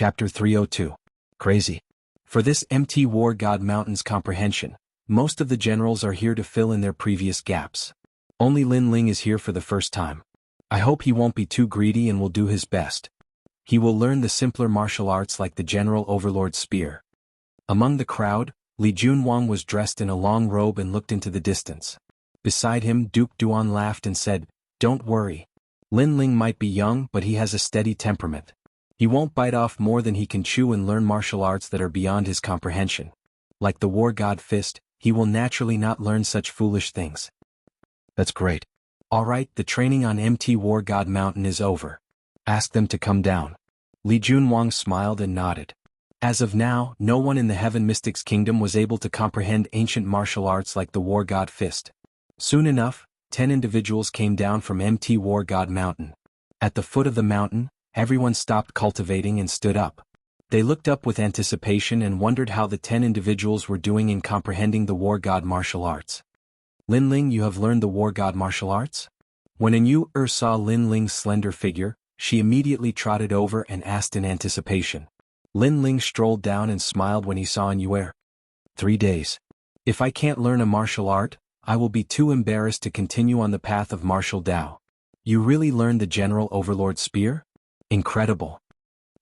Chapter 302. Crazy. For this MT War God Mountain's comprehension, most of the generals are here to fill in their previous gaps. Only Lin Ling is here for the first time. I hope he won't be too greedy and will do his best. He will learn the simpler martial arts like the General Overlord Spear. Among the crowd, Li Junwang was dressed in a long robe and looked into the distance. Beside him, Duke Duan laughed and said, "Don't worry. Lin Ling might be young, but he has a steady temperament. He won't bite off more than he can chew and learn martial arts that are beyond his comprehension. Like the War God Fist, he will naturally not learn such foolish things." That's great. Alright, the training on MT War God Mountain is over. Ask them to come down. Li Junwang smiled and nodded. As of now, no one in the Heaven Mystics Kingdom was able to comprehend ancient martial arts like the War God Fist. Soon enough, 10 individuals came down from MT War God Mountain. At the foot of the mountain, everyone stopped cultivating and stood up. They looked up with anticipation and wondered how the 10 individuals were doing in comprehending the War God martial arts. "Lin Ling, you have learned the War God martial arts?" When Yu saw Lin Ling's slender figure, she immediately trotted over and asked in anticipation. Lin Ling strolled down and smiled when he saw Yu. 3 days. If I can't learn a martial art, I will be too embarrassed to continue on the path of martial Dao. You really learned the General Overlord Spear? Incredible.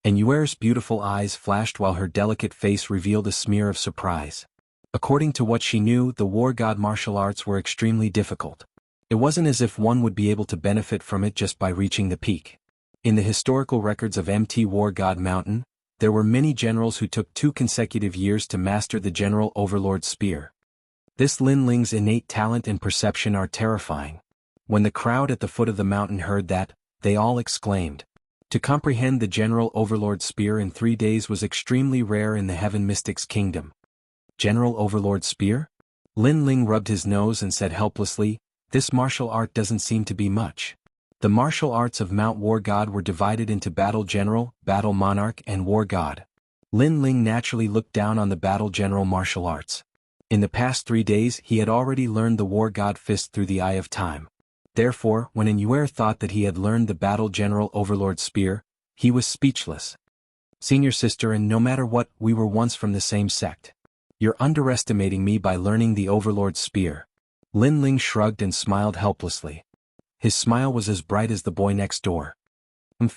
And Yuer's beautiful eyes flashed while her delicate face revealed a smear of surprise. According to what she knew, the War God martial arts were extremely difficult. It wasn't as if one would be able to benefit from it just by reaching the peak. In the historical records of MT War God Mountain, there were many generals who took 2 consecutive years to master the General Overlord Spear. This Lin Ling's innate talent and perception are terrifying. When the crowd at the foot of the mountain heard that, they all exclaimed. To comprehend the General Overlord Spear in 3 days was extremely rare in the Heaven Mystics Kingdom. General Overlord Spear? Lin Ling rubbed his nose and said helplessly, "This martial art doesn't seem to be much." The martial arts of Mount War God were divided into Battle General, Battle Monarch and War God. Lin Ling naturally looked down on the Battle General martial arts. In the past 3 days he had already learned the War God Fist through the Eye of Time. Therefore, when Yu thought that he had learned the Battle General Overlord Spear, he was speechless. "Senior sister, and no matter what, we were once from the same sect. You're underestimating me by learning the Overlord Spear." Lin Ling shrugged and smiled helplessly. His smile was as bright as the boy next door.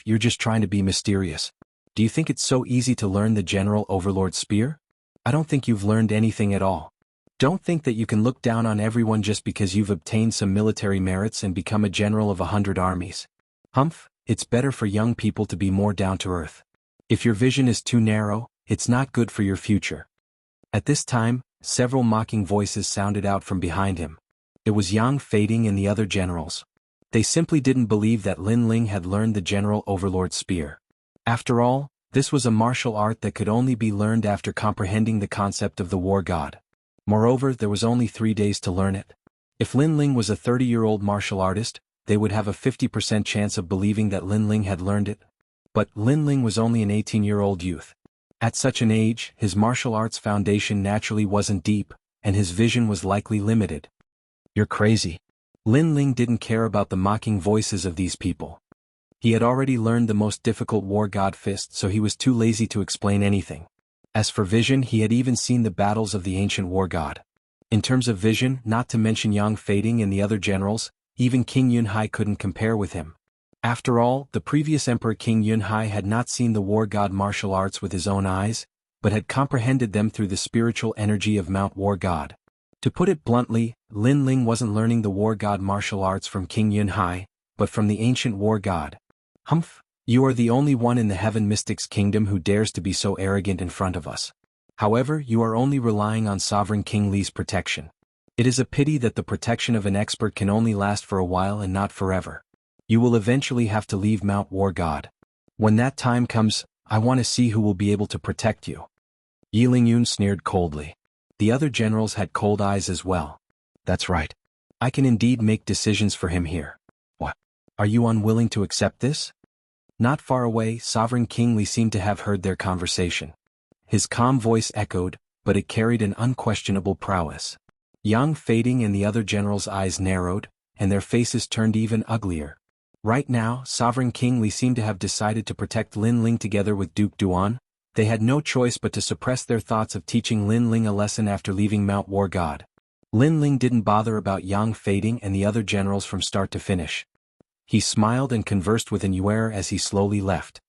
You're just trying to be mysterious. Do you think it's so easy to learn the General Overlord Spear? I don't think you've learned anything at all. Don't think that you can look down on everyone just because you've obtained some military merits and become a general of 100 armies. It's better for young people to be more down to earth. If your vision is too narrow, it's not good for your future. At this time, several mocking voices sounded out from behind him. It was Yang Fading and the other generals. They simply didn't believe that Lin Ling had learned the General Overlord Spear. After all, this was a martial art that could only be learned after comprehending the concept of the War God. Moreover, there was only 3 days to learn it. If Lin Ling was a 30-year-old martial artist, they would have a 50% chance of believing that Lin Ling had learned it. But Lin Ling was only an 18-year-old youth. At such an age, his martial arts foundation naturally wasn't deep, and his vision was likely limited. "You're crazy." Lin Ling didn't care about the mocking voices of these people. He had already learned the most difficult War God Fist, so he was too lazy to explain anything. As for vision, he had even seen the battles of the ancient War God. In terms of vision, not to mention Yang Fading and the other generals, even King Yunhai couldn't compare with him. After all, the previous Emperor King Yunhai had not seen the War God martial arts with his own eyes, but had comprehended them through the spiritual energy of Mount War God. To put it bluntly, Lin Ling wasn't learning the War God martial arts from King Yunhai, but from the ancient War God. You are the only one in the Heaven Mystics Kingdom who dares to be so arrogant in front of us. However, you are only relying on Sovereign King Li's protection. It is a pity that the protection of an expert can only last for a while and not forever. You will eventually have to leave Mount War God. When that time comes, I want to see who will be able to protect you. Yi Lingyun sneered coldly. The other generals had cold eyes as well. That's right. I can indeed make decisions for him here. What? Are you unwilling to accept this? Not far away, Sovereign King Li seemed to have heard their conversation. His calm voice echoed, but it carried an unquestionable prowess. Yang Fading and the other generals' eyes narrowed, and their faces turned even uglier. Right now, Sovereign King Li seemed to have decided to protect Lin Ling together with Duke Duan. They had no choice but to suppress their thoughts of teaching Lin Ling a lesson after leaving Mount War God. Lin Ling didn't bother about Yang Fading and the other generals from start to finish. He smiled and conversed with Yuer as he slowly left.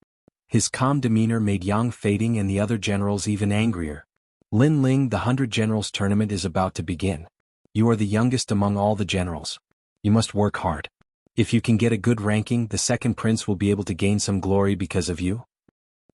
His calm demeanor made Yang Fading and the other generals even angrier. Lin Ling, the 100 Generals tournament is about to begin. You are the youngest among all the generals. You must work hard. If you can get a good ranking, the second prince will be able to gain some glory because of you.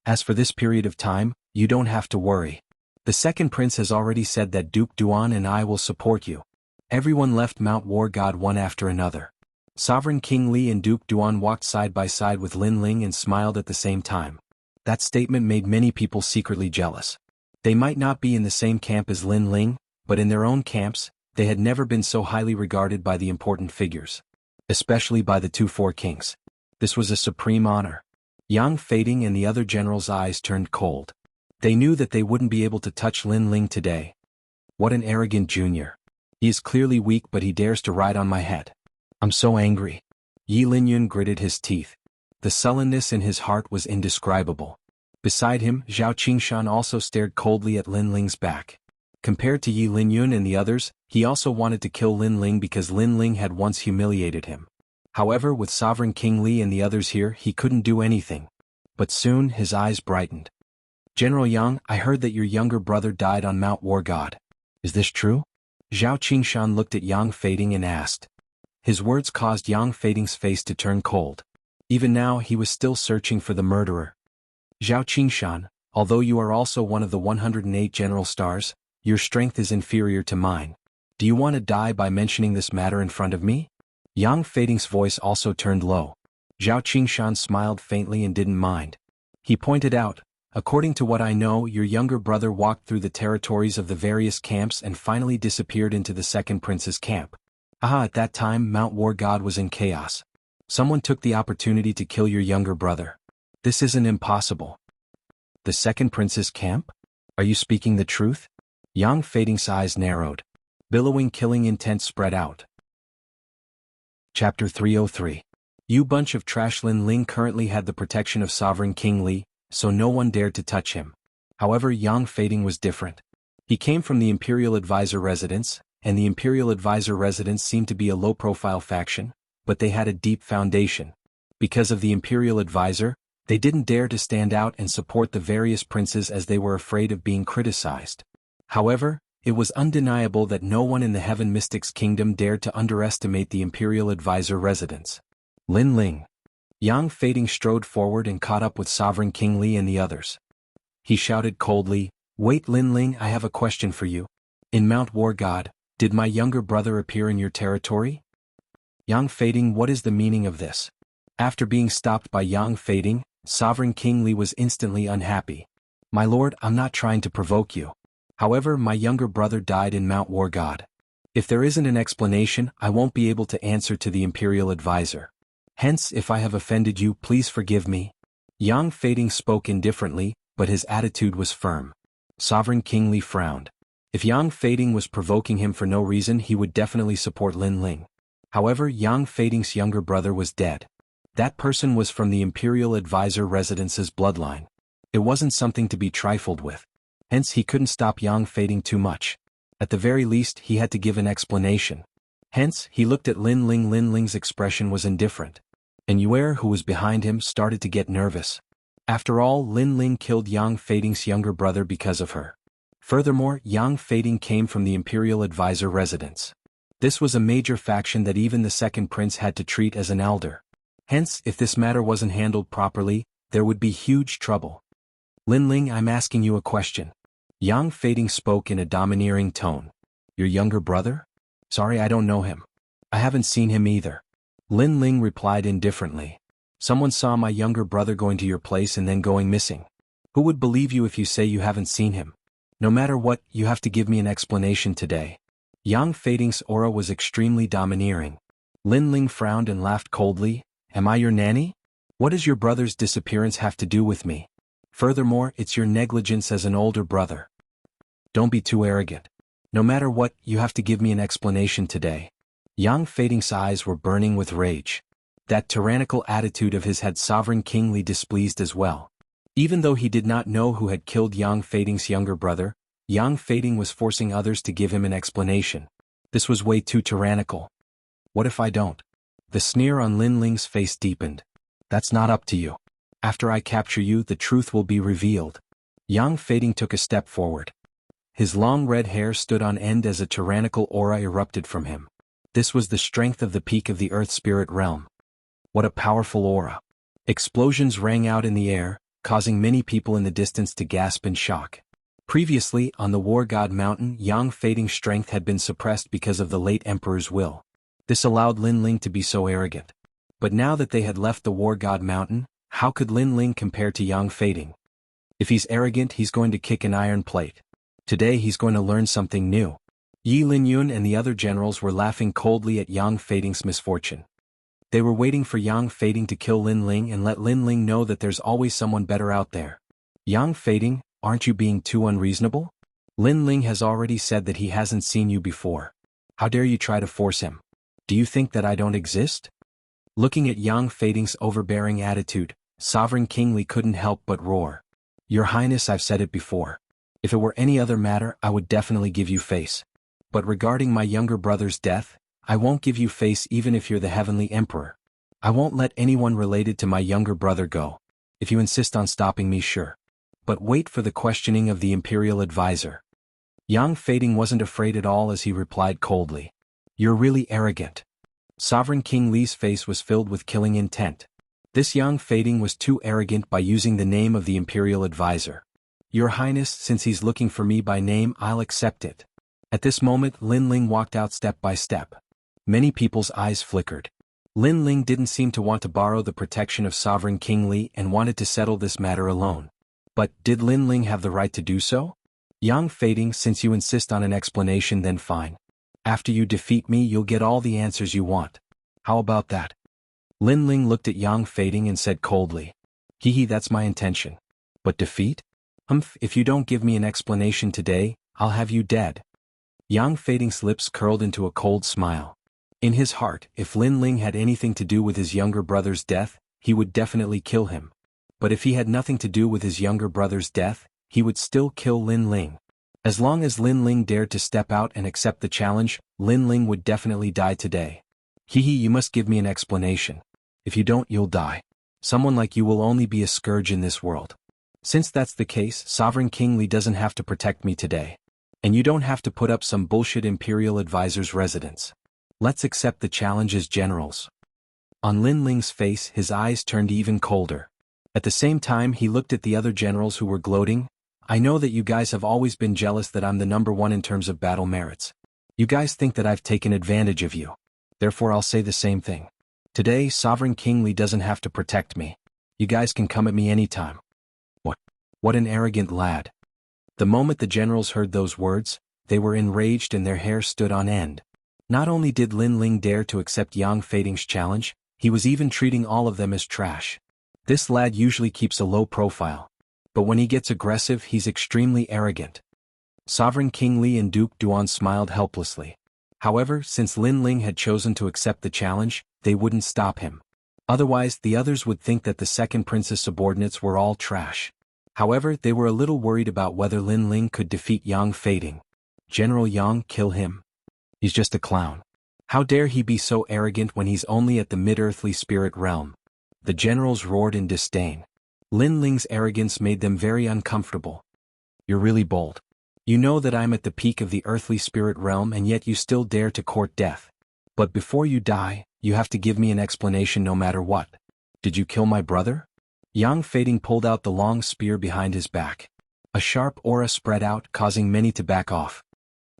As for this period of time, you don't have to worry. The second prince has already said that Duke Duan and I will support you. Everyone left Mount War God one after another. Sovereign King Li and Duke Duan walked side by side with Lin Ling and smiled at the same time. That statement made many people secretly jealous. They might not be in the same camp as Lin Ling, but in their own camps, they had never been so highly regarded by the important figures. Especially by the two four kings. This was a supreme honor. Yang Fading and the other generals' eyes turned cold. They knew that they wouldn't be able to touch Lin Ling today. What an arrogant junior. He is clearly weak, but he dares to ride on my head. I'm so angry. Yi Linyun gritted his teeth. The sullenness in his heart was indescribable. Beside him, Zhao Qingshan also stared coldly at Lin Ling's back. Compared to Yi Linyun and the others, he also wanted to kill Lin Ling because Lin Ling had once humiliated him. However, with Sovereign King Li and the others here, he couldn't do anything. But soon, his eyes brightened. General Yang, I heard that your younger brother died on Mount War God. Is this true? Zhao Qingshan looked at Yang Fading and asked. His words caused Yang Fading's face to turn cold. Even now, he was still searching for the murderer. Zhao Qingshan, although you are also one of the 108 general stars, your strength is inferior to mine. Do you want to die by mentioning this matter in front of me? Yang Fading's voice also turned low. Zhao Qingshan smiled faintly and didn't mind. He pointed out, according to what I know, your younger brother walked through the territories of the various camps and finally disappeared into the second prince's camp. At that time Mount War God was in chaos. Someone took the opportunity to kill your younger brother. This isn't impossible. The second prince's camp? Are you speaking the truth? Yang Fading's eyes narrowed. Billowing killing intent spread out. Chapter 303. You bunch of trash. Lin Ling currently had the protection of Sovereign King Li, so no one dared to touch him. However, Yang Fading was different. He came from the Imperial Advisor residence, and the Imperial Advisor residence seemed to be a low-profile faction, but they had a deep foundation. Because of the Imperial Advisor, they didn't dare to stand out and support the various princes as they were afraid of being criticized. However, it was undeniable that no one in the Heaven Mystics Kingdom dared to underestimate the Imperial Advisor residence. Lin Ling. Yang Fading strode forward and caught up with Sovereign King Li and the others. He shouted coldly, Wait Lin Ling, I have a question for you. In Mount War God, did my younger brother appear in your territory? Yang Fading, what is the meaning of this? After being stopped by Yang Fading, Sovereign King Li was instantly unhappy. My lord, I'm not trying to provoke you. However, my younger brother died in Mount War God. If there isn't an explanation, I won't be able to answer to the Imperial Advisor. Hence, if I have offended you, please forgive me. Yang Fading spoke indifferently, but his attitude was firm. Sovereign King Li frowned. If Yang Fading was provoking him for no reason, he would definitely support Lin Ling. However, Yang Fading's younger brother was dead. That person was from the Imperial Advisor residence's bloodline. It wasn't something to be trifled with. Hence he couldn't stop Yang Fading too much. At the very least, he had to give an explanation. Hence, he looked at Lin Ling. Lin Ling's expression was indifferent. And Yuer, who was behind him, started to get nervous. After all, Lin Ling killed Yang Fading's younger brother because of her. Furthermore, Yang Fading came from the Imperial Advisor residence. This was a major faction that even the second prince had to treat as an elder. Hence, if this matter wasn't handled properly, there would be huge trouble. Lin Ling, I'm asking you a question. Yang Fading spoke in a domineering tone. Your younger brother? Sorry, I don't know him. I haven't seen him either. Lin Ling replied indifferently. Someone saw my younger brother going to your place and then going missing. Who would believe you if you say you haven't seen him? No matter what, you have to give me an explanation today. Yang Fading's aura was extremely domineering. Lin Ling frowned and laughed coldly. Am I your nanny? What does your brother's disappearance have to do with me? Furthermore, it's your negligence as an older brother. Don't be too arrogant. No matter what, you have to give me an explanation today. Yang Fading's eyes were burning with rage. That tyrannical attitude of his had Sovereign King Li displeased as well. Even though he did not know who had killed Yang Feiding's younger brother, Yang Feiding was forcing others to give him an explanation. This was way too tyrannical. What if I don't? The sneer on Lin Ling's face deepened. That's not up to you. After I capture you, the truth will be revealed. Yang Feiding took a step forward. His long red hair stood on end as a tyrannical aura erupted from him. This was the strength of the peak of the Earth Spirit realm. What a powerful aura. Explosions rang out in the air, causing many people in the distance to gasp in shock. Previously, on the War God Mountain, Yang Feiding's strength had been suppressed because of the late Emperor's will. This allowed Lin Ling to be so arrogant. But now that they had left the War God Mountain, how could Lin Ling compare to Yang Feiding? If he's arrogant, he's going to kick an iron plate. Today he's going to learn something new. Yi Linyun and the other generals were laughing coldly at Yang Feiding's misfortune. They were waiting for Yang Feiding to kill Lin Ling and let Lin Ling know that there's always someone better out there. Yang Feiding, aren't you being too unreasonable? Lin Ling has already said that he hasn't seen you before. How dare you try to force him? Do you think that I don't exist? Looking at Yang Feiding's overbearing attitude, Sovereign King Li couldn't help but roar. Your Highness, I've said it before. If it were any other matter, I would definitely give you face. But regarding my younger brother's death, I won't give you face even if you're the Heavenly Emperor. I won't let anyone related to my younger brother go. If you insist on stopping me, sure. But wait for the questioning of the Imperial Advisor. Yang Feiding wasn't afraid at all as he replied coldly. You're really arrogant. Sovereign King Li's face was filled with killing intent. This Yang Feiding was too arrogant by using the name of the Imperial Advisor. Your Highness, since he's looking for me by name, I'll accept it. At this moment, Lin Ling walked out step by step. Many people's eyes flickered. Lin Ling didn't seem to want to borrow the protection of Sovereign King Li and wanted to settle this matter alone. But did Lin Ling have the right to do so? Yang Feiding, since you insist on an explanation, then fine. After you defeat me, you'll get all the answers you want. How about that? Lin Ling looked at Yang Feiding and said coldly. Hee, that's my intention. But defeat? If you don't give me an explanation today, I'll have you dead. Yang Feiding's lips curled into a cold smile. In his heart, if Lin Ling had anything to do with his younger brother's death, he would definitely kill him. But if he had nothing to do with his younger brother's death, he would still kill Lin Ling. As long as Lin Ling dared to step out and accept the challenge, Lin Ling would definitely die today. You must give me an explanation. If you don't, you'll die. Someone like you will only be a scourge in this world. Since that's the case, Sovereign King Li doesn't have to protect me today. And you don't have to put up some bullshit Imperial Advisor's residence. Let's accept the challenge as generals. On Lin Ling's face, his eyes turned even colder. At the same time, he looked at the other generals who were gloating. I know that you guys have always been jealous that I'm the #1 in terms of battle merits. You guys think that I've taken advantage of you. Therefore I'll say the same thing. Today, Sovereign King Li doesn't have to protect me. You guys can come at me anytime. What an arrogant lad. The moment the generals heard those words, they were enraged and their hair stood on end. Not only did Lin Ling dare to accept Yang Feiding's challenge, he was even treating all of them as trash. This lad usually keeps a low profile. But when he gets aggressive, he's extremely arrogant. Sovereign King Li and Duke Duan smiled helplessly. However, since Lin Ling had chosen to accept the challenge, they wouldn't stop him. Otherwise, the others would think that the second prince's subordinates were all trash. However, they were a little worried about whether Lin Ling could defeat Yang Feiding. General Yang, kill him. He's just a clown. How dare he be so arrogant when he's only at the mid-earthly spirit realm? The generals roared in disdain. Lin Ling's arrogance made them very uncomfortable. You're really bold. You know that I'm at the peak of the earthly spirit realm and yet you still dare to court death. But before you die, you have to give me an explanation no matter what. Did you kill my brother? Yang Feiding pulled out the long spear behind his back. A sharp aura spread out, causing many to back off.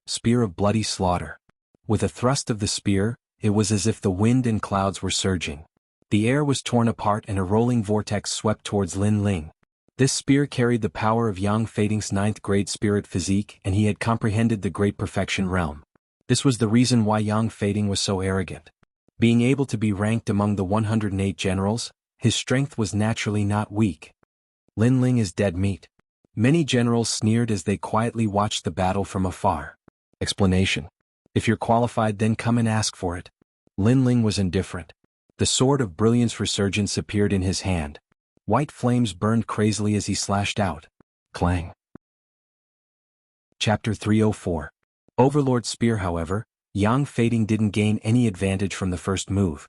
Spear of bloody slaughter. With a thrust of the spear, it was as if the wind and clouds were surging. The air was torn apart and a rolling vortex swept towards Lin Ling. This spear carried the power of Yang Feiding's 9th grade spirit physique and he had comprehended the great perfection realm. This was the reason why Yang Feiding was so arrogant. Being able to be ranked among the 108 generals, his strength was naturally not weak. Lin Ling is dead meat. Many generals sneered as they quietly watched the battle from afar. Explanation. If you're qualified, then come and ask for it. Lin Ling was indifferent. The sword of brilliance resurgence appeared in his hand. White flames burned crazily as he slashed out. Clang. Chapter 304. Overlord Spear. However, Yang Fading didn't gain any advantage from the first move.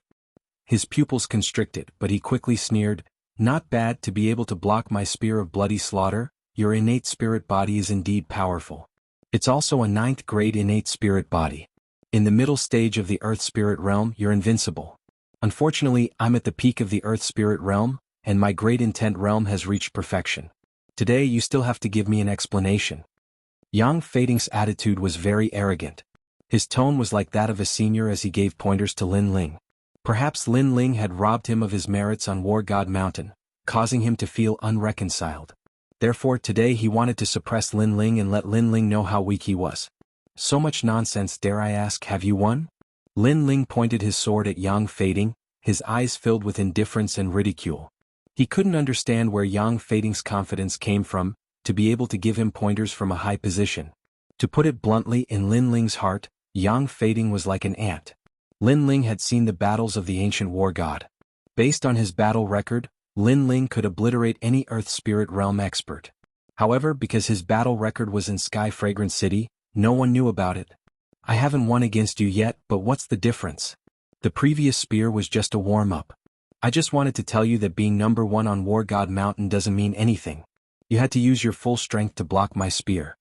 His pupils constricted, but he quickly sneered, "Not bad to be able to block my spear of bloody slaughter. Your innate spirit body is indeed powerful. It's also a 9th grade innate spirit body. In the middle stage of the Earth Spirit realm, you're invincible. Unfortunately, I'm at the peak of the Earth Spirit realm, and my Great Intent realm has reached perfection. Today you still have to give me an explanation." Yang Fading's attitude was very arrogant. His tone was like that of a senior as he gave pointers to Lin Ling. Perhaps Lin Ling had robbed him of his merits on War God Mountain, causing him to feel unreconciled. Therefore today he wanted to suppress Lin Ling and let Lin Ling know how weak he was. "So much nonsense, dare I ask, have you won?" Lin Ling pointed his sword at Yang Fading, his eyes filled with indifference and ridicule. He couldn't understand where Yang Fading's confidence came from, to be able to give him pointers from a high position. To put it bluntly, in Lin Ling's heart, Yang Fading was like an ant. Lin Ling had seen the battles of the ancient war god. Based on his battle record, Lin Ling could obliterate any Earth Spirit Realm expert. However, because his battle record was in Sky Fragrant City, no one knew about it. "I haven't won against you yet, but what's the difference? The previous spear was just a warm-up. I just wanted to tell you that being number 1 on War God Mountain doesn't mean anything. You had to use your full strength to block my spear."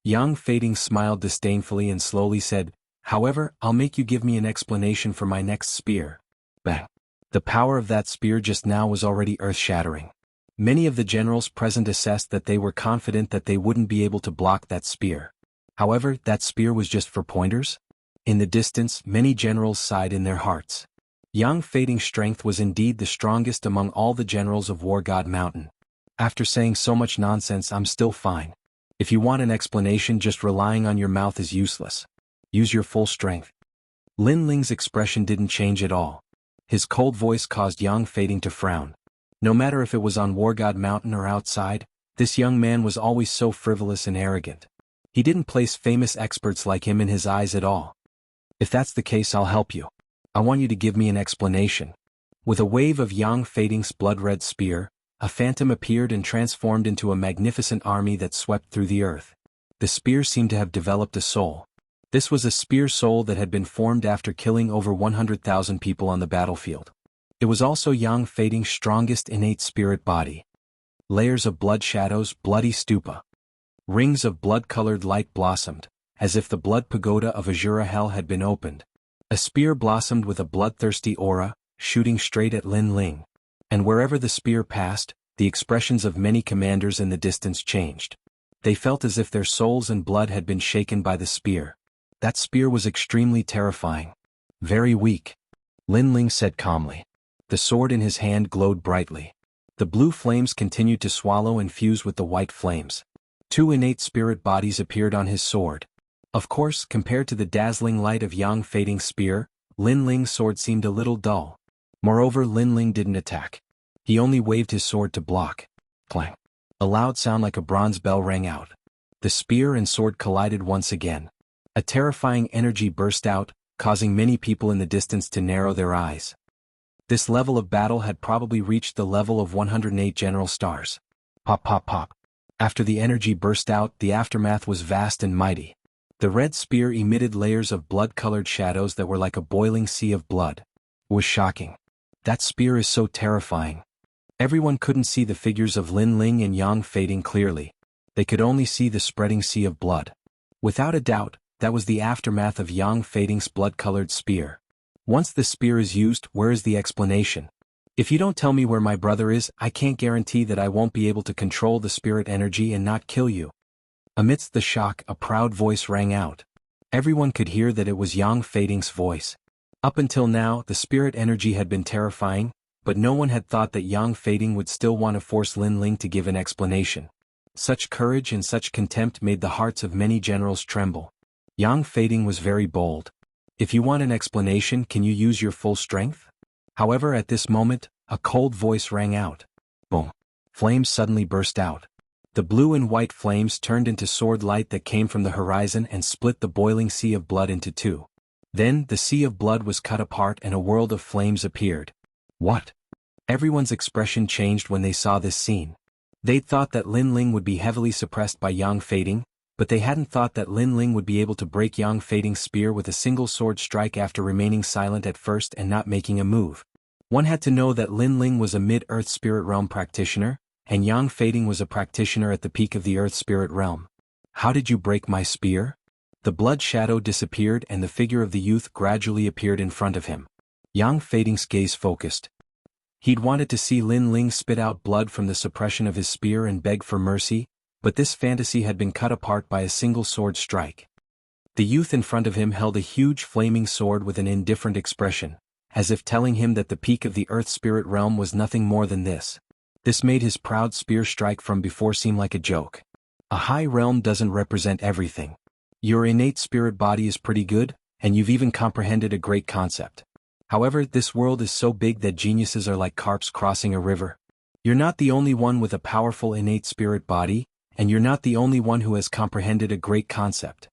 Yang Fading smiled disdainfully and slowly said, "However, I'll make you give me an explanation for my next spear." Bang! The power of that spear just now was already earth-shattering. Many of the generals present assessed that they were confident that they wouldn't be able to block that spear. However, that spear was just for pointers? In the distance, many generals sighed in their hearts. Yang Fading's strength was indeed the strongest among all the generals of War God Mountain. "After saying so much nonsense, I'm still fine. If you want an explanation, just relying on your mouth is useless. Use your full strength." Lin Ling's expression didn't change at all. His cold voice caused Yang Fading to frown. No matter if it was on War God Mountain or outside, this young man was always so frivolous and arrogant. He didn't place famous experts like him in his eyes at all. "If that's the case, I'll help you. I want you to give me an explanation." With a wave of Yang Fading's blood-red spear, a phantom appeared and transformed into a magnificent army that swept through the earth. The spear seemed to have developed a soul. This was a spear soul that had been formed after killing over 100,000 people on the battlefield. It was also Yang Fading's strongest innate spirit body. Layers of blood shadows, bloody stupa. Rings of blood-colored light blossomed, as if the blood pagoda of Azura Hell had been opened. A spear blossomed with a bloodthirsty aura, shooting straight at Lin Ling. And wherever the spear passed, the expressions of many commanders in the distance changed. They felt as if their souls and blood had been shaken by the spear. That spear was extremely terrifying. "Very weak," Lin Ling said calmly. The sword in his hand glowed brightly. The blue flames continued to swallow and fuse with the white flames. 2 innate spirit bodies appeared on his sword. Of course, compared to the dazzling light of Yang Fading's spear, Lin Ling's sword seemed a little dull. Moreover, Lin Ling didn't attack. He only waved his sword to block. Clang! A loud sound like a bronze bell rang out. The spear and sword collided once again. A terrifying energy burst out, causing many people in the distance to narrow their eyes. This level of battle had probably reached the level of 108 general stars. Pop pop pop. After the energy burst out, the aftermath was vast and mighty. The red spear emitted layers of blood-colored shadows that were like a boiling sea of blood. It was shocking. That spear is so terrifying. Everyone couldn't see the figures of Lin Ling and Yang Fading clearly. They could only see the spreading sea of blood. Without a doubt, that was the aftermath of Yang Fading's blood-colored spear. Once the spear is used, where is the explanation? If you don't tell me where my brother is, I can't guarantee that I won't be able to control the spirit energy and not kill you. Amidst the shock, a proud voice rang out. Everyone could hear that it was Yang Fading's voice. Up until now, the spirit energy had been terrifying, but no one had thought that Yang Fading would still want to force Lin Ling to give an explanation. Such courage and such contempt made the hearts of many generals tremble. Yang Fading was very bold. "If you want an explanation, can you use your full strength?" However, at this moment, a cold voice rang out. Boom! Flames suddenly burst out. The blue and white flames turned into sword light that came from the horizon and split the boiling sea of blood into 2. Then, the sea of blood was cut apart and a world of flames appeared. What? Everyone's expression changed when they saw this scene. They'd thought that Lin Ling would be heavily suppressed by Yang Fading, but they hadn't thought that Lin Ling would be able to break Yang Fading's spear with a single sword strike after remaining silent at first and not making a move. One had to know that Lin Ling was a mid-earth spirit realm practitioner, and Yang Fading was a practitioner at the peak of the earth spirit realm. How did you break my spear? The blood shadow disappeared and the figure of the youth gradually appeared in front of him. Yang Fading's gaze focused. He'd wanted to see Lin Ling spit out blood from the suppression of his spear and beg for mercy, but this fantasy had been cut apart by a single sword strike. The youth in front of him held a huge flaming sword with an indifferent expression, as if telling him that the peak of the earth spirit realm was nothing more than this. This made his proud spear strike from before seem like a joke. A high realm doesn't represent everything. Your innate spirit body is pretty good, and you've even comprehended a great concept. However, this world is so big that geniuses are like carps crossing a river. You're not the only one with a powerful innate spirit body, and you're not the only one who has comprehended a great concept.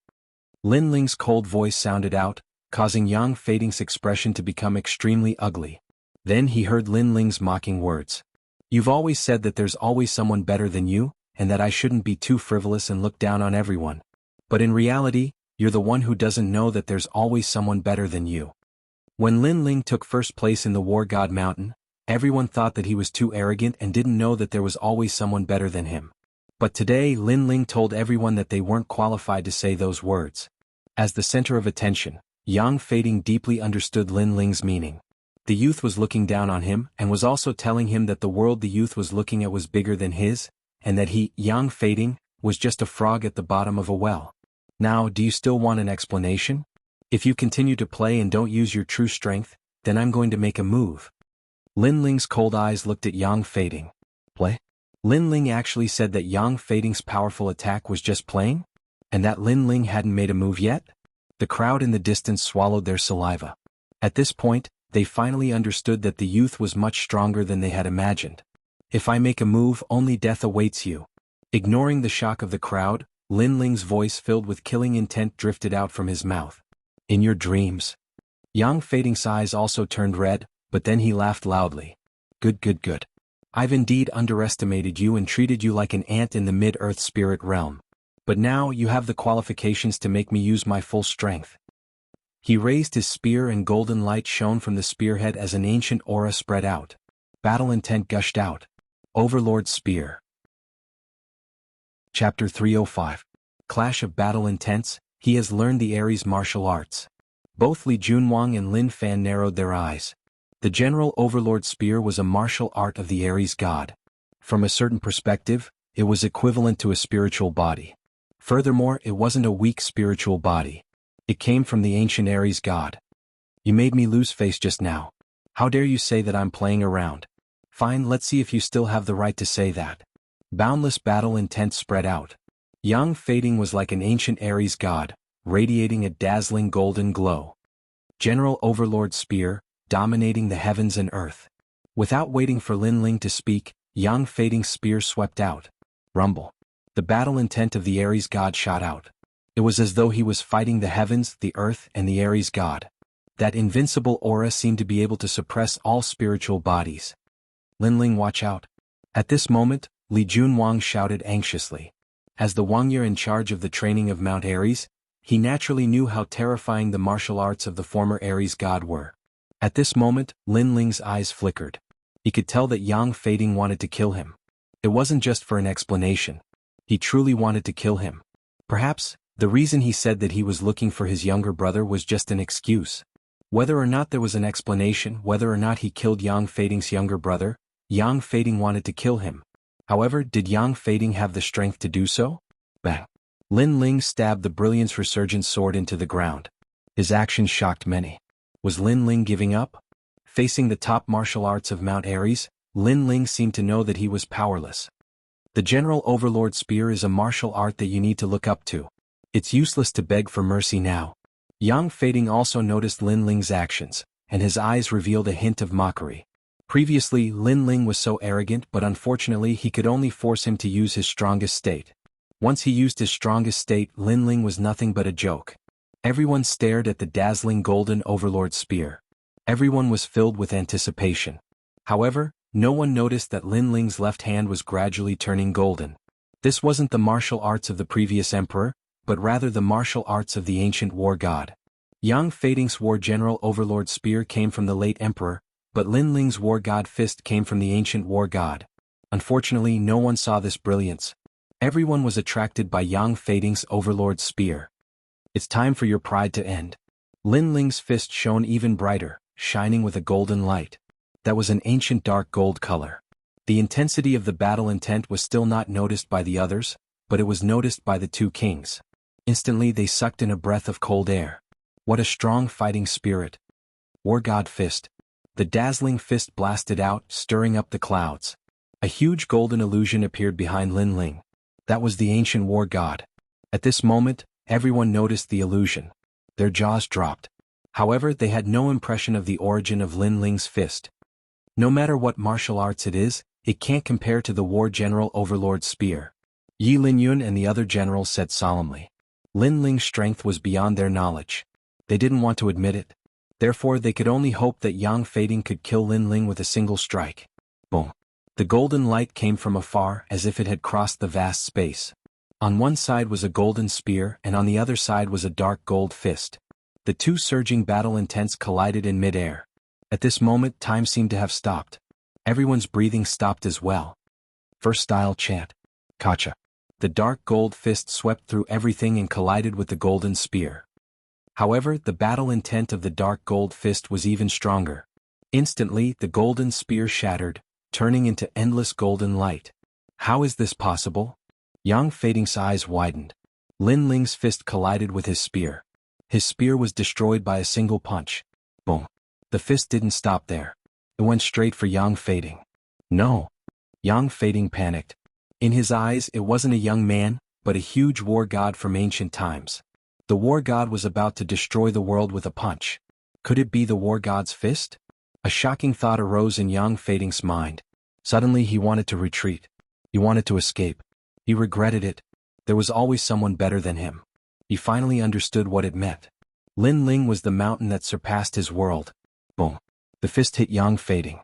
Lin Ling's cold voice sounded out, causing Yang Fading's expression to become extremely ugly. Then he heard Lin Ling's mocking words. You've always said that there's always someone better than you, and that I shouldn't be too frivolous and look down on everyone. But in reality, you're the one who doesn't know that there's always someone better than you. When Lin Ling took first place in the War God Mountain, everyone thought that he was too arrogant and didn't know that there was always someone better than him. But today Lin Ling told everyone that they weren't qualified to say those words. As the center of attention, Yang Fading deeply understood Lin Ling's meaning. The youth was looking down on him and was also telling him that the world the youth was looking at was bigger than his, and that he, Yang Fading, was just a frog at the bottom of a well. Now, do you still want an explanation? If you continue to play and don't use your true strength, then I'm going to make a move. Lin Ling's cold eyes looked at Yang Fading. Play? Lin Ling actually said that Yang Fading's powerful attack was just playing? And that Lin Ling hadn't made a move yet? The crowd in the distance swallowed their saliva. At this point, they finally understood that the youth was much stronger than they had imagined. If I make a move, only death awaits you. Ignoring the shock of the crowd, Lin Ling's voice filled with killing intent drifted out from his mouth. In your dreams. Yang Fading's eyes also turned red, but then he laughed loudly. Good. I've indeed underestimated you and treated you like an ant in the mid-earth spirit realm. But now you have the qualifications to make me use my full strength. He raised his spear and golden light shone from the spearhead as an ancient aura spread out. Battle intent gushed out. Overlord's Spear. Chapter 305. Clash of Battle Intents. He has learned the Ares martial arts. Both Li Junwang and Lin Fan narrowed their eyes. The General Overlord Spear was a martial art of the Ares god. From a certain perspective, it was equivalent to a spiritual body. Furthermore, it wasn't a weak spiritual body. It came from the ancient Ares god. You made me lose face just now. How dare you say that I'm playing around? Fine, let's see if you still have the right to say that. Boundless battle intent spread out. Yang Fading was like an ancient Ares god, radiating a dazzling golden glow. General Overlord Spear, dominating the heavens and earth. Without waiting for Lin Ling to speak, Yang Fading's spear swept out. Rumble. The battle intent of the Ares god shot out. It was as though he was fighting the heavens, the earth, and the Ares god. That invincible aura seemed to be able to suppress all spiritual bodies. Lin Ling, watch out. At this moment, Li Junwang shouted anxiously. As the Wangya in charge of the training of Mount Ares, he naturally knew how terrifying the martial arts of the former Ares god were. At this moment, Lin Ling's eyes flickered. He could tell that Yang Fading wanted to kill him. It wasn't just for an explanation. He truly wanted to kill him. Perhaps, the reason he said that he was looking for his younger brother was just an excuse. Whether or not there was an explanation, whether or not he killed Yang Fading's younger brother, Yang Fading wanted to kill him. However, did Yang Fading have the strength to do so? Bang! Lin Ling stabbed the Brilliance Resurgent sword into the ground. His action shocked many. Was Lin Ling giving up? Facing the top martial arts of Mount Ares, Lin Ling seemed to know that he was powerless. The General Overlord Spear is a martial art that you need to look up to. It's useless to beg for mercy now. Yang Fading also noticed Lin Ling's actions, and his eyes revealed a hint of mockery. Previously, Lin Ling was so arrogant, but unfortunately he could only force him to use his strongest state. Once he used his strongest state, Lin Ling was nothing but a joke. Everyone stared at the dazzling golden overlord spear. Everyone was filled with anticipation. However, no one noticed that Lin Ling's left hand was gradually turning golden. This wasn't the martial arts of the previous emperor, but rather the martial arts of the ancient war god. Yang Feiding's war general overlord spear came from the late emperor, but Lin Ling's war god fist came from the ancient war god. Unfortunately, no one saw this brilliance. Everyone was attracted by Yang Feiding's overlord spear. It's time for your pride to end. Lin Ling's fist shone even brighter, shining with a golden light. That was an ancient dark gold color. The intensity of the battle intent was still not noticed by the others, but it was noticed by the two kings. Instantly they sucked in a breath of cold air. What a strong fighting spirit. War God Fist. The dazzling fist blasted out, stirring up the clouds. A huge golden illusion appeared behind Lin Ling. That was the ancient war god. At this moment, everyone noticed the illusion. Their jaws dropped. However, they had no impression of the origin of Lin Ling's fist. No matter what martial arts it is, it can't compare to the war general overlord spear. Yi Linyun and the other generals said solemnly. Lin Ling's strength was beyond their knowledge. They didn't want to admit it. Therefore they could only hope that Yang Feiding could kill Lin Ling with a single strike. Boom. The golden light came from afar as if it had crossed the vast space. On one side was a golden spear and on the other side was a dark gold fist. The two surging battle intents collided in mid-air. At this moment time seemed to have stopped. Everyone's breathing stopped as well. First style chant. Kacha. The dark gold fist swept through everything and collided with the golden spear. However, the battle intent of the dark gold fist was even stronger. Instantly, the golden spear shattered, turning into endless golden light. How is this possible? Yang Feiding's eyes widened. Lin Ling's fist collided with his spear. His spear was destroyed by a single punch. Boom. The fist didn't stop there. It went straight for Yang Feiding. No. Yang Feiding panicked. In his eyes, it wasn't a young man, but a huge war god from ancient times. The war god was about to destroy the world with a punch. Could it be the war god's fist? A shocking thought arose in Yang Feiding's mind. Suddenly he wanted to retreat. He wanted to escape. He regretted it. There was always someone better than him. He finally understood what it meant. Lin Ling was the mountain that surpassed his world. Boom. The fist hit Yang Feiding.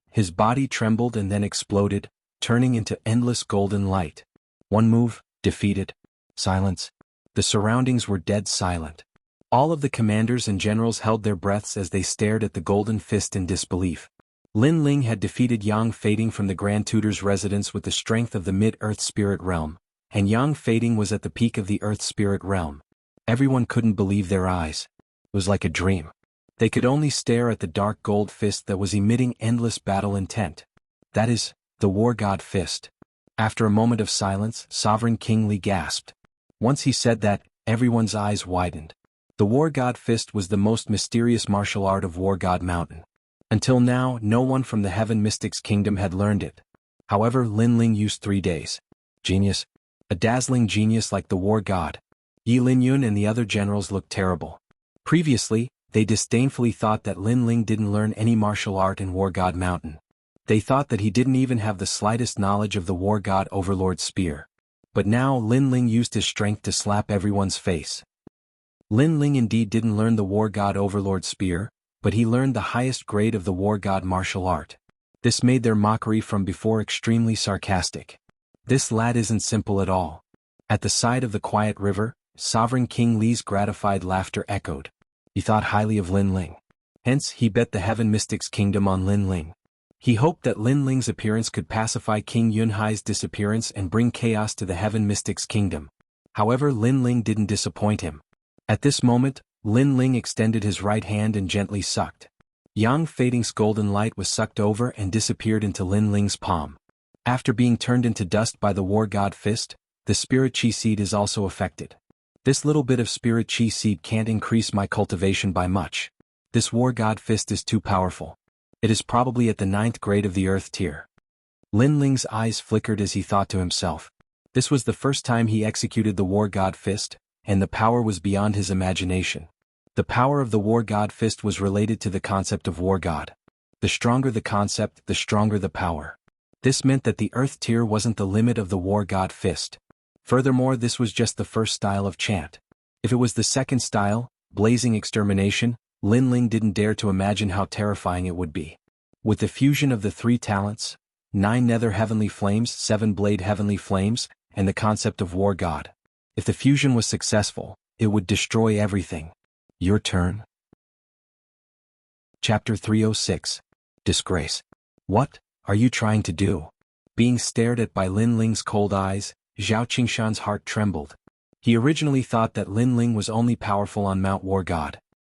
His body trembled and then exploded, turning into endless golden light. One move, defeated. Silence. The surroundings were dead silent. All of the commanders and generals held their breaths as they stared at the golden fist in disbelief. Lin Ling had defeated Yang Feiding from the Grand Tutor's residence with the strength of the mid-earth spirit realm, and Yang Feiding was at the peak of the earth spirit realm. Everyone couldn't believe their eyes. It was like a dream. They could only stare at the dark gold fist that was emitting endless battle intent. That is, the war god fist. After a moment of silence, Sovereign King Li gasped. Once he said that, everyone's eyes widened. The war god fist was the most mysterious martial art of War God Mountain. Until now, no one from the Heaven Mystics Kingdom had learned it. However, Lin Ling used 3 days. Genius. A dazzling genius like the war god. Yi Linyun and the other generals looked terrible. Previously, they disdainfully thought that Lin Ling didn't learn any martial art in War God Mountain. They thought that he didn't even have the slightest knowledge of the war god overlord spear. But now Lin Ling used his strength to slap everyone's face. Lin Ling indeed didn't learn the war god overlord spear, but he learned the highest grade of the war god martial art. This made their mockery from before extremely sarcastic. This lad isn't simple at all. At the side of the quiet river, Sovereign King Li's gratified laughter echoed. He thought highly of Lin Ling. Hence, he bet the Heaven Mystics Kingdom on Lin Ling. He hoped that Lin Ling's appearance could pacify King Yunhai's disappearance and bring chaos to the Heaven Mystics Kingdom. However, Lin Ling didn't disappoint him. At this moment, Lin Ling extended his right hand and gently sucked. Yang Feiding's golden light was sucked over and disappeared into Lin Ling's palm. After being turned into dust by the war god fist, the spirit chi seed is also affected. This little bit of spirit chi seed can't increase my cultivation by much. This war god fist is too powerful. It is probably at the 9th grade of the earth tier. Lin Ling's eyes flickered as he thought to himself. This was the first time he executed the war god fist, and the power was beyond his imagination. The power of the war god fist was related to the concept of war god. The stronger the concept, the stronger the power. This meant that the earth tier wasn't the limit of the war god fist. Furthermore, this was just the first style of chant. If it was the second style, blazing extermination, Lin Ling didn't dare to imagine how terrifying it would be. With the fusion of the 3 talents, 9 nether heavenly flames, 7 blade heavenly flames, and the concept of war god. If the fusion was successful, it would destroy everything. Your turn. Chapter 306. Disgrace. What are you trying to do? Being stared at by Lin Ling's cold eyes, Zhao Qingshan's heart trembled. He originally thought that Lin Ling was only powerful on Mount War God.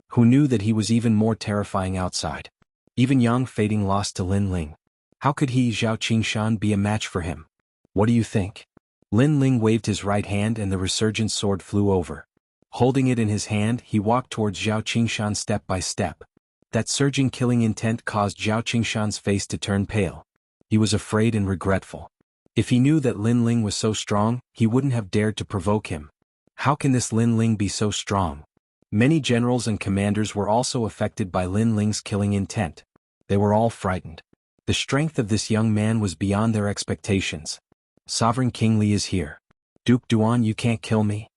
Who knew that he was even more terrifying outside? Even Yang Fading lost to Lin Ling. How could he, Zhao Qingshan, be a match for him? What do you think? Lin Ling waved his right hand and the resurgent sword flew over. Holding it in his hand, he walked towards Zhao Qingshan step by step. That surging killing intent caused Zhao Qingshan's face to turn pale. He was afraid and regretful. If he knew that Lin Ling was so strong, he wouldn't have dared to provoke him. How can this Lin Ling be so strong? Many generals and commanders were also affected by Lin Ling's killing intent. They were all frightened. The strength of this young man was beyond their expectations. Sovereign King Li is here. Duke Duan, you can't kill me.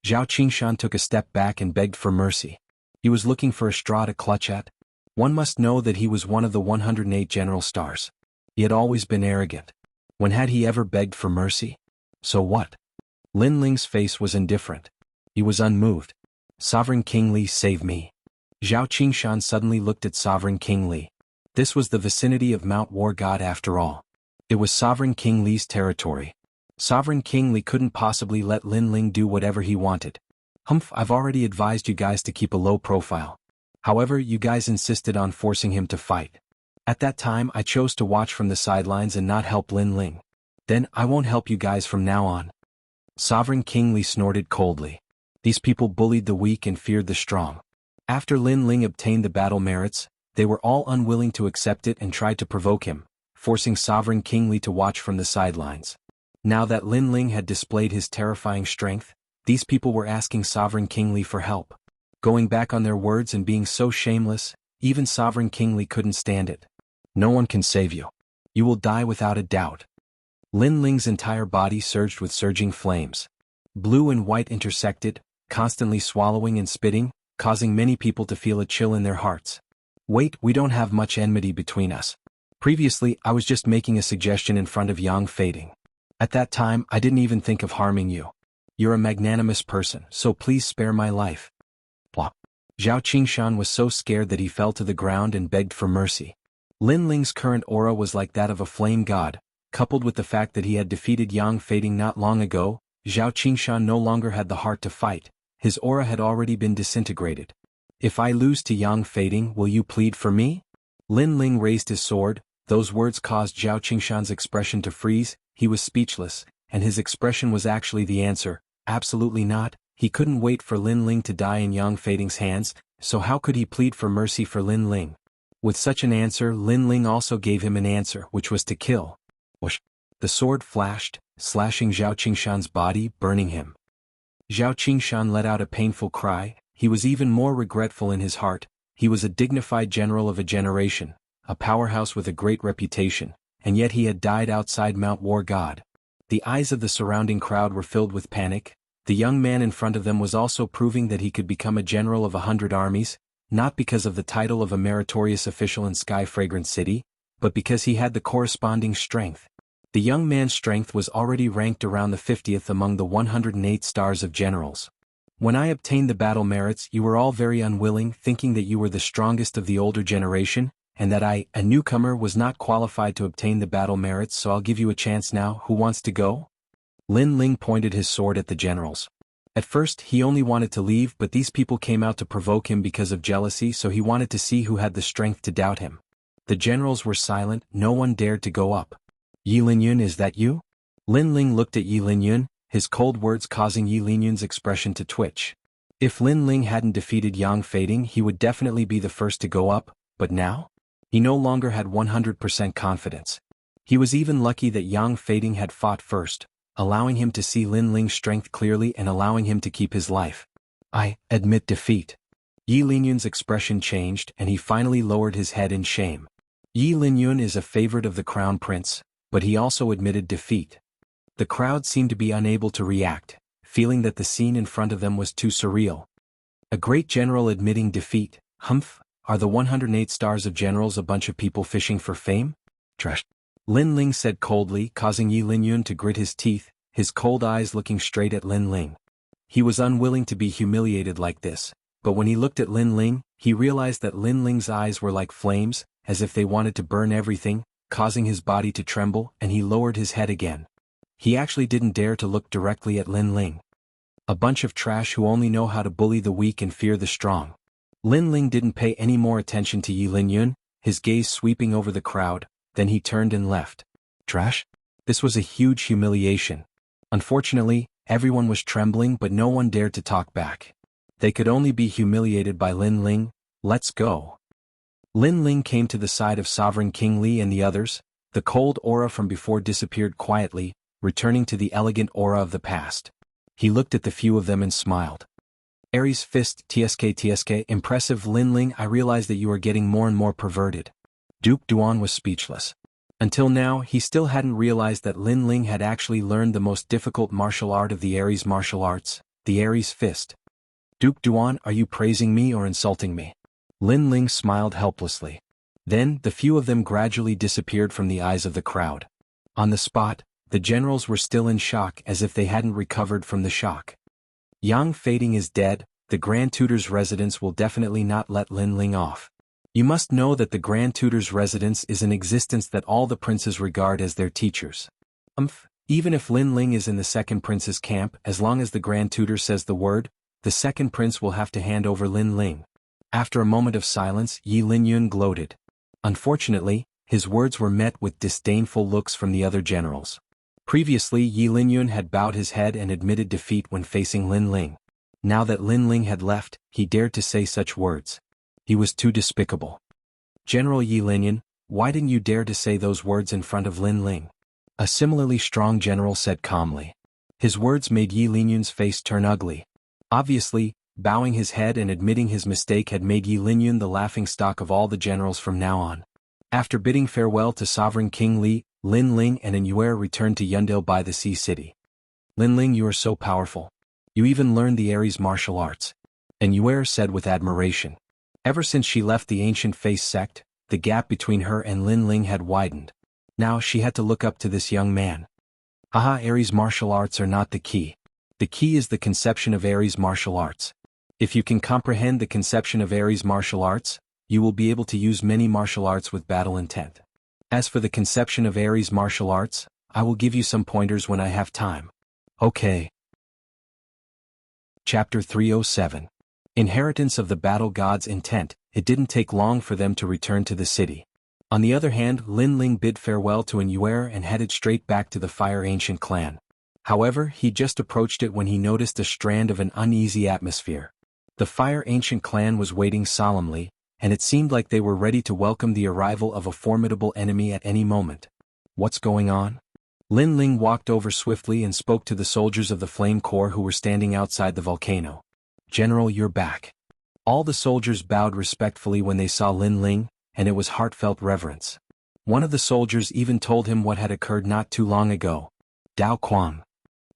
Zhao Qingshan took a step back and begged for mercy. He was looking for a straw to clutch at. One must know that he was one of the 108 general stars. He had always been arrogant. When had he ever begged for mercy? So what? Lin Ling's face was indifferent. He was unmoved. Sovereign King Li, save me. Zhao Qingshan suddenly looked at Sovereign King Li. This was the vicinity of Mount War God after all. It was Sovereign King Li's territory. Sovereign King Li couldn't possibly let Lin Ling do whatever he wanted. Humph, I've already advised you guys to keep a low profile. However, you guys insisted on forcing him to fight. At that time, I chose to watch from the sidelines and not help Lin Ling. Then, I won't help you guys from now on. Sovereign King Li snorted coldly. These people bullied the weak and feared the strong. After Lin Ling obtained the battle merits, they were all unwilling to accept it and tried to provoke him, forcing Sovereign King Li to watch from the sidelines. Now that Lin Ling had displayed his terrifying strength, these people were asking Sovereign King Li for help. Going back on their words and being so shameless, even Sovereign King Li couldn't stand it. No one can save you. You will die without a doubt. Lin Ling's entire body surged with surging flames. Blue and white intersected, constantly swallowing and spitting, causing many people to feel a chill in their hearts. Wait, we don't have much enmity between us. Previously, I was just making a suggestion in front of Yang Fading. At that time, I didn't even think of harming you. You're a magnanimous person, so please spare my life. Plop. Zhao Qingshan was so scared that he fell to the ground and begged for mercy. Lin Ling's current aura was like that of a flame god, coupled with the fact that he had defeated Yang Fading not long ago. Zhao Qingshan no longer had the heart to fight. His aura had already been disintegrated. If I lose to Yang Fading, will you plead for me? Lin Ling raised his sword. Those words caused Zhao Qingshan's expression to freeze. He was speechless, and his expression was actually the answer. Absolutely not. He couldn't wait for Lin Ling to die in Yang Fading's hands, so how could he plead for mercy for Lin Ling? With such an answer, Lin Ling also gave him an answer, which was to kill. Whoosh! The sword flashed, slashing Zhao Qingshan's body, burning him. Zhao Qingshan let out a painful cry. He was even more regretful in his heart. He was a dignified general of a generation, a powerhouse with a great reputation, and yet he had died outside Mount War God. The eyes of the surrounding crowd were filled with panic. The young man in front of them was also proving that he could become a general of 100 armies, not because of the title of a meritorious official in Sky Fragrant City, but because he had the corresponding strength. The young man's strength was already ranked around the 50th among the 108 stars of generals. When I obtained the battle merits, you were all very unwilling, thinking that you were the strongest of the older generation, and that I, a newcomer, was not qualified to obtain the battle merits, so I'll give you a chance now. Who wants to go? Lin Ling pointed his sword at the generals. At first, he only wanted to leave, but these people came out to provoke him because of jealousy, so he wanted to see who had the strength to doubt him. The generals were silent, no one dared to go up. Yi Linyun, is that you? Lin Ling looked at Yi Linyun, his cold words causing Yi Linyun's expression to twitch. If Lin Ling hadn't defeated Yang Fading, he would definitely be the first to go up, but now? He no longer had 100% confidence. He was even lucky that Yang Fading had fought first, allowing him to see Lin Ling's strength clearly and allowing him to keep his life. I admit defeat. Yi Linyun's expression changed and he finally lowered his head in shame. Yi Linyun is a favorite of the Crown Prince, but he also admitted defeat. The crowd seemed to be unable to react, feeling that the scene in front of them was too surreal. A great general admitting defeat, humph, are the 108 stars of generals a bunch of people fishing for fame? Trash. Lin Ling said coldly, causing Yi Linyun to grit his teeth, his cold eyes looking straight at Lin Ling. He was unwilling to be humiliated like this, but when he looked at Lin Ling, he realized that Lin Ling's eyes were like flames, as if they wanted to burn everything, causing his body to tremble, and he lowered his head again. He actually didn't dare to look directly at Lin Ling. A bunch of trash who only know how to bully the weak and fear the strong. Lin Ling didn't pay any more attention to Yi Linyun, his gaze sweeping over the crowd, then he turned and left. Trash? This was a huge humiliation. Unfortunately, everyone was trembling but no one dared to talk back. They could only be humiliated by Lin Ling. Let's go. Lin Ling came to the side of Sovereign King Li and the others. The cold aura from before disappeared quietly, returning to the elegant aura of the past. He looked at the few of them and smiled. Aries fist, TSK, impressive Lin Ling. I realize that you are getting more and more perverted. Duke Duan was speechless. Until now, he still hadn't realized that Lin Ling had actually learned the most difficult martial art of the Aries martial arts, the Aries fist. Duke Duan, are you praising me or insulting me? Lin Ling smiled helplessly. Then, the few of them gradually disappeared from the eyes of the crowd. On the spot, the generals were still in shock as if they hadn't recovered from the shock. Yang Fading is dead, the Grand Tutor's residence will definitely not let Lin Ling off. You must know that the Grand Tutor's residence is an existence that all the princes regard as their teachers. Even if Lin Ling is in the second prince's camp, as long as the Grand Tutor says the word, the second prince will have to hand over Lin Ling. After a moment of silence, Yi Linyun gloated. Unfortunately, his words were met with disdainful looks from the other generals. Previously, Yi Linyun had bowed his head and admitted defeat when facing Lin Ling. Now that Lin Ling had left, he dared to say such words. He was too despicable. General Yi Linyun, why didn't you dare to say those words in front of Lin Ling? A similarly strong general said calmly. His words made Yi Linyun's face turn ugly. Obviously, bowing his head and admitting his mistake had made Yi Linyun the laughingstock of all the generals from now on. After bidding farewell to Sovereign King Li, Lin Ling and An Yuer returned to Yundale by the Sea City. Lin Ling, you are so powerful. You even learned the Aries martial arts. An Yuer said with admiration. Ever since she left the ancient face sect, the gap between her and Lin Ling had widened. Now she had to look up to this young man. Haha, Aries martial arts are not the key. The key is the conception of Aries martial arts. If you can comprehend the conception of Aries martial arts, you will be able to use many martial arts with battle intent. As for the conception of Aries martial arts, I will give you some pointers when I have time. Okay. Chapter 307. Inheritance of the Battle God's Intent. It didn't take long for them to return to the city. On the other hand, Lin Ling bid farewell to An Yuer and headed straight back to the Fire Ancient clan. However, he just approached it when he noticed a strand of an uneasy atmosphere. The Fire Ancient clan was waiting solemnly, and it seemed like they were ready to welcome the arrival of a formidable enemy at any moment. What's going on? Lin Ling walked over swiftly and spoke to the soldiers of the Flame Corps who were standing outside the volcano. General, you're back. All the soldiers bowed respectfully when they saw Lin Ling, and it was heartfelt reverence. One of the soldiers even told him what had occurred not too long ago. Dao Quang.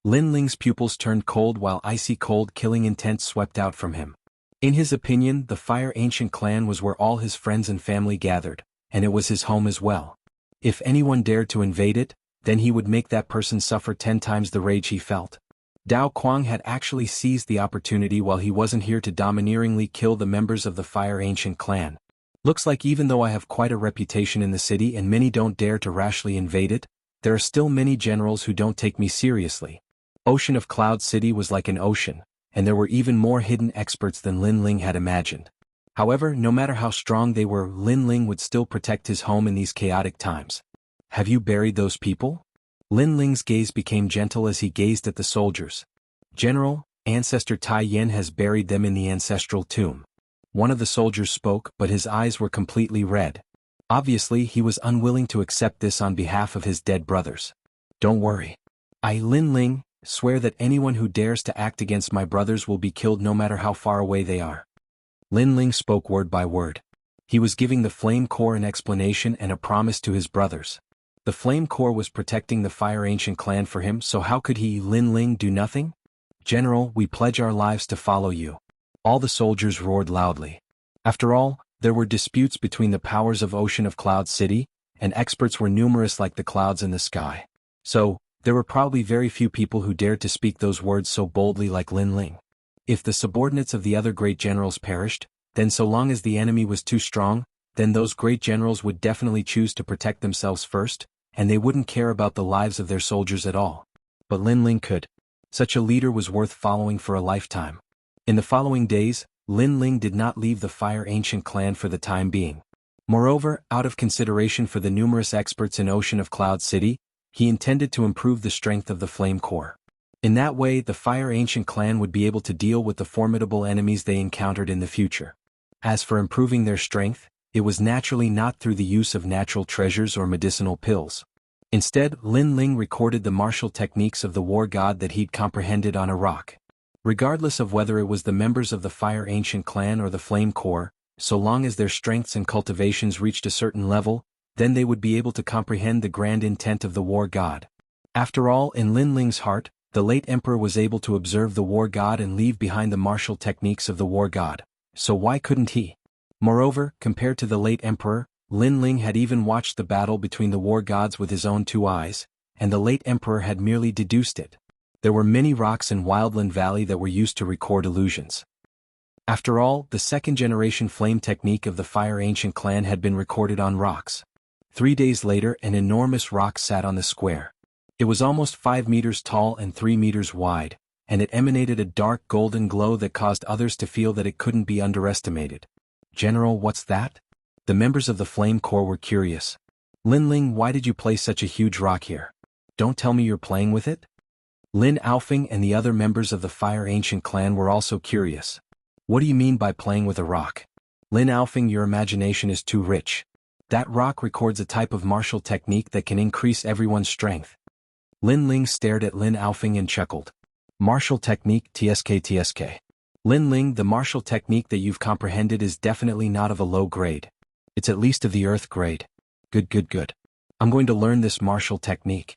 Lin Ling's pupils turned cold while icy cold killing intent swept out from him. In his opinion, the Fire Ancient clan was where all his friends and family gathered, and it was his home as well. If anyone dared to invade it, then he would make that person suffer 10 times the rage he felt. Dao Quang had actually seized the opportunity while he wasn't here to domineeringly kill the members of the Fire Ancient clan. Looks like even though I have quite a reputation in the city and many don't dare to rashly invade it, there are still many generals who don't take me seriously. Ocean of Cloud City was like an ocean, and there were even more hidden experts than Lin Ling had imagined. However, no matter how strong they were, Lin Ling would still protect his home in these chaotic times. Have you buried those people? Lin Ling's gaze became gentle as he gazed at the soldiers. General, Ancestor Tai Yen has buried them in the ancestral tomb. One of the soldiers spoke, but his eyes were completely red. Obviously, he was unwilling to accept this on behalf of his dead brothers. Don't worry. I, Lin Ling, swear that anyone who dares to act against my brothers will be killed no matter how far away they are. Lin Ling spoke word by word. He was giving the Flame Corps an explanation and a promise to his brothers. The Flame Corps was protecting the Fire Ancient clan for him, so how could he, Lin Ling, do nothing? "General, we pledge our lives to follow you." All the soldiers roared loudly. After all, there were disputes between the powers of Ocean of Cloud City, and experts were numerous like the clouds in the sky. So, there were probably very few people who dared to speak those words so boldly like Lin Ling. If the subordinates of the other great generals perished, then so long as the enemy was too strong, then those great generals would definitely choose to protect themselves first, and they wouldn't care about the lives of their soldiers at all. But Lin Ling could. Such a leader was worth following for a lifetime. In the following days, Lin Ling did not leave the Fire Ancient clan for the time being. Moreover, out of consideration for the numerous experts in Ocean of Cloud City, he intended to improve the strength of the Flame Corps. In that way, the Fire Ancient clan would be able to deal with the formidable enemies they encountered in the future. As for improving their strength, it was naturally not through the use of natural treasures or medicinal pills. Instead, Lin Ling recorded the martial techniques of the war god that he'd comprehended on a rock. Regardless of whether it was the members of the Fire Ancient clan or the Flame Corps, so long as their strengths and cultivations reached a certain level, then they would be able to comprehend the grand intent of the war god. After all, in Lin Ling's heart, the late emperor was able to observe the war god and leave behind the martial techniques of the war god, so why couldn't he? Moreover, compared to the late emperor, Lin Ling had even watched the battle between the war gods with his own two eyes, and the late emperor had merely deduced it. There were many rocks in Wildland Valley that were used to record illusions. After all, the second-generation flame technique of the Fire Ancient clan had been recorded on rocks. 3 days later, an enormous rock sat on the square. It was almost 5 meters tall and 3 meters wide, and it emanated a dark golden glow that caused others to feel that it couldn't be underestimated. "General, what's that?" The members of the Flame Corps were curious. "Lin Ling, why did you place such a huge rock here? Don't tell me you're playing with it?" Lin Aofing and the other members of the Fire Ancient clan were also curious. "What do you mean by playing with a rock?" "Lin Aofing, your imagination is too rich. That rock records a type of martial technique that can increase everyone's strength." Lin Ling stared at Lin Aofing and chuckled. "Martial technique, TSK. Lin Ling, the martial technique that you've comprehended is definitely not of a low grade. It's at least of the earth grade. Good. I'm going to learn this martial technique."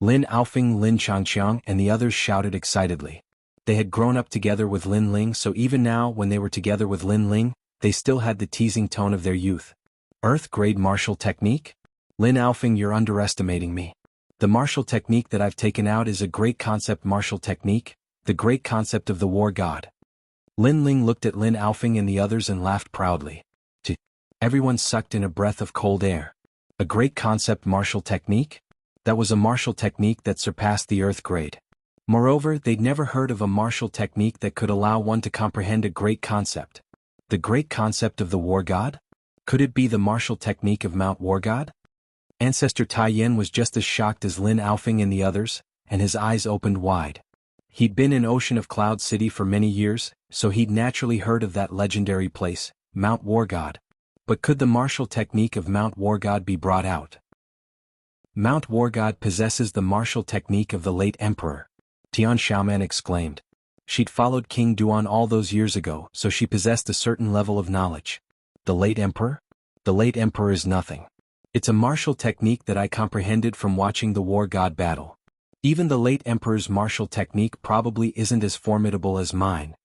Lin Aofing, Lin Changqiang, and the others shouted excitedly. They had grown up together with Lin Ling, so even now when they were together with Lin Ling, they still had the teasing tone of their youth. "Earth grade martial technique? Lin Aofing, you're underestimating me. The martial technique that I've taken out is a great concept martial technique, the great concept of the war god." Lin Ling looked at Lin Aofing and the others and laughed proudly. Everyone sucked in a breath of cold air. A great concept martial technique? That was a martial technique that surpassed the earth grade. Moreover, they'd never heard of a martial technique that could allow one to comprehend a great concept. The great concept of the war god? Could it be the martial technique of Mount War God? Ancestor Tai Yen was just as shocked as Lin Aofing and the others, and his eyes opened wide. He'd been in Ocean of Cloud City for many years, so he'd naturally heard of that legendary place, Mount War God. But could the martial technique of Mount War God be brought out? "Mount War God possesses the martial technique of the late emperor," Tian Xiaoman exclaimed. She'd followed King Duan all those years ago, so she possessed a certain level of knowledge. "The late emperor? The late emperor is nothing. It's a martial technique that I comprehended from watching the war god battle. Even the late emperor's martial technique probably isn't as formidable as mine."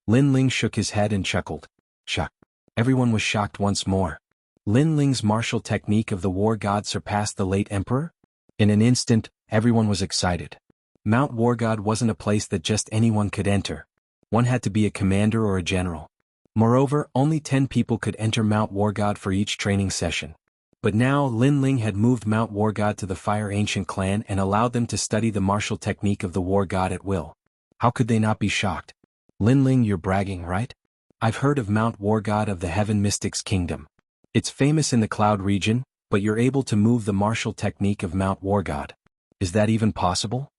Lin Ling shook his head and chuckled. Shock. Everyone was shocked once more. Lin Ling's martial technique of the war god surpassed the late emperor? In an instant, everyone was excited. Mount War God wasn't a place that just anyone could enter. One had to be a commander or a general. Moreover, only 10 people could enter Mount War God for each training session. But now Lin Ling had moved Mount War God to the Fire Ancient clan and allowed them to study the martial technique of the war god at will. How could they not be shocked? "Lin Ling, you're bragging, right? I've heard of Mount War God of the Heaven Mystics Kingdom. It's famous in the Cloud region, but you're able to move the martial technique of Mount War God. Is that even possible?"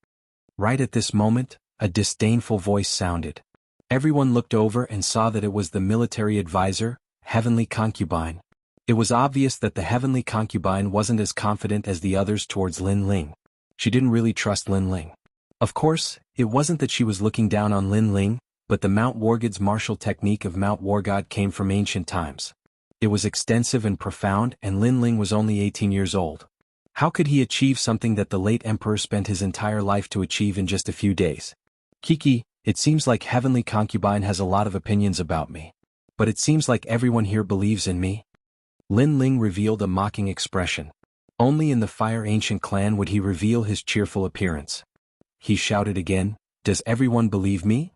Right at this moment, a disdainful voice sounded. Everyone looked over and saw that it was the military advisor, Heavenly Concubine. It was obvious that the Heavenly Concubine wasn't as confident as the others towards Lin Ling. She didn't really trust Lin Ling. Of course, it wasn't that she was looking down on Lin Ling, but the Mount War God's martial technique of Mount War God came from ancient times. It was extensive and profound, and Lin Ling was only 18 years old. How could he achieve something that the late emperor spent his entire life to achieve in just a few days? Kiki, it seems like Heavenly Concubine has a lot of opinions about me. But it seems like everyone here believes in me. Lin Ling revealed a mocking expression. Only in the Fire Ancient clan would he reveal his cheerful appearance. He shouted again, "Does everyone believe me?"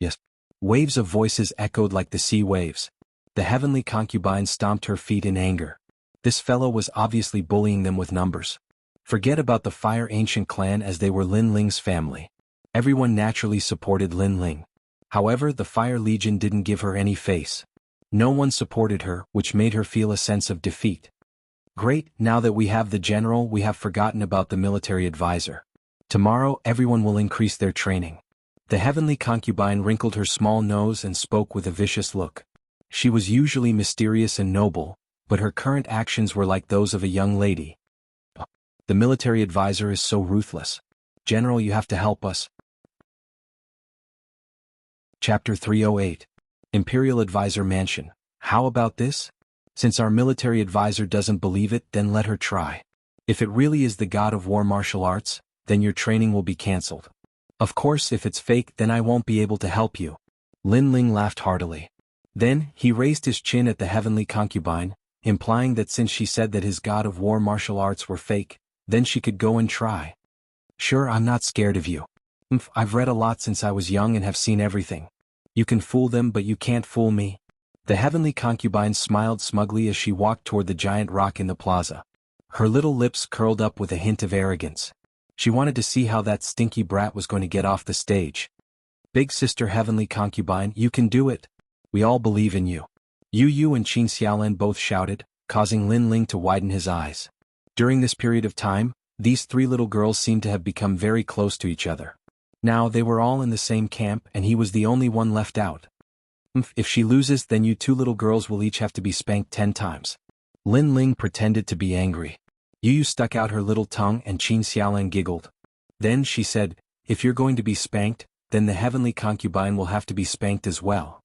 Yes. Waves of voices echoed like the sea waves. The Heavenly Concubine stomped her feet in anger. This fellow was obviously bullying them with numbers. Forget about the Fire Ancient clan, as they were Lin Ling's family. Everyone naturally supported Lin Ling. However, the Fire Legion didn't give her any face. No one supported her, which made her feel a sense of defeat. Great, now that we have the general, we have forgotten about the military advisor. Tomorrow everyone will increase their training. The Heavenly Concubine wrinkled her small nose and spoke with a vicious look. She was usually mysterious and noble, but her current actions were like those of a young lady. The military advisor is so ruthless. General, you have to help us. Chapter 308. Imperial Advisor Mansion. How about this? Since our military advisor doesn't believe it, then let her try. If it really is the god of war martial arts, then your training will be cancelled. Of course, if it's fake, then I won't be able to help you. Lin Ling laughed heartily. Then, he raised his chin at the Heavenly Concubine, implying that since she said that his god of war martial arts were fake, then she could go and try. Sure, I'm not scared of you. I've read a lot since I was young and have seen everything. You can fool them, but you can't fool me. The Heavenly Concubine smiled smugly as she walked toward the giant rock in the plaza. Her little lips curled up with a hint of arrogance. She wanted to see how that stinky brat was going to get off the stage. Big sister Heavenly Concubine, you can do it. We all believe in you. Yu and Qin Xiaolan both shouted, causing Lin Ling to widen his eyes. During this period of time, these three little girls seemed to have become very close to each other. Now they were all in the same camp and he was the only one left out. If she loses, then you two little girls will each have to be spanked 10 times. Lin Ling pretended to be angry. Yu stuck out her little tongue and Qin Xiaolan giggled. Then she said, if you're going to be spanked, then the Heavenly Concubine will have to be spanked as well.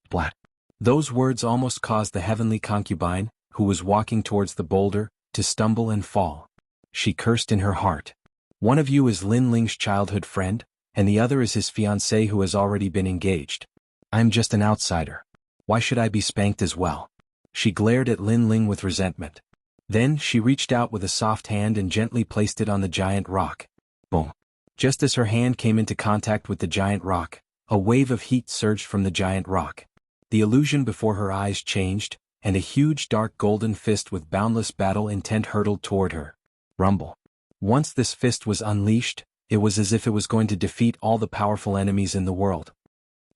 Blat. Those words almost caused the Heavenly Concubine, who was walking towards the boulder, to stumble and fall. She cursed in her heart. One of you is Lin Ling's childhood friend, and the other is his fiancée who has already been engaged. I'm just an outsider. Why should I be spanked as well? She glared at Lin Ling with resentment. Then she reached out with a soft hand and gently placed it on the giant rock. Boom. Just as her hand came into contact with the giant rock, a wave of heat surged from the giant rock. The illusion before her eyes changed, and a huge dark golden fist with boundless battle intent hurtled toward her. Rumble. Once this fist was unleashed, it was as if it was going to defeat all the powerful enemies in the world.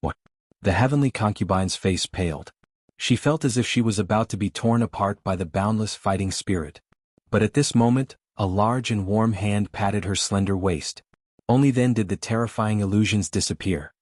What? The Heavenly Concubine's face paled. She felt as if she was about to be torn apart by the boundless fighting spirit. But at this moment, a large and warm hand patted her slender waist. Only then did the terrifying illusions disappear.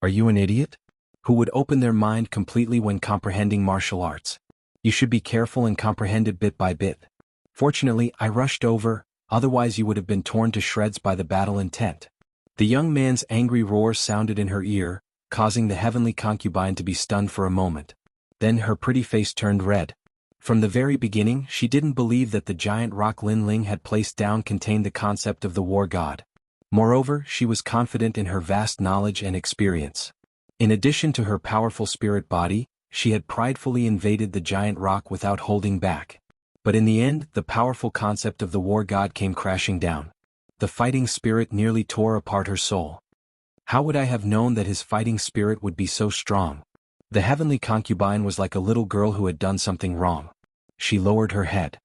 Are you an idiot? Who would open their mind completely when comprehending martial arts? You should be careful and comprehend it bit by bit. Fortunately, I rushed over, otherwise you would have been torn to shreds by the battle intent. The young man's angry roar sounded in her ear, causing the Heavenly Concubine to be stunned for a moment. Then her pretty face turned red. From the very beginning, she didn't believe that the giant rock Lin Ling had placed down contained the concept of the war god. Moreover, she was confident in her vast knowledge and experience. In addition to her powerful spirit body, she had pridefully invaded the giant rock without holding back. But in the end, the powerful concept of the war god came crashing down. The fighting spirit nearly tore apart her soul. How would I have known that his fighting spirit would be so strong? The Heavenly Concubine was like a little girl who had done something wrong. She lowered her head.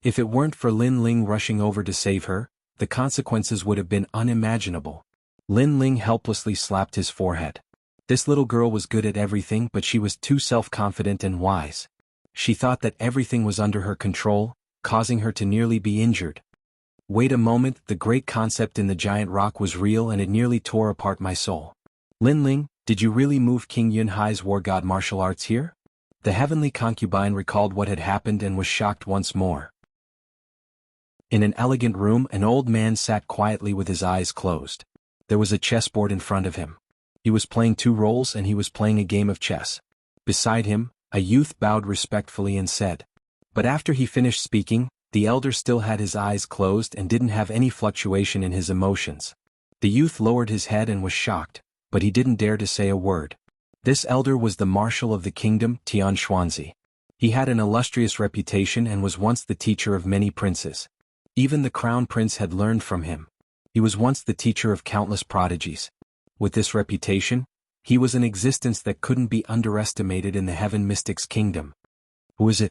If it weren't for Lin Ling rushing over to save her, the consequences would have been unimaginable. Lin Ling helplessly slapped his forehead. This little girl was good at everything, but she was too self-confident and wise. She thought that everything was under her control, causing her to nearly be injured. Wait a moment, the great concept in the giant rock was real and it nearly tore apart my soul. Lin Ling, did you really move King Yunhai's war god martial arts here? The Heavenly Concubine recalled what had happened and was shocked once more. In an elegant room, an old man sat quietly with his eyes closed. There was a chessboard in front of him. He was playing 2 roles and he was playing a game of chess. Beside him, a youth bowed respectfully and said. But after he finished speaking, the elder still had his eyes closed and didn't have any fluctuation in his emotions. The youth lowered his head and was shocked, but he didn't dare to say a word. This elder was the marshal of the kingdom, Tian Xuanzi. He had an illustrious reputation and was once the teacher of many princes. Even the crown prince had learned from him. He was once the teacher of countless prodigies. With this reputation, he was an existence that couldn't be underestimated in the heaven mystics' kingdom. Who is it?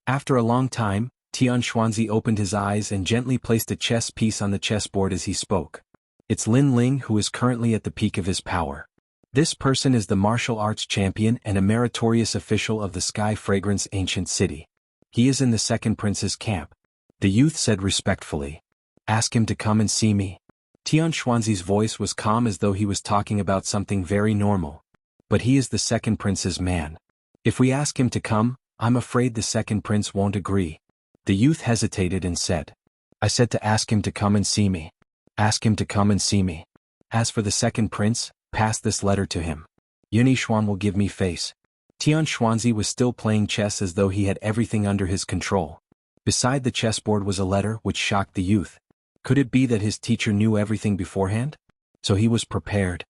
After a long time, Tian Xuanzi opened his eyes and gently placed a chess piece on the chessboard as he spoke. It's Lin Ling, who is currently at the peak of his power. This person is the martial arts champion and a meritorious official of the Sky Fragrance ancient city. He is in the second prince's camp. The youth said respectfully. Ask him to come and see me. Tian Xuanzi's voice was calm as though he was talking about something very normal. But he is the second prince's man. If we ask him to come, I'm afraid the second prince won't agree. The youth hesitated and said. I said to ask him to come and see me. Ask him to come and see me. As for the second prince, pass this letter to him. Yunishuan will give me face. Tian Xuanzi was still playing chess as though he had everything under his control. Beside the chessboard was a letter which shocked the youth. Could it be that his teacher knew everything beforehand? So he was prepared.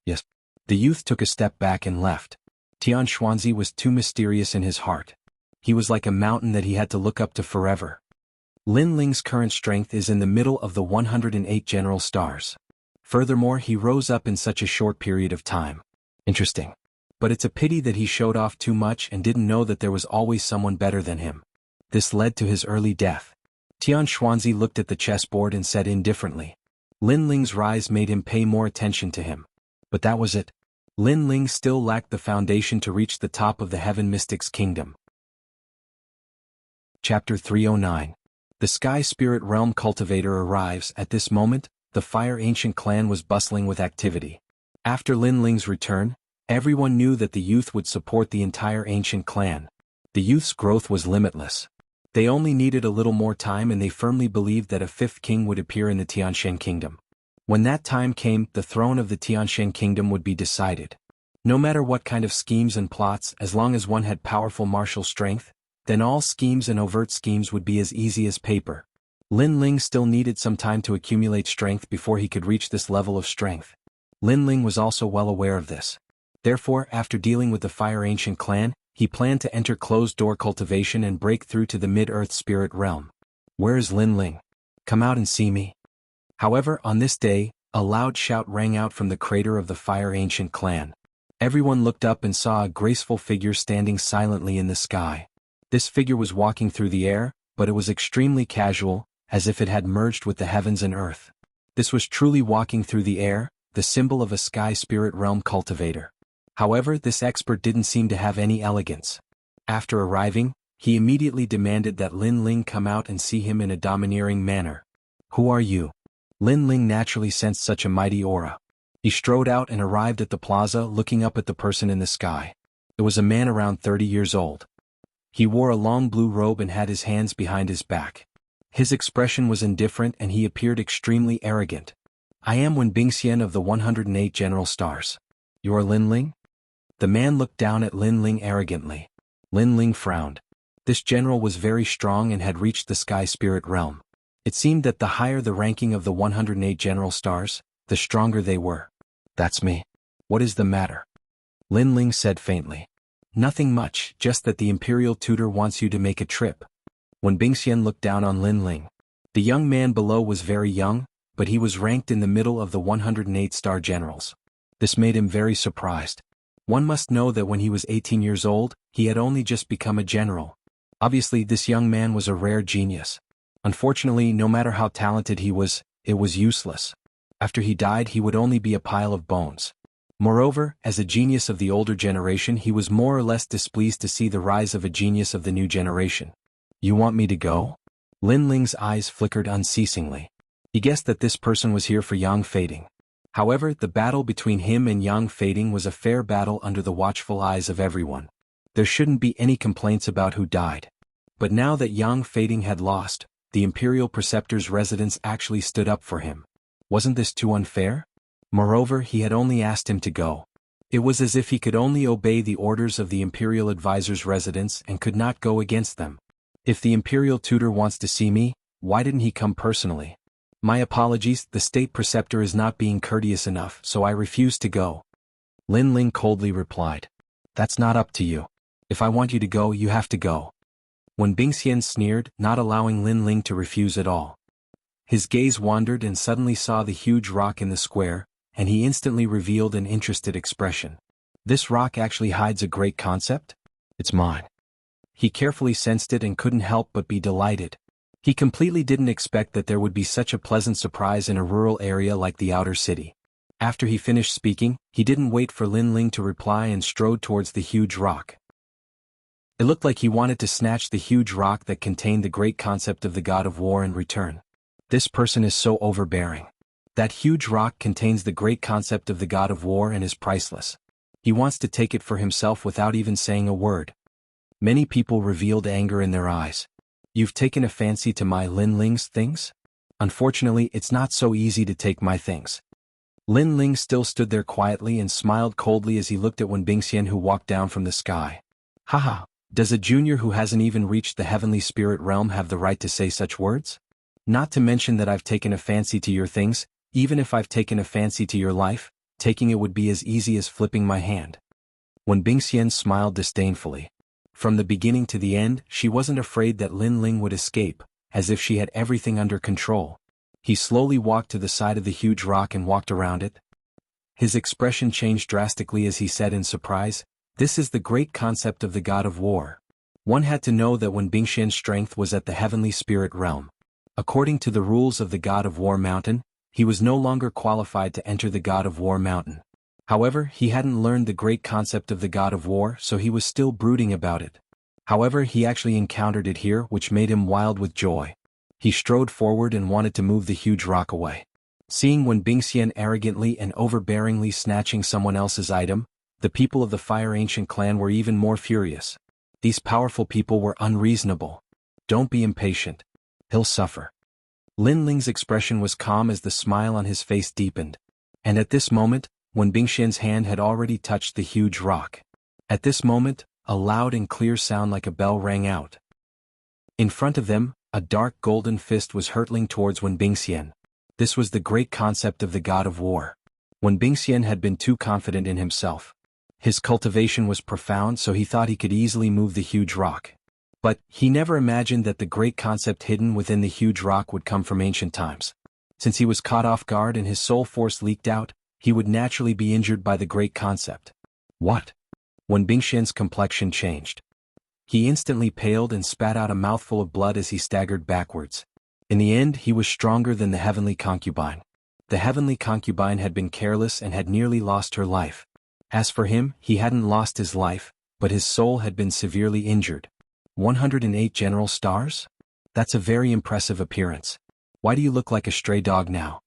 Yes. The youth took a step back and left. Tian Xuanzi was too mysterious in his heart. He was like a mountain that he had to look up to forever. Lin Ling's current strength is in the middle of the 108 general stars. Furthermore, he rose up in such a short period of time. Interesting. But it's a pity that he showed off too much and didn't know that there was always someone better than him. This led to his early death. Tian Xuanzi looked at the chessboard and said indifferently. Lin Ling's rise made him pay more attention to him. But that was it. Lin Ling still lacked the foundation to reach the top of the heaven mystics' kingdom. Chapter 309. The Sky Spirit Realm Cultivator arrives. At this moment, the Fire Ancient clan was bustling with activity. After Lin Ling's return, everyone knew that the youth would support the entire ancient clan. The youth's growth was limitless. They only needed a little more time and they firmly believed that a fifth king would appear in the Tianshan kingdom. When that time came, the throne of the Tianshan kingdom would be decided. No matter what kind of schemes and plots, as long as one had powerful martial strength, then all schemes and overt schemes would be as easy as paper. Lin Ling still needed some time to accumulate strength before he could reach this level of strength. Lin Ling was also well aware of this. Therefore, after dealing with the Fire Ancient clan, he planned to enter closed-door cultivation and break through to the mid-earth spirit realm. Where is Lin Ling? Come out and see me. However, on this day, a loud shout rang out from the crater of the Fire Ancient clan. Everyone looked up and saw a graceful figure standing silently in the sky. This figure was walking through the air, but it was extremely casual, as if it had merged with the heavens and earth. This was truly walking through the air, the symbol of a sky spirit realm cultivator. However, this expert didn't seem to have any elegance. After arriving, he immediately demanded that Lin Ling come out and see him in a domineering manner. Who are you? Lin Ling naturally sensed such a mighty aura. He strode out and arrived at the plaza looking up at the person in the sky. It was a man around 30 years old. He wore a long blue robe and had his hands behind his back. His expression was indifferent and he appeared extremely arrogant. I am Wen Bingxian of the 108 General Stars. You are Lin Ling? The man looked down at Lin Ling arrogantly. Lin Ling frowned. This general was very strong and had reached the Sky Spirit realm. It seemed that the higher the ranking of the 108 General Stars, the stronger they were. That's me. What is the matter? Lin Ling said faintly. Nothing much, just that the imperial tutor wants you to make a trip. When Bingxian looked down on Lin Ling. The young man below was very young, but he was ranked in the middle of the 108 star generals. This made him very surprised. One must know that when he was 18 years old, he had only just become a general. Obviously, this young man was a rare genius. Unfortunately, no matter how talented he was, it was useless. After he died, he would only be a pile of bones. Moreover, as a genius of the older generation, he was more or less displeased to see the rise of a genius of the new generation. You want me to go? Lin Ling's eyes flickered unceasingly. He guessed that this person was here for Yang Fading. However, the battle between him and Yang Fading was a fair battle under the watchful eyes of everyone. There shouldn't be any complaints about who died. But now that Yang Fading had lost, the Imperial Preceptor's residence actually stood up for him. Wasn't this too unfair? Moreover, he had only asked him to go. It was as if he could only obey the orders of the Imperial Advisor's residence and could not go against them. If the Imperial Tutor wants to see me, why didn't he come personally? My apologies, the state preceptor is not being courteous enough, so I refuse to go. Lin Ling coldly replied. That's not up to you. If I want you to go, you have to go. Wen Bingxian sneered, not allowing Lin Ling to refuse at all. His gaze wandered and suddenly saw the huge rock in the square, and he instantly revealed an interested expression. This rock actually hides a great concept? It's mine. He carefully sensed it and couldn't help but be delighted. He completely didn't expect that there would be such a pleasant surprise in a rural area like the outer city. After he finished speaking, he didn't wait for Lin Ling to reply and strode towards the huge rock. It looked like he wanted to snatch the huge rock that contained the great concept of the god of war in return. This person is so overbearing. That huge rock contains the great concept of the god of war and is priceless. He wants to take it for himself without even saying a word. Many people revealed anger in their eyes. You've taken a fancy to my Lin Ling's things? Unfortunately, it's not so easy to take my things. Lin Ling still stood there quietly and smiled coldly as he looked at Wen Bingxian, who walked down from the sky. Haha, does a junior who hasn't even reached the heavenly spirit realm have the right to say such words? Not to mention that I've taken a fancy to your things. Even if I've taken a fancy to your life, taking it would be as easy as flipping my hand. Wen Bingxian smiled disdainfully. From the beginning to the end, she wasn't afraid that Lin Ling would escape, as if she had everything under control. He slowly walked to the side of the huge rock and walked around it. His expression changed drastically as he said in surprise, "This is the great concept of the god of war." One had to know that Wen Bingxian's strength was at the heavenly spirit realm. According to the rules of the god of war mountain, he was no longer qualified to enter the god of war mountain. However, he hadn't learned the great concept of the god of war, so he was still brooding about it. However, he actually encountered it here, which made him wild with joy. He strode forward and wanted to move the huge rock away. Seeing Wen Bingxian arrogantly and overbearingly snatching someone else's item, the people of the Fire Ancient clan were even more furious. These powerful people were unreasonable. Don't be impatient. He'll suffer. Lin Ling's expression was calm as the smile on his face deepened. And at this moment, Wen Bingxian's hand had already touched the huge rock. At this moment, a loud and clear sound like a bell rang out. In front of them, a dark golden fist was hurtling towards Wen Bingxian. This was the great concept of the god of war. Wen Bingxian had been too confident in himself. His cultivation was profound, so he thought he could easily move the huge rock. But he never imagined that the great concept hidden within the huge rock would come from ancient times. Since he was caught off guard and his soul force leaked out, he would naturally be injured by the great concept. What? Wen Bingxian's complexion changed. He instantly paled and spat out a mouthful of blood as he staggered backwards. In the end, he was stronger than the heavenly concubine. The heavenly concubine had been careless and had nearly lost her life. As for him, he hadn't lost his life, but his soul had been severely injured. 108 general stars? That's a very impressive appearance. Why do you look like a stray dog now?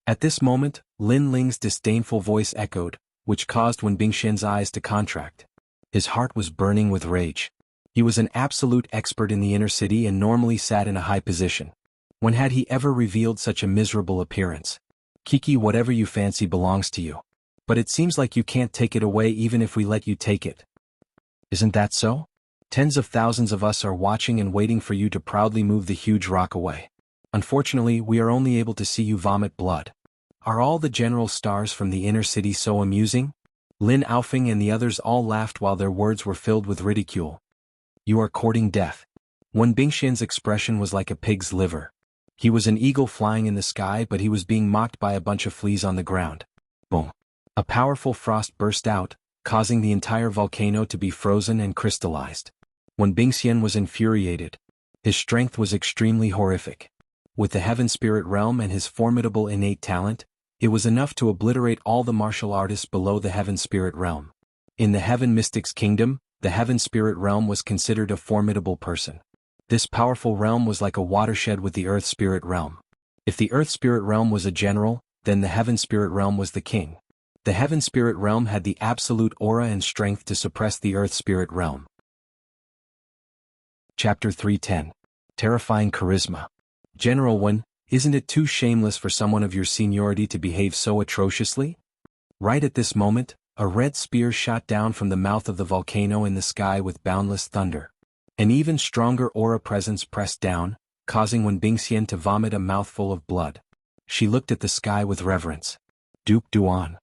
At this moment, Lin Ling's disdainful voice echoed, which caused Wen Bingxian's eyes to contract. His heart was burning with rage. He was an absolute expert in the inner city and normally sat in a high position. When had he ever revealed such a miserable appearance? Kiki, whatever you fancy belongs to you. But it seems like you can't take it away even if we let you take it. Isn't that so? Tens of thousands of us are watching and waiting for you to proudly move the huge rock away. Unfortunately, we are only able to see you vomit blood. Are all the general stars from the inner city so amusing? Lin Aofing and the others all laughed while their words were filled with ridicule. You are courting death. Wen Bingxian's expression was like a pig's liver. He was an eagle flying in the sky, but he was being mocked by a bunch of fleas on the ground. Boom. A powerful frost burst out, causing the entire volcano to be frozen and crystallized. Wen Bingxian was infuriated. His strength was extremely horrific. With the Heaven Spirit Realm and his formidable innate talent, it was enough to obliterate all the martial artists below the Heaven Spirit Realm. In the Heaven Mystics Kingdom, the Heaven Spirit Realm was considered a formidable person. This powerful realm was like a watershed with the Earth Spirit Realm. If the Earth Spirit Realm was a general, then the Heaven Spirit Realm was the king. The Heaven Spirit Realm had the absolute aura and strength to suppress the Earth Spirit Realm. Chapter 310. Terrifying Charisma. General Wen, isn't it too shameless for someone of your seniority to behave so atrociously? Right at this moment, a red spear shot down from the mouth of the volcano in the sky with boundless thunder. An even stronger aura presence pressed down, causing Wen Bingxian to vomit a mouthful of blood. she looked at the sky with reverence. Duke Duan.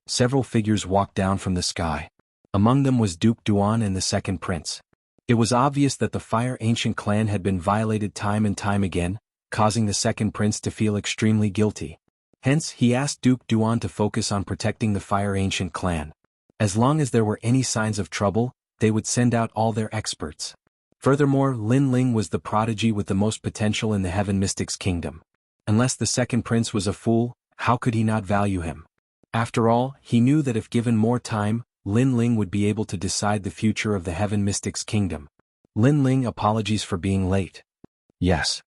Several figures walked down from the sky. Among them was Duke Duan and the second prince. It was obvious that the Fire Ancient clan had been violated time and time again, causing the second prince to feel extremely guilty. Hence, he asked Duke Duan to focus on protecting the Fire Ancient clan. As long as there were any signs of trouble, they would send out all their experts. Furthermore, Lin Ling was the prodigy with the most potential in the Heaven Mystics Kingdom. Unless the second prince was a fool, how could he not value him? After all, he knew that if given more time, Lin Ling would be able to decide the future of the Heaven Mystics Kingdom. Lin Ling, apologies for being late. Yes.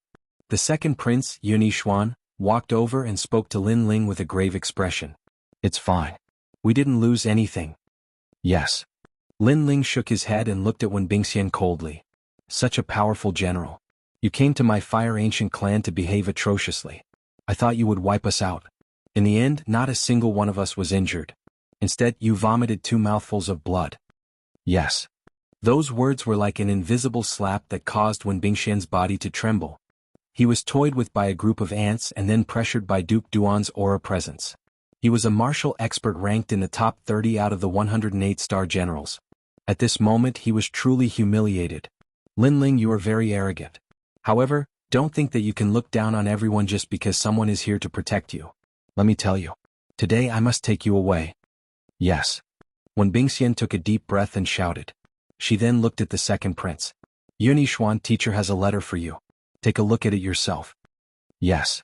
The second prince, Yunixuan, walked over and spoke to Lin Ling with a grave expression. It's fine. We didn't lose anything. Yes. Lin Ling shook his head and looked at Wen Bingxian coldly. Such a powerful general. You came to my Fire Ancient clan to behave atrociously. I thought you would wipe us out. In the end, not a single one of us was injured. Instead, you vomited 2 mouthfuls of blood. Yes. Those words were like an invisible slap that caused Wen Bingxian's body to tremble. He was toyed with by a group of ants and then pressured by Duke Duan's aura presence. He was a martial expert ranked in the top 30 out of the 108 star generals. At this moment he was truly humiliated. Lin Ling, you are very arrogant. However, don't think that you can look down on everyone just because someone is here to protect you. Let me tell you. Today I must take you away. Yes. Wen Bingxian took a deep breath and shouted. She then looked at the second prince. Yunixuan, teacher has a letter for you. Take a look at it yourself. Yes.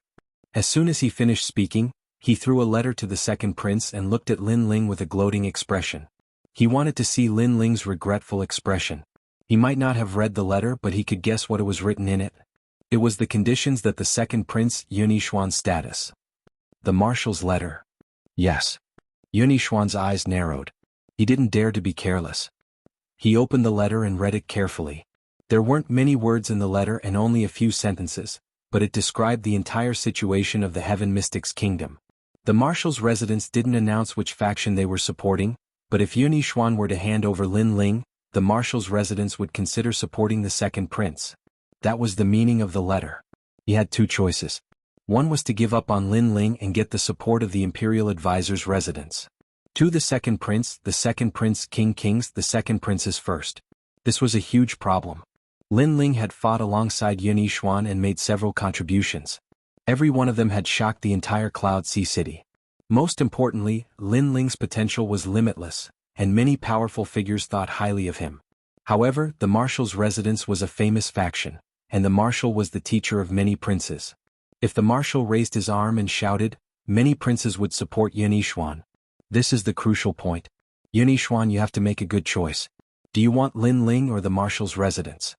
As soon as he finished speaking, he threw a letter to the second prince and looked at Lin Ling with a gloating expression. He wanted to see Lin Ling's regretful expression. He might not have read the letter, but he could guess what was written in it. It was the conditions that the second prince, Yunixuan's status. The marshal's letter. Yes. Yunixuan's eyes narrowed. He didn't dare to be careless. He opened the letter and read it carefully. There weren't many words in the letter and only a few sentences, but it described the entire situation of the Heaven Mystics Kingdom. The marshal's residents didn't announce which faction they were supporting, but if Yunixuan were to hand over Lin Ling, the marshal's residents would consider supporting the second prince. That was the meaning of the letter. He had 2 choices. One was to give up on Lin Ling and get the support of the Imperial Advisor's residents. 2. The second prince King Kings, the second prince's first. This was a huge problem. Lin Ling had fought alongside Yunixuan and made several contributions. Every one of them had shocked the entire Cloud Sea City. Most importantly, Lin Ling's potential was limitless, and many powerful figures thought highly of him. However, the marshal's residence was a famous faction, and the marshal was the teacher of many princes. If the marshal raised his arm and shouted, many princes would support Yunixuan. This is the crucial point. Yunixuan, you have to make a good choice. Do you want Lin Ling or the marshal's residence?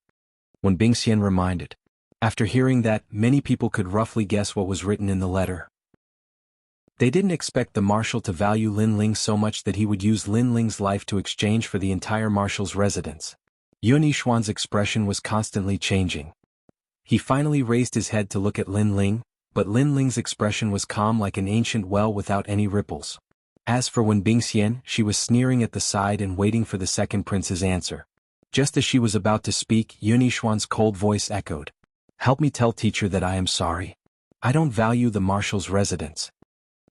Wen Bingxian reminded. After hearing that, many people could roughly guess what was written in the letter. They didn't expect the marshal to value Lin Ling so much that he would use Lin Ling's life to exchange for the entire marshal's residence. Yunixuan's expression was constantly changing. He finally raised his head to look at Lin Ling, but Lin Ling's expression was calm like an ancient well without any ripples. As for Wen Bingxian, she was sneering at the side and waiting for the second prince's answer. Just as she was about to speak, Yunixuan's cold voice echoed. Help me tell teacher that I am sorry. I don't value the marshal's residence.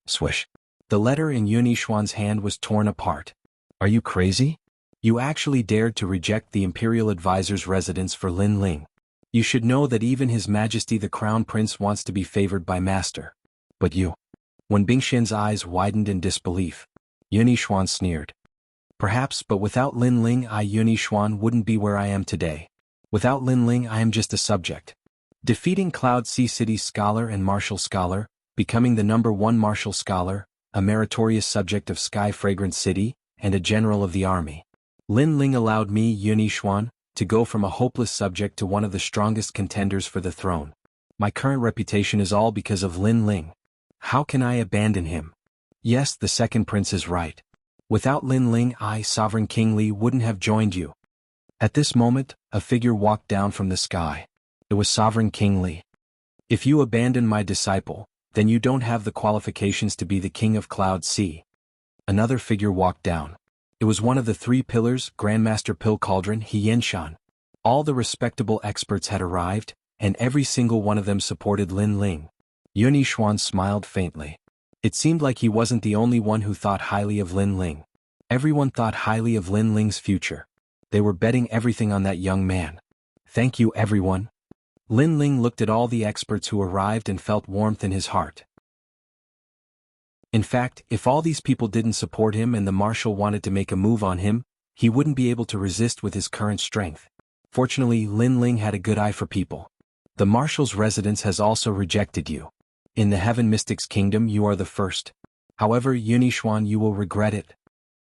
Swish. The letter in Yunixuan's hand was torn apart. Are you crazy? You actually dared to reject the Imperial Advisor's residence for Lin Ling. You should know that even His Majesty the Crown Prince wants to be favored by Master. But you. Wen Bingxian's eyes widened in disbelief. Yunixuan sneered. Perhaps, but without Lin Ling Yunixuan wouldn't be where I am today. Without Lin Ling I am just a subject. Defeating Cloud Sea City's scholar and martial scholar, becoming the #1 martial scholar, a meritorious subject of Sky Fragrant City, and a general of the army. Lin Ling allowed me, Yunixuan, to go from a hopeless subject to one of the strongest contenders for the throne. My current reputation is all because of Lin Ling. How can I abandon him? Yes, the second prince is right. Without Lin Ling Sovereign King Li wouldn't have joined you. At this moment, a figure walked down from the sky. It was Sovereign King Li. If you abandon my disciple, then you don't have the qualifications to be the king of Cloud Sea. Another figure walked down. It was one of the 3 pillars, Grandmaster Pill Cauldron He Yenshan. All the respectable experts had arrived, and every single one of them supported Lin Ling. Yun Yishuan smiled faintly. It seemed like he wasn't the only one who thought highly of Lin Ling. Everyone thought highly of Lin Ling's future. They were betting everything on that young man. Thank you, everyone. Lin Ling looked at all the experts who arrived and felt warmth in his heart. In fact, if all these people didn't support him and the marshal wanted to make a move on him, he wouldn't be able to resist with his current strength. Fortunately, Lin Ling had a good eye for people. The marshal's residence has also rejected you. In the Heaven Mystics Kingdom you are the first. However, Yun Yishuan, you will regret it.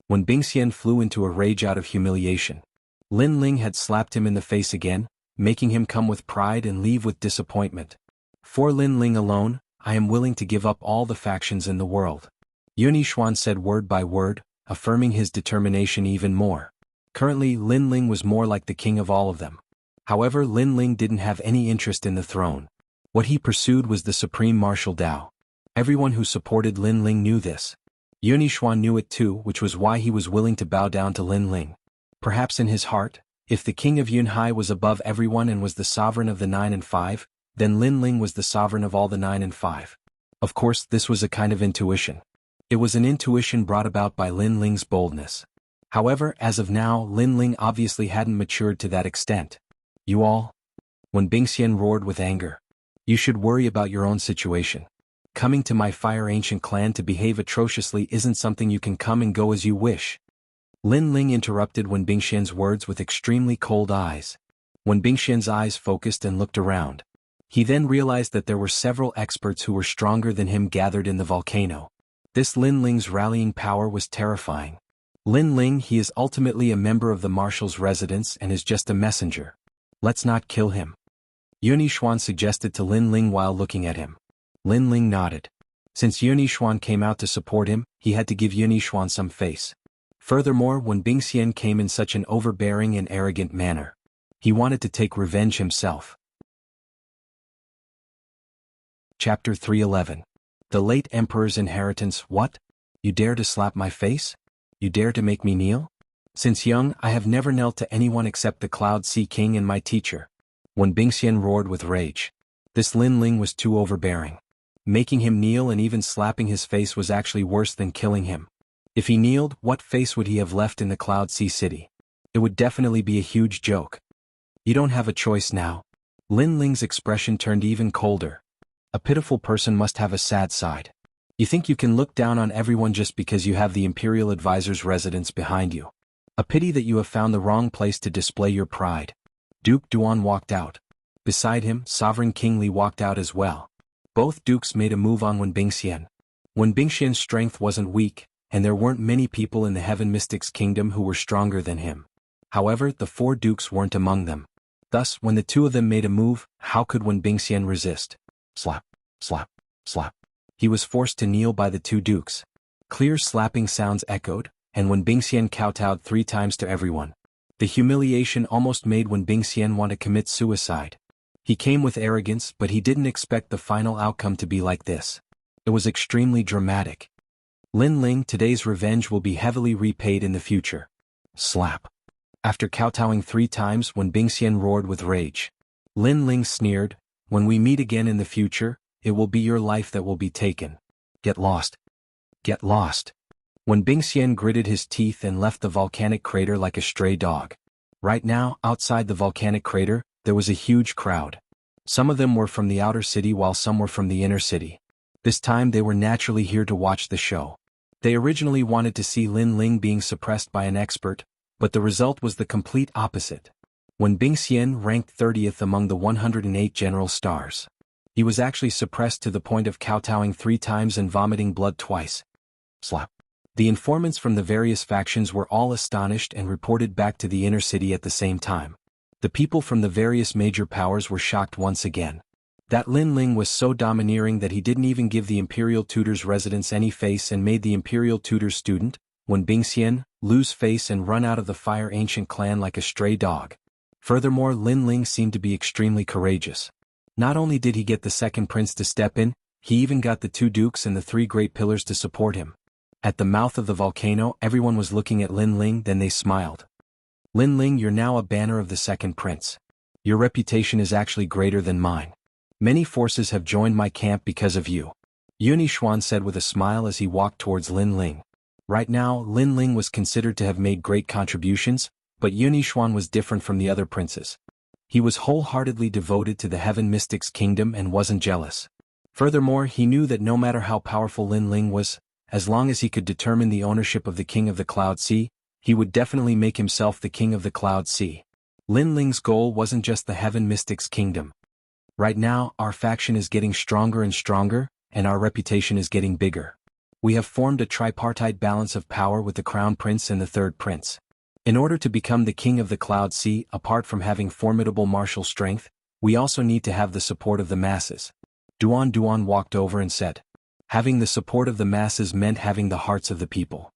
When Bingxian flew into a rage out of humiliation, Lin Ling had slapped him in the face again, making him come with pride and leave with disappointment. For Lin Ling alone, I am willing to give up all the factions in the world. Yun Yishuan said word by word, affirming his determination even more. Currently, Lin Ling was more like the king of all of them. However, Lin Ling didn't have any interest in the throne. What he pursued was the supreme martial Dao. Everyone who supported Lin Ling knew this. Yun Yishuan knew it too, which was why he was willing to bow down to Lin Ling. Perhaps in his heart, if the king of Yunhai was above everyone and was the sovereign of the 9 and 5, then Lin Ling was the sovereign of all the 9 and 5. Of course, this was a kind of intuition. It was an intuition brought about by Lin Ling's boldness. However, as of now, Lin Ling obviously hadn't matured to that extent. You all? When Bingxian roared with anger. You should worry about your own situation. Coming to my Fire Ancient clan to behave atrociously isn't something you can come and go as you wish. Lin Ling interrupted Wen Bingxian's words with extremely cold eyes. When Bingxian's eyes focused and looked around, he then realized that there were several experts who were stronger than him gathered in the volcano. This Lin Ling's rallying power was terrifying. Lin Ling, he is ultimately a member of the marshal's residence and is just a messenger. Let's not kill him. Yun Yishuan suggested to Lin Ling while looking at him. Lin Ling nodded. Since Yun Yishuan came out to support him, he had to give Yun Yishuan some face. Furthermore, when Bingxian came in such an overbearing and arrogant manner, he wanted to take revenge himself. Chapter 311. The late Emperor's inheritance. What? You dare to slap my face? You dare to make me kneel? Since young, I have never knelt to anyone except the Cloud Sea King and my teacher. When Bingxian roared with rage, this Lin Ling was too overbearing. Making him kneel and even slapping his face was actually worse than killing him. If he kneeled, what face would he have left in the Cloud Sea City? It would definitely be a huge joke. You don't have a choice now. Lin Ling's expression turned even colder. A pitiful person must have a sad side. You think you can look down on everyone just because you have the Imperial Advisor's residence behind you. A pity that you have found the wrong place to display your pride. Duke Duan walked out. Beside him, Sovereign King Li walked out as well. Both dukes made a move on Wen Bingxian. Wen Bingxian's strength wasn't weak, and there weren't many people in the Heaven Mystics Kingdom who were stronger than him. However, the 4 dukes weren't among them. Thus, when the 2 of them made a move, how could Wen Bingxian resist? Slap, slap, slap. He was forced to kneel by the 2 dukes. Clear slapping sounds echoed, and Wen Bingxian kowtowed 3 times to everyone. The humiliation almost made Wen Bingxian want to commit suicide. He came with arrogance, but he didn't expect the final outcome to be like this. It was extremely dramatic. Lin Ling, today's revenge will be heavily repaid in the future. Slap. After kowtowing 3 times, Wen Bingxian roared with rage. Lin Ling sneered, when we meet again in the future, it will be your life that will be taken. Get lost. Get lost. When Bingxian gritted his teeth and left the volcanic crater like a stray dog. Right now, outside the volcanic crater, there was a huge crowd. Some of them were from the outer city while some were from the inner city. This time they were naturally here to watch the show. They originally wanted to see Lin Ling being suppressed by an expert, but the result was the complete opposite. When Bingxian ranked 30th among the 108 general stars, he was actually suppressed to the point of kowtowing 3 times and vomiting blood twice. Slap. The informants from the various factions were all astonished and reported back to the inner city at the same time. The people from the various major powers were shocked once again. That Lin Ling was so domineering that he didn't even give the Imperial Tutor's residence any face and made the Imperial Tutor's student, Wen Bingxian, lose face and run out of the Fire Ancient clan like a stray dog. Furthermore, Lin Ling seemed to be extremely courageous. Not only did he get the second prince to step in, he even got the 2 dukes and the 3 great pillars to support him. At the mouth of the volcano, everyone was looking at Lin Ling, then they smiled. Lin Ling, you're now a banner of the second prince. Your reputation is actually greater than mine. Many forces have joined my camp because of you. Yunishuan said with a smile as he walked towards Lin Ling. Right now, Lin Ling was considered to have made great contributions, but Yunishuan was different from the other princes. He was wholeheartedly devoted to the Heaven Mystics Kingdom and wasn't jealous. Furthermore, he knew that no matter how powerful Lin Ling was, as long as he could determine the ownership of the King of the Cloud Sea, he would definitely make himself the King of the Cloud Sea. Lin Ling's goal wasn't just the Heaven Mystics Kingdom. Right now, our faction is getting stronger and stronger, and our reputation is getting bigger. We have formed a tripartite balance of power with the Crown Prince and the Third Prince. In order to become the King of the Cloud Sea, apart from having formidable martial strength, we also need to have the support of the masses. Duan walked over and said. Having the support of the masses meant having the hearts of the people.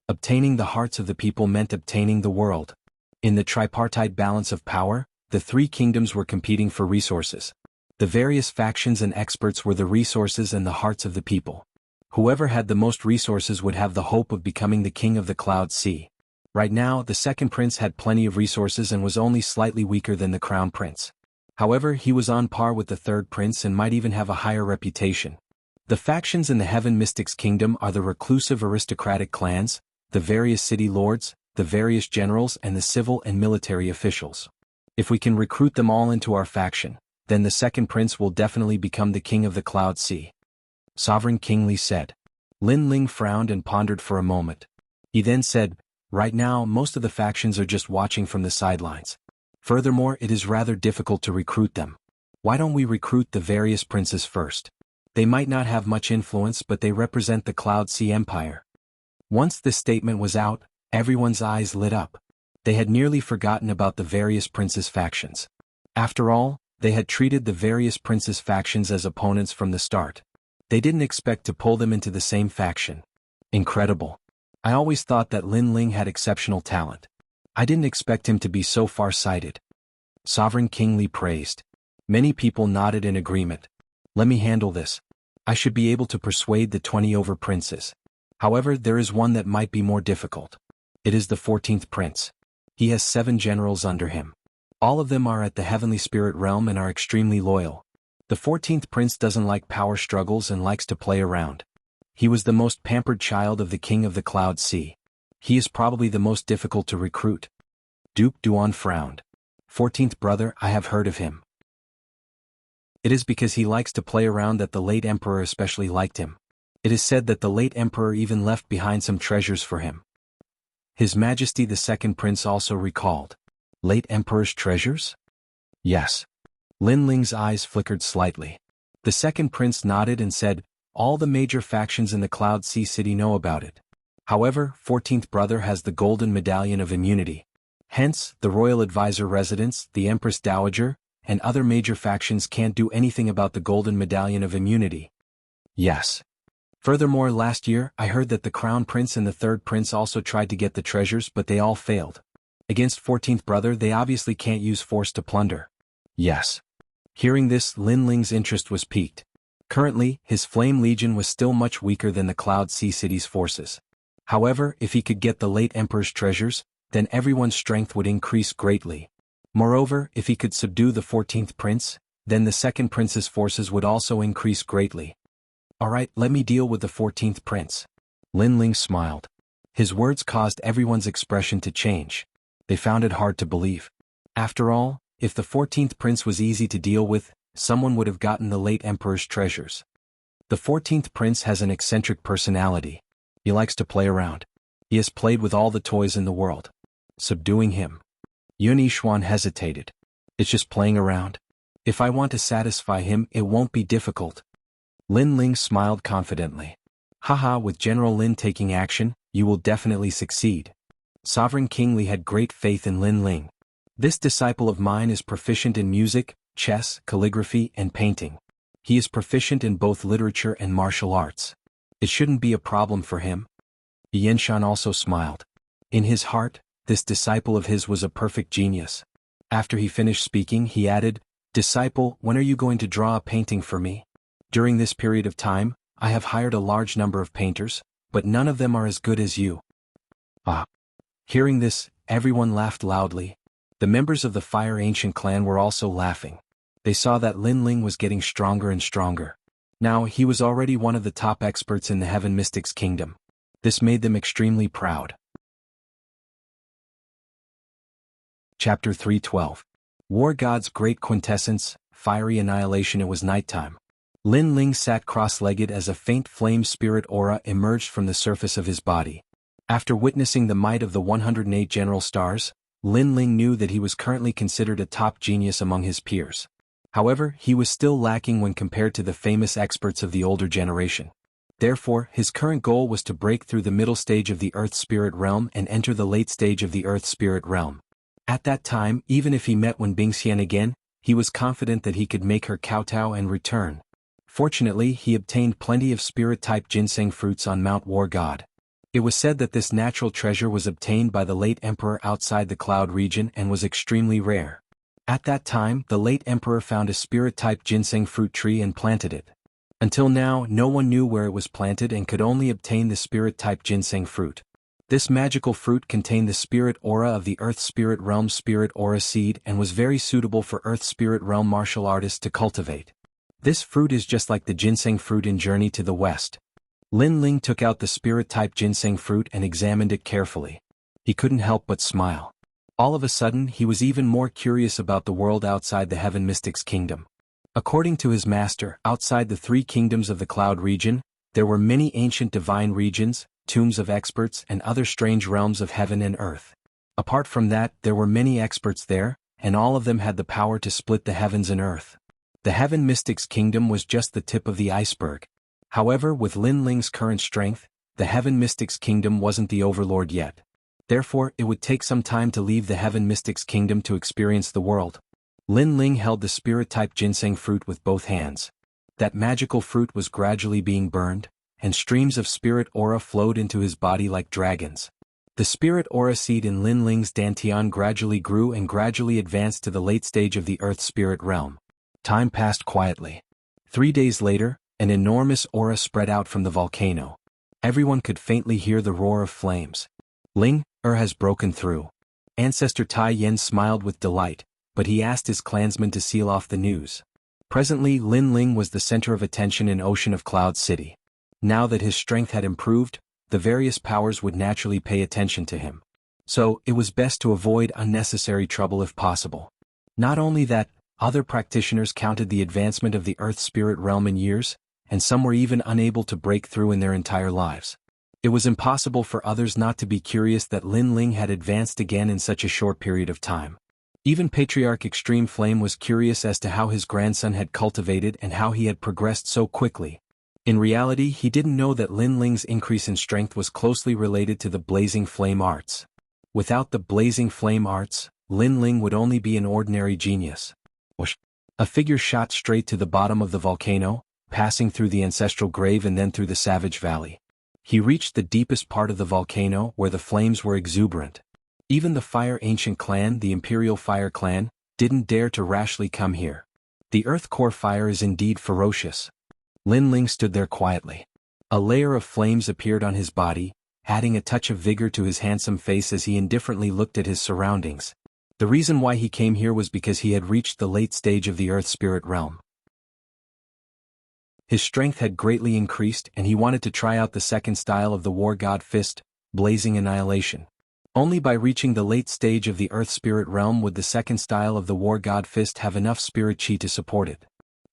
Obtaining the hearts of the people meant obtaining the world. In the tripartite balance of power, the three kingdoms were competing for resources. The various factions and experts were the resources and the hearts of the people. Whoever had the most resources would have the hope of becoming the King of the Cloud Sea. Right now, the second prince had plenty of resources and was only slightly weaker than the Crown Prince. However, he was on par with the third prince and might even have a higher reputation. The factions in the Heaven Mystics Kingdom are the reclusive aristocratic clans, the various city lords, the various generals and the civil and military officials. If we can recruit them all into our faction, then the second prince will definitely become the King of the Cloud Sea. Sovereign King Li said. Lin Ling frowned and pondered for a moment. He then said, right now most of the factions are just watching from the sidelines. Furthermore, it is rather difficult to recruit them. Why don't we recruit the various princes first? They might not have much influence but they represent the Cloud Sea Empire. Once this statement was out, everyone's eyes lit up. They had nearly forgotten about the various princes' factions. After all, they had treated the various princes' factions as opponents from the start. They didn't expect to pull them into the same faction. Incredible. I always thought that Lin Ling had exceptional talent. I didn't expect him to be so far-sighted. Sovereign King Li praised. Many people nodded in agreement. Let me handle this. I should be able to persuade the 20 over princes. However, there is one that might be more difficult. It is the 14th prince. He has 7 generals under him. All of them are at the Heavenly Spirit realm and are extremely loyal. The 14th prince doesn't like power struggles and likes to play around. He was the most pampered child of the King of the Cloud Sea. He is probably the most difficult to recruit. Duke Duan frowned. 14th brother, I have heard of him. It is because he likes to play around that the late emperor especially liked him. It is said that the late emperor even left behind some treasures for him. His Majesty the second prince also recalled. Late emperor's treasures? Yes. Lin Ling's eyes flickered slightly. The second prince nodded and said, all the major factions in the Cloud Sea City know about it. However, 14th brother has the Golden Medallion of Immunity. Hence, the royal advisor residence, the Empress Dowager, and other major factions can't do anything about the Golden Medallion of Immunity. Yes. Furthermore, last year, I heard that the Crown Prince and the Third Prince also tried to get the treasures but they all failed. Against 14th brother they obviously can't use force to plunder. Yes. Hearing this, Lin Ling's interest was piqued. Currently, his Flame Legion was still much weaker than the Cloud Sea City's forces. However, if he could get the late emperor's treasures, then everyone's strength would increase greatly. Moreover, if he could subdue the 14th prince, then the second prince's forces would also increase greatly. Alright, let me deal with the 14th prince. Lin Ling smiled. His words caused everyone's expression to change. They found it hard to believe. After all, if the 14th prince was easy to deal with, someone would have gotten the late emperor's treasures. The 14th prince has an eccentric personality. He likes to play around. He has played with all the toys in the world. Subduing him. Yun Yishuan hesitated. It's just playing around. If I want to satisfy him, it won't be difficult. Lin Ling smiled confidently. Haha, with General Lin taking action, you will definitely succeed. Sovereign King Li had great faith in Lin Ling. This disciple of mine is proficient in music, chess, calligraphy, and painting. He is proficient in both literature and martial arts. It shouldn't be a problem for him. Yenshan also smiled. In his heart, this disciple of his was a perfect genius. After he finished speaking, he added, Disciple, when are you going to draw a painting for me? During this period of time, I have hired a large number of painters, but none of them are as good as you. Ah. Hearing this, everyone laughed loudly. The members of the Fire Ancient clan were also laughing. They saw that Lin Ling was getting stronger and stronger. Now, he was already one of the top experts in the Heaven Mystics Kingdom. This made them extremely proud. Chapter 312. War God's Great Quintessence, Fiery Annihilation. It was nighttime. Lin Ling sat cross-legged as a faint flame spirit aura emerged from the surface of his body. After witnessing the might of the 108 general stars, Lin Ling knew that he was currently considered a top genius among his peers. However, he was still lacking when compared to the famous experts of the older generation. Therefore, his current goal was to break through the middle stage of the Earth Spirit Realm and enter the late stage of the Earth Spirit Realm. At that time, even if he met Wen Bingxian again, he was confident that he could make her kowtow and return. Fortunately, he obtained plenty of spirit-type ginseng fruits on Mount War God. It was said that this natural treasure was obtained by the late emperor outside the cloud region and was extremely rare. At that time, the late emperor found a spirit-type ginseng fruit tree and planted it. Until now, no one knew where it was planted and could only obtain the spirit-type ginseng fruit. This magical fruit contained the spirit aura of the Earth Spirit Realm spirit aura seed and was very suitable for Earth Spirit Realm martial artists to cultivate. This fruit is just like the ginseng fruit in Journey to the West. Lin Ling took out the spirit-type ginseng fruit and examined it carefully. He couldn't help but smile. All of a sudden, he was even more curious about the world outside the Heaven Mystics Kingdom. According to his master, outside the three kingdoms of the cloud region, there were many ancient divine regions, tombs of experts and other strange realms of heaven and earth. Apart from that, there were many experts there, and all of them had the power to split the heavens and earth. The Heaven Mystics Kingdom was just the tip of the iceberg. However, with Lin Ling's current strength, the Heaven Mystics Kingdom wasn't the overlord yet. Therefore, it would take some time to leave the Heaven Mystics Kingdom to experience the world. Lin Ling held the spirit-type ginseng fruit with both hands. That magical fruit was gradually being burned, and streams of spirit aura flowed into his body like dragons. The spirit aura seed in Lin Ling's dantian gradually grew and gradually advanced to the late stage of the Earth Spirit Realm. Time passed quietly. 3 days later, an enormous aura spread out from the volcano. Everyone could faintly hear the roar of flames. Ling, has broken through. Ancestor Tai Yen smiled with delight, but he asked his clansmen to seal off the news. Presently, Lin Ling was the center of attention in Ocean of Cloud City. Now that his strength had improved, the various powers would naturally pay attention to him. So, it was best to avoid unnecessary trouble if possible. Not only that, other practitioners counted the advancement of the Earth Spirit Realm in years, and some were even unable to break through in their entire lives. It was impossible for others not to be curious that Lin Ling had advanced again in such a short period of time. Even Patriarch Extreme Flame was curious as to how his grandson had cultivated and how he had progressed so quickly. In reality, he didn't know that Lin Ling's increase in strength was closely related to the Blazing Flame Arts. Without the Blazing Flame Arts, Lin Ling would only be an ordinary genius. Whoosh! A figure shot straight to the bottom of the volcano, passing through the ancestral grave and then through the Savage Valley. He reached the deepest part of the volcano where the flames were exuberant. Even the Fire Ancient Clan, the Imperial Fire Clan, didn't dare to rashly come here. The Earth Core Fire is indeed ferocious. Lin Ling stood there quietly. A layer of flames appeared on his body, adding a touch of vigor to his handsome face as he indifferently looked at his surroundings. The reason why he came here was because he had reached the late stage of the Earth Spirit Realm. His strength had greatly increased and he wanted to try out the second style of the War God Fist, Blazing Annihilation. Only by reaching the late stage of the Earth Spirit Realm would the second style of the War God Fist have enough spirit chi to support it.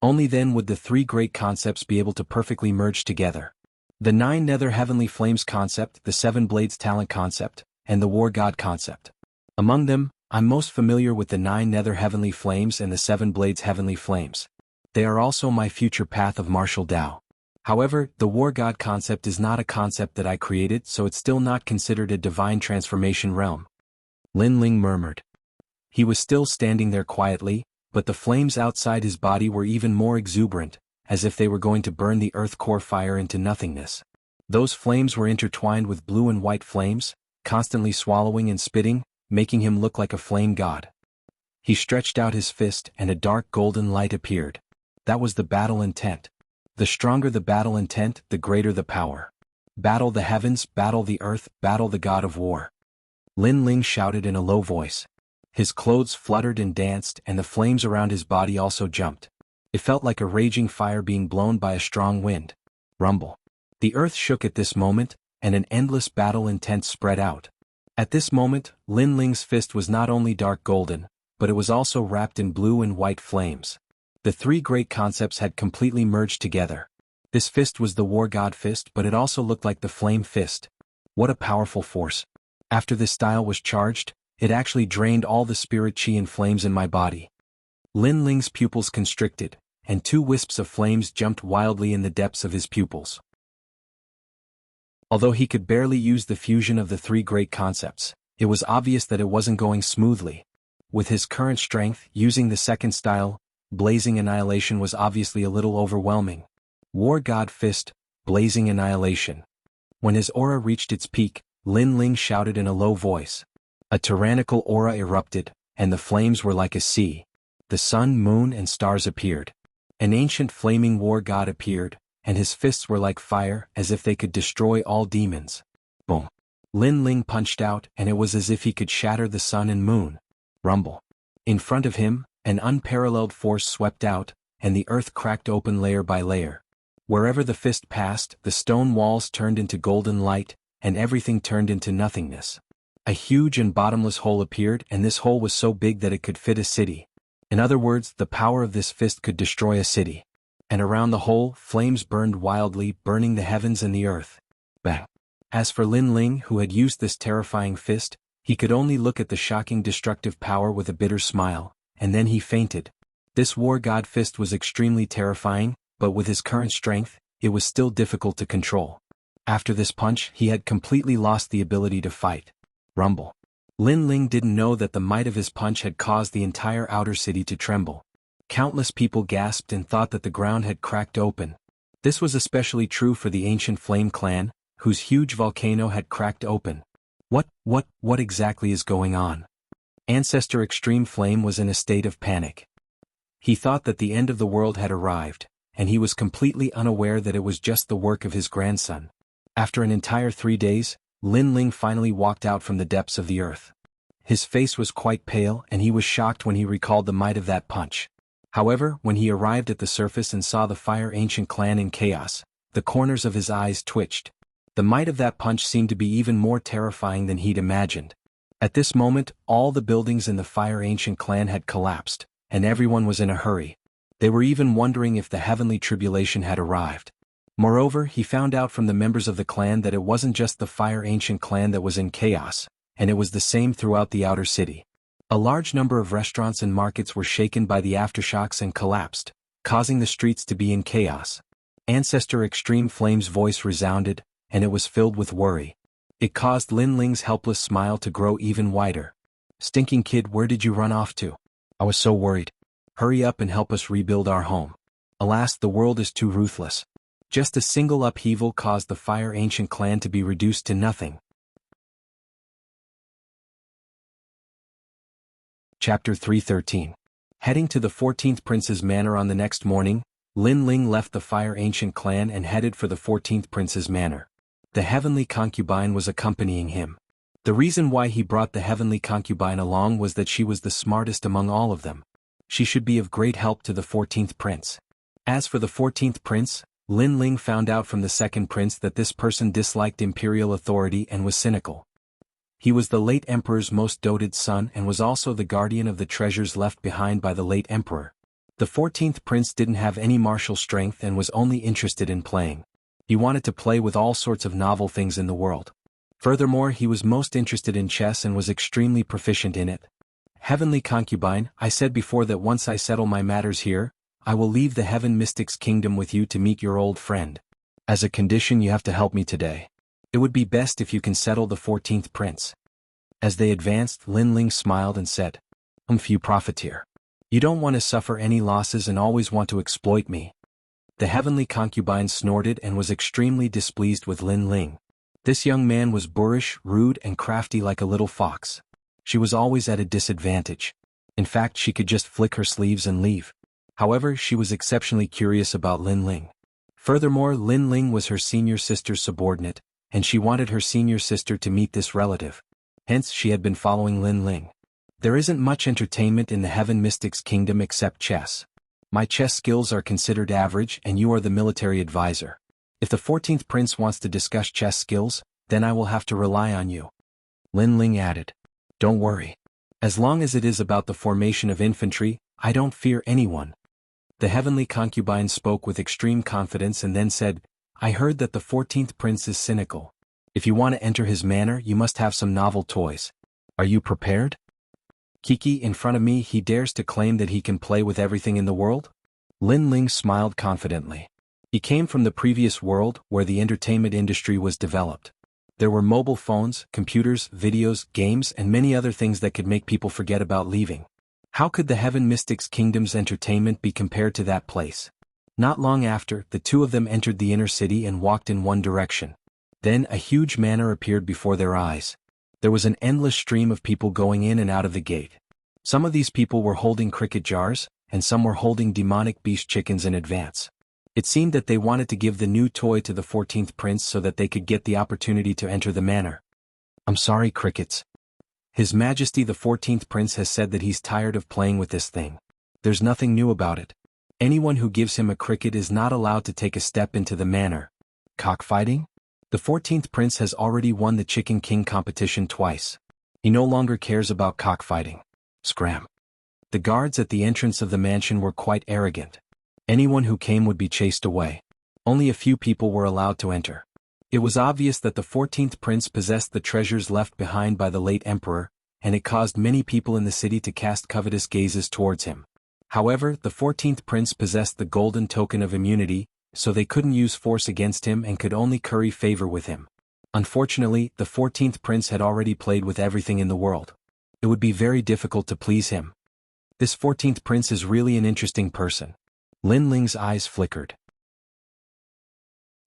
Only then would the three great concepts be able to perfectly merge together. The 9 Nether Heavenly Flames concept, the 7 Blades Talent concept, and the War God concept. Among them, I'm most familiar with the 9 Nether Heavenly Flames and the 7 Blades Heavenly Flames. They are also my future path of martial Tao. However, the War God concept is not a concept that I created, so it's still not considered a divine transformation realm. Lin Ling murmured. He was still standing there quietly, but the flames outside his body were even more exuberant, as if they were going to burn the Earth Core Fire into nothingness. Those flames were intertwined with blue and white flames, constantly swallowing and spitting, making him look like a flame god. He stretched out his fist and a dark golden light appeared. That was the battle intent. The stronger the battle intent, the greater the power. Battle the heavens, battle the earth, battle the god of war. Lin Ling shouted in a low voice. His clothes fluttered and danced, and the flames around his body also jumped. It felt like a raging fire being blown by a strong wind. Rumble. The earth shook at this moment, and an endless battle intent spread out. At this moment, Lin Ling's fist was not only dark golden, but it was also wrapped in blue and white flames. The three great concepts had completely merged together. This fist was the war god fist, but it also looked like the flame fist. What a powerful force. After this style was charged, it actually drained all the spirit chi and flames in my body. Lin Ling's pupils constricted, and two wisps of flames jumped wildly in the depths of his pupils. Although he could barely use the fusion of the three great concepts, it was obvious that it wasn't going smoothly. With his current strength, using the second style, Blazing Annihilation was obviously a little overwhelming. War God Fist, Blazing Annihilation. When his aura reached its peak, Lin Ling shouted in a low voice. A tyrannical aura erupted, and the flames were like a sea. The sun, moon, and stars appeared. An ancient flaming war god appeared, and his fists were like fire, as if they could destroy all demons. Boom. Lin Ling punched out, and it was as if he could shatter the sun and moon. Rumble. In front of him, an unparalleled force swept out, and the earth cracked open layer by layer. Wherever the fist passed, the stone walls turned into golden light, and everything turned into nothingness. A huge and bottomless hole appeared, and this hole was so big that it could fit a city. In other words, the power of this fist could destroy a city. And around the hole, flames burned wildly, burning the heavens and the earth. Bang. As for Lin Ling, who had used this terrifying fist, he could only look at the shocking destructive power with a bitter smile, and then he fainted. This war god fist was extremely terrifying, but with his current strength, it was still difficult to control. After this punch, he had completely lost the ability to fight. Rumble. Lin Ling didn't know that the might of his punch had caused the entire outer city to tremble. Countless people gasped and thought that the ground had cracked open. This was especially true for the ancient Flame Clan, whose huge volcano had cracked open. What exactly is going on? Ancestor Extreme Flame was in a state of panic. He thought that the end of the world had arrived, and he was completely unaware that it was just the work of his grandson. After an entire 3 days, Lin Ling finally walked out from the depths of the earth. His face was quite pale, and he was shocked when he recalled the might of that punch. However, when he arrived at the surface and saw the Fire Ancient Clan in chaos, the corners of his eyes twitched. The might of that punch seemed to be even more terrifying than he'd imagined. At this moment, all the buildings in the Fire Ancient Clan had collapsed, and everyone was in a hurry. They were even wondering if the heavenly tribulation had arrived. Moreover, he found out from the members of the clan that it wasn't just the Fire Ancient Clan that was in chaos, and it was the same throughout the outer city. A large number of restaurants and markets were shaken by the aftershocks and collapsed, causing the streets to be in chaos. Ancestor Extreme Flame's voice resounded, and it was filled with worry. It caused Lin Ling's helpless smile to grow even wider. Stinking kid, where did you run off to? I was so worried. Hurry up and help us rebuild our home. Alas, the world is too ruthless. Just a single upheaval caused the Fire Ancient Clan to be reduced to nothing. Chapter 313. Heading to the 14th Prince's manor on the next morning, Lin Ling left the Fire Ancient Clan and headed for the 14th Prince's manor. The Heavenly Concubine was accompanying him. The reason why he brought the Heavenly Concubine along was that she was the smartest among all of them. She should be of great help to the 14th Prince. As for the 14th Prince, Lin Ling found out from the second prince that this person disliked imperial authority and was cynical. He was the late emperor's most doted son and was also the guardian of the treasures left behind by the late emperor. The 14th prince didn't have any martial strength and was only interested in playing. He wanted to play with all sorts of novel things in the world. Furthermore, he was most interested in chess and was extremely proficient in it. Heavenly Concubine, I said before that once I settle my matters here, I will leave the Heaven Mystic's kingdom with you to meet your old friend. As a condition, you have to help me today. It would be best if you can settle the 14th prince. As they advanced, Lin Ling smiled and said, You profiteer. You don't want to suffer any losses and always want to exploit me. The Heavenly Concubine snorted and was extremely displeased with Lin Ling. This young man was boorish, rude, and crafty like a little fox. She was always at a disadvantage. In fact, she could just flick her sleeves and leave. However, she was exceptionally curious about Lin Ling. Furthermore, Lin Ling was her senior sister's subordinate, and she wanted her senior sister to meet this relative. Hence, she had been following Lin Ling. There isn't much entertainment in the Heaven Mystics Kingdom except chess. My chess skills are considered average and you are the military advisor. If the 14th prince wants to discuss chess skills, then I will have to rely on you. Lin Ling added. Don't worry. As long as it is about the formation of infantry, I don't fear anyone. The heavenly concubine spoke with extreme confidence and then said, I heard that the 14th prince is cynical. If you want to enter his manor, you must have some novel toys. Are you prepared? Kiki, in front of me, he dares to claim that he can play with everything in the world? Lin Ling smiled confidently. He came from the previous world where the entertainment industry was developed. There were mobile phones, computers, videos, games, and many other things that could make people forget about leaving. How could the Heaven Mystics Kingdom's entertainment be compared to that place? Not long after, the two of them entered the inner city and walked in one direction. Then a huge manor appeared before their eyes. There was an endless stream of people going in and out of the gate. Some of these people were holding cricket jars, and some were holding demonic beast chickens in advance. It seemed that they wanted to give the new toy to the 14th prince so that they could get the opportunity to enter the manor. I'm sorry, crickets. His Majesty the 14th prince has said that he's tired of playing with this thing. There's nothing new about it. Anyone who gives him a cricket is not allowed to take a step into the manor. Cockfighting? The 14th prince has already won the Chicken King competition twice. He no longer cares about cockfighting. Scram. The guards at the entrance of the mansion were quite arrogant. Anyone who came would be chased away. Only a few people were allowed to enter. It was obvious that the 14th prince possessed the treasures left behind by the late emperor, and it caused many people in the city to cast covetous gazes towards him. However, the 14th prince possessed the golden token of immunity, so they couldn't use force against him and could only curry favor with him. Unfortunately, the 14th prince had already played with everything in the world. It would be very difficult to please him. This 14th prince is really an interesting person. Lin Ling's eyes flickered.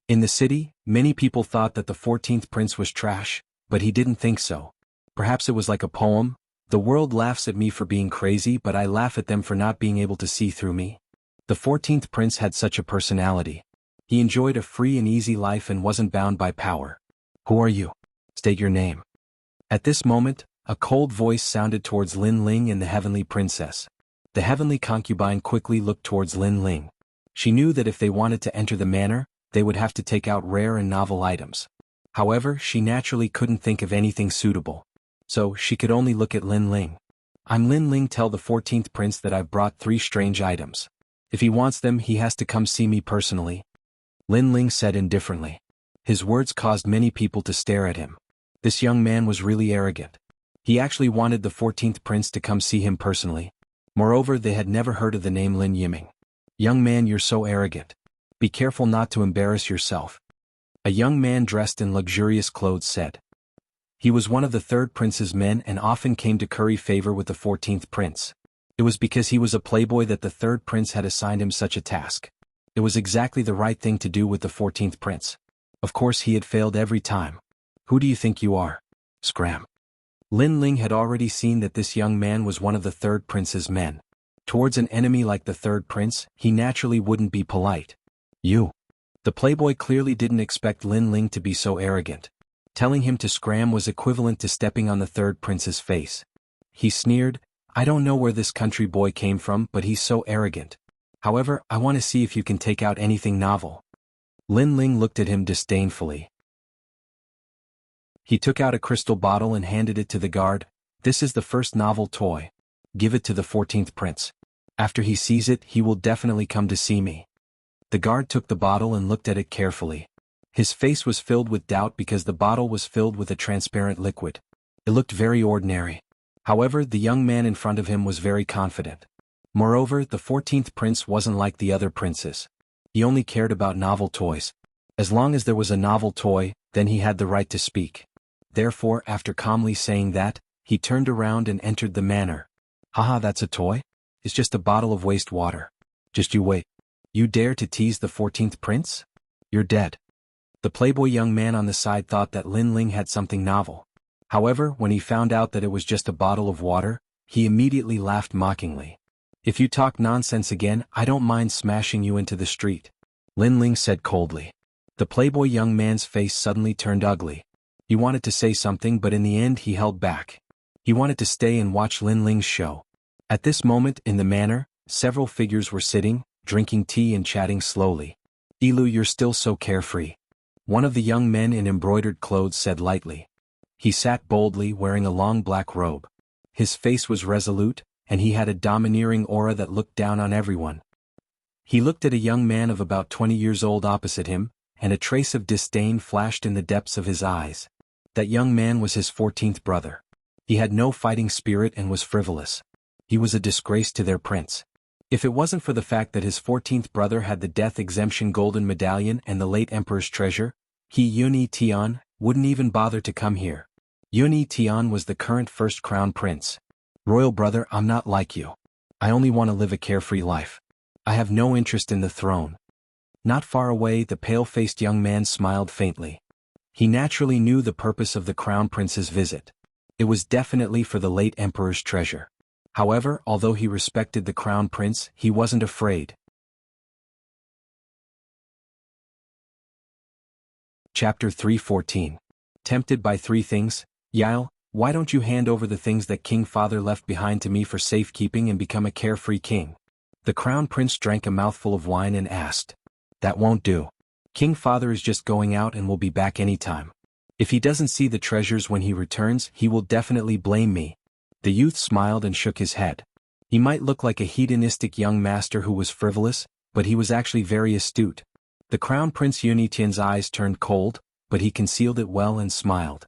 In the city, many people thought that the 14th prince was trash, but he didn't think so. Perhaps it was like a poem. The world laughs at me for being crazy, but I laugh at them for not being able to see through me. The 14th prince had such a personality. He enjoyed a free and easy life and wasn't bound by power. Who are you? State your name. At this moment, a cold voice sounded towards Lin Ling and the heavenly princess. The heavenly concubine quickly looked towards Lin Ling. She knew that if they wanted to enter the manor, they would have to take out rare and novel items. However, she naturally couldn't think of anything suitable. So, she could only look at Lin Ling. I'm Lin Ling. Tell the 14th prince that I've brought 3 strange items. If he wants them, he has to come see me personally. Lin Ling said indifferently. His words caused many people to stare at him. This young man was really arrogant. He actually wanted the 14th prince to come see him personally. Moreover, they had never heard of the name Lin Yiming. Young man, you're so arrogant. Be careful not to embarrass yourself. A young man dressed in luxurious clothes said. He was one of the 3rd prince's men and often came to curry favor with the 14th prince. It was because he was a playboy that the 3rd prince had assigned him such a task. It was exactly the right thing to do with the 14th prince. Of course, he had failed every time. Who do you think you are? Scram. Lin Ling had already seen that this young man was one of the 3rd prince's men. Towards an enemy like the 3rd prince, he naturally wouldn't be polite. You. The playboy clearly didn't expect Lin Ling to be so arrogant. Telling him to scram was equivalent to stepping on the 3rd prince's face. He sneered, I don't know where this country boy came from, but he's so arrogant. However, I want to see if you can take out anything novel. Lin Ling looked at him disdainfully. He took out a crystal bottle and handed it to the guard. This is the first novel toy. Give it to the 14th prince. After he sees it, he will definitely come to see me. The guard took the bottle and looked at it carefully. His face was filled with doubt because the bottle was filled with a transparent liquid. It looked very ordinary. However, the young man in front of him was very confident. Moreover, the 14th prince wasn't like the other princes. He only cared about novel toys. As long as there was a novel toy, then he had the right to speak. Therefore, after calmly saying that, he turned around and entered the manor. Haha, that's a toy? It's just a bottle of waste water. Just you wait. You dare to tease the 14th prince? You're dead. The playboy young man on the side thought that Lin Ling had something novel. However, when he found out that it was just a bottle of water, he immediately laughed mockingly. If you talk nonsense again, I don't mind smashing you into the street. Lin Ling said coldly. The playboy young man's face suddenly turned ugly. He wanted to say something, but in the end he held back. He wanted to stay and watch Lin Ling's show. At this moment in the manor, several figures were sitting, drinking tea and chatting slowly. "Ilu, you're still so carefree," one of the young men in embroidered clothes said lightly. He sat boldly, wearing a long black robe. His face was resolute, and he had a domineering aura that looked down on everyone. He looked at a young man of about 20 years old opposite him, and a trace of disdain flashed in the depths of his eyes. That young man was his 14th brother. He had no fighting spirit and was frivolous. He was a disgrace to their prince. If it wasn't for the fact that his 14th brother had the death exemption golden medallion and the late emperor's treasure, he Yuni Tian wouldn't even bother to come here. Yuni Tian was the current first crown prince. "Royal brother, I'm not like you. I only want to live a carefree life. I have no interest in the throne." Not far away, the pale-faced young man smiled faintly. He naturally knew the purpose of the crown prince's visit. It was definitely for the late emperor's treasure. However, although he respected the crown prince, he wasn't afraid. Chapter 3:14. Tempted by three things. "Yael, why don't you hand over the things that King Father left behind to me for safekeeping and become a carefree king?" The crown prince drank a mouthful of wine and asked. "That won't do. King Father is just going out and will be back anytime. If he doesn't see the treasures when he returns, he will definitely blame me." The youth smiled and shook his head. He might look like a hedonistic young master who was frivolous, but he was actually very astute. The crown prince Yunitian's eyes turned cold, but he concealed it well and smiled.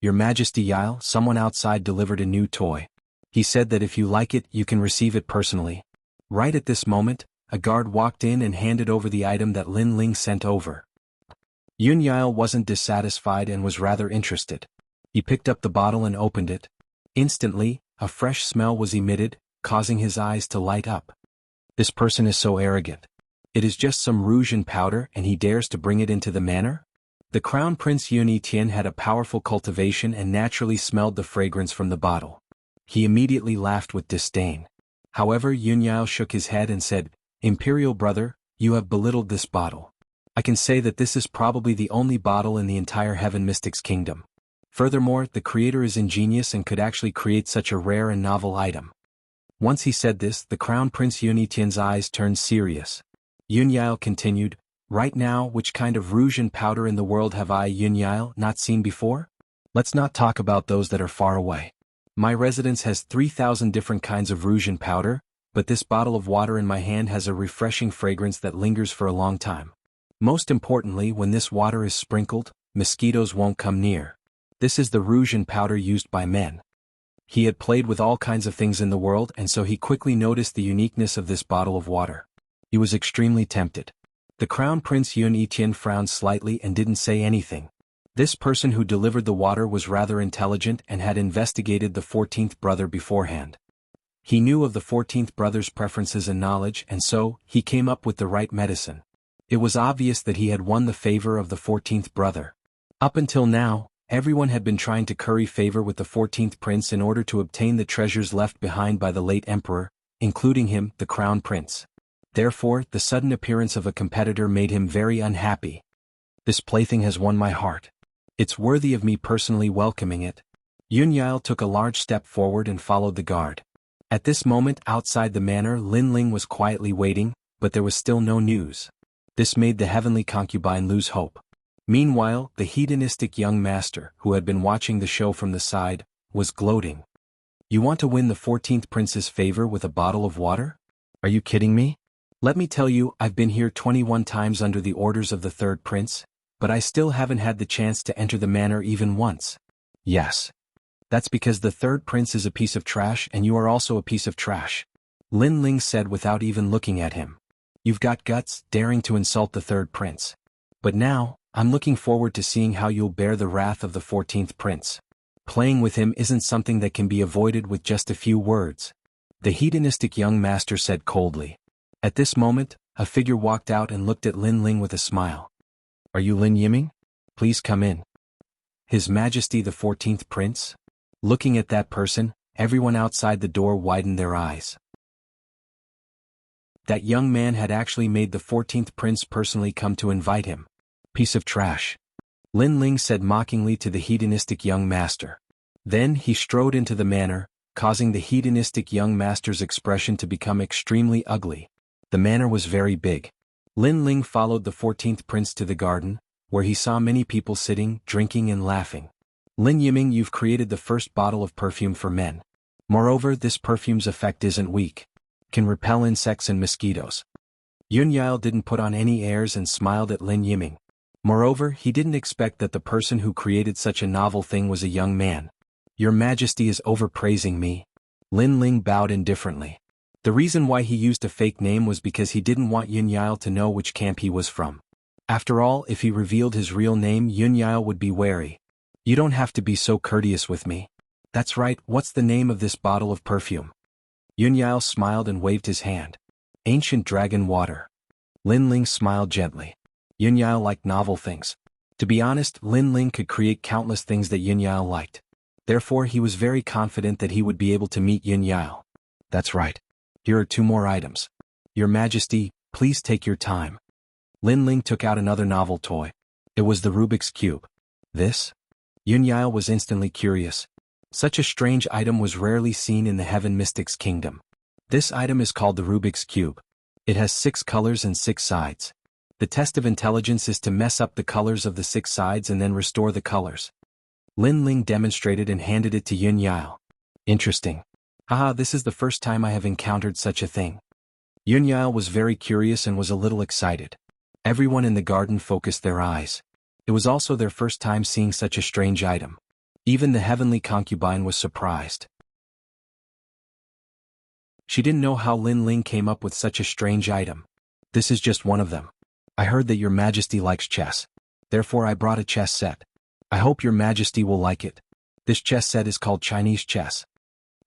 "Your Majesty Yael, someone outside delivered a new toy. He said that if you like it, you can receive it personally." Right at this moment, a guard walked in and handed over the item that Lin Ling sent over. Yun Yael wasn't dissatisfied and was rather interested. He picked up the bottle and opened it. Instantly, a fresh smell was emitted, causing his eyes to light up. This person is so arrogant. It is just some rouge and powder and he dares to bring it into the manor? The crown prince Yunitian had a powerful cultivation and naturally smelled the fragrance from the bottle. He immediately laughed with disdain. However, Yun Yael shook his head and said, "Imperial brother, you have belittled this bottle. I can say that this is probably the only bottle in the entire Heaven Mystics Kingdom. Furthermore, the creator is ingenious and could actually create such a rare and novel item." Once he said this, the crown prince Yunitian's eyes turned serious. Yun Yael continued, "Right now, which kind of rouge and powder in the world have I, Yun Yael, not seen before? Let's not talk about those that are far away. My residence has 3,000 different kinds of rouge and powder, but this bottle of water in my hand has a refreshing fragrance that lingers for a long time. Most importantly, when this water is sprinkled, mosquitoes won't come near. This is the rouge and powder used by men." He had played with all kinds of things in the world and so he quickly noticed the uniqueness of this bottle of water. He was extremely tempted. The crown prince Yun Etian frowned slightly and didn't say anything. This person who delivered the water was rather intelligent and had investigated the 14th brother beforehand. He knew of the 14th brother's preferences and knowledge and so, he came up with the right medicine. It was obvious that he had won the favor of the 14th brother. Up until now, everyone had been trying to curry favor with the 14th prince in order to obtain the treasures left behind by the late emperor, including him, the crown prince. Therefore, the sudden appearance of a competitor made him very unhappy. "This plaything has won my heart. It's worthy of me personally welcoming it." Yun Yael took a large step forward and followed the guard. At this moment outside the manor, Lin Ling was quietly waiting, but there was still no news. This made the heavenly concubine lose hope. Meanwhile, the hedonistic young master, who had been watching the show from the side, was gloating. "You want to win the 14th prince's favor with a bottle of water? Are you kidding me? Let me tell you, I've been here 21 times under the orders of the third prince, but I still haven't had the chance to enter the manor even once." "Yes. That's because the third prince is a piece of trash and you are also a piece of trash," Lin Ling said without even looking at him. "You've got guts, daring to insult the third prince. But now, I'm looking forward to seeing how you'll bear the wrath of the 14th prince. Playing with him isn't something that can be avoided with just a few words," the hedonistic young master said coldly. At this moment, a figure walked out and looked at Lin Ling with a smile. "Are you Lin Yiming? Please come in." His Majesty the 14th prince? Looking at that person, everyone outside the door widened their eyes. That young man had actually made the 14th prince personally come to invite him. "Piece of trash," Lin Ling said mockingly to the hedonistic young master. Then he strode into the manor, causing the hedonistic young master's expression to become extremely ugly. The manor was very big. Lin Ling followed the 14th prince to the garden, where he saw many people sitting, drinking and laughing. Lin Yiming, you've created the first bottle of perfume for men. Moreover, this perfume's effect isn't weak. Can repel insects and mosquitoes. Yun Yao didn't put on any airs and smiled at Lin Yiming. Moreover, he didn't expect that the person who created such a novel thing was a young man. Your Majesty is overpraising me. Lin Ling bowed indifferently. The reason why he used a fake name was because he didn't want Yun Yao to know which camp he was from. After all, if he revealed his real name, Yun Yao would be wary. You don't have to be so courteous with me. That's right, what's the name of this bottle of perfume? Yun Yao smiled and waved his hand. Ancient Dragon Water. Lin Ling smiled gently. Yun Yao liked novel things. To be honest, Lin Ling could create countless things that Yun Yao liked. Therefore, he was very confident that he would be able to meet Yun Yao. That's right. Here are 2 more items. Your Majesty, please take your time. Lin Ling took out another novel toy. It was the Rubik's Cube. This? Yun Yao was instantly curious. Such a strange item was rarely seen in the Heaven Mystics Kingdom. This item is called the Rubik's Cube. It has 6 colors and 6 sides. The test of intelligence is to mess up the colors of the 6 sides and then restore the colors. Lin Ling demonstrated and handed it to Yun Yao. Interesting. Haha, this is the first time I have encountered such a thing. Yun Yao was very curious and was a little excited. Everyone in the garden focused their eyes. It was also their first time seeing such a strange item. Even the heavenly concubine was surprised. She didn't know how Lin Ling came up with such a strange item. This is just one of them. I heard that your Majesty likes chess. Therefore I brought a chess set. I hope your Majesty will like it. This chess set is called Chinese chess.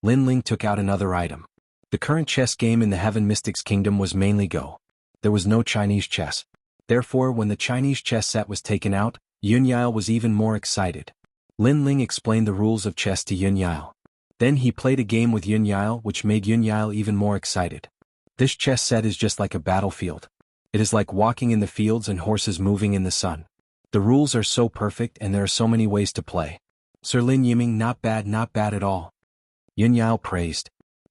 Lin Ling took out another item. The current chess game in the Heaven Mystics Kingdom was mainly Go. There was no Chinese chess. Therefore, when the Chinese chess set was taken out, Yun Yao was even more excited. Lin Ling explained the rules of chess to Yun Yao. Then he played a game with Yun Yao, which made Yun Yao even more excited. This chess set is just like a battlefield. It is like walking in the fields and horses moving in the sun. The rules are so perfect and there are so many ways to play. Sir Lin Yiming, not bad at all. Yun Yao praised.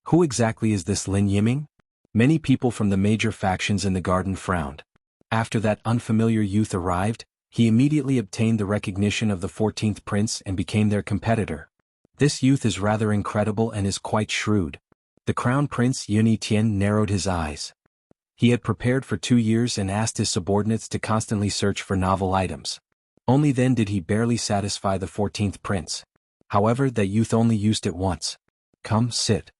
Who exactly is this Lin Yiming? Many people from the major factions in the garden frowned. After that unfamiliar youth arrived, he immediately obtained the recognition of the 14th prince and became their competitor. This youth is rather incredible and is quite shrewd. The crown prince Yun Tian narrowed his eyes. He had prepared for 2 years and asked his subordinates to constantly search for novel items. Only then did he barely satisfy the 14th prince. However, that youth only used it once. Come, sit.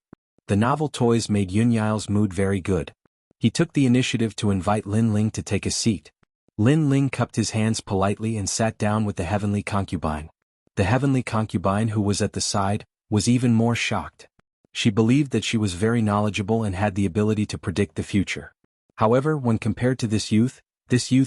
The novel toys made Yun Yao's mood very good. He took the initiative to invite Lin Ling to take a seat. Lin Ling cupped his hands politely and sat down with the heavenly concubine. The heavenly concubine, who was at the side, was even more shocked. She believed that she was very knowledgeable and had the ability to predict the future. However, when compared to this youth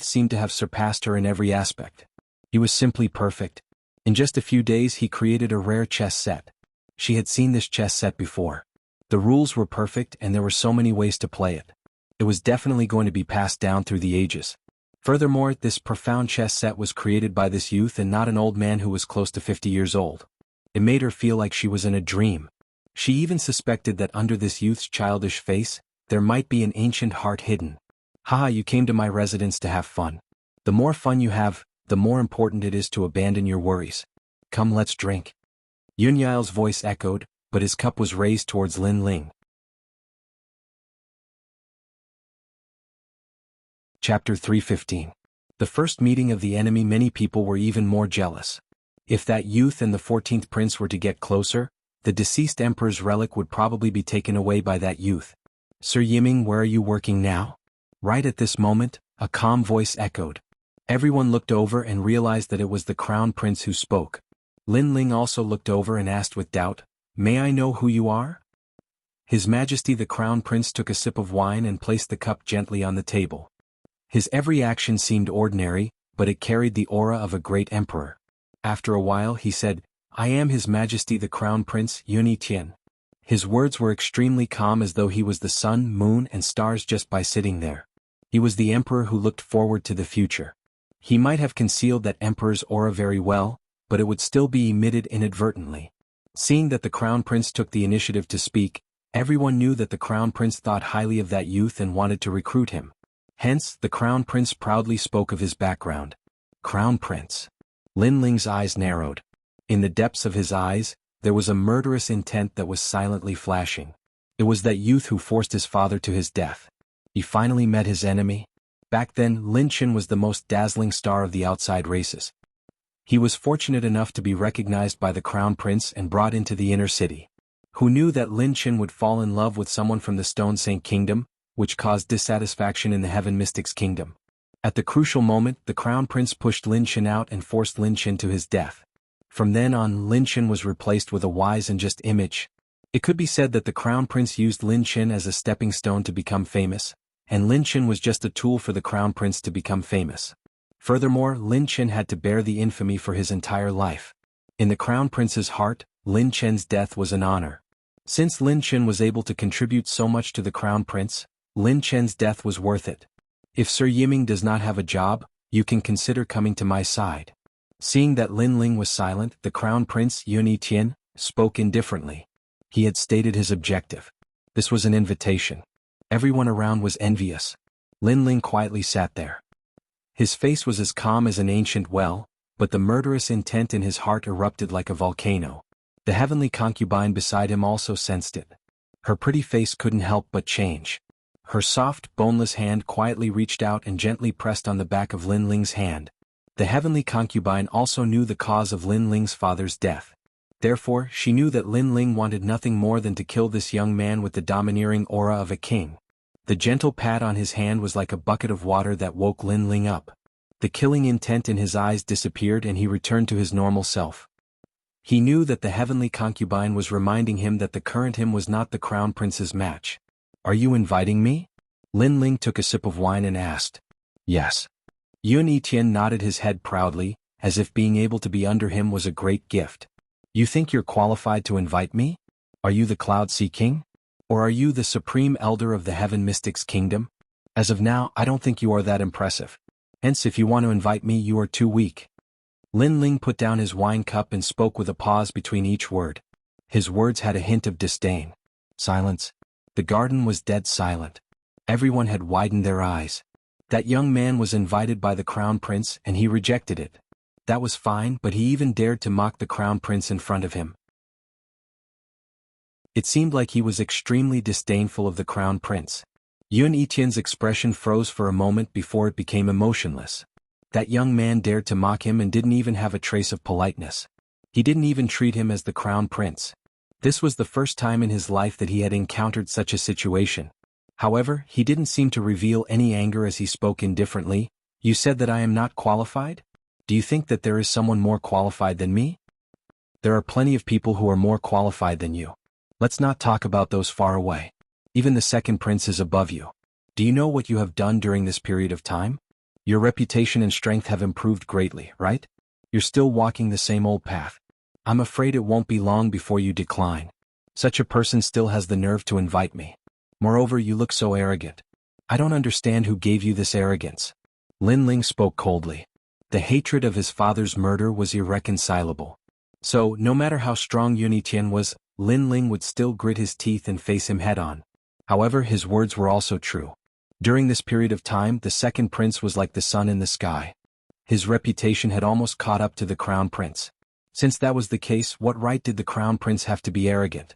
seemed to have surpassed her in every aspect. He was simply perfect. In just a few days he created a rare chess set. She had seen this chess set before. The rules were perfect and there were so many ways to play it. It was definitely going to be passed down through the ages. Furthermore, this profound chess set was created by this youth and not an old man who was close to 50 years old. It made her feel like she was in a dream. She even suspected that under this youth's childish face, there might be an ancient heart hidden. Haha, you came to my residence to have fun. The more fun you have, the more important it is to abandon your worries. Come, let's drink. Yun Yao's voice echoed, but his cup was raised towards Lin Ling. Chapter 315. The first meeting of the enemy. Many people were even more jealous. If that youth and the 14th prince were to get closer, the deceased emperor's relic would probably be taken away by that youth. Sir Yiming, where are you working now? Right at this moment, a calm voice echoed. Everyone looked over and realized that it was the crown prince who spoke. Lin Ling also looked over and asked with doubt, "May I know who you are?" His Majesty the Crown Prince took a sip of wine and placed the cup gently on the table. His every action seemed ordinary, but it carried the aura of a great emperor. After a while he said, "I am His Majesty the Crown Prince Yun Tian." His words were extremely calm, as though he was the sun, moon and stars just by sitting there. He was the emperor who looked forward to the future. He might have concealed that emperor's aura very well, but it would still be emitted inadvertently. Seeing that the crown prince took the initiative to speak, everyone knew that the crown prince thought highly of that youth and wanted to recruit him. Hence, the crown prince proudly spoke of his background. Crown prince. Lin Ling's eyes narrowed. In the depths of his eyes, there was a murderous intent that was silently flashing. It was that youth who forced his father to his death. He finally met his enemy. Back then, Lin Chen was the most dazzling star of the outside races. He was fortunate enough to be recognized by the crown prince and brought into the inner city. Who knew that Lin Chen would fall in love with someone from the Stone Saint Kingdom, which caused dissatisfaction in the Heaven Mystics Kingdom? At the crucial moment, the crown prince pushed Lin Chen out and forced Lin Chen to his death. From then on, Lin Chen was replaced with a wise and just image. It could be said that the crown prince used Lin Chen as a stepping stone to become famous, and Lin Chen was just a tool for the crown prince to become famous. Furthermore, Lin Chen had to bear the infamy for his entire life. In the crown prince's heart, Lin Chen's death was an honor. Since Lin Chen was able to contribute so much to the crown prince, Lin Chen's death was worth it. If Sir Yiming does not have a job, you can consider coming to my side. Seeing that Lin Ling was silent, the crown prince, Yun Yitian, spoke indifferently. He had stated his objective. This was an invitation. Everyone around was envious. Lin Ling quietly sat there. His face was as calm as an ancient well, but the murderous intent in his heart erupted like a volcano. The heavenly concubine beside him also sensed it. Her pretty face couldn't help but change. Her soft, boneless hand quietly reached out and gently pressed on the back of Lin Ling's hand. The heavenly concubine also knew the cause of Lin Ling's father's death. Therefore, she knew that Lin Ling wanted nothing more than to kill this young man with the domineering aura of a king. The gentle pat on his hand was like a bucket of water that woke Lin Ling up. The killing intent in his eyes disappeared and he returned to his normal self. He knew that the heavenly concubine was reminding him that the current him was not the crown prince's match. Are you inviting me? Lin Ling took a sip of wine and asked. Yes. Yun Yitian nodded his head proudly, as if being able to be under him was a great gift. You think you're qualified to invite me? Are you the Cloud Sea King? Or are you the Supreme Elder of the Heaven Mystics Kingdom? As of now, I don't think you are that impressive. Hence, if you want to invite me, you are too weak. Lin Ling put down his wine cup and spoke with a pause between each word. His words had a hint of disdain. Silence. The garden was dead silent. Everyone had widened their eyes. That young man was invited by the crown prince and he rejected it. That was fine, but he even dared to mock the crown prince in front of him. It seemed like he was extremely disdainful of the crown prince. Yun Yitian's expression froze for a moment before it became emotionless. That young man dared to mock him and didn't even have a trace of politeness. He didn't even treat him as the crown prince. This was the first time in his life that he had encountered such a situation. However, he didn't seem to reveal any anger as he spoke indifferently. You said that I am not qualified? Do you think that there is someone more qualified than me? There are plenty of people who are more qualified than you. Let's not talk about those far away. Even the second prince is above you. Do you know what you have done during this period of time? Your reputation and strength have improved greatly, right? You're still walking the same old path. I'm afraid it won't be long before you decline. Such a person still has the nerve to invite me. Moreover, you look so arrogant. I don't understand who gave you this arrogance. Lin Ling spoke coldly. The hatred of his father's murder was irreconcilable. So, no matter how strong Yun Yitian was, Lin Ling would still grit his teeth and face him head-on. However, his words were also true. During this period of time, the second prince was like the sun in the sky. His reputation had almost caught up to the crown prince. Since that was the case, what right did the crown prince have to be arrogant?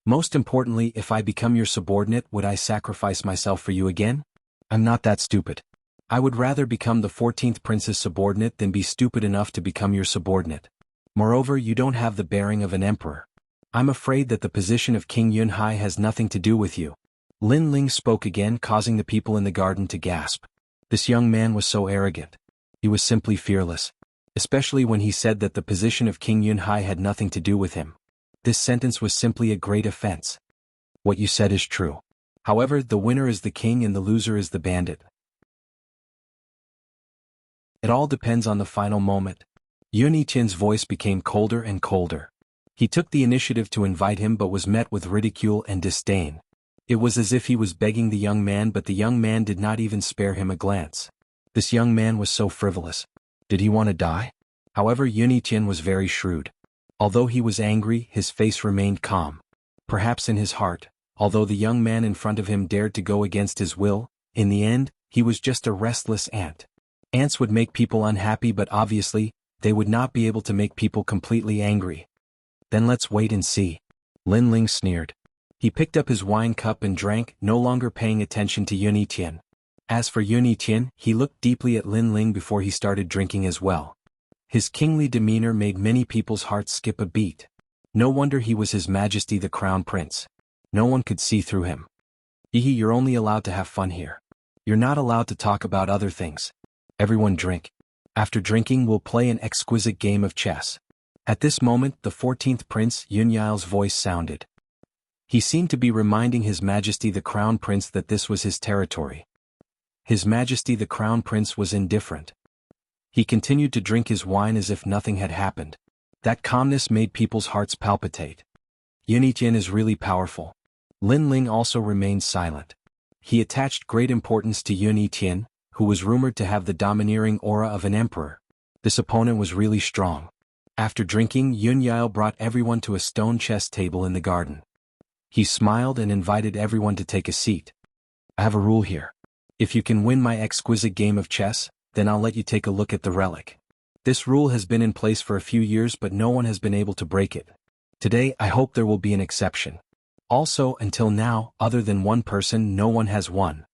Most importantly, if I become your subordinate, would I sacrifice myself for you again? I'm not that stupid. I would rather become the 14th prince's subordinate than be stupid enough to become your subordinate. Moreover, you don't have the bearing of an emperor. I'm afraid that the position of King Yunhai has nothing to do with you. Lin Ling spoke again, causing the people in the garden to gasp. This young man was so arrogant. He was simply fearless. Especially when he said that the position of King Yunhai had nothing to do with him. This sentence was simply a great offense. What you said is true. However, the winner is the king and the loser is the bandit. It all depends on the final moment. Yun Yitian's voice became colder and colder. He took the initiative to invite him but was met with ridicule and disdain. It was as if he was begging the young man, but the young man did not even spare him a glance. This young man was so frivolous. Did he want to die? However, Yun Yitian was very shrewd. Although he was angry, his face remained calm. Perhaps in his heart, although the young man in front of him dared to go against his will, in the end, he was just a restless ant. Ants would make people unhappy, but obviously, they would not be able to make people completely angry. Then let's wait and see. Lin Ling sneered. He picked up his wine cup and drank, no longer paying attention to Yun Yiqian. As for Yun Yiqian, he looked deeply at Lin Ling before he started drinking as well. His kingly demeanor made many people's hearts skip a beat. No wonder he was His Majesty the Crown Prince. No one could see through him. You're only allowed to have fun here. You're not allowed to talk about other things. Everyone drink. After drinking, we'll play an exquisite game of chess. At this moment, the 14th Prince Yunyil's voice sounded. He seemed to be reminding His Majesty the Crown Prince that this was his territory. His Majesty the Crown Prince was indifferent. He continued to drink his wine as if nothing had happened. That calmness made people's hearts palpitate. Yun Yiqian is really powerful. Lin Ling also remained silent. He attached great importance to Yun Yiqian, who was rumored to have the domineering aura of an emperor. This opponent was really strong. After drinking, Yun Yile brought everyone to a stone chess table in the garden. He smiled and invited everyone to take a seat. I have a rule here. If you can win my exquisite game of chess, then I'll let you take a look at the relic. This rule has been in place for a few years, but no one has been able to break it. Today, I hope there will be an exception. Also, until now, other than one person, no one has won.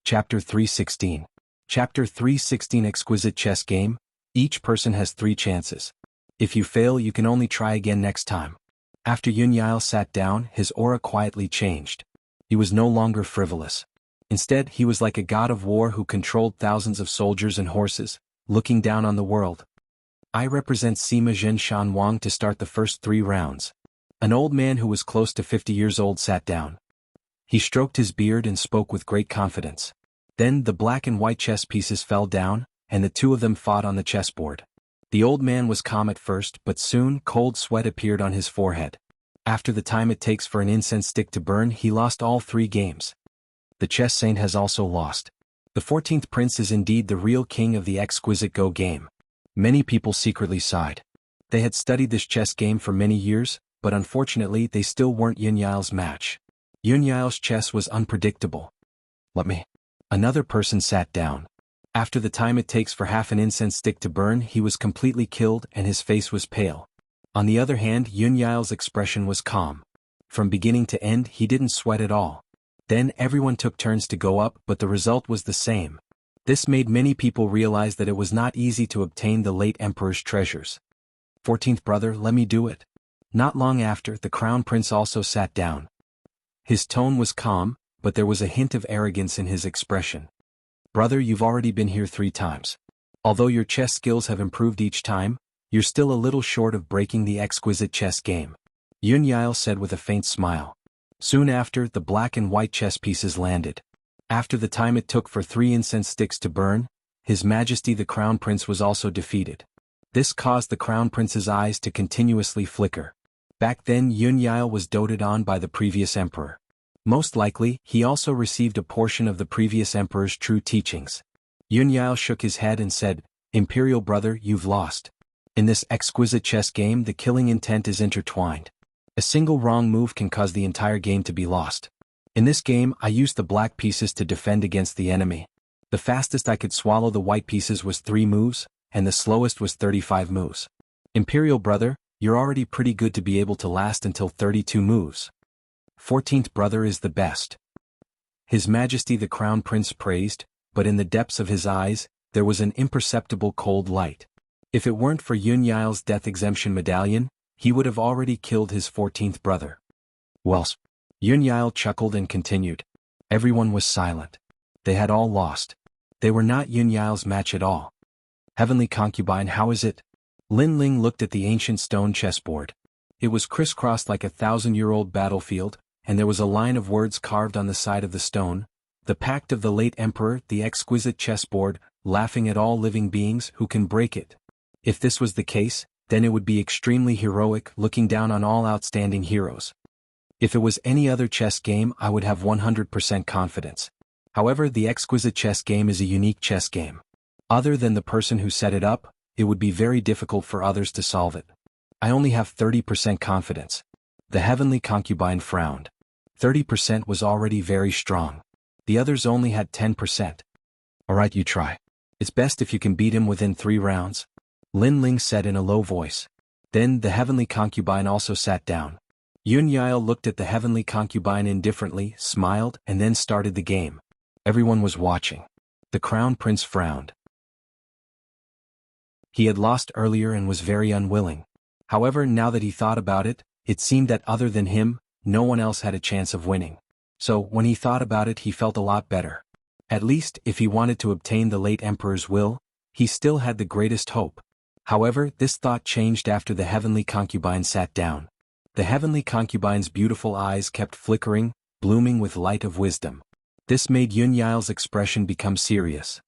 Chapter 316. Chapter 316 Exquisite Chess Game. Each person has 3 chances. If you fail, you can only try again next time. After Yun Yile sat down, his aura quietly changed. He was no longer frivolous. Instead, he was like a god of war who controlled thousands of soldiers and horses, looking down on the world. I represent Sima Zhen Shan Wang to start the first 3 rounds. An old man who was close to 50 years old sat down. He stroked his beard and spoke with great confidence. Then the black and white chess pieces fell down, and the 2 of them fought on the chessboard. The old man was calm at first, but soon cold sweat appeared on his forehead. After the time it takes for an incense stick to burn, he lost all 3 games. The chess saint has also lost. The 14th prince is indeed the real king of the exquisite Go game. Many people secretly sighed. They had studied this chess game for many years, but unfortunately they still weren't Yun Yile's match. Yun Yile's chess was unpredictable. Let me. Another person sat down. After the time it takes for half an incense stick to burn, he was completely killed and his face was pale. On the other hand, Yun Yile's expression was calm. From beginning to end, he didn't sweat at all. Then everyone took turns to go up, but the result was the same. This made many people realize that it was not easy to obtain the late emperor's treasures. 14th brother, let me do it. Not long after, the crown prince also sat down. His tone was calm, but there was a hint of arrogance in his expression. Brother, you've already been here 3 times. Although your chess skills have improved each time, you're still a little short of breaking the exquisite chess game. Yun Yile said with a faint smile. Soon after, the black and white chess pieces landed. After the time it took for 3 incense sticks to burn, His Majesty the Crown Prince was also defeated. This caused the Crown Prince's eyes to continuously flicker. Back then Yun Yile was doted on by the previous emperor. Most likely, he also received a portion of the previous emperor's true teachings. Yun Yile shook his head and said, Imperial brother, you've lost. In this exquisite chess game, the killing intent is intertwined. A single wrong move can cause the entire game to be lost. In this game, I used the black pieces to defend against the enemy. The fastest I could swallow the white pieces was 3 moves, and the slowest was 35 moves. Imperial brother, you're already pretty good to be able to last until 32 moves. 14th brother is the best. His Majesty the Crown Prince praised, but in the depths of his eyes, there was an imperceptible cold light. If it weren't for Yun Yile's death exemption medallion, he would have already killed his 14th brother. Well, Yun Yile chuckled and continued. Everyone was silent. They had all lost. They were not Yun Yile's match at all. Heavenly concubine, how is it? Lin Ling looked at the ancient stone chessboard. It was crisscrossed like a 1,000-year-old battlefield, and there was a line of words carved on the side of the stone. The pact of the late emperor, the exquisite chessboard, laughing at all living beings who can break it. If this was the case, then it would be extremely heroic, looking down on all outstanding heroes. If it was any other chess game, I would have 100% confidence. However, the exquisite chess game is a unique chess game. Other than the person who set it up, it would be very difficult for others to solve it. I only have 30% confidence. The heavenly concubine frowned. 30% was already very strong. The others only had 10%. Alright, you try. It's best if you can beat him within 3 rounds. Lin Ling said in a low voice. Then the heavenly concubine also sat down. Yun Yao looked at the heavenly concubine indifferently, smiled, and then started the game. Everyone was watching. The crown prince frowned. He had lost earlier and was very unwilling. However, now that he thought about it, it seemed that other than him, no one else had a chance of winning. So, when he thought about it, he felt a lot better. At least, if he wanted to obtain the late emperor's will, he still had the greatest hope. However, this thought changed after the heavenly concubine sat down. The heavenly concubine's beautiful eyes kept flickering, blooming with light of wisdom. This made Yun Yao's expression become serious.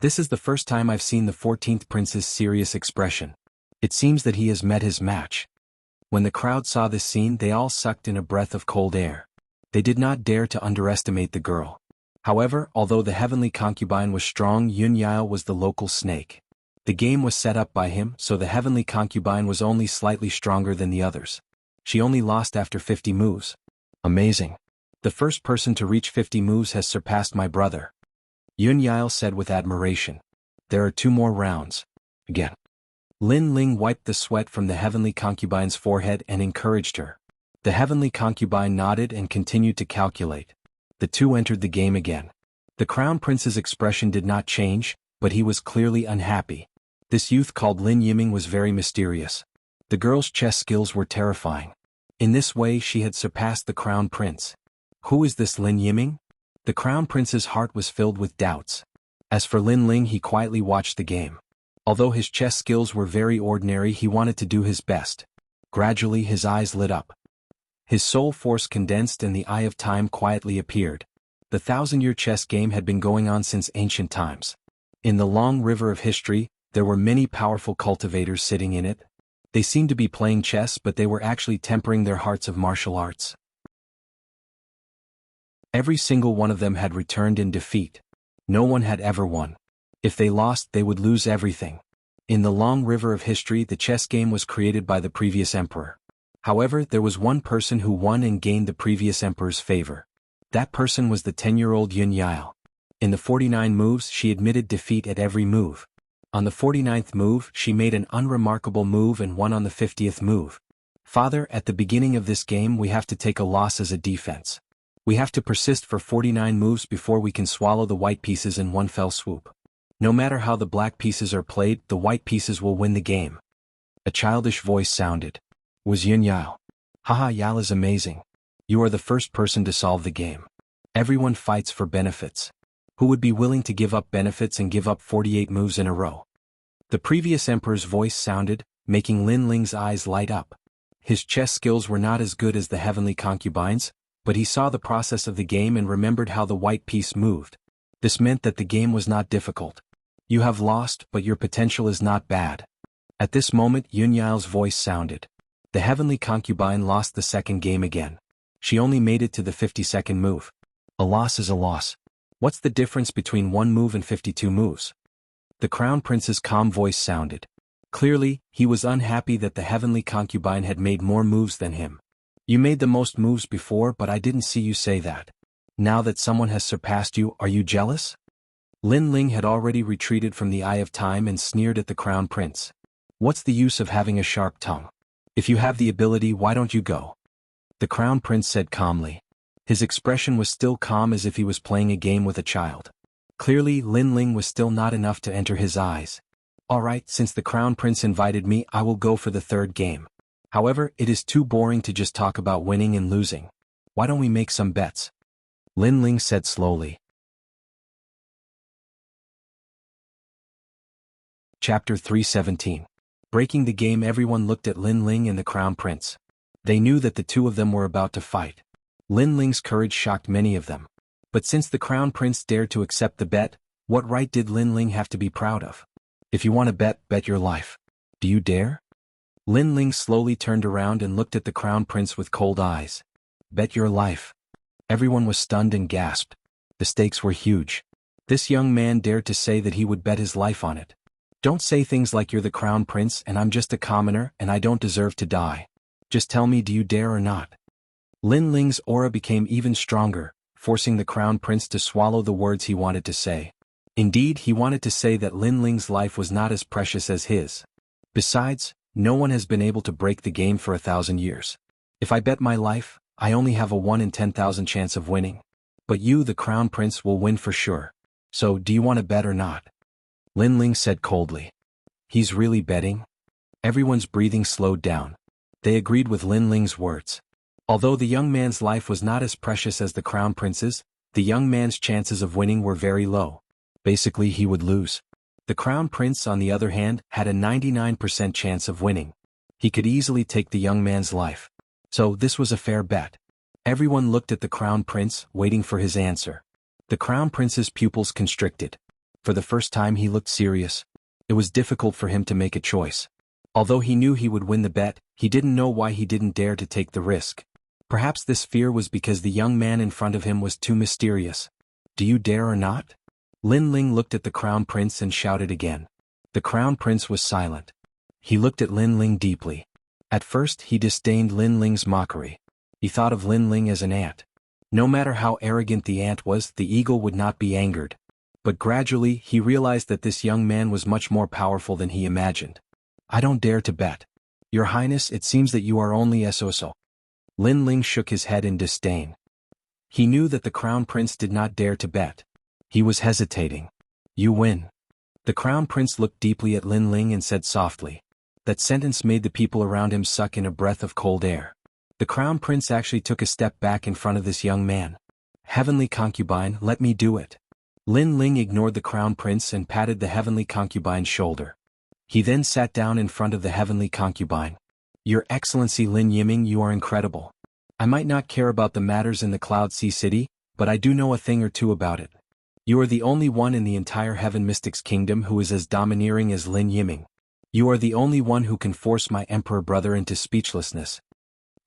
This is the first time I've seen the 14th prince's serious expression. It seems that he has met his match. When the crowd saw this scene, they all sucked in a breath of cold air. They did not dare to underestimate the girl. However, although the heavenly concubine was strong, Yun Yao was the local snake. The game was set up by him, so the heavenly concubine was only slightly stronger than the others. She only lost after 50 moves. Amazing. The first person to reach 50 moves has surpassed my brother. Yun Yao said with admiration. There are 2 more rounds. Again. Lin Ling wiped the sweat from the heavenly concubine's forehead and encouraged her. The heavenly concubine nodded and continued to calculate. The 2 entered the game again. The crown prince's expression did not change, but he was clearly unhappy. This youth called Lin Yiming was very mysterious. The girl's chess skills were terrifying. In this way she had surpassed the crown prince. Who is this Lin Yiming? The crown prince's heart was filled with doubts. As for Lin Ling, he quietly watched the game. Although his chess skills were very ordinary, he wanted to do his best. Gradually his eyes lit up. His soul force condensed and the eye of time quietly appeared. The 1,000-year chess game had been going on since ancient times. In the long river of history, there were many powerful cultivators sitting in it. They seemed to be playing chess, but they were actually tempering their hearts of martial arts. Every single one of them had returned in defeat. No one had ever won. If they lost, they would lose everything. In the long river of history, the chess game was created by the previous emperor. However, there was one person who won and gained the previous emperor's favor. That person was the 10-year-old Yun Yao. In the 49 moves, she admitted defeat at every move. On the 49th move, she made an unremarkable move and won on the 50th move. Father, at the beginning of this game we have to take a loss as a defense. We have to persist for 49 moves before we can swallow the white pieces in one fell swoop. No matter how the black pieces are played, the white pieces will win the game. A childish voice sounded. Was Yun Yao. Haha, Yao is amazing. You are the first person to solve the game. Everyone fights for benefits. Who would be willing to give up benefits and give up 48 moves in a row? The previous emperor's voice sounded, making Lin Ling's eyes light up. His chess skills were not as good as the heavenly concubine's, but he saw the process of the game and remembered how the white piece moved. This meant that the game was not difficult. You have lost, but your potential is not bad. At this moment, Yun Yao's voice sounded. The heavenly concubine lost the second game again. She only made it to the 52nd move. A loss is a loss. What's the difference between 1 move and 52 moves? The crown prince's calm voice sounded. Clearly, he was unhappy that the heavenly concubine had made more moves than him. You made the most moves before, but I didn't see you say that. Now that someone has surpassed you, are you jealous? Lin Ling had already retreated from the eye of time and sneered at the crown prince. What's the use of having a sharp tongue? If you have the ability, why don't you go? The crown prince said calmly. His expression was still calm, as if he was playing a game with a child. Clearly, Lin Ling was still not enough to enter his eyes. Alright, since the crown prince invited me, I will go for the 3rd game. However, it is too boring to just talk about winning and losing. Why don't we make some bets? Lin Ling said slowly. Chapter 317. Breaking the game. Everyone looked at Lin Ling and the crown prince. They knew that the 2 of them were about to fight. Lin Ling's courage shocked many of them. But since the crown prince dared to accept the bet, what right did Lin Ling have to be proud of? If you want to bet, bet your life. Do you dare? Lin Ling slowly turned around and looked at the crown prince with cold eyes. Bet your life. Everyone was stunned and gasped. The stakes were huge. This young man dared to say that he would bet his life on it. Don't say things like you're the crown prince and I'm just a commoner and I don't deserve to die. Just tell me, do you dare or not? Lin Ling's aura became even stronger, forcing the crown prince to swallow the words he wanted to say. Indeed, he wanted to say that Lin Ling's life was not as precious as his. Besides, no one has been able to break the game for 1,000 years. If I bet my life, I only have a 1 in 10,000 chance of winning. But you, the crown prince, will win for sure. So, do you want to bet or not? Lin Ling said coldly. He's really betting? Everyone's breathing slowed down. They agreed with Lin Ling's words. Although the young man's life was not as precious as the crown prince's, the young man's chances of winning were very low. Basically, he would lose. The crown prince, on the other hand, had a 99% chance of winning. He could easily take the young man's life. So this was a fair bet. Everyone looked at the crown prince, waiting for his answer. The crown prince's pupils constricted. For the first time he looked serious. It was difficult for him to make a choice. Although he knew he would win the bet, he didn't know why he didn't dare to take the risk. Perhaps this fear was because the young man in front of him was too mysterious. Do you dare or not? Lin Ling looked at the crown prince and shouted again. The crown prince was silent. He looked at Lin Ling deeply. At first he disdained Lin Ling's mockery. He thought of Lin Ling as an ant. No matter how arrogant the ant was, the eagle would not be angered. But gradually he realized that this young man was much more powerful than he imagined. I don't dare to bet. Your Highness, it seems that you are only so. Lin Ling shook his head in disdain. He knew that the crown prince did not dare to bet. He was hesitating. You win. The crown prince looked deeply at Lin Ling and said softly. That sentence made the people around him suck in a breath of cold air. The crown prince actually took a step back in front of this young man. Heavenly concubine, let me do it. Lin Ling ignored the crown prince and patted the heavenly concubine's shoulder. He then sat down in front of the heavenly concubine. Your Excellency Lin Yiming, you are incredible. I might not care about the matters in the Cloud Sea City, but I do know a thing or two about it. You are the only one in the entire Heaven Mystics Kingdom who is as domineering as Lin Yiming. You are the only one who can force my emperor brother into speechlessness.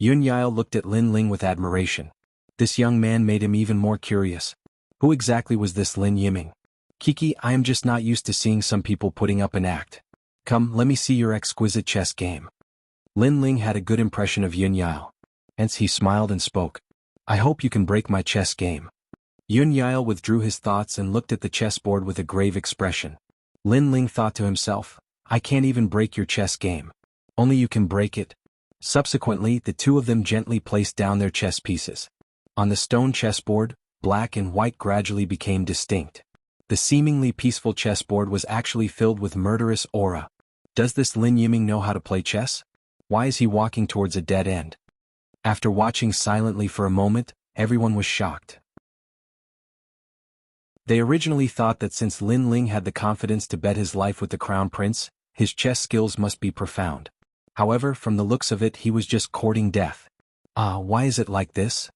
Yun Yao looked at Lin Ling with admiration. This young man made him even more curious. Who exactly was this Lin Yiming? Kiki, I am just not used to seeing some people putting up an act. Come, let me see your exquisite chess game. Lin Ling had a good impression of Yun Yao. Hence he smiled and spoke. I hope you can break my chess game. Yun Yao withdrew his thoughts and looked at the chessboard with a grave expression. Lin Ling thought to himself, I can't even break your chess game. Only you can break it. Subsequently, the two of them gently placed down their chess pieces. On the stone chessboard, black and white gradually became distinct. The seemingly peaceful chessboard was actually filled with murderous aura. Does this Lin Yiming know how to play chess? Why is he walking towards a dead end? After watching silently for a moment, everyone was shocked. They originally thought that since Lin Ling had the confidence to bet his life with the crown prince, his chess skills must be profound. However, from the looks of it, he was just courting death. Why is it like this?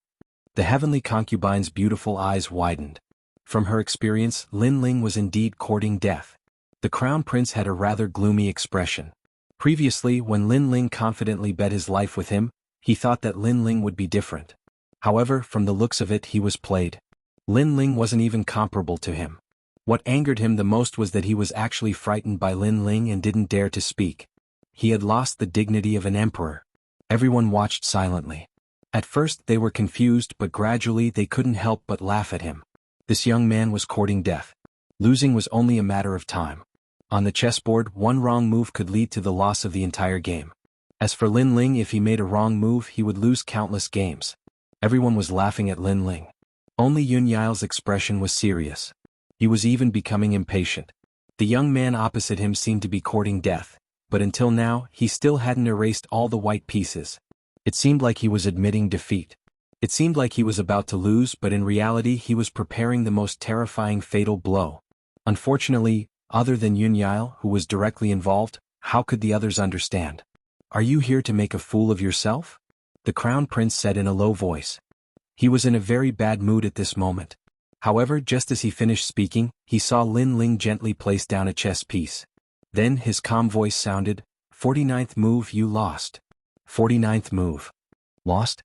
The heavenly concubine's beautiful eyes widened. From her experience, Lin Ling was indeed courting death. The crown prince had a rather gloomy expression. Previously, when Lin Ling confidently bet his life with him, he thought that Lin Ling would be different. However, from the looks of it, he was played. Lin Ling wasn't even comparable to him. What angered him the most was that he was actually frightened by Lin Ling and didn't dare to speak. He had lost the dignity of an emperor. Everyone watched silently. At first they were confused, but gradually they couldn't help but laugh at him. This young man was courting death. Losing was only a matter of time. On the chessboard, one wrong move could lead to the loss of the entire game. As for Lin Ling, if he made a wrong move, he would lose countless games. Everyone was laughing at Lin Ling. Only Yun Yao's expression was serious. He was even becoming impatient. The young man opposite him seemed to be courting death, but until now, he still hadn't erased all the white pieces. It seemed like he was admitting defeat. It seemed like he was about to lose, but in reality he was preparing the most terrifying fatal blow. Unfortunately, other than Yun Yao, who was directly involved, how could the others understand? Are you here to make a fool of yourself? The crown prince said in a low voice. He was in a very bad mood at this moment. However, just as he finished speaking, he saw Lin Ling gently place down a chess piece. Then his calm voice sounded, 49th move, you lost. 49th move. Lost?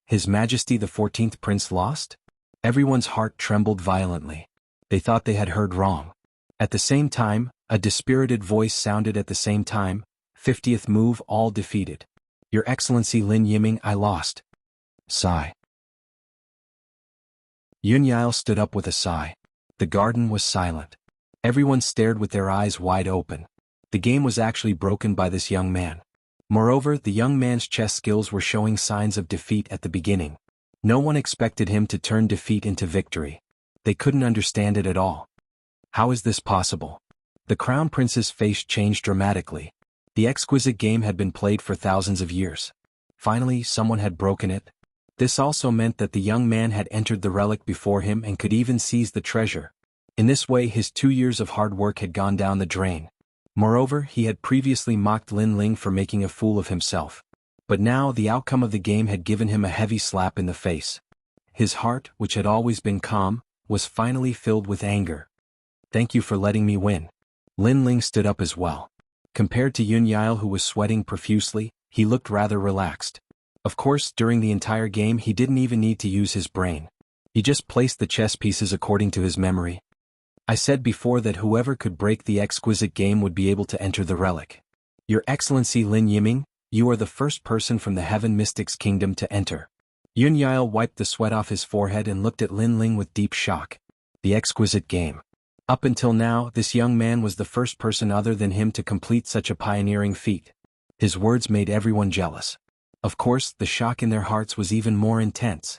His Majesty the 14th Prince lost? Everyone's heart trembled violently. They thought they had heard wrong. At the same time, a dispirited voice sounded at the same time, 50th move all defeated. Your Excellency Lin Yiming, I lost. Sigh. Yun Yile stood up with a sigh. The garden was silent. Everyone stared with their eyes wide open. The game was actually broken by this young man. Moreover, the young man's chess skills were showing signs of defeat at the beginning. No one expected him to turn defeat into victory. They couldn't understand it at all. How is this possible? The Crown Prince's face changed dramatically. The exquisite game had been played for thousands of years. Finally, someone had broken it. This also meant that the young man had entered the relic before him and could even seize the treasure. In this way, his 2 years of hard work had gone down the drain. Moreover, he had previously mocked Lin Ling for making a fool of himself. But now the outcome of the game had given him a heavy slap in the face. His heart, which had always been calm, was finally filled with anger. Thank you for letting me win. Lin Ling stood up as well. Compared to Yun Yile, who was sweating profusely, he looked rather relaxed. Of course, during the entire game he didn't even need to use his brain. He just placed the chess pieces according to his memory. I said before that whoever could break the exquisite game would be able to enter the relic. Your Excellency Lin Yiming, you are the first person from the Heaven Mystics Kingdom to enter. Yun Yile wiped the sweat off his forehead and looked at Lin Ling with deep shock. The exquisite game. Up until now, this young man was the first person other than him to complete such a pioneering feat. His words made everyone jealous. Of course, the shock in their hearts was even more intense.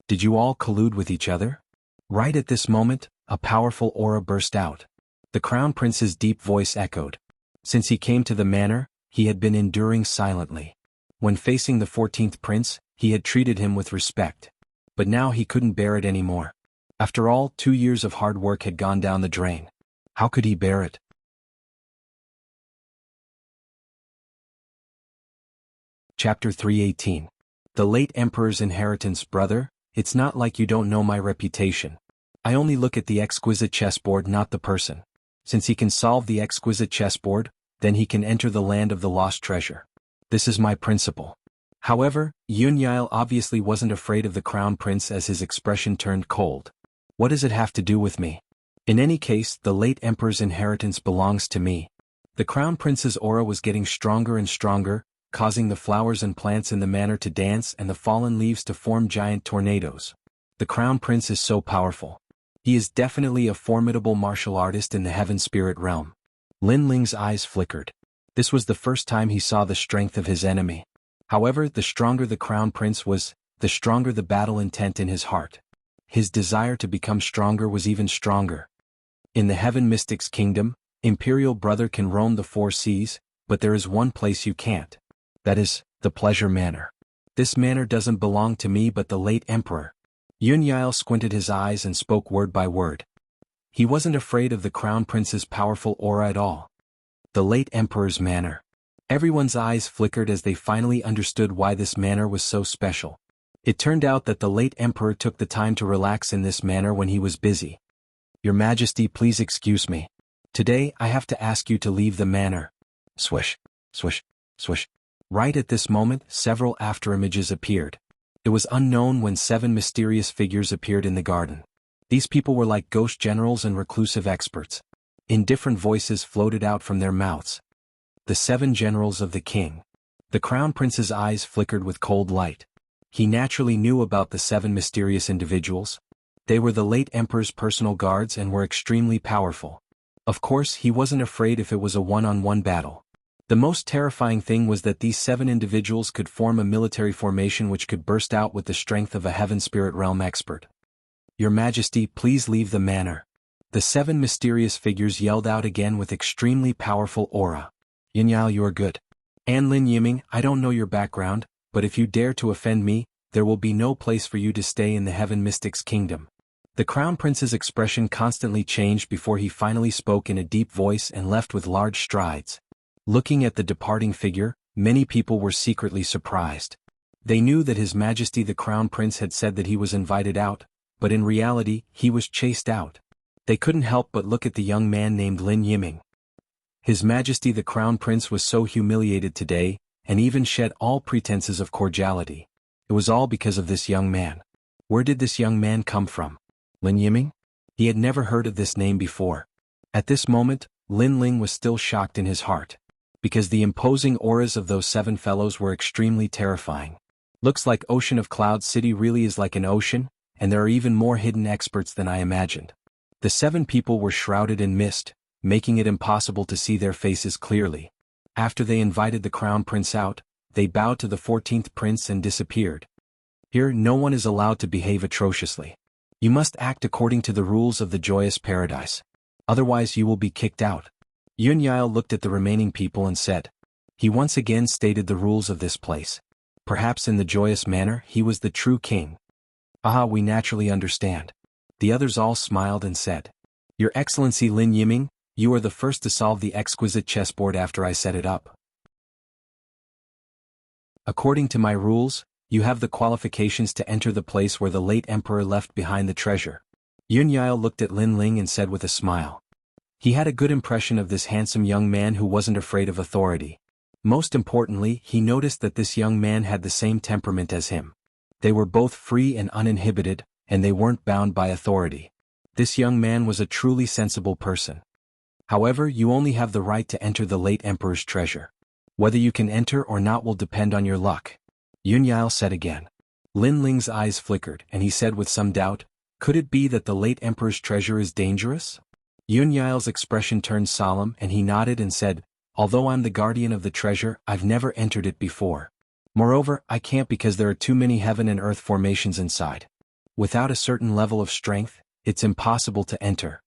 Did you all collude with each other? Right at this moment, a powerful aura burst out. The Crown Prince's deep voice echoed. Since he came to the manor, he had been enduring silently. When facing the 14th prince, he had treated him with respect. But now he couldn't bear it anymore. After all, 2 years of hard work had gone down the drain. How could he bear it? Chapter 318. The late Emperor's inheritance. Brother, it's not like you don't know my reputation. I only look at the exquisite chessboard, not the person. Since he can solve the exquisite chessboard, then he can enter the land of the lost treasure. This is my principle. However, Yun Yile obviously wasn't afraid of the Crown Prince as his expression turned cold. What does it have to do with me? In any case, the late Emperor's inheritance belongs to me. The Crown Prince's aura was getting stronger and stronger, causing the flowers and plants in the manor to dance and the fallen leaves to form giant tornadoes. The Crown Prince is so powerful. He is definitely a formidable martial artist in the heaven spirit realm. Lin Ling's eyes flickered. This was the first time he saw the strength of his enemy. However, the stronger the Crown Prince was, the stronger the battle intent in his heart. His desire to become stronger was even stronger. In the Heaven Mystics Kingdom, Imperial Brother can roam the 4 seas, but there is one place you can't. That is, the Pleasure Manor. This manor doesn't belong to me but the late Emperor. Yun Yile squinted his eyes and spoke word by word. He wasn't afraid of the Crown Prince's powerful aura at all. The late Emperor's manor. Everyone's eyes flickered as they finally understood why this manor was so special. It turned out that the late Emperor took the time to relax in this manor when he was busy. Your Majesty, please excuse me. Today I have to ask you to leave the manor. Swish, swish, swish. Right at this moment, several afterimages appeared. It was unknown when 7 mysterious figures appeared in the garden. These people were like ghost generals and reclusive experts. In different voices floated out from their mouths. The 7 generals of the king. The Crown Prince's eyes flickered with cold light. He naturally knew about the 7 mysterious individuals. They were the late Emperor's personal guards and were extremely powerful. Of course, he wasn't afraid if it was a one-on-one battle. The most terrifying thing was that these 7 individuals could form a military formation which could burst out with the strength of a heaven spirit realm expert. Your Majesty, please leave the manor. The 7 mysterious figures yelled out again with extremely powerful aura. Yun Yile, you are good. And Lin Yiming, I don't know your background, but if you dare to offend me, there will be no place for you to stay in the Heaven Mystics Kingdom. The Crown Prince's expression constantly changed before he finally spoke in a deep voice and left with large strides. Looking at the departing figure, many people were secretly surprised. They knew that His Majesty the Crown Prince had said that he was invited out, but in reality, he was chased out. They couldn't help but look at the young man named Lin Yiming. His Majesty the Crown Prince was so humiliated today, and even shed all pretenses of cordiality. It was all because of this young man. Where did this young man come from? Lin Yiming? He had never heard of this name before. At this moment, Lin Ling was still shocked in his heart. Because the imposing auras of those 7 fellows were extremely terrifying. Looks like Ocean of Cloud City really is like an ocean, and there are even more hidden experts than I imagined. The 7 people were shrouded in mist, making it impossible to see their faces clearly. After they invited the Crown Prince out, they bowed to the 14th Prince and disappeared. Here, no one is allowed to behave atrociously. You must act according to the rules of the joyous paradise. Otherwise you will be kicked out. Yun Yao looked at the remaining people and said. He once again stated the rules of this place. Perhaps in the joyous manner he was the true king. Ah, we naturally understand. The others all smiled and said. Your Excellency Lin Yiming, you are the first to solve the exquisite chessboard after I set it up. According to my rules, you have the qualifications to enter the place where the late emperor left behind the treasure. Yun Yao looked at Lin Ling and said with a smile. He had a good impression of this handsome young man who wasn't afraid of authority. Most importantly, he noticed that this young man had the same temperament as him. They were both free and uninhibited, and they weren't bound by authority. This young man was a truly sensible person. However, you only have the right to enter the late emperor's treasure. Whether you can enter or not will depend on your luck. Yun Yao said again. Lin Ling's eyes flickered, and he said with some doubt, could it be that the late emperor's treasure is dangerous? Yun Yao's expression turned solemn and he nodded and said, although I'm the guardian of the treasure, I've never entered it before. Moreover, I can't because there are too many heaven and earth formations inside. Without a certain level of strength, it's impossible to enter.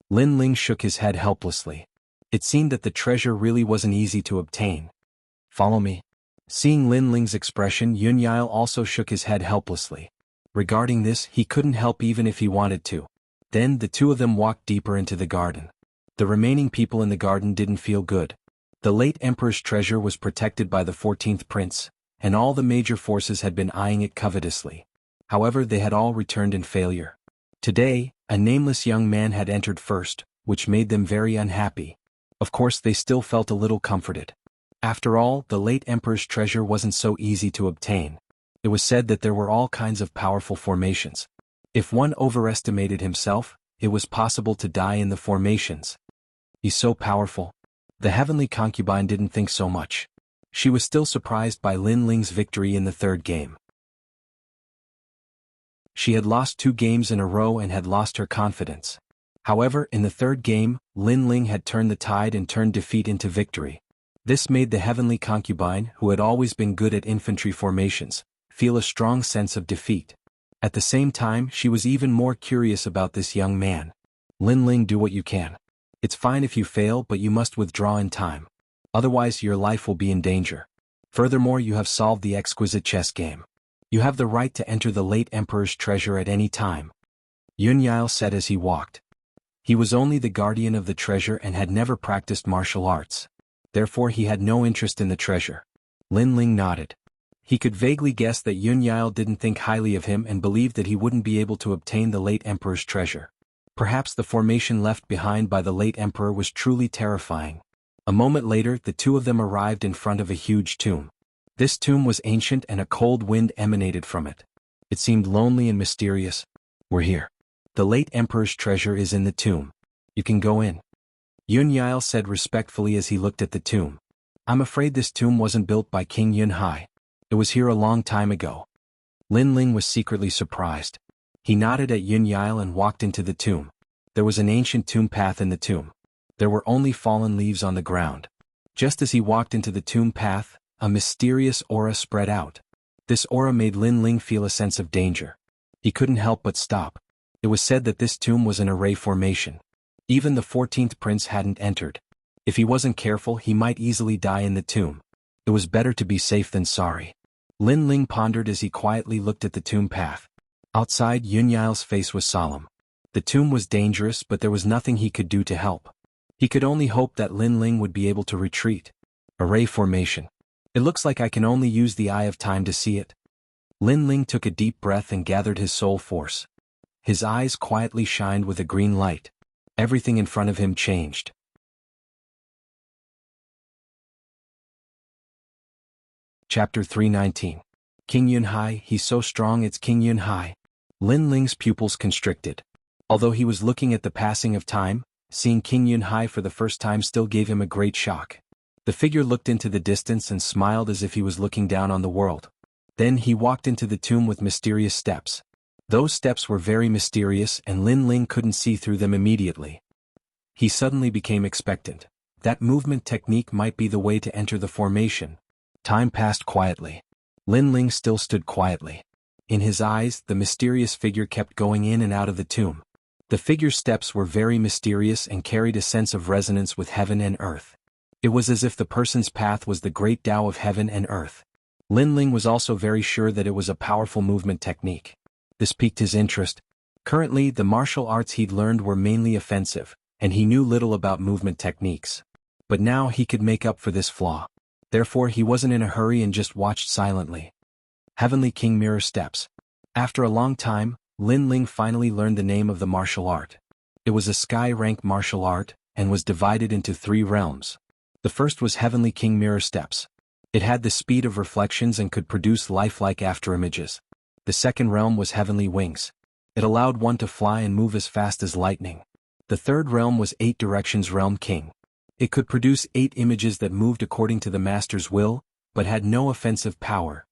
Lin Ling shook his head helplessly. It seemed that the treasure really wasn't easy to obtain. Follow me. Seeing Lin Ling's expression, Yun Yao also shook his head helplessly. Regarding this, he couldn't help even if he wanted to. Then the 2 of them walked deeper into the garden. The remaining people in the garden didn't feel good. The late emperor's treasure was protected by the 14th prince, and all the major forces had been eyeing it covetously. However, they had all returned in failure. Today, a nameless young man had entered first, which made them very unhappy. Of course, they still felt a little comforted. After all, the late emperor's treasure wasn't so easy to obtain. It was said that there were all kinds of powerful formations. If one overestimated himself, it was possible to die in the formations. He's so powerful. The heavenly concubine didn't think so much. She was still surprised by Lin Ling's victory in the 3rd game. She had lost 2 games in a row and had lost her confidence. However, in the 3rd game, Lin Ling had turned the tide and turned defeat into victory. This made the heavenly concubine, who had always been good at infantry formations, feel a strong sense of defeat. At the same time, she was even more curious about this young man. Lin Ling, do what you can. It's fine if you fail, but you must withdraw in time. Otherwise, your life will be in danger. Furthermore, you have solved the exquisite chess game. You have the right to enter the late emperor's treasure at any time. Yun Yao said as he walked. He was only the guardian of the treasure and had never practiced martial arts. Therefore he had no interest in the treasure. Lin Ling nodded. He could vaguely guess that Yun Yao didn't think highly of him and believed that he wouldn't be able to obtain the late emperor's treasure. Perhaps the formation left behind by the late emperor was truly terrifying. A moment later, the 2 of them arrived in front of a huge tomb. This tomb was ancient and a cold wind emanated from it. It seemed lonely and mysterious. We're here. The late emperor's treasure is in the tomb. You can go in. Yun Yao said respectfully as he looked at the tomb. I'm afraid this tomb wasn't built by King Yun Hai. It was here a long time ago. Lin Ling was secretly surprised. He nodded at Yun Yao and walked into the tomb. There was an ancient tomb path in the tomb. There were only fallen leaves on the ground. Just as he walked into the tomb path, a mysterious aura spread out. This aura made Lin Ling feel a sense of danger. He couldn't help but stop. It was said that this tomb was an array formation. Even the 14th prince hadn't entered. If he wasn't careful, he might easily die in the tomb. It was better to be safe than sorry. Lin Ling pondered as he quietly looked at the tomb path. Outside, Yun Yao's face was solemn. The tomb was dangerous, but there was nothing he could do to help. He could only hope that Lin Ling would be able to retreat. Array formation. It looks like I can only use the eye of time to see it. Lin Ling took a deep breath and gathered his soul force. His eyes quietly shined with a green light. Everything in front of him changed. Chapter 319. King Yun Hai, he's so strong, it's King Yun Hai. Lin Ling's pupils constricted. Although he was looking at the passing of time, seeing King Yunhai for the first time still gave him a great shock. The figure looked into the distance and smiled as if he was looking down on the world. Then he walked into the tomb with mysterious steps. Those steps were very mysterious and Lin Ling couldn't see through them immediately. He suddenly became expectant. That movement technique might be the way to enter the formation. Time passed quietly. Lin Ling still stood quietly. In his eyes, the mysterious figure kept going in and out of the tomb. The figure's steps were very mysterious and carried a sense of resonance with heaven and earth. It was as if the person's path was the great Tao of heaven and earth. Lin Ling was also very sure that it was a powerful movement technique. This piqued his interest. Currently, the martial arts he'd learned were mainly offensive, and he knew little about movement techniques. But now he could make up for this flaw. Therefore he wasn't in a hurry and just watched silently. Heavenly King Mirror Steps. After a long time, Lin Ling finally learned the name of the martial art. It was a sky-rank martial art, and was divided into 3 realms. The first was Heavenly King Mirror Steps. It had the speed of reflections and could produce lifelike afterimages. The second realm was Heavenly Wings. It allowed one to fly and move as fast as lightning. The third realm was 8 Directions Realm King. It could produce 8 images that moved according to the master's will, but had no offensive power.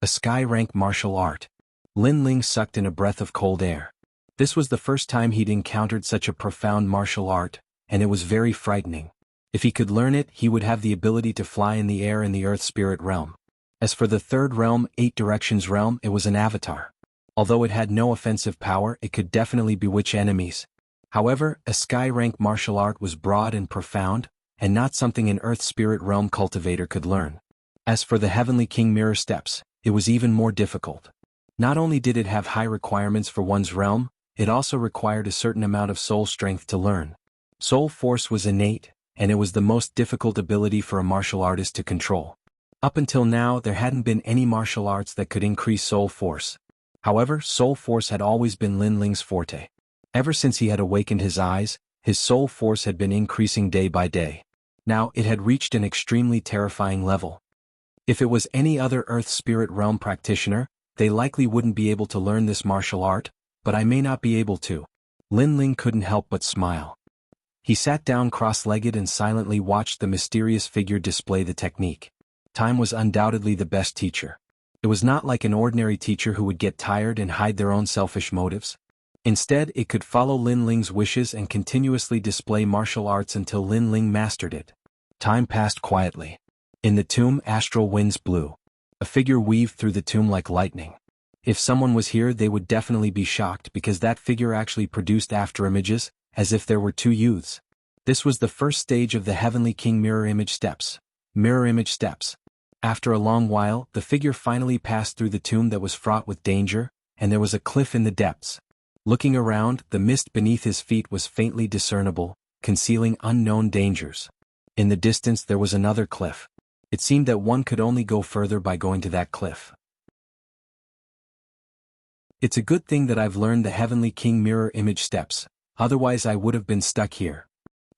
A sky-rank martial art. Lin Ling sucked in a breath of cold air. This was the first time he'd encountered such a profound martial art, and it was very frightening. If he could learn it, he would have the ability to fly in the air in the Earth Spirit realm. As for the third realm, 8 Directions realm, it was an avatar. Although it had no offensive power, it could definitely bewitch enemies. However, a sky-rank martial art was broad and profound, and not something an Earth Spirit realm cultivator could learn. As for the Heavenly King Mirror Steps, it was even more difficult. Not only did it have high requirements for one's realm, it also required a certain amount of soul strength to learn. Soul force was innate, and it was the most difficult ability for a martial artist to control. Up until now, there hadn't been any martial arts that could increase soul force. However, soul force had always been Lin Ling's forte. Ever since he had awakened his eyes, his soul force had been increasing day by day. Now it had reached an extremely terrifying level. If it was any other Earth Spirit realm practitioner, they likely wouldn't be able to learn this martial art, but I may not be able to. Lin Ling couldn't help but smile. He sat down cross-legged and silently watched the mysterious figure display the technique. Time was undoubtedly the best teacher. It was not like an ordinary teacher who would get tired and hide their own selfish motives. Instead, it could follow Lin Ling's wishes and continuously display martial arts until Lin Ling mastered it. Time passed quietly. In the tomb, astral winds blew. A figure weaved through the tomb like lightning. If someone was here, they would definitely be shocked because that figure actually produced afterimages, as if there were 2 youths. This was the first stage of the Heavenly King Mirror Image Steps. Mirror Image Steps. After a long while, the figure finally passed through the tomb that was fraught with danger, and there was a cliff in the depths. Looking around, the mist beneath his feet was faintly discernible, concealing unknown dangers. In the distance there was another cliff. It seemed that one could only go further by going to that cliff. It's a good thing that I've learned the Heavenly King Mirror Image Steps, otherwise I would have been stuck here.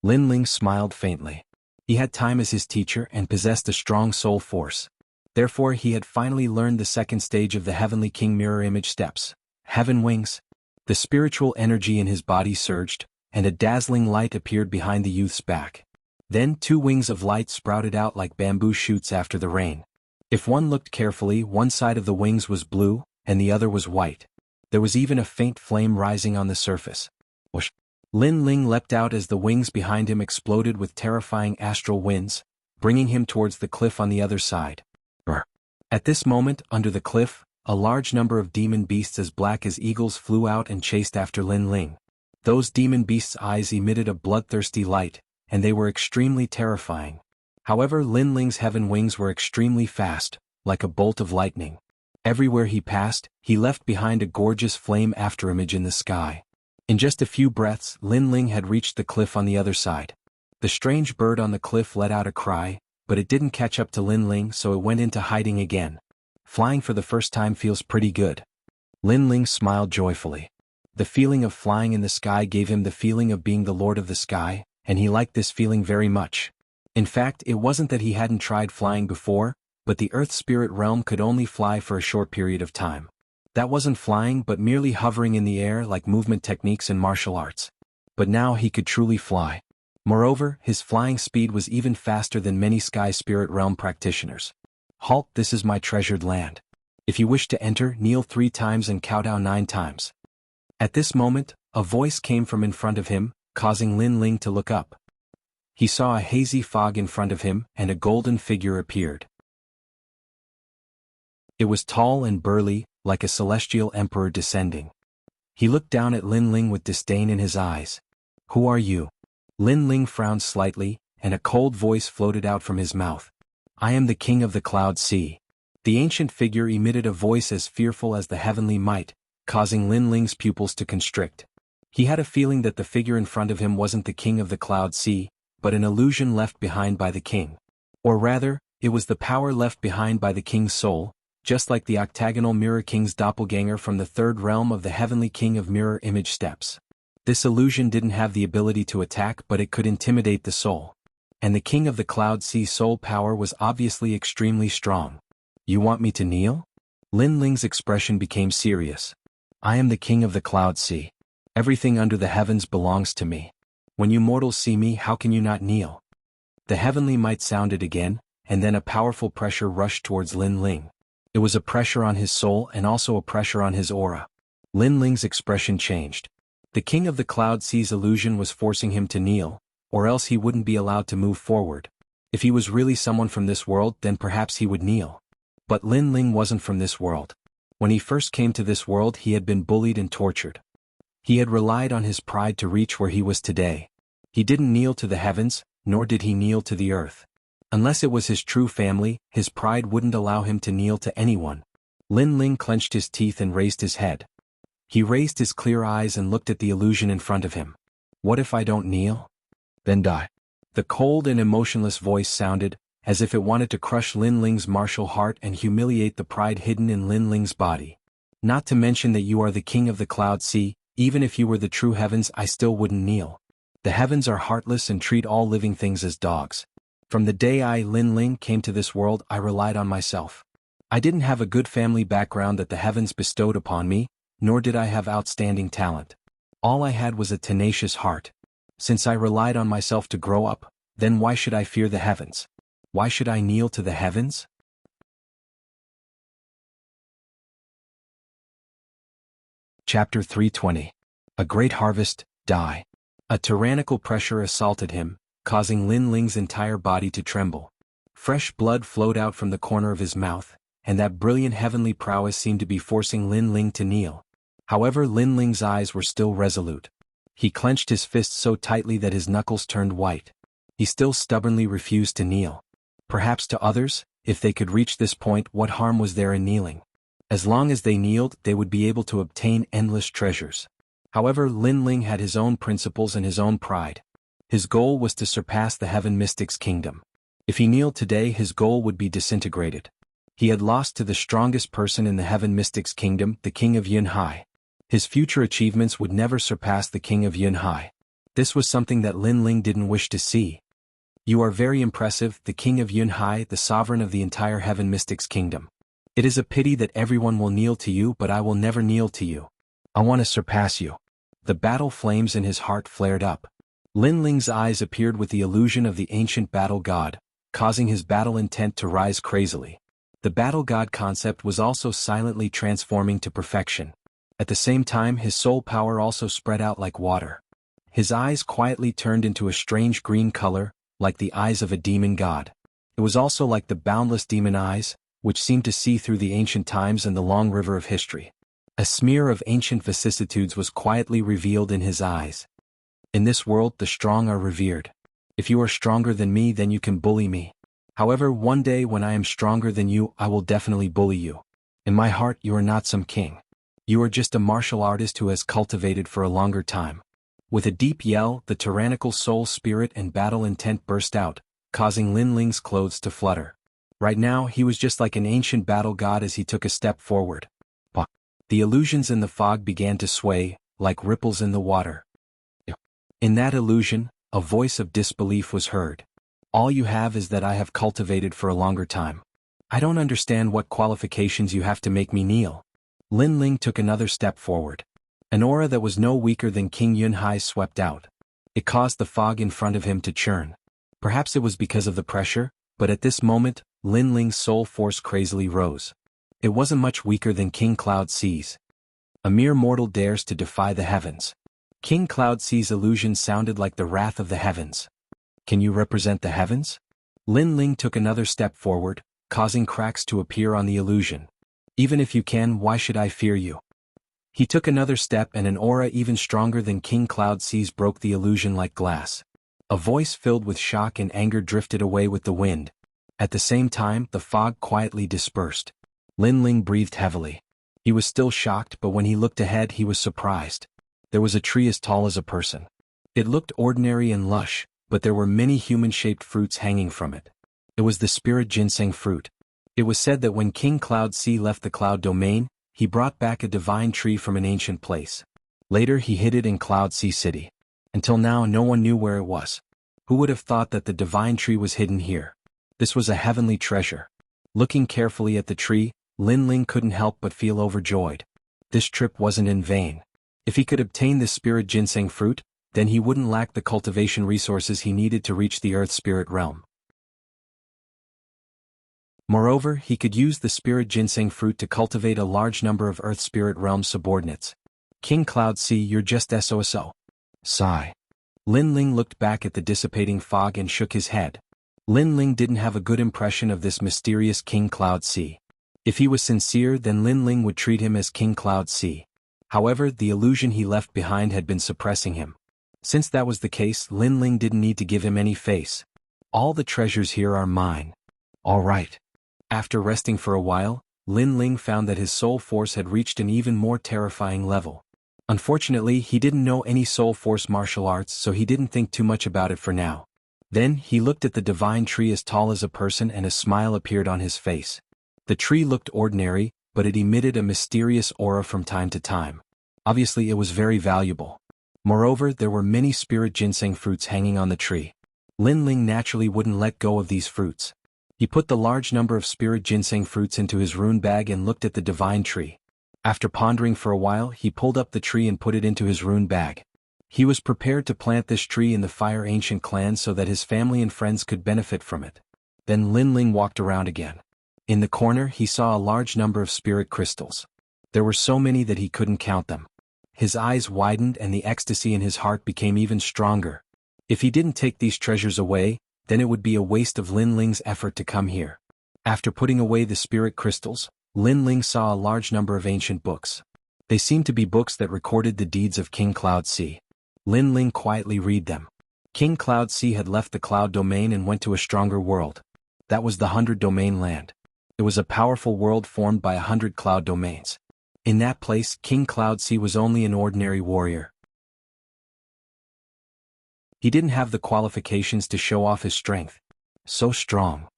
Lin Ling smiled faintly. He had time as his teacher and possessed a strong soul force. Therefore he had finally learned the second stage of the Heavenly King Mirror Image Steps. Heaven Wings. The spiritual energy in his body surged, and a dazzling light appeared behind the youth's back. Then 2 wings of light sprouted out like bamboo shoots after the rain. If one looked carefully, one side of the wings was blue, and the other was white. There was even a faint flame rising on the surface. Whoosh! Lin Ling leapt out as the wings behind him exploded with terrifying astral winds, bringing him towards the cliff on the other side. At this moment, under the cliff, a large number of demon beasts as black as eagles flew out and chased after Lin Ling. Those demon beasts' eyes emitted a bloodthirsty light, and they were extremely terrifying. However, Lin Ling's heaven wings were extremely fast, like a bolt of lightning. Everywhere he passed, he left behind a gorgeous flame afterimage in the sky. In just a few breaths, Lin Ling had reached the cliff on the other side. The strange bird on the cliff let out a cry, but it didn't catch up to Lin Ling, so it went into hiding again. Flying for the first time feels pretty good. Lin Ling smiled joyfully. The feeling of flying in the sky gave him the feeling of being the Lord of the Sky, and he liked this feeling very much. In fact, it wasn't that he hadn't tried flying before, but the Earth Spirit realm could only fly for a short period of time. That wasn't flying but merely hovering in the air like movement techniques in martial arts. But now he could truly fly. Moreover, his flying speed was even faster than many Sky Spirit Realm practitioners. Halt, this is my treasured land. If you wish to enter, kneel 3 times and kowtow 9 times. At this moment, a voice came from in front of him, causing Lin Ling to look up. He saw a hazy fog in front of him, and a golden figure appeared. It was tall and burly, like a celestial emperor descending. He looked down at Lin Ling with disdain in his eyes. Who are you? Lin Ling frowned slightly, and a cold voice floated out from his mouth. I am the king of the Cloud Sea. The ancient figure emitted a voice as fearful as the heavenly might, causing Lin Ling's pupils to constrict. He had a feeling that the figure in front of him wasn't the king of the Cloud Sea, but an illusion left behind by the king. Or rather, it was the power left behind by the king's soul, just like the octagonal Mirror King's doppelganger from the 3rd realm of the heavenly king of mirror image steps. This illusion didn't have the ability to attack, but it could intimidate the soul. And the king of the Cloud Sea soul power was obviously extremely strong. You want me to kneel? Lin Ling's expression became serious. I am the king of the Cloud Sea. Everything under the heavens belongs to me. When you mortals see me, how can you not kneel? The heavenly might sounded again, and then a powerful pressure rushed towards Lin Ling. It was a pressure on his soul and also a pressure on his aura. Lin Ling's expression changed. The king of the Cloud Sea's illusion was forcing him to kneel, or else he wouldn't be allowed to move forward. If he was really someone from this world, then perhaps he would kneel. But Lin Ling wasn't from this world. When he first came to this world, he had been bullied and tortured. He had relied on his pride to reach where he was today. He didn't kneel to the heavens, nor did he kneel to the earth. Unless it was his true family, his pride wouldn't allow him to kneel to anyone. Lin Ling clenched his teeth and raised his head. He raised his clear eyes and looked at the illusion in front of him. What if I don't kneel? Then die. The cold and emotionless voice sounded, as if it wanted to crush Lin Ling's martial heart and humiliate the pride hidden in Lin Ling's body. Not to mention that you are the king of the Cloud Sea, even if you were the true heavens, I still wouldn't kneel. The heavens are heartless and treat all living things as dogs. From the day I, Lin Ling, came to this world, I relied on myself. I didn't have a good family background that the heavens bestowed upon me, nor did I have outstanding talent. All I had was a tenacious heart. Since I relied on myself to grow up, then why should I fear the heavens? Why should I kneel to the heavens? Chapter 320. A Great Harvest, Die. A tyrannical pressure assaulted him, causing Lin Ling's entire body to tremble. Fresh blood flowed out from the corner of his mouth, and that brilliant heavenly prowess seemed to be forcing Lin Ling to kneel. However, Lin Ling's eyes were still resolute. He clenched his fists so tightly that his knuckles turned white. He still stubbornly refused to kneel. Perhaps to others, if they could reach this point, what harm was there in kneeling? As long as they kneeled, they would be able to obtain endless treasures. However, Lin Ling had his own principles and his own pride. His goal was to surpass the Heaven Mystic's kingdom. If he kneeled today, his goal would be disintegrated. He had lost to the strongest person in the Heaven Mystic's kingdom, the King of Yunhai. His future achievements would never surpass the King of Yunhai. This was something that Lin Ling didn't wish to see. You are very impressive, the King of Yunhai, the sovereign of the entire Heaven Mystic's kingdom. It is a pity that everyone will kneel to you, but I will never kneel to you. I want to surpass you. The battle flames in his heart flared up. Lin Ling's eyes appeared with the illusion of the ancient battle god, causing his battle intent to rise crazily. The battle god concept was also silently transforming to perfection. At the same time, his soul power also spread out like water. His eyes quietly turned into a strange green color, like the eyes of a demon god. It was also like the boundless demon eyes, which seemed to see through the ancient times and the long river of history. A smear of ancient vicissitudes was quietly revealed in his eyes. In this world, the strong are revered. If you are stronger than me, then you can bully me. However, one day when I am stronger than you, I will definitely bully you. In my heart, you are not some king. You are just a martial artist who has cultivated for a longer time. With a deep yell, the tyrannical soul spirit and battle intent burst out, causing Lin Ling's clothes to flutter. Right now, he was just like an ancient battle god as he took a step forward. The illusions in the fog began to sway, like ripples in the water. In that illusion, a voice of disbelief was heard. All you have is that I have cultivated for a longer time. I don't understand what qualifications you have to make me kneel. Lin Ling took another step forward. An aura that was no weaker than King Yunhai's swept out. It caused the fog in front of him to churn. Perhaps it was because of the pressure, but at this moment, Lin Ling's soul force crazily rose. It wasn't much weaker than King Cloud C's. A mere mortal dares to defy the heavens. King Cloud C's illusion sounded like the wrath of the heavens. Can you represent the heavens? Lin Ling took another step forward, causing cracks to appear on the illusion. Even if you can, why should I fear you? He took another step and an aura even stronger than King Cloud C's broke the illusion like glass. A voice filled with shock and anger drifted away with the wind. At the same time, the fog quietly dispersed. Lin Ling breathed heavily. He was still shocked, but when he looked ahead he was surprised. There was a tree as tall as a person. It looked ordinary and lush, but there were many human-shaped fruits hanging from it. It was the spirit ginseng fruit. It was said that when King Cloud C left the cloud domain, he brought back a divine tree from an ancient place. Later he hid it in Cloud C City. Until now no one knew where it was. Who would have thought that the divine tree was hidden here? This was a heavenly treasure. Looking carefully at the tree, Lin Ling couldn't help but feel overjoyed. This trip wasn't in vain. If he could obtain this spirit ginseng fruit, then he wouldn't lack the cultivation resources he needed to reach the earth spirit realm. Moreover, he could use the spirit ginseng fruit to cultivate a large number of earth spirit realm subordinates. King Cloud C, you're just SOSO. Sigh. Lin Ling looked back at the dissipating fog and shook his head. Lin Ling didn't have a good impression of this mysterious King Cloud C. If he was sincere, then Lin Ling would treat him as King Cloud C. However, the illusion he left behind had been suppressing him. Since that was the case, Lin Ling didn't need to give him any face. All the treasures here are mine. All right. After resting for a while, Lin Ling found that his soul force had reached an even more terrifying level. Unfortunately, he didn't know any soul force martial arts, so he didn't think too much about it for now. Then, he looked at the divine tree as tall as a person and a smile appeared on his face. The tree looked ordinary, but it emitted a mysterious aura from time to time. Obviously it was very valuable. Moreover, there were many spirit ginseng fruits hanging on the tree. Lin Ling naturally wouldn't let go of these fruits. He put the large number of spirit ginseng fruits into his rune bag and looked at the divine tree. After pondering for a while, he pulled up the tree and put it into his rune bag. He was prepared to plant this tree in the Fire Ancient clan so that his family and friends could benefit from it. Then Lin Ling walked around again. In the corner he saw a large number of spirit crystals. There were so many that he couldn't count them. His eyes widened and the ecstasy in his heart became even stronger. If he didn't take these treasures away, then it would be a waste of Lin Ling's effort to come here. After putting away the spirit crystals, Lin Ling saw a large number of ancient books. They seemed to be books that recorded the deeds of King Cloud C. Lin Ling quietly read them. King Cloud C had left the cloud domain and went to a stronger world. That was the 100 domain land. It was a powerful world formed by 100 cloud domains. In that place, King Cloud C was only an ordinary warrior. He didn't have the qualifications to show off his strength. So strong.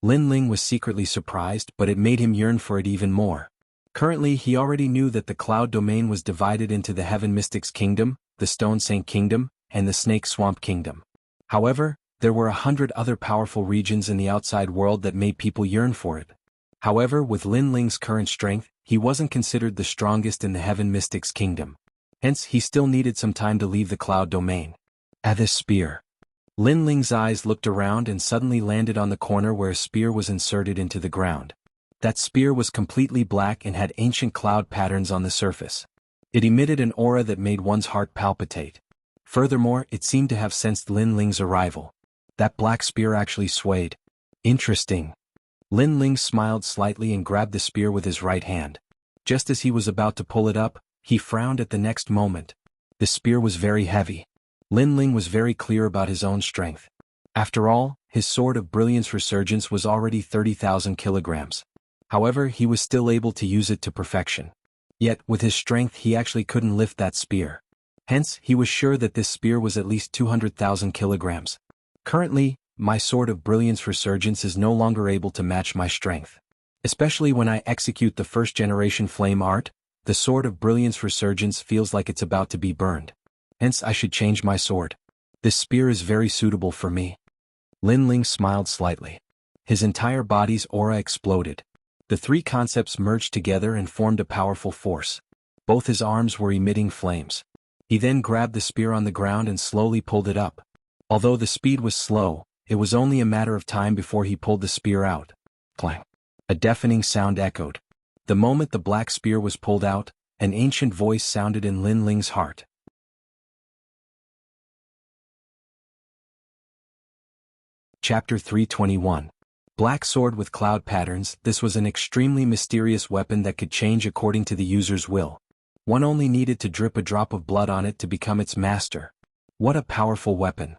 Lin Ling was secretly surprised, but it made him yearn for it even more. Currently, he already knew that the cloud domain was divided into the Heaven Mystics Kingdom, the Stone Saint Kingdom, and the Snake Swamp Kingdom. However, there were 100 other powerful regions in the outside world that made people yearn for it. However, with Lin Ling's current strength, he wasn't considered the strongest in the Heaven Mystics Kingdom. Hence, he still needed some time to leave the cloud domain. This spear. Lin Ling's eyes looked around and suddenly landed on the corner where a spear was inserted into the ground. That spear was completely black and had ancient cloud patterns on the surface. It emitted an aura that made one's heart palpitate. Furthermore, it seemed to have sensed Lin Ling's arrival. That black spear actually swayed. Interesting. Lin Ling smiled slightly and grabbed the spear with his right hand. Just as he was about to pull it up, he frowned at the next moment. The spear was very heavy. Lin Ling was very clear about his own strength. After all, his Sword of Brilliance Resurgence was already 30,000 kilograms. However, he was still able to use it to perfection. Yet, with his strength he actually couldn't lift that spear. Hence, he was sure that this spear was at least 200,000 kilograms. Currently, my Sword of Brilliance Resurgence is no longer able to match my strength. Especially when I execute the first generation flame art, the Sword of Brilliance Resurgence feels like it's about to be burned. Hence I should change my sword. This spear is very suitable for me. Lin Ling smiled slightly. His entire body's aura exploded. The three concepts merged together and formed a powerful force. Both his arms were emitting flames. He then grabbed the spear on the ground and slowly pulled it up. Although the speed was slow, it was only a matter of time before he pulled the spear out. Clang! A deafening sound echoed. The moment the black spear was pulled out, an ancient voice sounded in Lin Ling's heart. Chapter 321. Black Sword with Cloud Patterns. This was an extremely mysterious weapon that could change according to the user's will. One only needed to drip a drop of blood on it to become its master. What a powerful weapon!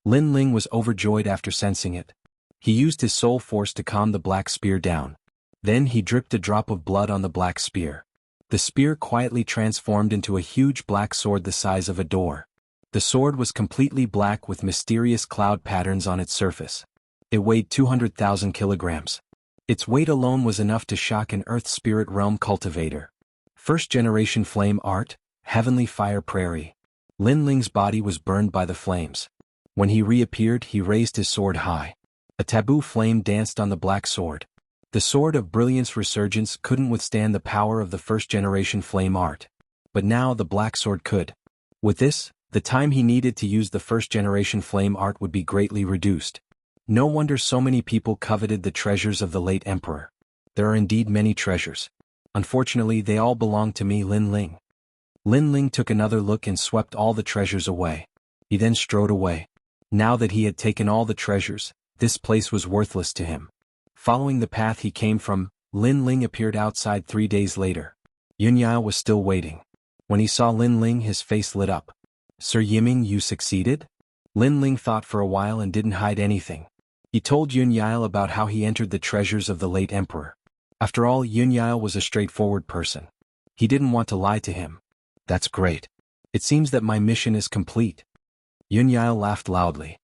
Lin Ling was overjoyed after sensing it. He used his soul force to calm the black spear down. Then he dripped a drop of blood on the black spear. The spear quietly transformed into a huge black sword the size of a door. The sword was completely black with mysterious cloud patterns on its surface. It weighed 200,000 kilograms. Its weight alone was enough to shock an Earth Spirit Realm cultivator. First generation flame art, Heavenly Fire Prairie. Lin Ling's body was burned by the flames. When he reappeared, he raised his sword high. A taboo flame danced on the black sword. The Sword of Brilliance Resurgence couldn't withstand the power of the first generation flame art. But now the black sword could. With this, the time he needed to use the first generation flame art would be greatly reduced. No wonder so many people coveted the treasures of the late emperor. There are indeed many treasures. Unfortunately, they all belong to me, Lin Ling. Lin Ling took another look and swept all the treasures away. He then strode away. Now that he had taken all the treasures, this place was worthless to him. Following the path he came from, Lin Ling appeared outside 3 days later. Yun Yao was still waiting. When he saw Lin Ling, his face lit up. Sir Yiming, you succeeded? Lin Ling thought for a while and didn't hide anything. He told Yun Yao about how he entered the treasures of the late emperor. After all, Yun Yao was a straightforward person. He didn't want to lie to him. That's great. It seems that my mission is complete. Yun Yao laughed loudly.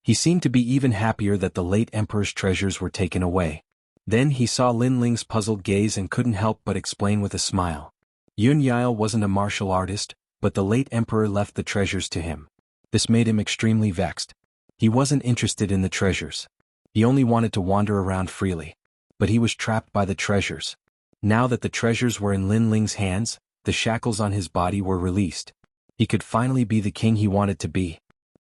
He seemed to be even happier that the late emperor's treasures were taken away. Then he saw Lin Ling's puzzled gaze and couldn't help but explain with a smile. Yun Yao wasn't a martial artist, but the late emperor left the treasures to him. This made him extremely vexed. He wasn't interested in the treasures. He only wanted to wander around freely. But he was trapped by the treasures. Now that the treasures were in Lin Ling's hands, the shackles on his body were released. He could finally be the king he wanted to be.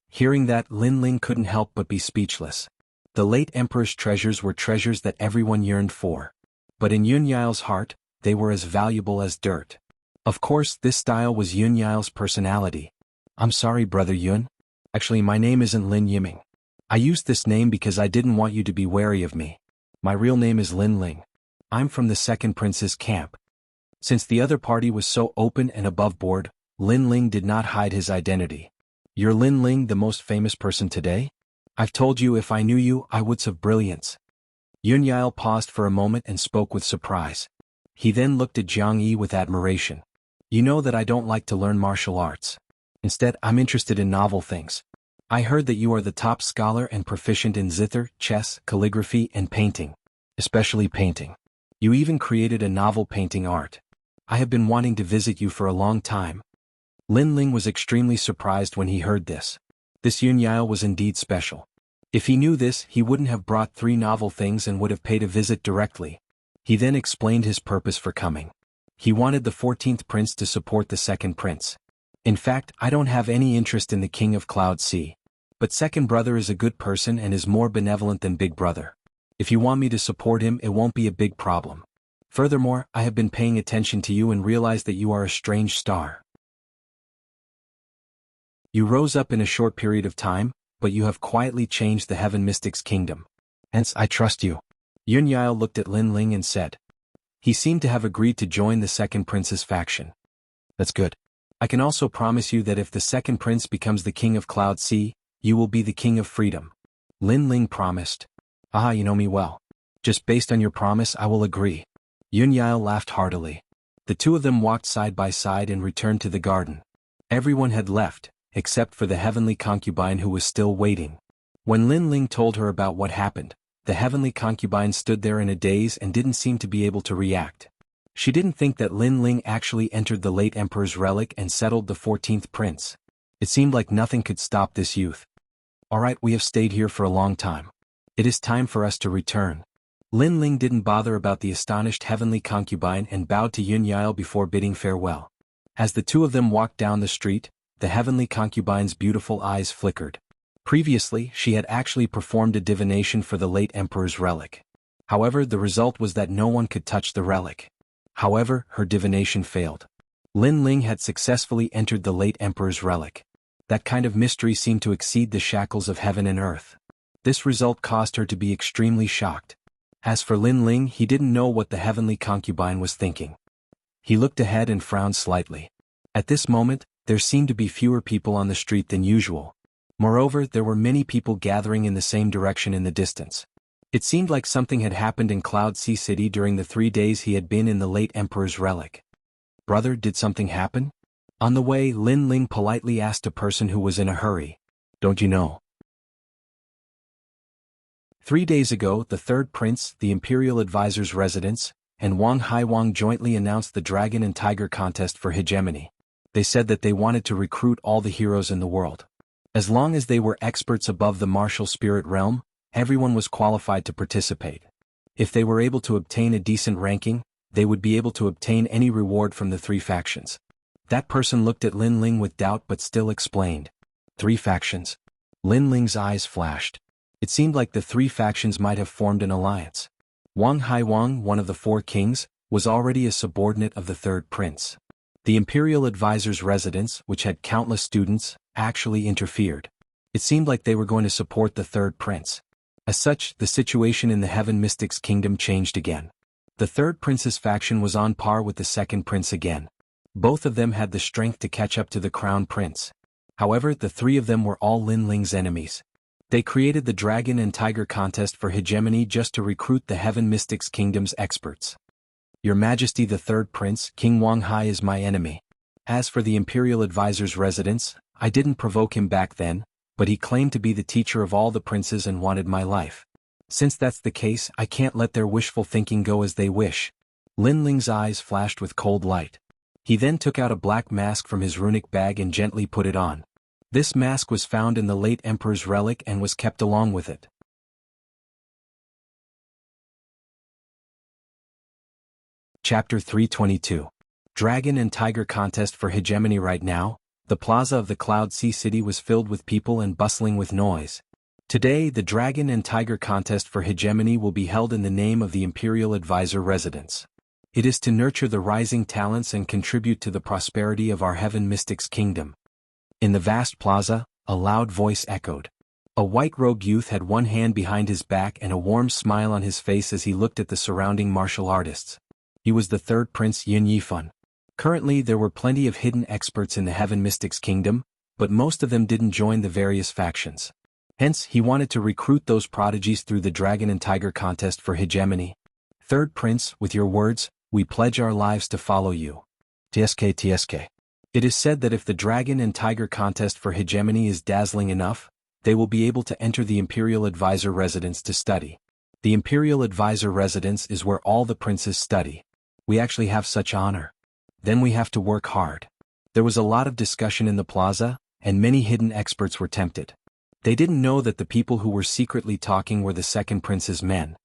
Hearing that, Lin Ling couldn't help but be speechless. The late emperor's treasures were treasures that everyone yearned for. But in Yun Yao's heart, they were as valuable as dirt. Of course, this style was Yun Yao's personality. I'm sorry, Brother Yun. Actually, my name isn't Lin Yiming. I used this name because I didn't want you to be wary of me. My real name is Lin Ling. I'm from the second prince's camp. Since the other party was so open and above board, Lin Ling did not hide his identity. You're Lin Ling, the most famous person today? I've told you if I knew you, I would have brilliance. Yun Yao paused for a moment and spoke with surprise. He then looked at Jiang Yi with admiration. You know that I don't like to learn martial arts. Instead, I'm interested in novel things. I heard that you are the top scholar and proficient in zither, chess, calligraphy, and painting. Especially painting. You even created a novel painting art. I have been wanting to visit you for a long time. Lin Ling was extremely surprised when he heard this. This Yun Yao was indeed special. If he knew this, he wouldn't have brought 3 novel things and would have paid a visit directly. He then explained his purpose for coming. He wanted the 14th prince to support the second prince. In fact, I don't have any interest in the king of Cloud Sea. But second brother is a good person and is more benevolent than big brother. If you want me to support him, it won't be a big problem. Furthermore, I have been paying attention to you and realized that you are a strange star. You rose up in a short period of time, but you have quietly changed the Heaven Mystics kingdom. Hence, I trust you. Yun Yao looked at Lin Ling and said. He seemed to have agreed to join the second prince's faction. That's good. I can also promise you that if the second prince becomes the king of Cloud Sea, you will be the king of freedom. Lin Ling promised. Ah, you know me well. Just based on your promise, I will agree. Yun Yao laughed heartily. The two of them walked side by side and returned to the garden. Everyone had left, except for the heavenly concubine who was still waiting. When Lin Ling told her about what happened, the heavenly concubine stood there in a daze and didn't seem to be able to react. She didn't think that Lin Ling actually entered the late emperor's relic and settled the 14th prince. It seemed like nothing could stop this youth. Alright, we have stayed here for a long time. It is time for us to return. Lin Ling didn't bother about the astonished heavenly concubine and bowed to Yun Yael before bidding farewell. As the two of them walked down the street, the heavenly concubine's beautiful eyes flickered. Previously, she had actually performed a divination for the late emperor's relic. However, the result was that no one could touch the relic. However, her divination failed. Lin Ling had successfully entered the late emperor's relic. That kind of mystery seemed to exceed the shackles of heaven and earth. This result caused her to be extremely shocked. As for Lin Ling, he didn't know what the heavenly concubine was thinking. He looked ahead and frowned slightly. At this moment, there seemed to be fewer people on the street than usual. Moreover, there were many people gathering in the same direction in the distance. It seemed like something had happened in Cloud Sea City during the 3 days he had been in the late emperor's relic. Brother, did something happen? On the way, Lin Ling politely asked a person who was in a hurry. Don't you know? 3 days ago, the third prince, the imperial advisor's residence, and Wang Haiwang jointly announced the Dragon and Tiger contest for hegemony. They said that they wanted to recruit all the heroes in the world. As long as they were experts above the martial spirit realm, everyone was qualified to participate. If they were able to obtain a decent ranking, they would be able to obtain any reward from the 3 factions. That person looked at Lin Ling with doubt but still explained. 3 factions? Lin Ling's eyes flashed. It seemed like the 3 factions might have formed an alliance. Wang Haiwang, one of the 4 kings, was already a subordinate of the third prince. The imperial advisor's residence, which had countless students, actually interfered. It seemed like they were going to support the third prince. As such, the situation in the Heaven Mystics Kingdom changed again. The third prince's faction was on par with the second prince again. Both of them had the strength to catch up to the crown prince. However, the 3 of them were all Lin Ling's enemies. They created the Dragon and Tiger contest for hegemony just to recruit the Heaven Mystics Kingdom's experts. Your Majesty, the third prince, King Wang Hai, is my enemy. As for the imperial advisor's residence, I didn't provoke him back then, but he claimed to be the teacher of all the princes and wanted my life. Since that's the case, I can't let their wishful thinking go as they wish. Lin Ling's eyes flashed with cold light. He then took out a black mask from his runic bag and gently put it on. This mask was found in the late emperor's relic and was kept along with it. Chapter 322. Dragon and Tiger contest for hegemony. Right now, the plaza of the Cloud Sea City was filled with people and bustling with noise. Today, the Dragon and Tiger contest for hegemony will be held in the name of the Imperial Advisor Residence. It is to nurture the rising talents and contribute to the prosperity of our Heaven Mystics Kingdom. In the vast plaza, a loud voice echoed. A white-robed youth had one hand behind his back and a warm smile on his face as he looked at the surrounding martial artists. He was the third prince, Yin Yifan. Currently, there were plenty of hidden experts in the Heaven Mystics Kingdom, but most of them didn't join the various factions. Hence, he wanted to recruit those prodigies through the Dragon and Tiger contest for hegemony. Third prince, with your words, we pledge our lives to follow you. TSK. It is said that if the Dragon and Tiger contest for hegemony is dazzling enough, they will be able to enter the Imperial Advisor Residence to study. The Imperial Advisor Residence is where all the princes study. We actually have such honor. Then we have to work hard. There was a lot of discussion in the plaza, and many hidden experts were tempted. They didn't know that the people who were secretly talking were the second prince's men.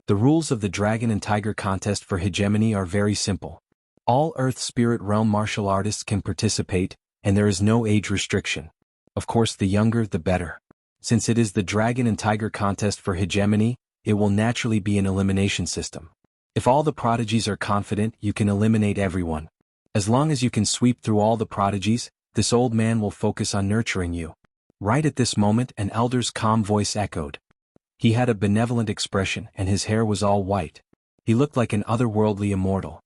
The rules of the Dragon and Tiger contest for hegemony are very simple. All Earth Spirit Realm martial artists can participate, and there is no age restriction. Of course, the younger the better. Since it is the Dragon and Tiger contest for hegemony, it will naturally be an elimination system. If all the prodigies are confident, you can eliminate everyone. As long as you can sweep through all the prodigies, this old man will focus on nurturing you. Right at this moment, an elder's calm voice echoed. He had a benevolent expression and his hair was all white. He looked like an otherworldly immortal.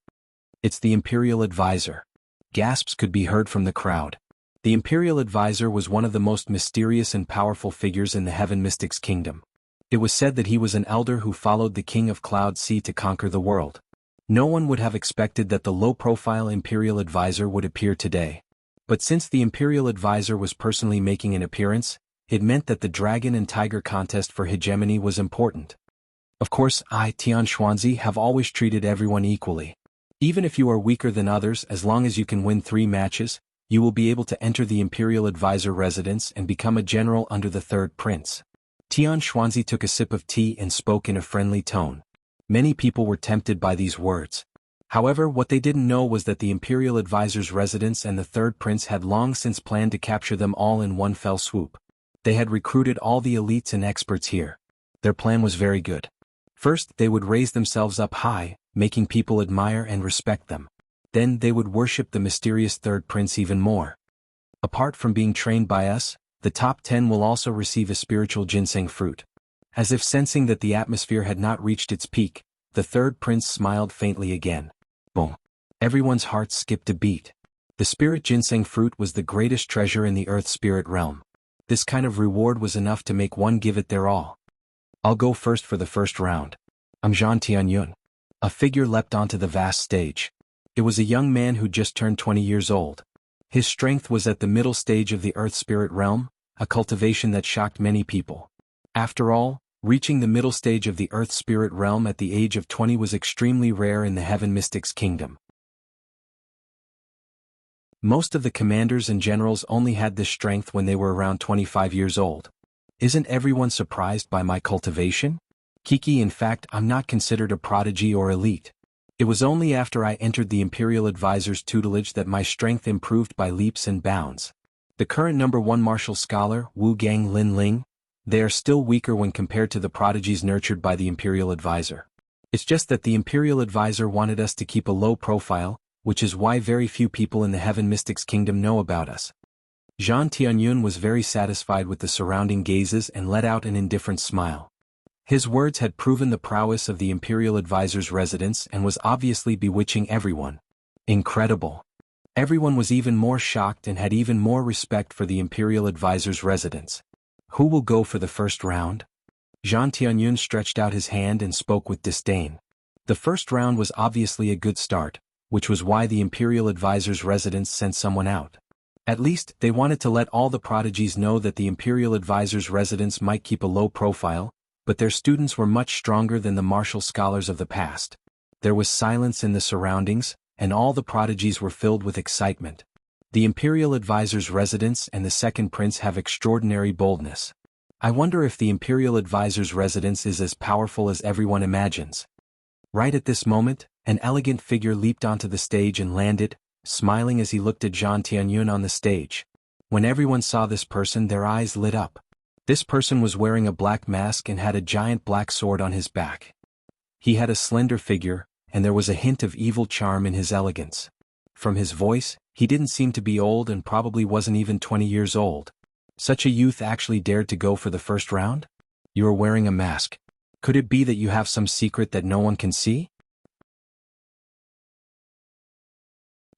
It's the Imperial Advisor. Gasps could be heard from the crowd. The Imperial Advisor was one of the most mysterious and powerful figures in the Heaven Mystics Kingdom. It was said that he was an elder who followed the King of Cloud Sea to conquer the world. No one would have expected that the low-profile Imperial Advisor would appear today. But since the Imperial Advisor was personally making an appearance, it meant that the Dragon and Tiger contest for hegemony was important. Of course, I, Tian Xuanzi, have always treated everyone equally. Even if you are weaker than others, as long as you can win 3 matches, you will be able to enter the Imperial Advisor Residence and become a general under the third prince. Tian Xuanzi took a sip of tea and spoke in a friendly tone. Many people were tempted by these words. However, what they didn't know was that the Imperial Advisor's residence and the third prince had long since planned to capture them all in one fell swoop. They had recruited all the elites and experts here. Their plan was very good. First, they would raise themselves up high, making people admire and respect them. Then they would worship the mysterious third prince even more. Apart from being trained by us, the top 10 will also receive a spiritual ginseng fruit. As if sensing that the atmosphere had not reached its peak, the third prince smiled faintly again. Boom. Everyone's heart skipped a beat. The spirit ginseng fruit was the greatest treasure in the earth spirit realm. This kind of reward was enough to make one give it their all. I'll go first for the first round. I'm Zhang Tianyun. A figure leapt onto the vast stage. It was a young man who just turned 20 years old. His strength was at the middle stage of the earth spirit realm, a cultivation that shocked many people. After all, reaching the middle stage of the earth spirit realm at the age of 20 was extremely rare in the heaven mystics kingdom. Most of the commanders and generals only had this strength when they were around 25 years old. Isn't everyone surprised by my cultivation? Kiki, in fact, I'm not considered a prodigy or elite. It was only after I entered the Imperial Advisor's tutelage that my strength improved by leaps and bounds. The current #1 martial scholar, Wu Gang Lin Ling, they are still weaker when compared to the prodigies nurtured by the Imperial Advisor. It's just that the Imperial Advisor wanted us to keep a low profile, which is why very few people in the Heaven Mystics Kingdom know about us. Zhang Tianyun was very satisfied with the surrounding gazes and let out an indifferent smile. His words had proven the prowess of the Imperial Advisor's residence and was obviously bewitching everyone. Incredible. Everyone was even more shocked and had even more respect for the Imperial Advisor's residence. Who will go for the first round? Zhang Tianyun stretched out his hand and spoke with disdain. The first round was obviously a good start, which was why the Imperial Advisor's residence sent someone out. At least, they wanted to let all the prodigies know that the Imperial Advisor's residence might keep a low profile, but their students were much stronger than the martial scholars of the past. There was silence in the surroundings, and all the prodigies were filled with excitement. The Imperial Advisor's residence and the second prince have extraordinary boldness. I wonder if the Imperial Advisor's residence is as powerful as everyone imagines. Right at this moment, an elegant figure leaped onto the stage and landed, smiling as he looked at Zhang Tianyun on the stage. When everyone saw this person, their eyes lit up. This person was wearing a black mask and had a giant black sword on his back. He had a slender figure, and there was a hint of evil charm in his elegance. From his voice, he didn't seem to be old and probably wasn't even 20 years old. Such a youth actually dared to go for the first round? You are wearing a mask. Could it be that you have some secret that no one can see?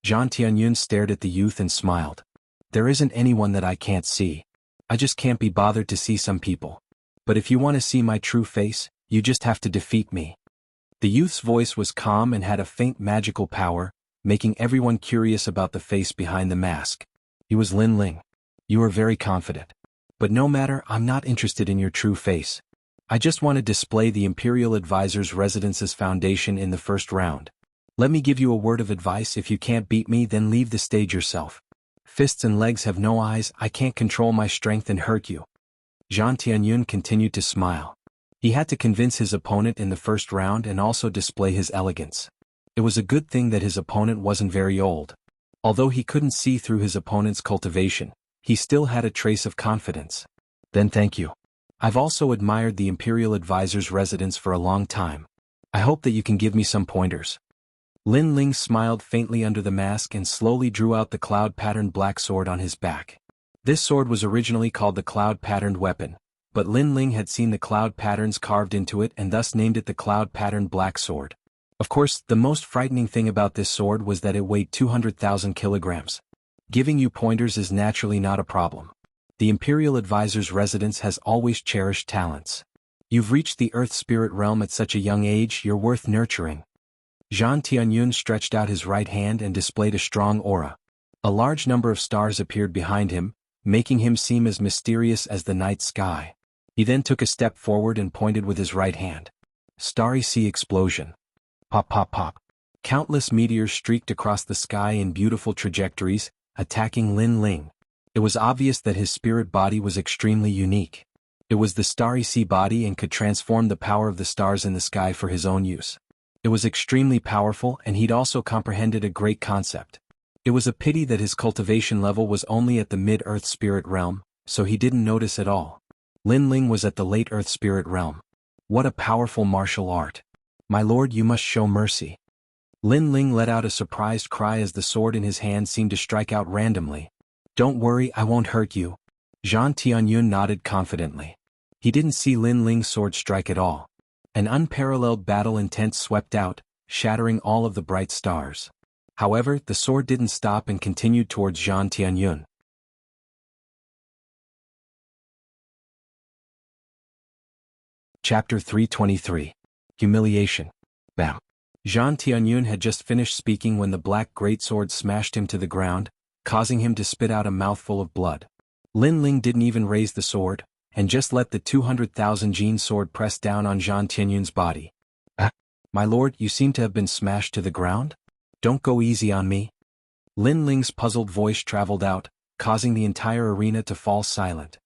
Zhang Tianyun stared at the youth and smiled. There isn't anyone that I can't see. I just can't be bothered to see some people. But if you want to see my true face, you just have to defeat me. The youth's voice was calm and had a faint magical power, making everyone curious about the face behind the mask. He was Lin Ling. You are very confident. But no matter, I'm not interested in your true face. I just want to display the Imperial Advisor's residence's foundation in the first round. Let me give you a word of advice: if you can't beat me, then leave the stage yourself. Fists and legs have no eyes, I can't control my strength and hurt you. Zhang Tianyun continued to smile. He had to convince his opponent in the first round and also display his elegance. It was a good thing that his opponent wasn't very old. Although he couldn't see through his opponent's cultivation, he still had a trace of confidence. Then thank you. I've also admired the Imperial Advisor's residence for a long time. I hope that you can give me some pointers. Lin Ling smiled faintly under the mask and slowly drew out the cloud-patterned black sword on his back. This sword was originally called the cloud-patterned weapon, but Lin Ling had seen the cloud patterns carved into it and thus named it the cloud-patterned black sword. Of course, the most frightening thing about this sword was that it weighed 200,000 kilograms. Giving you pointers is naturally not a problem. The Imperial Advisor's residence has always cherished talents. You've reached the Earth Spirit realm at such a young age, you're worth nurturing. Zhang Tianyun stretched out his right hand and displayed a strong aura. A large number of stars appeared behind him, making him seem as mysterious as the night sky. He then took a step forward and pointed with his right hand. Starry sea explosion. Pop pop pop. Countless meteors streaked across the sky in beautiful trajectories, attacking Lin Ling. It was obvious that his spirit body was extremely unique. It was the starry sea body and could transform the power of the stars in the sky for his own use. It was extremely powerful, and he'd also comprehended a great concept. It was a pity that his cultivation level was only at the mid-earth spirit realm, so he didn't notice at all. Lin Ling was at the late earth spirit realm. What a powerful martial art. My lord, you must show mercy. Lin Ling let out a surprised cry as the sword in his hand seemed to strike out randomly. Don't worry, I won't hurt you. Zhang Tianyun nodded confidently. He didn't see Lin Ling's sword strike at all. An unparalleled battle intent swept out, shattering all of the bright stars. However, the sword didn't stop and continued towards Zhang Tianyun. Chapter 323. Humiliation. Bam. Zhang Tianyun had just finished speaking when the black greatsword smashed him to the ground, causing him to spit out a mouthful of blood. Lin Ling didn't even raise the sword, and just let the 200,000 gene sword press down on Zhang Tianyun's body. My lord, you seem to have been smashed to the ground? Don't go easy on me. Lin Ling's puzzled voice traveled out, causing the entire arena to fall silent.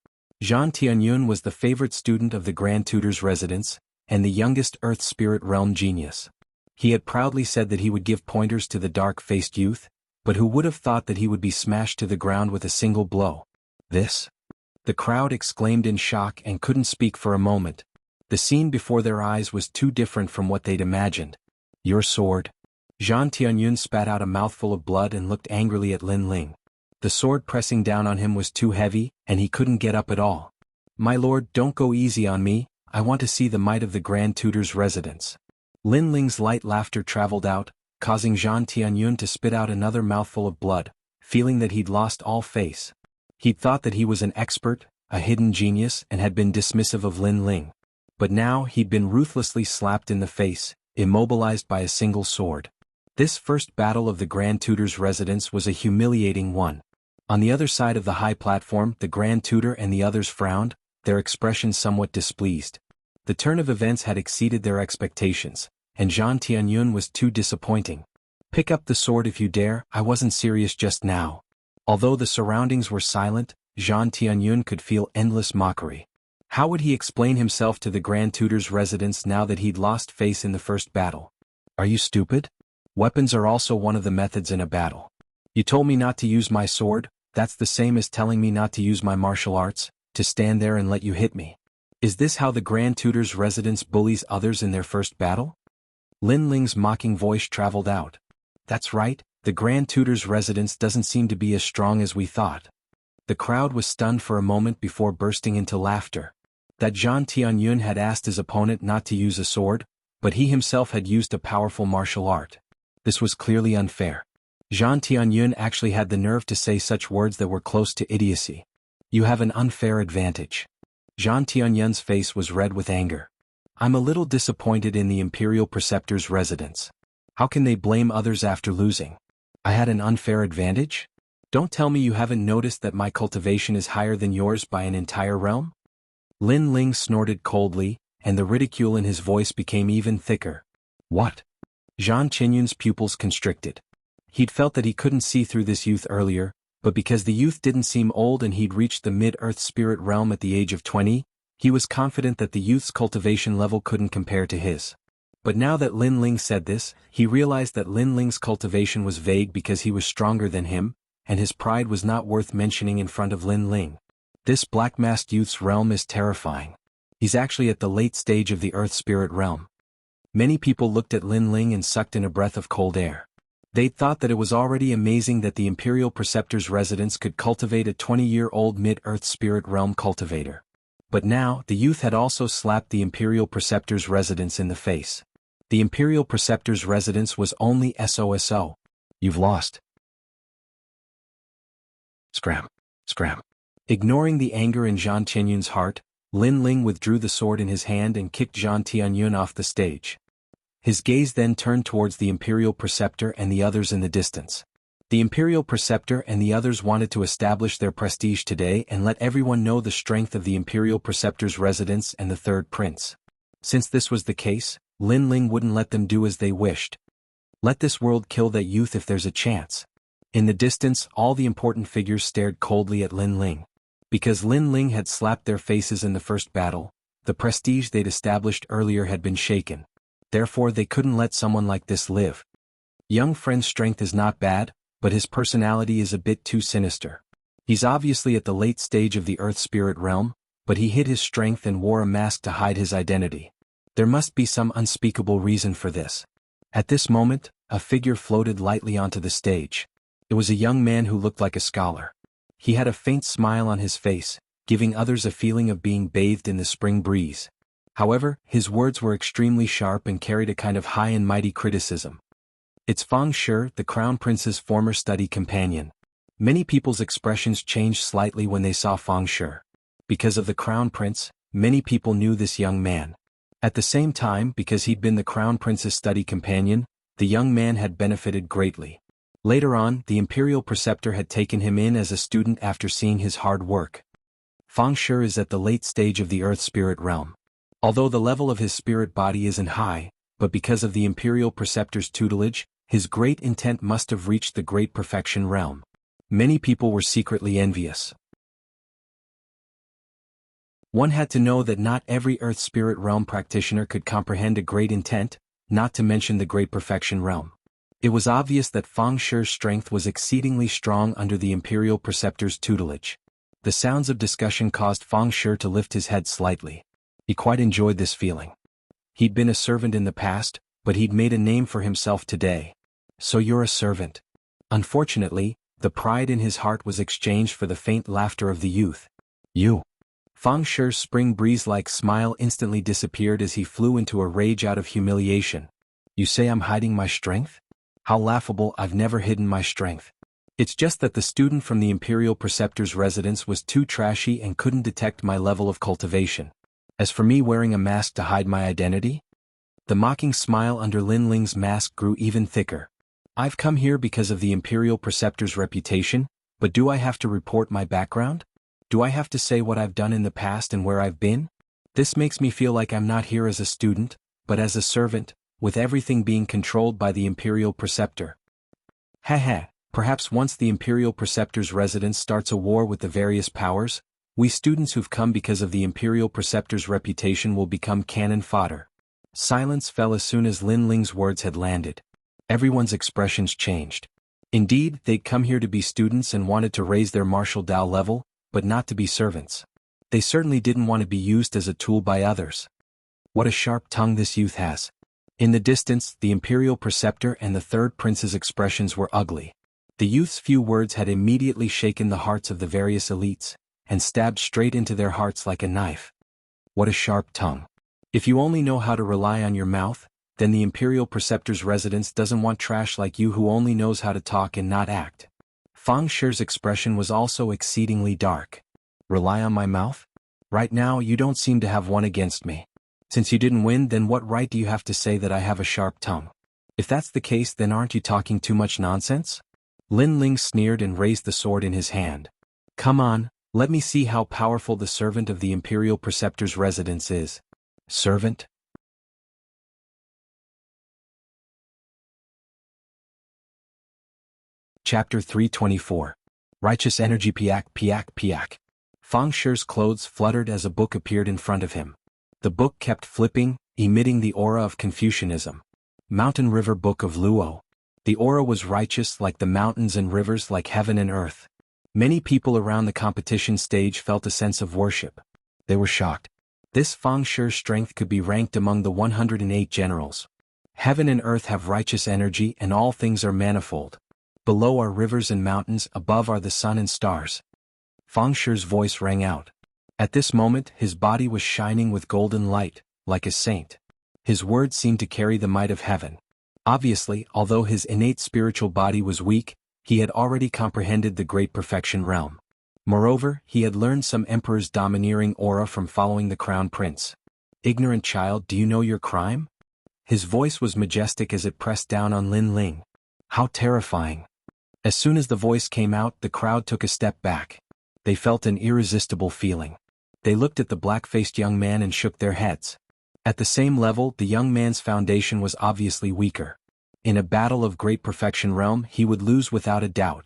Zhang Tianyun was the favorite student of the Grand Tutor's residence, and the youngest Earth Spirit Realm genius. He had proudly said that he would give pointers to the dark-faced youth, but who would have thought that he would be smashed to the ground with a single blow? This? The crowd exclaimed in shock and couldn't speak for a moment. The scene before their eyes was too different from what they'd imagined. Your sword? Zhang Tianyun spat out a mouthful of blood and looked angrily at Lin Ling. The sword pressing down on him was too heavy, and he couldn't get up at all. My lord, don't go easy on me, I want to see the might of the Grand Tutor's residence. Lin Ling's light laughter traveled out, causing Zhang Tianyun to spit out another mouthful of blood, feeling that he'd lost all face. He'd thought that he was an expert, a hidden genius, and had been dismissive of Lin Ling. But now he'd been ruthlessly slapped in the face, immobilized by a single sword. This first battle of the Grand Tutor's residence was a humiliating one. On the other side of the high platform, the Grand Tutor and the others frowned, their expressions somewhat displeased. The turn of events had exceeded their expectations, and Zhang Tianyun was too disappointing. Pick up the sword if you dare, I wasn't serious just now. Although the surroundings were silent, Zhang Tianyun could feel endless mockery. How would he explain himself to the Grand Tutor's residence now that he'd lost face in the first battle? Are you stupid? Weapons are also one of the methods in a battle. You told me not to use my sword, that's the same as telling me not to use my martial arts, to stand there and let you hit me. Is this how the Grand Tutor's residence bullies others in their first battle? Lin Ling's mocking voice traveled out. That's right, the Grand Tutor's residence doesn't seem to be as strong as we thought. The crowd was stunned for a moment before bursting into laughter. That Zhang Tianyun had asked his opponent not to use a sword, but he himself had used a powerful martial art. This was clearly unfair. Zhang Tianyun actually had the nerve to say such words that were close to idiocy. You have an unfair advantage. Zhang Tianyun's face was red with anger. I'm a little disappointed in the Imperial Preceptor's residence. How can they blame others after losing? I had an unfair advantage? Don't tell me you haven't noticed that my cultivation is higher than yours by an entire realm? Lin Ling snorted coldly, and the ridicule in his voice became even thicker. What? Zhang Tianyun's pupils constricted. He'd felt that he couldn't see through this youth earlier, but because the youth didn't seem old and he'd reached the mid-earth spirit realm at the age of 20, he was confident that the youth's cultivation level couldn't compare to his. But now that Lin Ling said this, he realized that Lin Ling's cultivation was vague because he was stronger than him, and his pride was not worth mentioning in front of Lin Ling. This black-masked youth's realm is terrifying. He's actually at the late stage of the earth spirit realm. Many people looked at Lin Ling and sucked in a breath of cold air. They'd thought that it was already amazing that the Imperial Preceptor's residence could cultivate a 20-year-old mid-earth spirit realm cultivator. But now, the youth had also slapped the Imperial Preceptor's residence in the face. The Imperial Preceptor's residence was only SOSO. You've lost. Scram. Scram. Ignoring the anger in Zhang Tianyun's heart, Lin Ling withdrew the sword in his hand and kicked Zhang Tianyun off the stage. His gaze then turned towards the Imperial Preceptor and the others in the distance. The Imperial Preceptor and the others wanted to establish their prestige today and let everyone know the strength of the Imperial Preceptor's residence and the Third Prince. Since this was the case, Lin Ling wouldn't let them do as they wished. Let this world kill that youth if there's a chance. In the distance, all the important figures stared coldly at Lin Ling. Because Lin Ling had slapped their faces in the first battle, the prestige they'd established earlier had been shaken. Therefore they couldn't let someone like this live. Young friend's strength is not bad, but his personality is a bit too sinister. He's obviously at the late stage of the Earth Spirit realm, but he hid his strength and wore a mask to hide his identity. There must be some unspeakable reason for this. At this moment, a figure floated lightly onto the stage. It was a young man who looked like a scholar. He had a faint smile on his face, giving others a feeling of being bathed in the spring breeze. However, his words were extremely sharp and carried a kind of high and mighty criticism. It's Fang Shi, the Crown Prince's former study companion. Many people's expressions changed slightly when they saw Fang Shi. Because of the Crown Prince, many people knew this young man. At the same time, because he'd been the Crown Prince's study companion, the young man had benefited greatly. Later on, the Imperial Preceptor had taken him in as a student after seeing his hard work. Fang Shi is at the late stage of the Earth Spirit realm. Although the level of his spirit body isn't high, but because of the Imperial Preceptor's tutelage, his great intent must have reached the Great Perfection realm. Many people were secretly envious. One had to know that not every Earth Spirit realm practitioner could comprehend a great intent, not to mention the Great Perfection realm. It was obvious that Fang Shi's strength was exceedingly strong under the Imperial Preceptor's tutelage. The sounds of discussion caused Fang Shi to lift his head slightly. He quite enjoyed this feeling. He'd been a servant in the past, but he'd made a name for himself today. So you're a servant. Unfortunately, the pride in his heart was exchanged for the faint laughter of the youth. You. Fang Shi's spring breeze-like smile instantly disappeared as he flew into a rage out of humiliation. You say I'm hiding my strength? How laughable, I've never hidden my strength. It's just that the student from the Imperial Preceptor's residence was too trashy and couldn't detect my level of cultivation. As for me wearing a mask to hide my identity? The mocking smile under Lin Ling's mask grew even thicker. I've come here because of the Imperial Preceptor's reputation, but do I have to report my background? Do I have to say what I've done in the past and where I've been? This makes me feel like I'm not here as a student, but as a servant, with everything being controlled by the Imperial Preceptor. Perhaps once the Imperial Preceptor's residence starts a war with the various powers, we students who've come because of the Imperial Preceptor's reputation will become cannon fodder. Silence fell as soon as Lin Ling's words had landed. Everyone's expressions changed. Indeed, they'd come here to be students and wanted to raise their martial Dao level, but not to be servants. They certainly didn't want to be used as a tool by others. What a sharp tongue this youth has. In the distance, the Imperial Preceptor and the Third Prince's expressions were ugly. The youth's few words had immediately shaken the hearts of the various elites, and stabbed straight into their hearts like a knife. What a sharp tongue. If you only know how to rely on your mouth, then the Imperial Preceptor's residence doesn't want trash like you who only knows how to talk and not act. Fang Shi's expression was also exceedingly dark. Rely on my mouth? Right now you don't seem to have one against me. Since you didn't win, then what right do you have to say that I have a sharp tongue? If that's the case, then aren't you talking too much nonsense? Lin Ling sneered and raised the sword in his hand. Come on, let me see how powerful the servant of the Imperial Preceptor's residence is. Servant? Chapter 324. Righteous Energy. Piak. Fang Shi's clothes fluttered as a book appeared in front of him. The book kept flipping, emitting the aura of Confucianism. Mountain River Book of Luo. The aura was righteous like the mountains and rivers like heaven and earth. Many people around the competition stage felt a sense of worship. They were shocked. This Fang Shi's strength could be ranked among the 108 generals. Heaven and earth have righteous energy and all things are manifold. Below are rivers and mountains, above are the sun and stars. Fang Shi's voice rang out. At this moment his body was shining with golden light, like a saint. His words seemed to carry the might of heaven. Obviously, although his innate spiritual body was weak, he had already comprehended the Great Perfection realm. Moreover, he had learned some emperor's domineering aura from following the Crown Prince. Ignorant child, do you know your crime? His voice was majestic as it pressed down on Lin Ling. How terrifying. As soon as the voice came out, the crowd took a step back. They felt an irresistible feeling. They looked at the black-faced young man and shook their heads. At the same level, the young man's foundation was obviously weaker. In a battle of Great Perfection realm, he would lose without a doubt.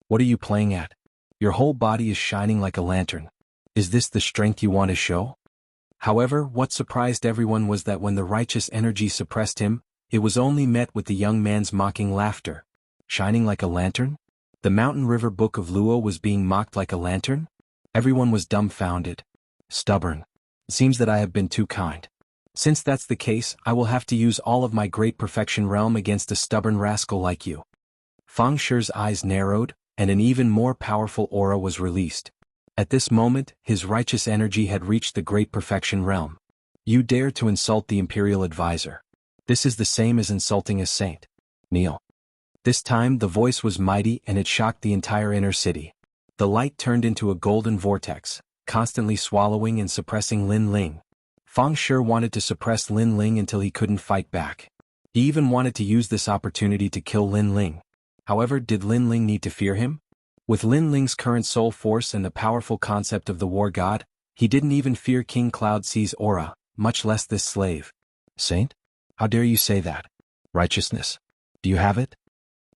What are you playing at? Your whole body is shining like a lantern. Is this the strength you want to show? However, what surprised everyone was that when the righteous energy suppressed him, it was only met with the young man's mocking laughter. Shining like a lantern? The Mountain River Book of Luo was being mocked like a lantern? Everyone was dumbfounded. Stubborn. It seems that I have been too kind. Since that's the case, I will have to use all of my great perfection realm against a stubborn rascal like you. Fang Shi's eyes narrowed, and an even more powerful aura was released. At this moment, his righteous energy had reached the great perfection realm. You dare to insult the imperial advisor. This is the same as insulting a saint. Kneel. This time the voice was mighty and it shocked the entire inner city. The light turned into a golden vortex, constantly swallowing and suppressing Lin Ling. Fang Shi wanted to suppress Lin Ling until he couldn't fight back. He even wanted to use this opportunity to kill Lin Ling. However, did Lin Ling need to fear him? With Lin Ling's current soul force and the powerful concept of the war god, he didn't even fear King Cloud C's aura, much less this slave. Saint? How dare you say that? Righteousness. Do you have it?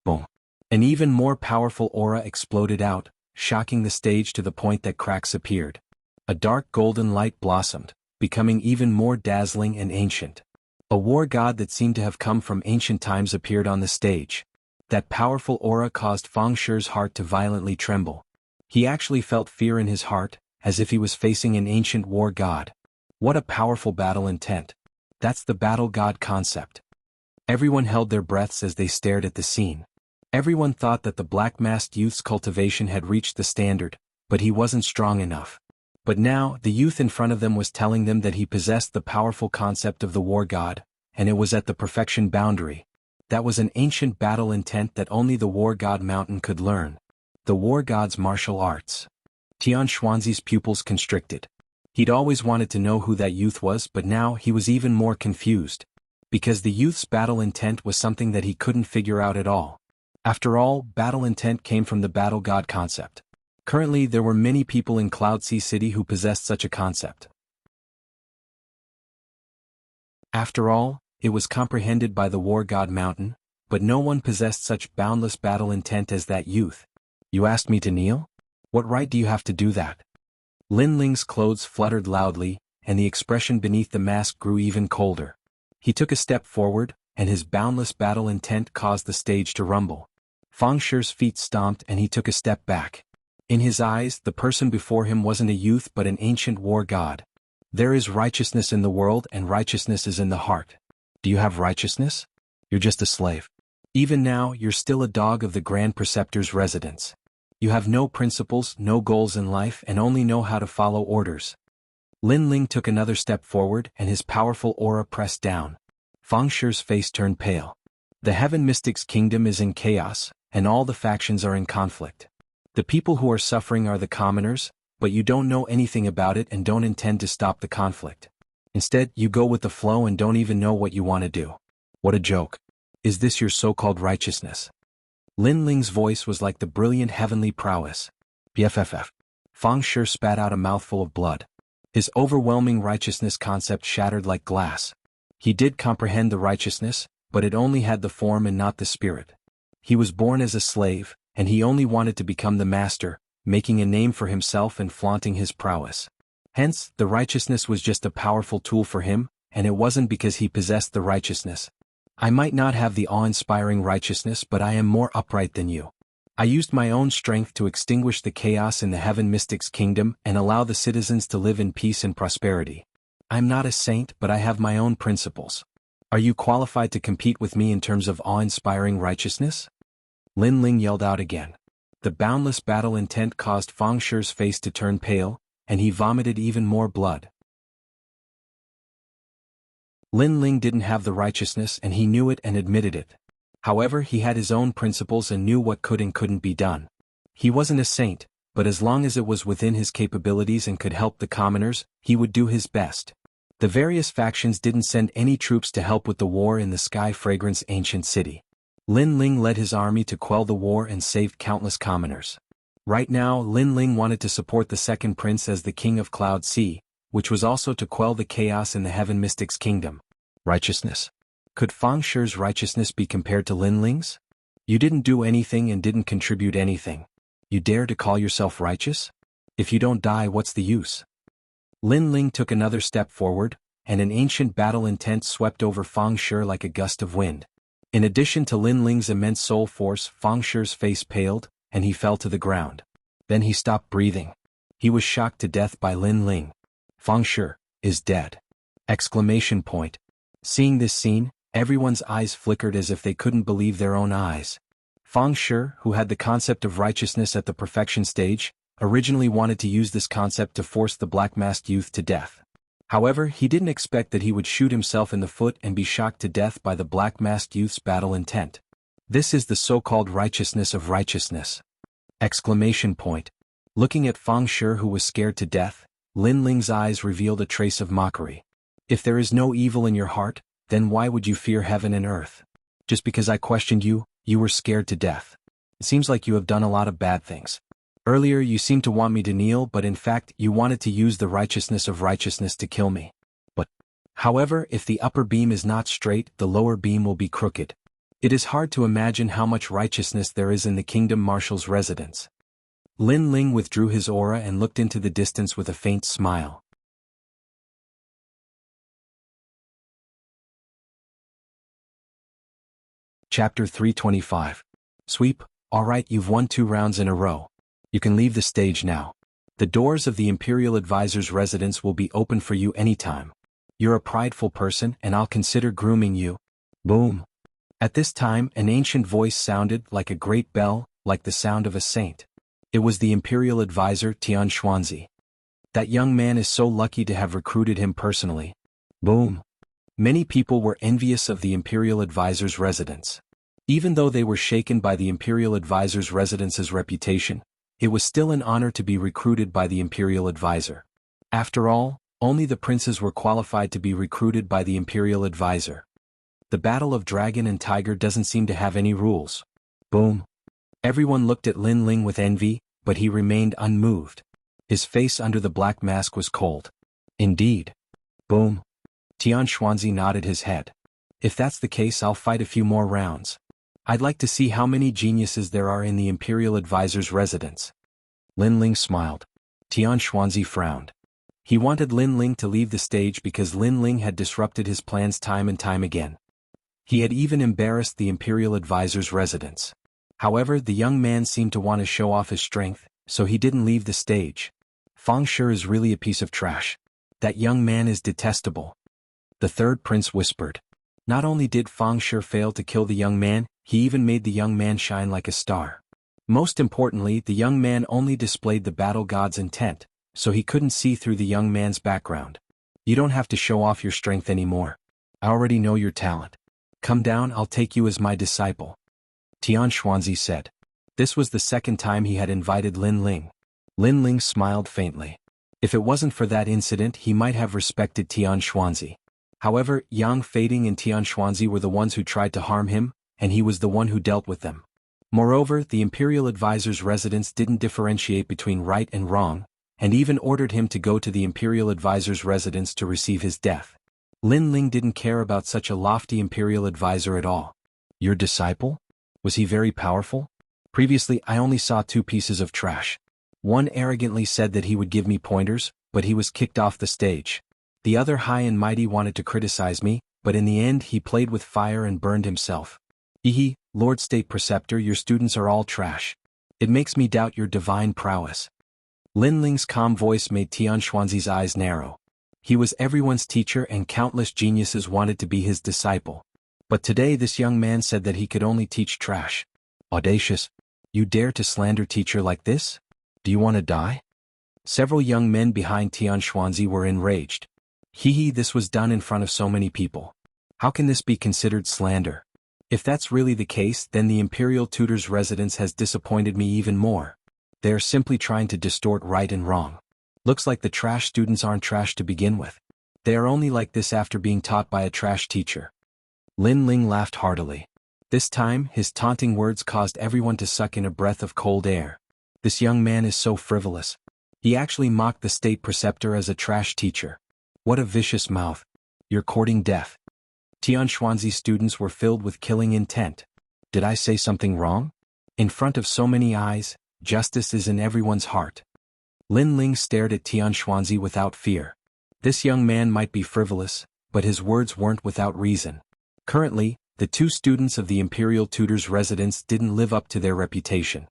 Boom. An even more powerful aura exploded out, shocking the stage to the point that cracks appeared. A dark golden light blossomed, becoming even more dazzling and ancient. A war god that seemed to have come from ancient times appeared on the stage. That powerful aura caused Fang Shi's heart to violently tremble. He actually felt fear in his heart, as if he was facing an ancient war god. What a powerful battle intent. That's the battle god concept. Everyone held their breaths as they stared at the scene. Everyone thought that the black-masked youth's cultivation had reached the standard, but he wasn't strong enough. But now, the youth in front of them was telling them that he possessed the powerful concept of the war god, and it was at the perfection boundary. That was an ancient battle intent that only the war god mountain could learn. The war god's martial arts. Tian Xuanzi's pupils constricted. He'd always wanted to know who that youth was, but now he was even more confused. Because the youth's battle intent was something that he couldn't figure out at all. After all, battle intent came from the battle god concept. Currently, there were many people in Cloud Sea City who possessed such a concept. After all, it was comprehended by the war god mountain, but no one possessed such boundless battle intent as that youth. You asked me to kneel? What right do you have to do that? Lin Ling's clothes fluttered loudly, and the expression beneath the mask grew even colder. He took a step forward, and his boundless battle intent caused the stage to rumble. Fang Shi's feet stomped and he took a step back. In his eyes, the person before him wasn't a youth but an ancient war god. There is righteousness in the world and righteousness is in the heart. Do you have righteousness? You're just a slave. Even now, you're still a dog of the Grand Preceptor's residence. You have no principles, no goals in life, and only know how to follow orders. Lin Ling took another step forward and his powerful aura pressed down. Fang Shi's face turned pale. The Heaven Mystic's kingdom is in chaos, and all the factions are in conflict. The people who are suffering are the commoners, but you don't know anything about it and don't intend to stop the conflict. Instead, you go with the flow and don't even know what you want to do. What a joke. Is this your so-called righteousness? Lin Ling's voice was like the brilliant heavenly prowess. BFFF. Fang Shi spat out a mouthful of blood. His overwhelming righteousness concept shattered like glass. He did comprehend the righteousness, but it only had the form and not the spirit. He was born as a slave, and he only wanted to become the master, making a name for himself and flaunting his prowess. Hence, the righteousness was just a powerful tool for him, and it wasn't because he possessed the righteousness. I might not have the awe-inspiring righteousness, but I am more upright than you. I used my own strength to extinguish the chaos in the Heaven Mystic's kingdom and allow the citizens to live in peace and prosperity. I'm not a saint, but I have my own principles. Are you qualified to compete with me in terms of awe-inspiring righteousness? Lin Ling yelled out again. The boundless battle intent caused Fang Shi's face to turn pale, and he vomited even more blood. Lin Ling didn't have the righteousness and he knew it and admitted it. However, he had his own principles and knew what could and couldn't be done. He wasn't a saint, but as long as it was within his capabilities and could help the commoners, he would do his best. The various factions didn't send any troops to help with the war in the Sky Fragrance ancient city. Lin Ling led his army to quell the war and saved countless commoners. Right now, Lin Ling wanted to support the second prince as the king of Cloud Sea, which was also to quell the chaos in the Heaven Mystic's kingdom. Righteousness. Could Fang Shi's righteousness be compared to Lin Ling's? You didn't do anything and didn't contribute anything. You dare to call yourself righteous? If you don't die, what's the use? Lin Ling took another step forward, and an ancient battle intent swept over Fang Shi like a gust of wind. In addition to Lin Ling's immense soul force, Fang Shi's face paled, and he fell to the ground. Then he stopped breathing. He was shocked to death by Lin Ling. Fang Shi is dead! Exclamation point. Seeing this scene, everyone's eyes flickered as if they couldn't believe their own eyes. Fang Shi, who had the concept of righteousness at the perfection stage, originally wanted to use this concept to force the black-masked youth to death. However, he didn't expect that he would shoot himself in the foot and be shocked to death by the black-masked youth's battle intent. This is the so-called righteousness of righteousness! Exclamation point. Looking at Fang Shi, who was scared to death, Lin Ling's eyes revealed a trace of mockery. If there is no evil in your heart, then why would you fear heaven and earth? Just because I questioned you, you were scared to death. It seems like you have done a lot of bad things. Earlier you seemed to want me to kneel, but in fact you wanted to use the righteousness of righteousness to kill me. However, if the upper beam is not straight, the lower beam will be crooked. It is hard to imagine how much righteousness there is in the kingdom marshal's residence. Lin Ling withdrew his aura and looked into the distance with a faint smile. Chapter 325. Sweep. Alright, you've won 2 rounds in a row. You can leave the stage now. The doors of the Imperial Advisor's residence will be open for you anytime. You're a prideful person and I'll consider grooming you. Boom. At this time, an ancient voice sounded like a great bell, like the sound of a saint. It was the Imperial Advisor Tian Xuanzi. That young man is so lucky to have recruited him personally. Boom. Many people were envious of the Imperial Advisor's residence. Even though they were shaken by the Imperial Advisor's residence's reputation, it was still an honor to be recruited by the Imperial Advisor. After all, only the princes were qualified to be recruited by the Imperial Advisor. The Battle of Dragon and Tiger doesn't seem to have any rules. Boom. Everyone looked at Lin Ling with envy, but he remained unmoved. His face under the black mask was cold. Indeed. Boom. Tian Xuanzi nodded his head. If that's the case, I'll fight a few more rounds. I'd like to see how many geniuses there are in the Imperial Advisor's residence. Lin Ling smiled. Tian Xuanzi frowned. He wanted Lin Ling to leave the stage because Lin Ling had disrupted his plans time and time again. He had even embarrassed the Imperial Advisor's residence. However, the young man seemed to want to show off his strength, so he didn't leave the stage. Fang Shi is really a piece of trash. That young man is detestable. The third prince whispered. Not only did Fang Shi fail to kill the young man, he even made the young man shine like a star. Most importantly, the young man only displayed the battle god's intent, so he couldn't see through the young man's background. You don't have to show off your strength anymore. I already know your talent. Come down, I'll take you as my disciple. Tian Xuanzi said. This was the second time he had invited Lin Ling. Lin Ling smiled faintly. If it wasn't for that incident, he might have respected Tian Xuanzi. However, Yang Fading and Tian Xuanzi were the ones who tried to harm him, and he was the one who dealt with them. Moreover, the Imperial Advisor's residence didn't differentiate between right and wrong, and even ordered him to go to the Imperial Advisor's residence to receive his death. Lin Ling didn't care about such a lofty Imperial Advisor at all. Your disciple? Was he very powerful? Previously, I only saw 2 pieces of trash. One arrogantly said that he would give me pointers, but he was kicked off the stage. The other high and mighty wanted to criticize me, but in the end he played with fire and burned himself. Ehe, Lord State Preceptor, your students are all trash. It makes me doubt your divine prowess. Lin Ling's calm voice made Tian Xuanzi's eyes narrow. He was everyone's teacher and countless geniuses wanted to be his disciple. But today this young man said that he could only teach trash. Audacious. You dare to slander teacher like this? Do you want to die? Several young men behind Tian Xuanzi were enraged. Hehe, this was done in front of so many people. How can this be considered slander? If that's really the case, then the Imperial Tutor's residence has disappointed me even more. They are simply trying to distort right and wrong. Looks like the trash students aren't trash to begin with. They are only like this after being taught by a trash teacher. Lin Ling laughed heartily. This time, his taunting words caused everyone to suck in a breath of cold air. This young man is so frivolous. He actually mocked the state preceptor as a trash teacher. What a vicious mouth. You're courting death. Tian Xuanzi's students were filled with killing intent. Did I say something wrong? In front of so many eyes, Justice is in everyone's heart. Lin Ling stared at Tian Xuanzi without fear. This young man might be frivolous, but his words weren't without reason. Currently, the two students of the Imperial Tutor's residence didn't live up to their reputation.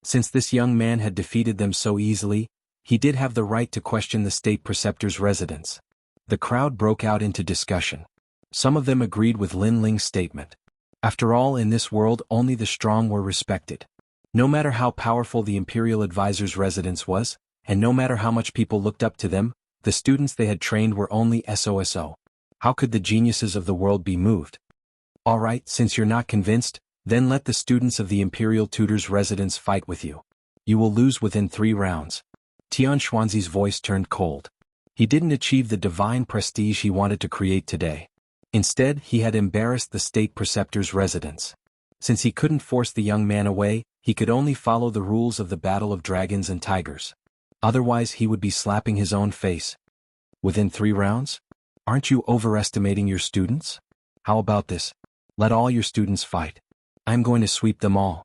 Since this young man had defeated them so easily, he did have the right to question the state preceptor's residence. The crowd broke out into discussion. Some of them agreed with Lin Ling's statement. After all, in this world only the strong were respected. No matter how powerful the Imperial Advisor's residence was, and no matter how much people looked up to them, the students they had trained were only SOSO. How could the geniuses of the world be moved? All right, since you're not convinced, then let the students of the Imperial Tutor's residence fight with you. You will lose within 3 rounds. Tian Xuanzi's voice turned cold. He didn't achieve the divine prestige he wanted to create today. Instead, he had embarrassed the state preceptor's residence. Since he couldn't force the young man away, he could only follow the rules of the battle of dragons and tigers. Otherwise he would be slapping his own face. Within 3 rounds? Aren't you overestimating your students? How about this? Let all your students fight. I'm going to sweep them all.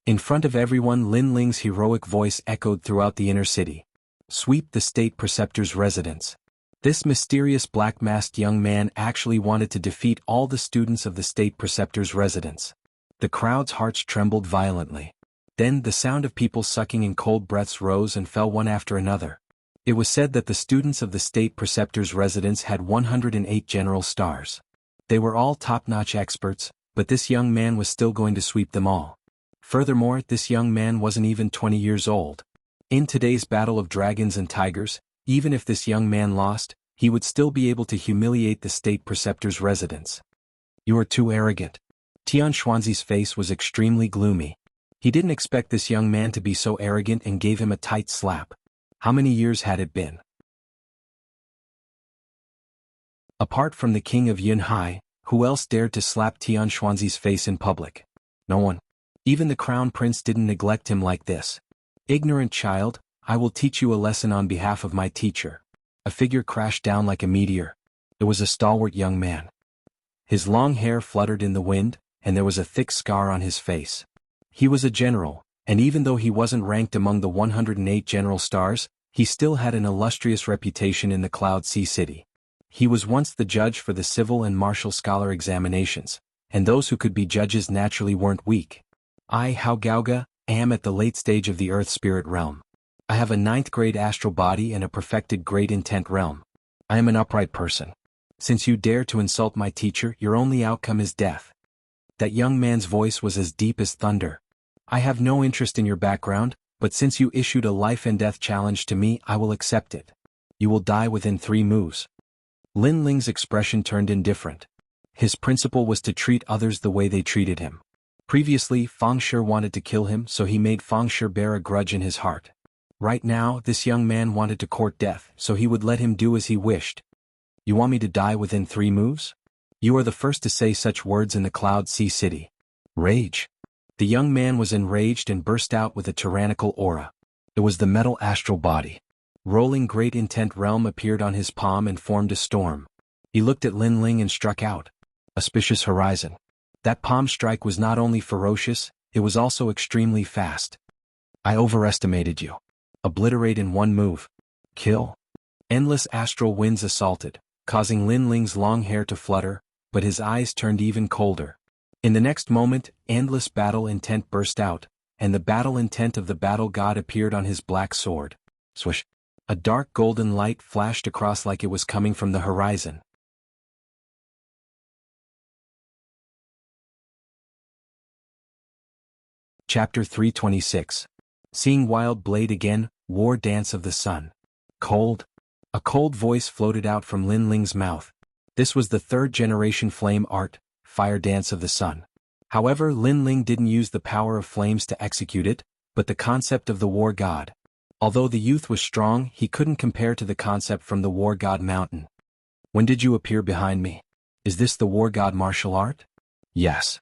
In front of everyone, Lin Ling's heroic voice echoed throughout the inner city. Sweep the state preceptor's residence. This mysterious black-masked young man actually wanted to defeat all the students of the state preceptor's residence. The crowd's hearts trembled violently. Then the sound of people sucking in cold breaths rose and fell one after another. It was said that the students of the state preceptor's residence had 108 general stars. They were all top-notch experts, but this young man was still going to sweep them all. Furthermore, this young man wasn't even 20 years old. In today's battle of dragons and tigers, even if this young man lost, he would still be able to humiliate the state preceptor's residence. You are too arrogant. Tian Xuanzi's face was extremely gloomy. He didn't expect this young man to be so arrogant and gave him a tight slap. How many years had it been? Apart from the king of Yunhai, who else dared to slap Tian Xuanzi's face in public? No one. Even the crown prince didn't neglect him like this. Ignorant child, I will teach you a lesson on behalf of my teacher. A figure crashed down like a meteor. It was a stalwart young man. His long hair fluttered in the wind, and there was a thick scar on his face. He was a general, and even though he wasn't ranked among the 108 general stars, he still had an illustrious reputation in the Cloud Sea City. He was once the judge for the civil and martial scholar examinations, and those who could be judges naturally weren't weak. I, Hao Gaoga, am at the late stage of the Earth Spirit realm. I have a 9th grade astral body and a perfected great intent realm. I am an upright person. Since you dare to insult my teacher, your only outcome is death. That young man's voice was as deep as thunder. I have no interest in your background, but since you issued a life and death challenge to me, I will accept it. You will die within 3 moves. Lin Ling's expression turned indifferent. His principle was to treat others the way they treated him. Previously, Fang Shi wanted to kill him, so he made Fang Shi bear a grudge in his heart. Right now, this young man wanted to court death, so he would let him do as he wished. You want me to die within 3 moves? You are the first to say such words in the Cloud Sea City. Rage. The young man was enraged and burst out with a tyrannical aura. It was the metal astral body. Rolling great intent realm appeared on his palm and formed a storm. He looked at Lin Ling and struck out. Auspicious horizon. That palm strike was not only ferocious, it was also extremely fast. I overestimated you. Obliterate in 1 move. Kill. Endless astral winds assaulted, causing Lin Ling's long hair to flutter, but his eyes turned even colder. In the next moment, endless battle intent burst out, and the battle intent of the battle god appeared on his black sword. Swish. A dark golden light flashed across like it was coming from the horizon. Chapter 326. Seeing Wild Blade again, War Dance of the Sun. Cold. A cold voice floated out from Lin Ling's mouth. This was the 3rd generation flame art, Fire Dance of the Sun. However, Lin Ling didn't use the power of flames to execute it, but the concept of the war god. Although the youth was strong, he couldn't compare to the concept from the war god mountain. When did you appear behind me? Is this the war god martial art? Yes.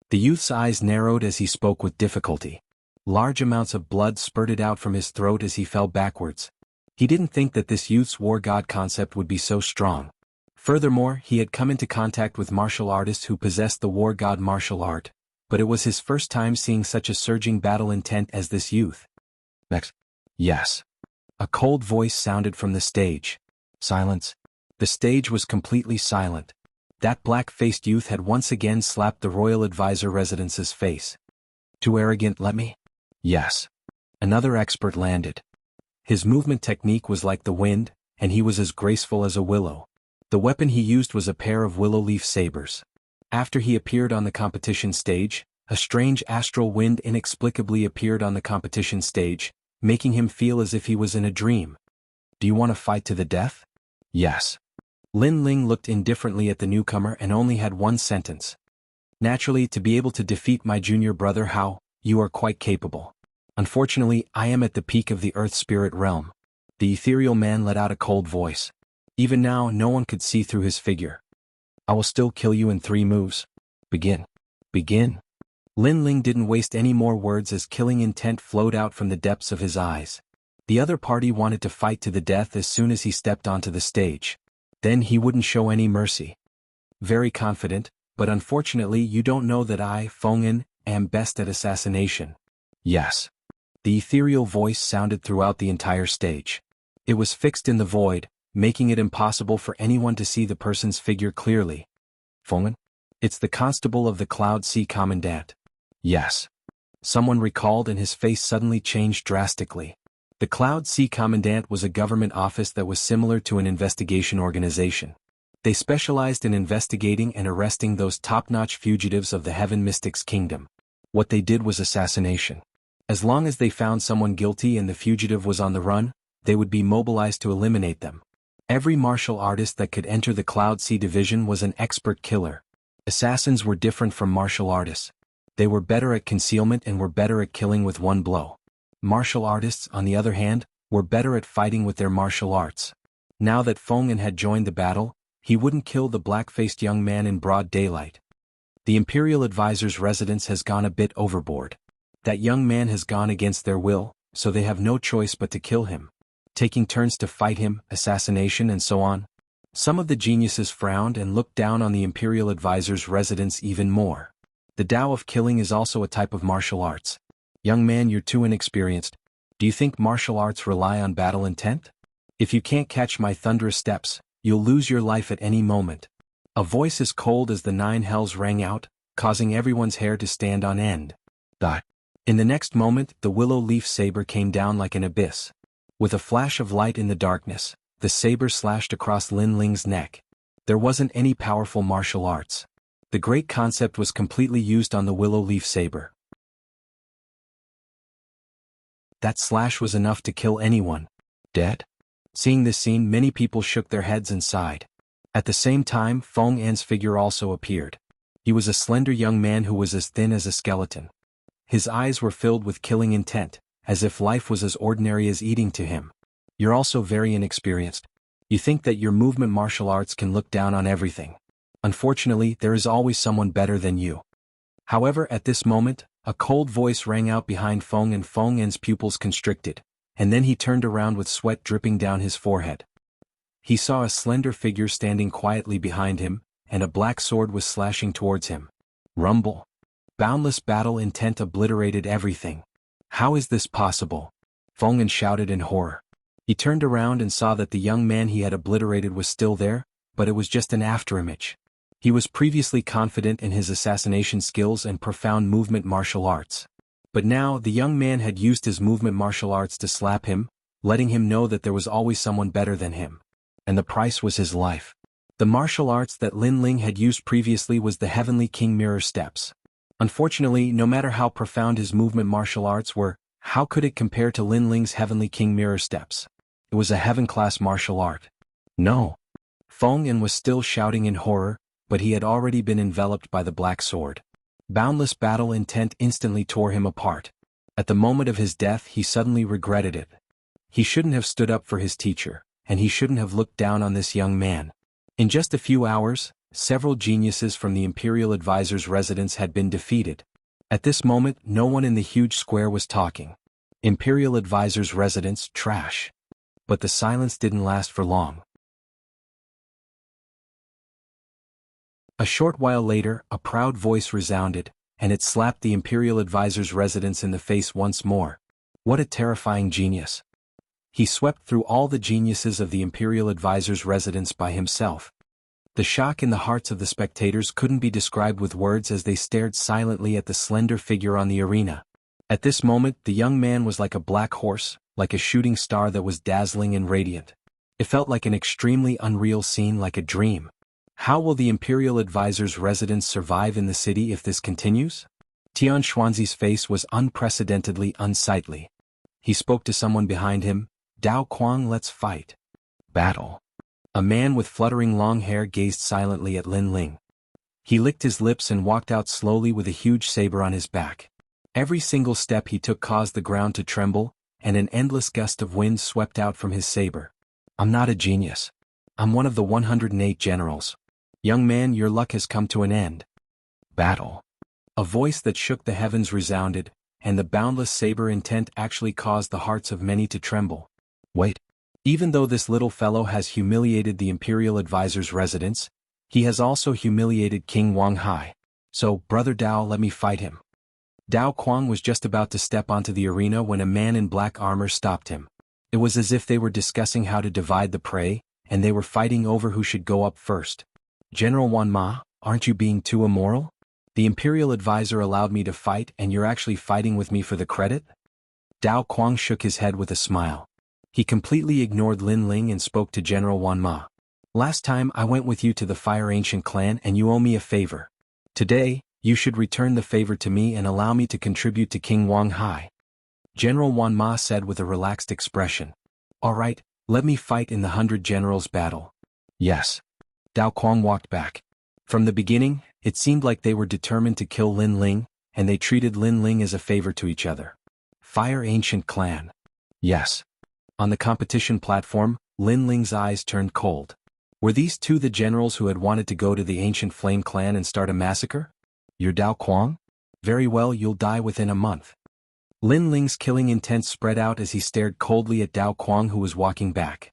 The youth's eyes narrowed as he spoke with difficulty. Large amounts of blood spurted out from his throat as he fell backwards. He didn't think that this youth's war god concept would be so strong. Furthermore, he had come into contact with martial artists who possessed the war god martial art, but it was his first time seeing such a surging battle intent as this youth. Next. Yes. A cold voice sounded from the stage. Silence. The stage was completely silent. That black-faced youth had once again slapped the royal advisor residence's face. Too arrogant, let me? Yes. Another expert landed. His movement technique was like the wind, and he was as graceful as a willow. The weapon he used was a pair of willow leaf sabers. After he appeared on the competition stage, a strange astral wind inexplicably appeared on the competition stage, making him feel as if he was in a dream. Do you want to fight to the death? Yes. Lin Ling looked indifferently at the newcomer and only had one sentence. Naturally, to be able to defeat my junior brother Hao, you are quite capable. Unfortunately, I am at the peak of the earth spirit realm. The ethereal man let out a cold voice. Even now, no one could see through his figure. I will still kill you in 3 moves. Begin. Begin. Lin Ling didn't waste any more words as killing intent flowed out from the depths of his eyes. The other party wanted to fight to the death as soon as he stepped onto the stage. Then he wouldn't show any mercy. Very confident, but unfortunately you don't know that I, Feng'an, am best at assassination. Yes. The ethereal voice sounded throughout the entire stage. It was fixed in the void, making it impossible for anyone to see the person's figure clearly. Feng'an? It's the constable of the Cloud Sea Commandant. Yes. Someone recalled and his face suddenly changed drastically. The Cloud Sea Commandant was a government office that was similar to an investigation organization. They specialized in investigating and arresting those top-notch fugitives of the Heaven Mystics Kingdom. What they did was assassination. As long as they found someone guilty and the fugitive was on the run, they would be mobilized to eliminate them. Every martial artist that could enter the Cloud Sea Division was an expert killer. Assassins were different from martial artists. They were better at concealment and were better at killing with one blow. Martial artists, on the other hand, were better at fighting with their martial arts. Now that Feng'an had joined the battle, he wouldn't kill the black-faced young man in broad daylight. The Imperial Advisor's residence has gone a bit overboard. That young man has gone against their will, so they have no choice but to kill him. Taking turns to fight him, assassination and so on. Some of the geniuses frowned and looked down on the Imperial Advisor's residence even more. The Tao of killing is also a type of martial arts. Young man, you're too inexperienced. Do you think martial arts rely on battle intent? If you can't catch my thunderous steps, you'll lose your life at any moment. A voice as cold as the 9 hells rang out, causing everyone's hair to stand on end. In the next moment, the willow leaf saber came down like an abyss. With a flash of light in the darkness, the saber slashed across Lin Ling's neck. There wasn't any powerful martial arts. The great concept was completely used on the willow leaf saber. That slash was enough to kill anyone. Dead? Seeing this scene, many people shook their heads and sighed. At the same time, Feng'an's figure also appeared. He was a slender young man who was as thin as a skeleton. His eyes were filled with killing intent, as if life was as ordinary as eating to him. You're also very inexperienced. You think that your movement martial arts can look down on everything. Unfortunately, there is always someone better than you. However, at this moment, a cold voice rang out behind Feng and Feng'an's pupils constricted, and then he turned around with sweat dripping down his forehead. He saw a slender figure standing quietly behind him, and a black sword was slashing towards him. Rumble. Boundless battle intent obliterated everything. How is this possible? Feng'an shouted in horror. He turned around and saw that the young man he had obliterated was still there, but it was just an afterimage. He was previously confident in his assassination skills and profound movement martial arts. But now the young man had used his movement martial arts to slap him, letting him know that there was always someone better than him. And the price was his life. The martial arts that Lin Ling had used previously was the Heavenly King Mirror Steps. Unfortunately, no matter how profound his movement martial arts were, how could it compare to Lin Ling's Heavenly King Mirror Steps? It was a heaven-class martial art. No. Feng'an was still shouting in horror, but he had already been enveloped by the black sword. Boundless battle intent instantly tore him apart. At the moment of his death, he suddenly regretted it. He shouldn't have stood up for his teacher, and he shouldn't have looked down on this young man. In just a few hours, several geniuses from the Imperial Advisor's residence had been defeated. At this moment, no one in the huge square was talking. Imperial Advisor's residence, trash. But the silence didn't last for long. A short while later, a proud voice resounded, and it slapped the Imperial Advisor's residence in the face once more. What a terrifying genius. He swept through all the geniuses of the Imperial Advisor's residence by himself. The shock in the hearts of the spectators couldn't be described with words as they stared silently at the slender figure on the arena. At this moment, the young man was like a black horse, like a shooting star that was dazzling and radiant. It felt like an extremely unreal scene, like a dream. How will the Imperial Advisor's residence survive in the city if this continues? Tian Xuanzi's face was unprecedentedly unsightly. He spoke to someone behind him. Dao Quang, let's fight. Battle. A man with fluttering long hair gazed silently at Lin Ling. He licked his lips and walked out slowly with a huge saber on his back. Every single step he took caused the ground to tremble, and an endless gust of wind swept out from his saber. I'm not a genius. I'm one of the 108 generals. Young man, your luck has come to an end. Battle. A voice that shook the heavens resounded, and the boundless saber intent actually caused the hearts of many to tremble. Wait. Even though this little fellow has humiliated the Imperial Advisor's residence, he has also humiliated King Wang Hai. So, Brother Dao, let me fight him. Dao Quang was just about to step onto the arena when a man in black armor stopped him. It was as if they were discussing how to divide the prey, and they were fighting over who should go up first. General Wan Ma, aren't you being too immoral? The Imperial Advisor allowed me to fight and you're actually fighting with me for the credit? Dao Quang shook his head with a smile. He completely ignored Lin Ling and spoke to General Wan Ma. Last time I went with you to the Fire Ancient clan and you owe me a favor. Today, you should return the favor to me and allow me to contribute to King Wang Hai. General Wan Ma said with a relaxed expression. All right, let me fight in the 100 Generals battle. Yes. Dao Quang walked back. From the beginning, it seemed like they were determined to kill Lin Ling, and they treated Lin Ling as a favor to each other. Fire Ancient clan. Yes. On the competition platform, Lin Ling's eyes turned cold. Were these two the generals who had wanted to go to the Ancient Flame clan and start a massacre? You're Dao Quang? Very well, you'll die within a month. Lin Ling's killing intent spread out as he stared coldly at Dao Quang, who was walking back.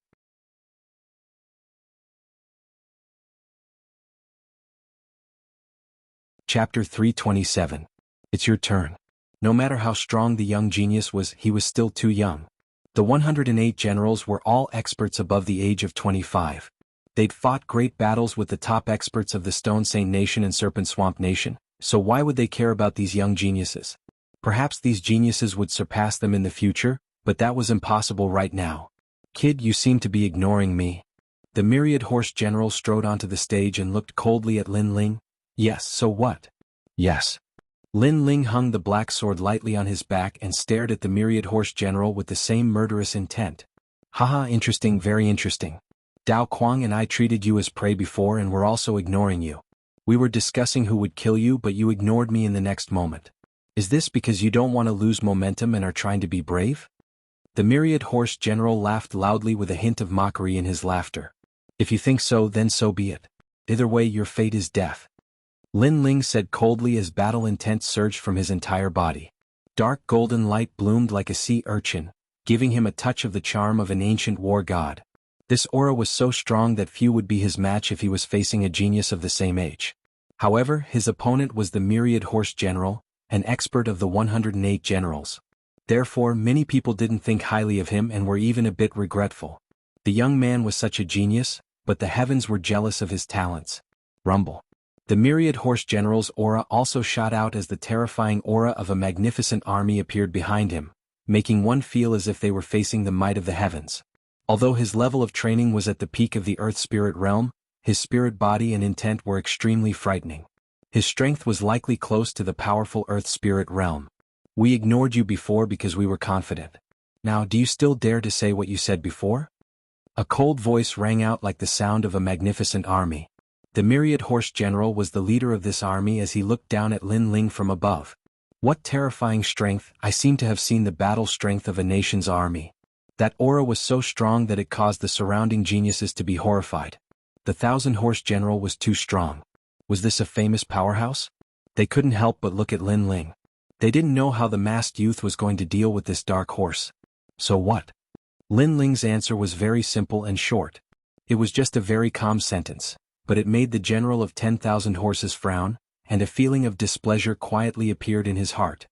Chapter 327. It's your turn. No matter how strong the young genius was, he was still too young. The 108 generals were all experts above the age of 25. They'd fought great battles with the top experts of the Stone Saint Nation and Serpent Swamp Nation, so why would they care about these young geniuses? Perhaps these geniuses would surpass them in the future, but that was impossible right now. Kid, you seem to be ignoring me. The Myriad Horse General strode onto the stage and looked coldly at Lin Ling. Yes, so what? Yes. Lin Ling hung the black sword lightly on his back and stared at the Myriad Horse General with the same murderous intent. Haha, interesting, very interesting. Dao Quang and I treated you as prey before and were also ignoring you. We were discussing who would kill you, but you ignored me in the next moment. Is this because you don't want to lose momentum and are trying to be brave? The Myriad Horse General laughed loudly with a hint of mockery in his laughter. If you think so, then so be it. Either way, your fate is death. Lin Ling said coldly as battle intent surged from his entire body. Dark golden light bloomed like a sea urchin, giving him a touch of the charm of an ancient war god. This aura was so strong that few would be his match if he was facing a genius of the same age. However, his opponent was the Myriad Horse General, an expert of the 108 generals. Therefore, many people didn't think highly of him and were even a bit regretful. The young man was such a genius, but the heavens were jealous of his talents. Rumble. The Myriad Horse General's aura also shot out as the terrifying aura of a magnificent army appeared behind him, making one feel as if they were facing the might of the heavens. Although his level of training was at the peak of the Earth Spirit realm, his spirit body and intent were extremely frightening. His strength was likely close to the powerful Earth Spirit realm. We ignored you before because we were confident. Now, do you still dare to say what you said before? A cold voice rang out like the sound of a magnificent army. The Myriad Horse General was the leader of this army as he looked down at Lin Ling from above. What terrifying strength! I seem to have seen the battle strength of a nation's army. That aura was so strong that it caused the surrounding geniuses to be horrified. The 1,000-horse general was too strong. Was this a famous powerhouse? They couldn't help but look at Lin Ling. They didn't know how the masked youth was going to deal with this dark horse. So what? Lin Ling's answer was very simple and short. It was just a very calm sentence, but it made the general of 10,000 horses frown, and a feeling of displeasure quietly appeared in his heart.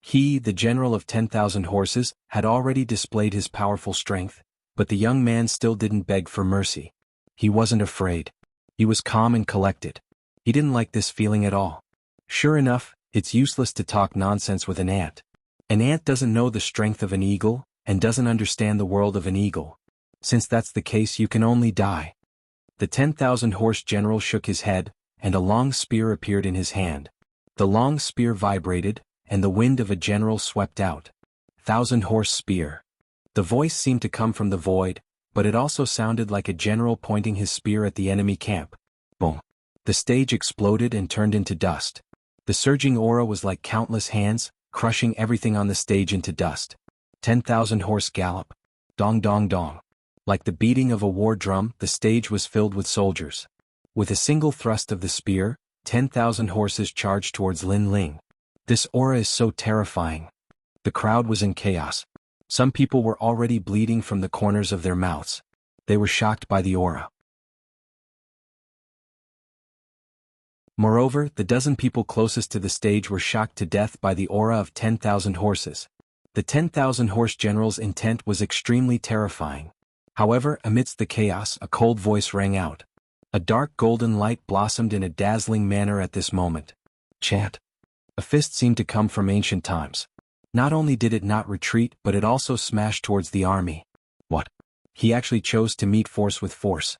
He, the general of 10,000 horses, had already displayed his powerful strength, but the young man still didn't beg for mercy. He wasn't afraid. He was calm and collected. He didn't like this feeling at all. Sure enough, it's useless to talk nonsense with an ant. An ant doesn't know the strength of an eagle, and doesn't understand the world of an eagle. Since that's the case, you can only die. The 10,000 horse general shook his head, and a long spear appeared in his hand. The long spear vibrated, and the wind of a general swept out. 1,000 horse spear. The voice seemed to come from the void, but it also sounded like a general pointing his spear at the enemy camp. Boom. The stage exploded and turned into dust. The surging aura was like countless hands, crushing everything on the stage into dust. 10,000 horse gallop. Dong dong dong. Like the beating of a war drum, the stage was filled with soldiers. With a single thrust of the spear, 10,000 horses charged towards Lin Ling. This aura is so terrifying. The crowd was in chaos. Some people were already bleeding from the corners of their mouths. They were shocked by the aura. Moreover, the dozen people closest to the stage were shocked to death by the aura of 10,000 horses. The 10,000 horse general's intent was extremely terrifying. However, amidst the chaos, a cold voice rang out. A dark golden light blossomed in a dazzling manner at this moment. Chant. A fist seemed to come from ancient times. Not only did it not retreat, but it also smashed towards the army. What? He actually chose to meet force with force.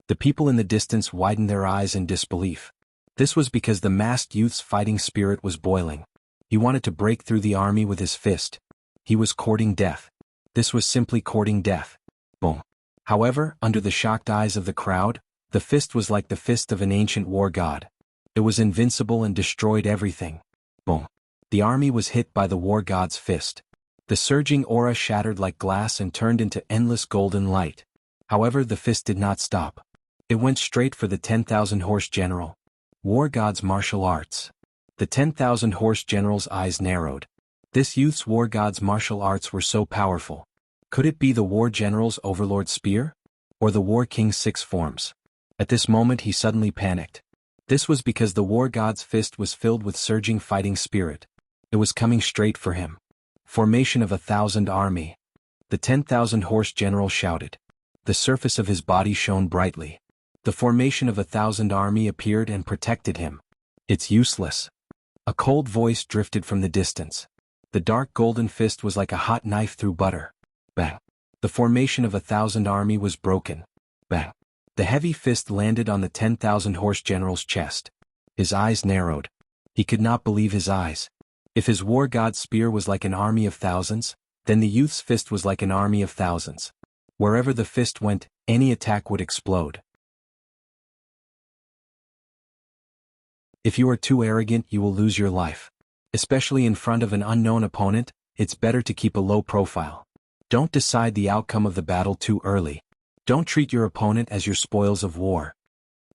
The people in the distance widened their eyes in disbelief. This was because the masked youth's fighting spirit was boiling. He wanted to break through the army with his fist. He was courting death. This was simply courting death. Boom. However, under the shocked eyes of the crowd, the fist was like the fist of an ancient war god. It was invincible and destroyed everything. Boom. The army was hit by the war god's fist. The surging aura shattered like glass and turned into endless golden light. However, the fist did not stop. It went straight for the 10,000 horse general. War god's martial arts. The 10,000 horse general's eyes narrowed. This youth's war god's martial arts were so powerful. Could it be the war general's overlord spear? Or the war king's 6 forms? At this moment he suddenly panicked. This was because the war god's fist was filled with surging fighting spirit. It was coming straight for him. Formation of 1,000 army. The 10,000 horse general shouted. The surface of his body shone brightly. The formation of 1,000 army appeared and protected him. It's useless. A cold voice drifted from the distance. The dark golden fist was like a hot knife through butter. Bang. The formation of 1,000 army was broken. Bang. The heavy fist landed on the 10,000 horse general's chest. His eyes narrowed. He could not believe his eyes. If his war god's spear was like an army of thousands, then the youth's fist was like an army of thousands. Wherever the fist went, any attack would explode. If you are too arrogant, you will lose your life. Especially in front of an unknown opponent, it's better to keep a low profile. Don't decide the outcome of the battle too early. Don't treat your opponent as your spoils of war.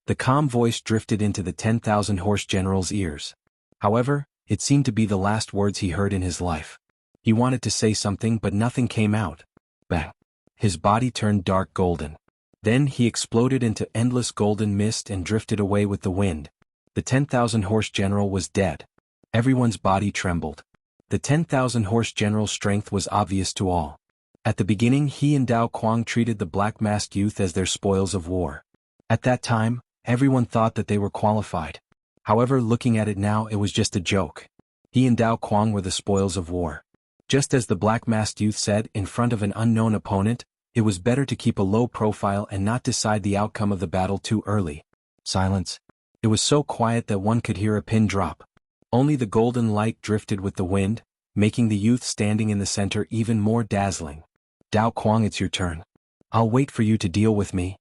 The calm voice drifted into the 10,000 horse general's ears. However, it seemed to be the last words he heard in his life. He wanted to say something but nothing came out. Bang. His body turned dark golden. Then he exploded into endless golden mist and drifted away with the wind. The 10,000 horse general was dead. Everyone's body trembled. The 10,000 horse general's strength was obvious to all. At the beginning he and Dao Quang treated the black masked youth as their spoils of war. At that time, everyone thought that they were qualified. However, looking at it now, it was just a joke. He and Dao Quang were the spoils of war. Just as the black masked youth said, in front of an unknown opponent, it was better to keep a low profile and not decide the outcome of the battle too early. Silence. It was so quiet that one could hear a pin drop. Only the golden light drifted with the wind, making the youth standing in the center even more dazzling. Dao Quang, it's your turn. I'll wait for you to deal with me.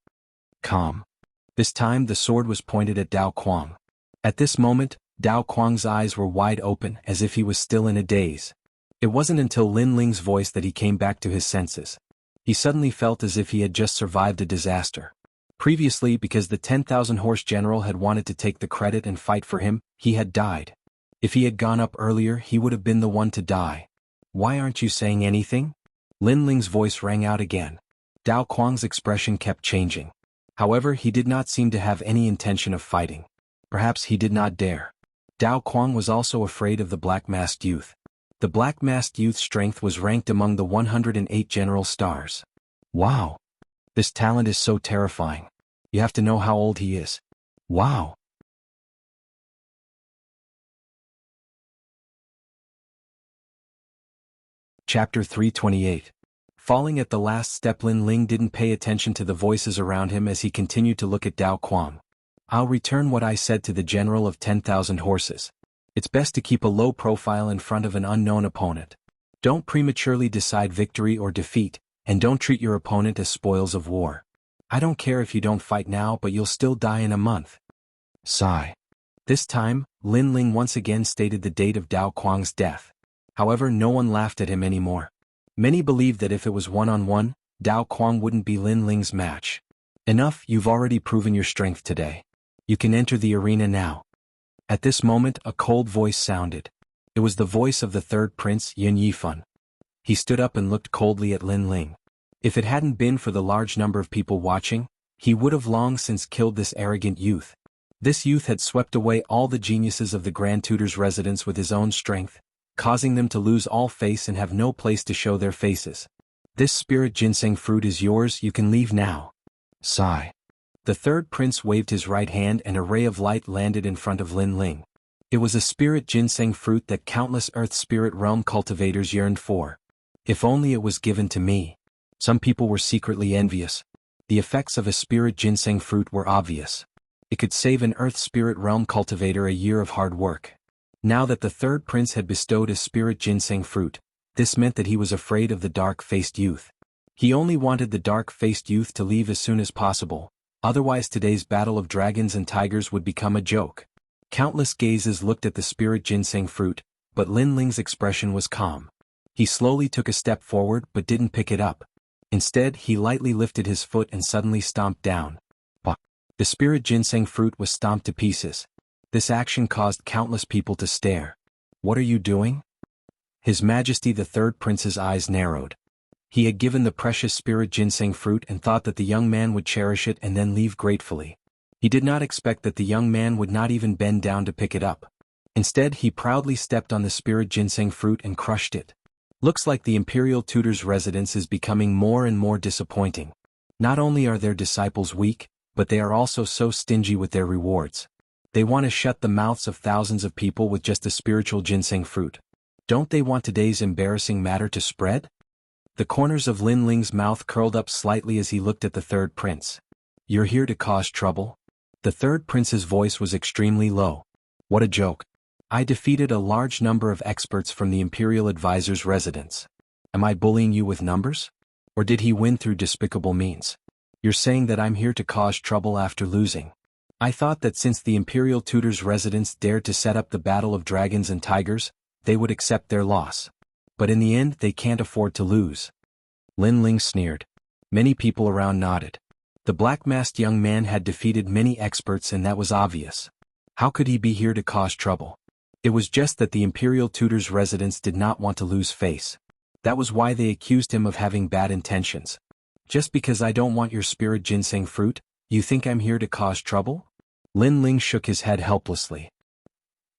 Calm. This time the sword was pointed at Dao Quang. At this moment, Dao Quang's eyes were wide open as if he was still in a daze. It wasn't until Lin Ling's voice that he came back to his senses. He suddenly felt as if he had just survived a disaster. Previously, because the 10,000 horse general had wanted to take the credit and fight for him, he had died. If he had gone up earlier, he would have been the one to die. Why aren't you saying anything? Lin Ling's voice rang out again. Dao Quang's expression kept changing. However, he did not seem to have any intention of fighting. Perhaps he did not dare. Dao Quang was also afraid of the black-masked youth. The black-masked youth's strength was ranked among the 108 general stars. Wow! This talent is so terrifying. You have to know how old he is. Wow! Chapter 328. Falling at the last step, Lin Ling didn't pay attention to the voices around him as he continued to look at Dao Quang. I'll return what I said to the general of 10,000 horses. It's best to keep a low profile in front of an unknown opponent. Don't prematurely decide victory or defeat, and don't treat your opponent as spoils of war. I don't care if you don't fight now, but you'll still die in a month. Sigh. This time, Lin Ling once again stated the date of Dao Quang's death. However, no one laughed at him anymore. Many believed that if it was one-on-one, Dao Quang wouldn't be Lin Ling's match. Enough, you've already proven your strength today. You can enter the arena now. At this moment, a cold voice sounded. It was the voice of the third prince, Yin Yifan. He stood up and looked coldly at Lin Ling. If it hadn't been for the large number of people watching, he would have long since killed this arrogant youth. This youth had swept away all the geniuses of the Grand Tutor's residence with his own strength, causing them to lose all face and have no place to show their faces. This spirit ginseng fruit is yours, you can leave now. Sigh. The third prince waved his right hand and a ray of light landed in front of Lin Ling. It was a spirit ginseng fruit that countless Earth Spirit Realm cultivators yearned for. If only it was given to me. Some people were secretly envious. The effects of a spirit ginseng fruit were obvious. It could save an Earth Spirit Realm cultivator a year of hard work. Now that the third prince had bestowed a spirit ginseng fruit, this meant that he was afraid of the dark-faced youth. He only wanted the dark-faced youth to leave as soon as possible, otherwise today's battle of dragons and tigers would become a joke. Countless gazes looked at the spirit ginseng fruit, but Lin Ling's expression was calm. He slowly took a step forward but didn't pick it up. Instead, he lightly lifted his foot and suddenly stomped down. The spirit ginseng fruit was stomped to pieces. This action caused countless people to stare. What are you doing? His Majesty the Third Prince's eyes narrowed. He had given the precious spirit ginseng fruit and thought that the young man would cherish it and then leave gratefully. He did not expect that the young man would not even bend down to pick it up. Instead, he proudly stepped on the spirit ginseng fruit and crushed it. Looks like the Imperial Tutor's residence is becoming more and more disappointing. Not only are their disciples weak, but they are also so stingy with their rewards. They want to shut the mouths of thousands of people with just a spiritual ginseng fruit. Don't they want today's embarrassing matter to spread? The corners of Lin Ling's mouth curled up slightly as he looked at the third prince. You're here to cause trouble? The third prince's voice was extremely low. What a joke. I defeated a large number of experts from the Imperial Advisor's residence. Am I bullying you with numbers? Or did he win through despicable means? You're saying that I'm here to cause trouble after losing. I thought that since the Imperial Tutor's residence dared to set up the battle of dragons and tigers, they would accept their loss. But in the end, they can't afford to lose. Lin Ling sneered. Many people around nodded. The black-masked young man had defeated many experts and that was obvious. How could he be here to cause trouble? It was just that the Imperial Tutor's residence did not want to lose face. That was why they accused him of having bad intentions. Just because I don't want your spirit ginseng fruit, you think I'm here to cause trouble? Lin Ling shook his head helplessly.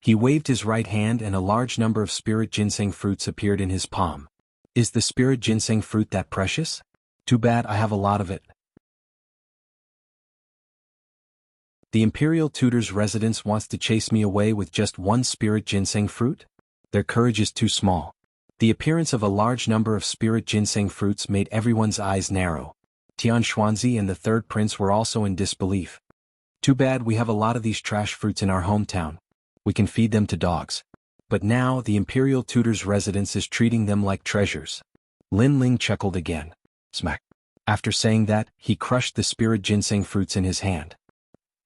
He waved his right hand and a large number of spirit ginseng fruits appeared in his palm. Is the spirit ginseng fruit that precious? Too bad I have a lot of it. The Imperial Tutor's residence wants to chase me away with just one spirit ginseng fruit? Their courage is too small. The appearance of a large number of spirit ginseng fruits made everyone's eyes narrow. Tian Xuanzi and the third prince were also in disbelief. Too bad we have a lot of these trash fruits in our hometown. We can feed them to dogs. But now the Imperial Tutor's residence is treating them like treasures. Lin Ling chuckled again. Smack. After saying that, he crushed the spirit ginseng fruits in his hand.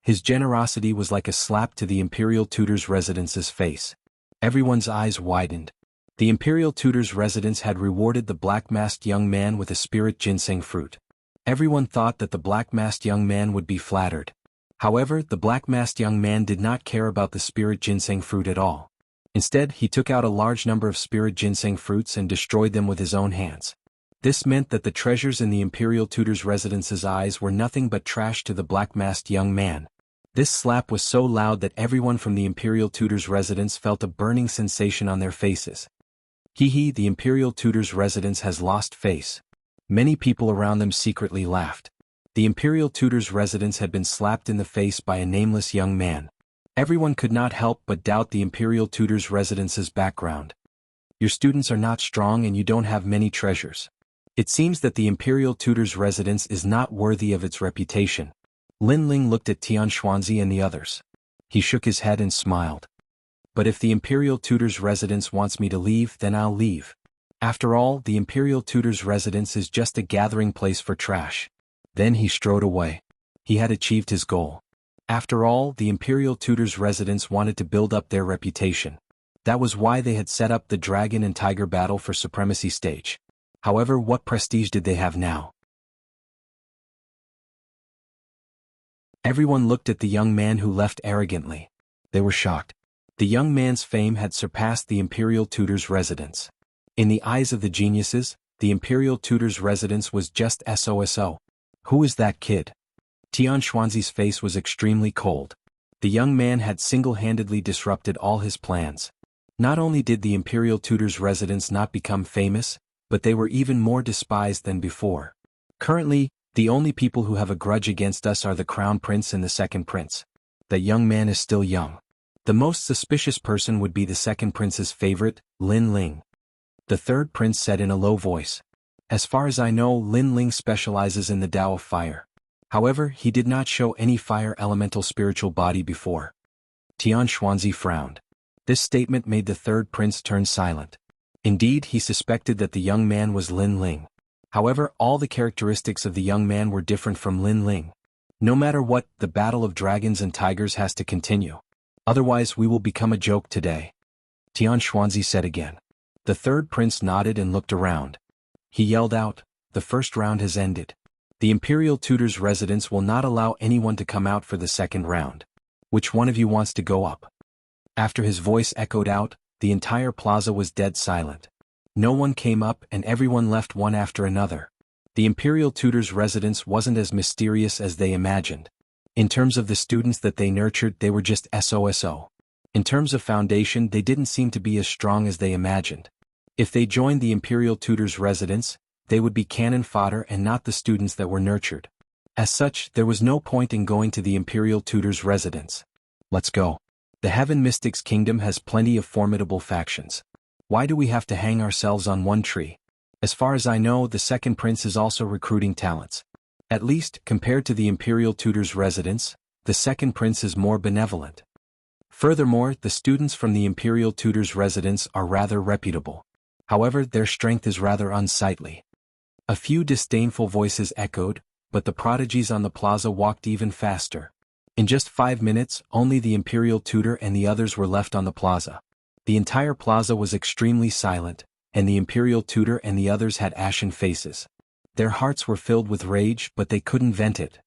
His generosity was like a slap to the Imperial Tutor's residence's face. Everyone's eyes widened. The Imperial Tutor's residence had rewarded the black-masked young man with a spirit ginseng fruit. Everyone thought that the black-masked young man would be flattered. However, the black-masked young man did not care about the spirit ginseng fruit at all. Instead, he took out a large number of spirit ginseng fruits and destroyed them with his own hands. This meant that the treasures in the Imperial Tutor's residence's eyes were nothing but trash to the black-masked young man. This slap was so loud that everyone from the imperial tutor's residence felt a burning sensation on their faces. Hee hee, the imperial tutor's residence has lost face. Many people around them secretly laughed. The imperial tutor's residence had been slapped in the face by a nameless young man. Everyone could not help but doubt the imperial tutor's residence's background. Your students are not strong and you don't have many treasures. It seems that the imperial tutor's residence is not worthy of its reputation. Lin Ling looked at Tian Xuanzi and the others. He shook his head and smiled. But if the imperial tutor's residence wants me to leave, then I'll leave. After all, the imperial tutor's residence is just a gathering place for trash. Then he strode away. He had achieved his goal. After all, the imperial tutor's residence wanted to build up their reputation. That was why they had set up the dragon and tiger battle for supremacy stage. However, what prestige did they have now? Everyone looked at the young man who left arrogantly. They were shocked. The young man's fame had surpassed the imperial tutor's residence. In the eyes of the geniuses, the imperial tutor's residence was just SOSO. Who is that kid? Tian Xuanzi's face was extremely cold. The young man had single-handedly disrupted all his plans. Not only did the imperial tutor's residence not become famous, but they were even more despised than before. Currently, the only people who have a grudge against us are the crown prince and the second prince. The young man is still young. The most suspicious person would be the second prince's favorite, Lin Ling. The third prince said in a low voice. As far as I know, Lin Ling specializes in the Tao of fire. However, he did not show any fire elemental spiritual body before. Tian Xuanzi frowned. This statement made the third prince turn silent. Indeed, he suspected that the young man was Lin Ling. However, all the characteristics of the young man were different from Lin Ling. No matter what, the battle of dragons and tigers has to continue. Otherwise, we will become a joke today. Tian Xuanzi said again. The third prince nodded and looked around. He yelled out, the first round has ended. The imperial tutor's residence will not allow anyone to come out for the second round. Which one of you wants to go up? After his voice echoed out, the entire plaza was dead silent. No one came up and everyone left one after another. The imperial tutor's residence wasn't as mysterious as they imagined. In terms of the students that they nurtured, they were just SOSO. In terms of foundation, they didn't seem to be as strong as they imagined. If they joined the imperial tutor's residence, they would be cannon fodder and not the students that were nurtured. As such, there was no point in going to the imperial tutor's residence. Let's go. The Heaven Mystics Kingdom has plenty of formidable factions. Why do we have to hang ourselves on one tree? As far as I know, the second prince is also recruiting talents. At least, compared to the imperial tutor's residence, the second prince is more benevolent. Furthermore, the students from the imperial tutor's residence are rather reputable. However, their strength is rather unsightly. A few disdainful voices echoed, but the prodigies on the plaza walked even faster. In just 5 minutes, only the imperial tutor and the others were left on the plaza. The entire plaza was extremely silent, and the imperial tutor and the others had ashen faces. Their hearts were filled with rage, but they couldn't vent it.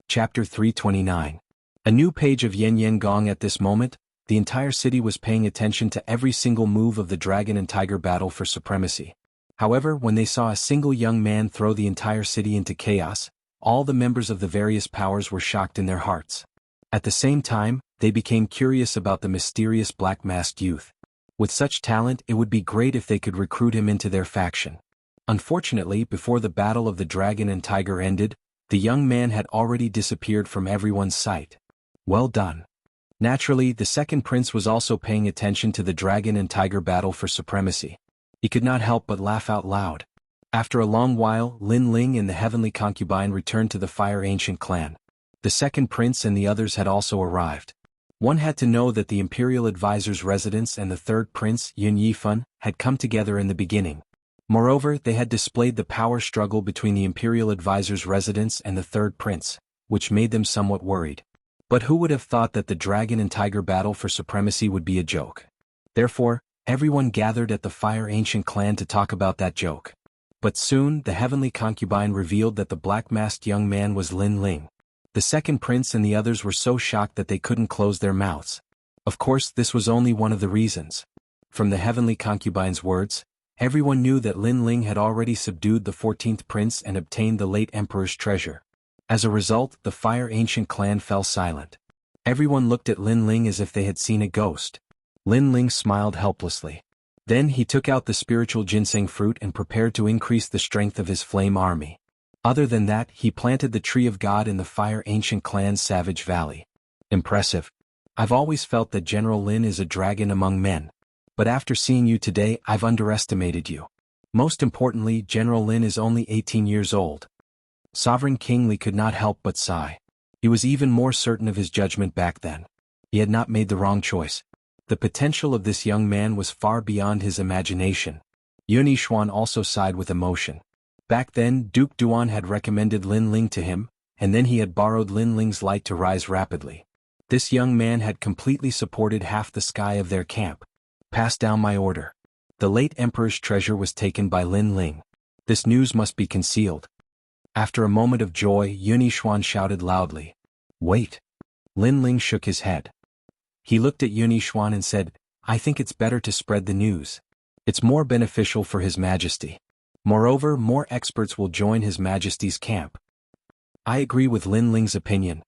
Chapter 329. A new page of Yen Yen Gong. At this moment, the entire city was paying attention to every single move of the dragon and tiger battle for supremacy. However, when they saw a single young man throw the entire city into chaos, all the members of the various powers were shocked in their hearts. At the same time, they became curious about the mysterious black-masked youth. With such talent, it would be great if they could recruit him into their faction. Unfortunately, before the battle of the dragon and tiger ended, the young man had already disappeared from everyone's sight. Well done. Naturally, the second prince was also paying attention to the dragon and tiger battle for supremacy. He could not help but laugh out loud. After a long while, Lin Ling and the heavenly concubine returned to the Fire Ancient clan. The second prince and the others had also arrived. One had to know that the imperial advisor's residence and the third prince, Yin Yifan, had come together in the beginning. Moreover, they had displayed the power struggle between the imperial advisor's residence and the third prince, which made them somewhat worried. But who would have thought that the dragon and tiger battle for supremacy would be a joke? Therefore, everyone gathered at the Fire Ancient clan to talk about that joke. But soon, the heavenly concubine revealed that the black-masked young man was Lin Ling. The second prince and the others were so shocked that they couldn't close their mouths. Of course, this was only one of the reasons. From the heavenly concubine's words, Everyone knew that Lin Ling had already subdued the 14th prince and obtained the late emperor's treasure. As a result, the Fire Ancient clan fell silent. Everyone looked at Lin Ling as if they had seen a ghost. Lin Ling smiled helplessly. Then he took out the spiritual ginseng fruit and prepared to increase the strength of his flame army. Other than that, he planted the Tree of God in the Fire Ancient clan's Savage Valley. Impressive. I've always felt that General Lin is a dragon among men. But after seeing you today, I've underestimated you. Most importantly, General Lin is only 18 years old. Sovereign King Li could not help but sigh. He was even more certain of his judgment back then. He had not made the wrong choice. The potential of this young man was far beyond his imagination. Yun Yishuan also sighed with emotion. Back then, Duke Duan had recommended Lin Ling to him, and then he had borrowed Lin Ling's light to rise rapidly. This young man had completely supported half the sky of their camp. Pass down my order. The late emperor's treasure was taken by Lin Ling. This news must be concealed. After a moment of joy, Yun Yishuan shouted loudly. Wait. Lin Ling shook his head. He looked at Yun Yishuan and said, I think it's better to spread the news. It's more beneficial for His Majesty. Moreover, more experts will join His Majesty's camp. I agree with Lin Ling's opinion.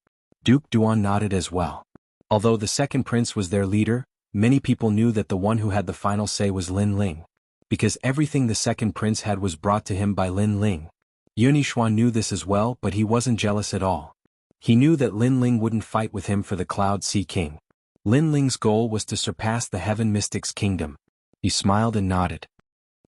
Duke Duan nodded as well. Although the second prince was their leader, many people knew that the one who had the final say was Lin Ling. Because everything the second prince had was brought to him by Lin Ling. Yun Yishuan knew this as well, but he wasn't jealous at all. He knew that Lin Ling wouldn't fight with him for the Cloud Sea King. Lin Ling's goal was to surpass the Heaven Mystic's kingdom. He smiled and nodded.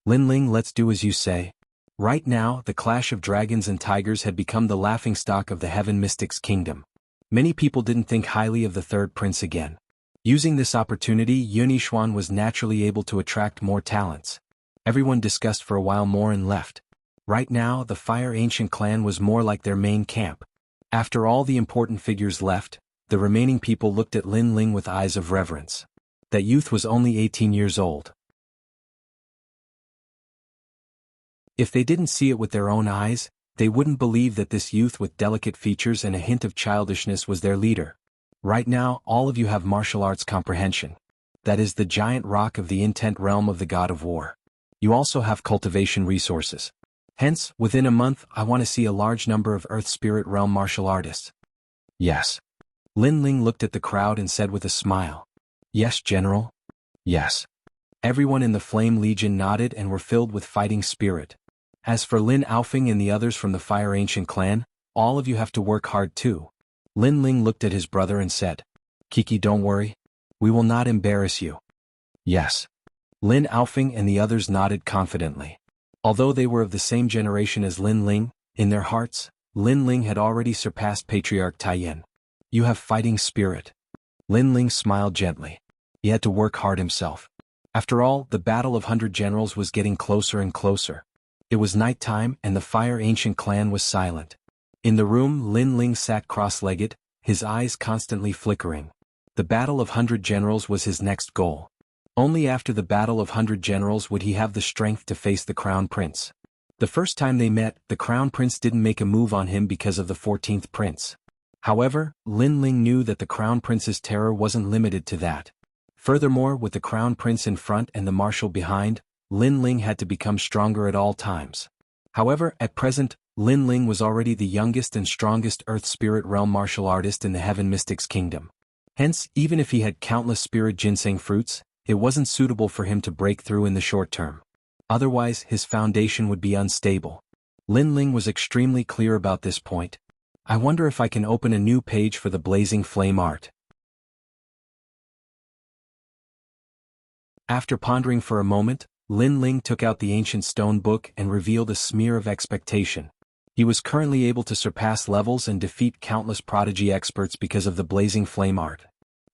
Lin Ling, let's do as you say. Right now, the clash of dragons and tigers had become the laughingstock of the Heaven Mystic's kingdom. Many people didn't think highly of the third prince again. Using this opportunity, Yun Yishuan was naturally able to attract more talents. Everyone discussed for a while more and left. Right now, the Fire Ancient clan was more like their main camp. After all the important figures left, the remaining people looked at Lin Ling with eyes of reverence. That youth was only 18 years old. If they didn't see it with their own eyes, they wouldn't believe that this youth with delicate features and a hint of childishness was their leader. Right now, all of you have martial arts comprehension. That is the giant rock of the intent realm of the God of War. You also have cultivation resources. Hence, within a month, I want to see a large number of Earth Spirit Realm martial artists. Yes. Lin Ling looked at the crowd and said with a smile. Yes, General. Yes. Everyone in the Flame Legion nodded and were filled with fighting spirit. As for Lin Aofing and the others from the Fire Ancient clan, all of you have to work hard too. Lin Ling looked at his brother and said, Kiki, don't worry. We will not embarrass you. Yes. Lin Aofing and the others nodded confidently. Although they were of the same generation as Lin Ling, in their hearts, Lin Ling had already surpassed Patriarch Taiyan. You have fighting spirit. Lin Ling smiled gently. He had to work hard himself. After all, the Battle of 100 Generals was getting closer and closer. It was night time and the Fire Ancient clan was silent. In the room, Lin Ling sat cross-legged, his eyes constantly flickering. The Battle of 100 Generals was his next goal. Only after the Battle of 100 Generals would he have the strength to face the Crown Prince. The first time they met, the Crown Prince didn't make a move on him because of the 14th Prince. However, Lin Ling knew that the Crown Prince's terror wasn't limited to that. Furthermore, with the Crown Prince in front and the Marshal behind, Lin Ling had to become stronger at all times. However, at present, Lin Ling was already the youngest and strongest Earth Spirit Realm martial artist in the Heaven Mystic's kingdom. Hence, even if he had countless spirit ginseng fruits, it wasn't suitable for him to break through in the short term. Otherwise, his foundation would be unstable. Lin Ling was extremely clear about this point. I wonder if I can open a new page for the Blazing Flame art. After pondering for a moment, Lin Ling took out the ancient stone book and revealed a smear of expectation. He was currently able to surpass levels and defeat countless prodigy experts because of the Blazing Flame art.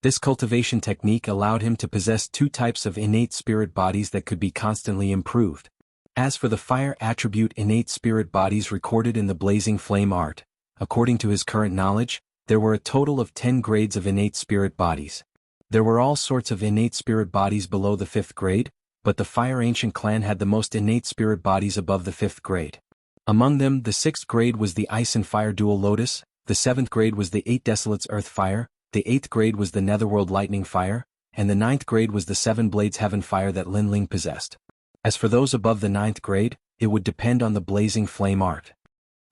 This cultivation technique allowed him to possess two types of innate spirit bodies that could be constantly improved. As for the fire attribute innate spirit bodies recorded in the Blazing Flame art, according to his current knowledge, there were a total of 10 grades of innate spirit bodies. There were all sorts of innate spirit bodies below the 5th grade, but the Fire Ancient clan had the most innate spirit bodies above the 5th grade. Among them, the 6th grade was the Ice and Fire Dual Lotus, the 7th grade was the 8 Desolates Earth Fire, the 8th grade was the Netherworld Lightning Fire, and the 9th grade was the 7 Blades Heaven Fire that Lin Ling possessed. As for those above the 9th grade, it would depend on the blazing flame art.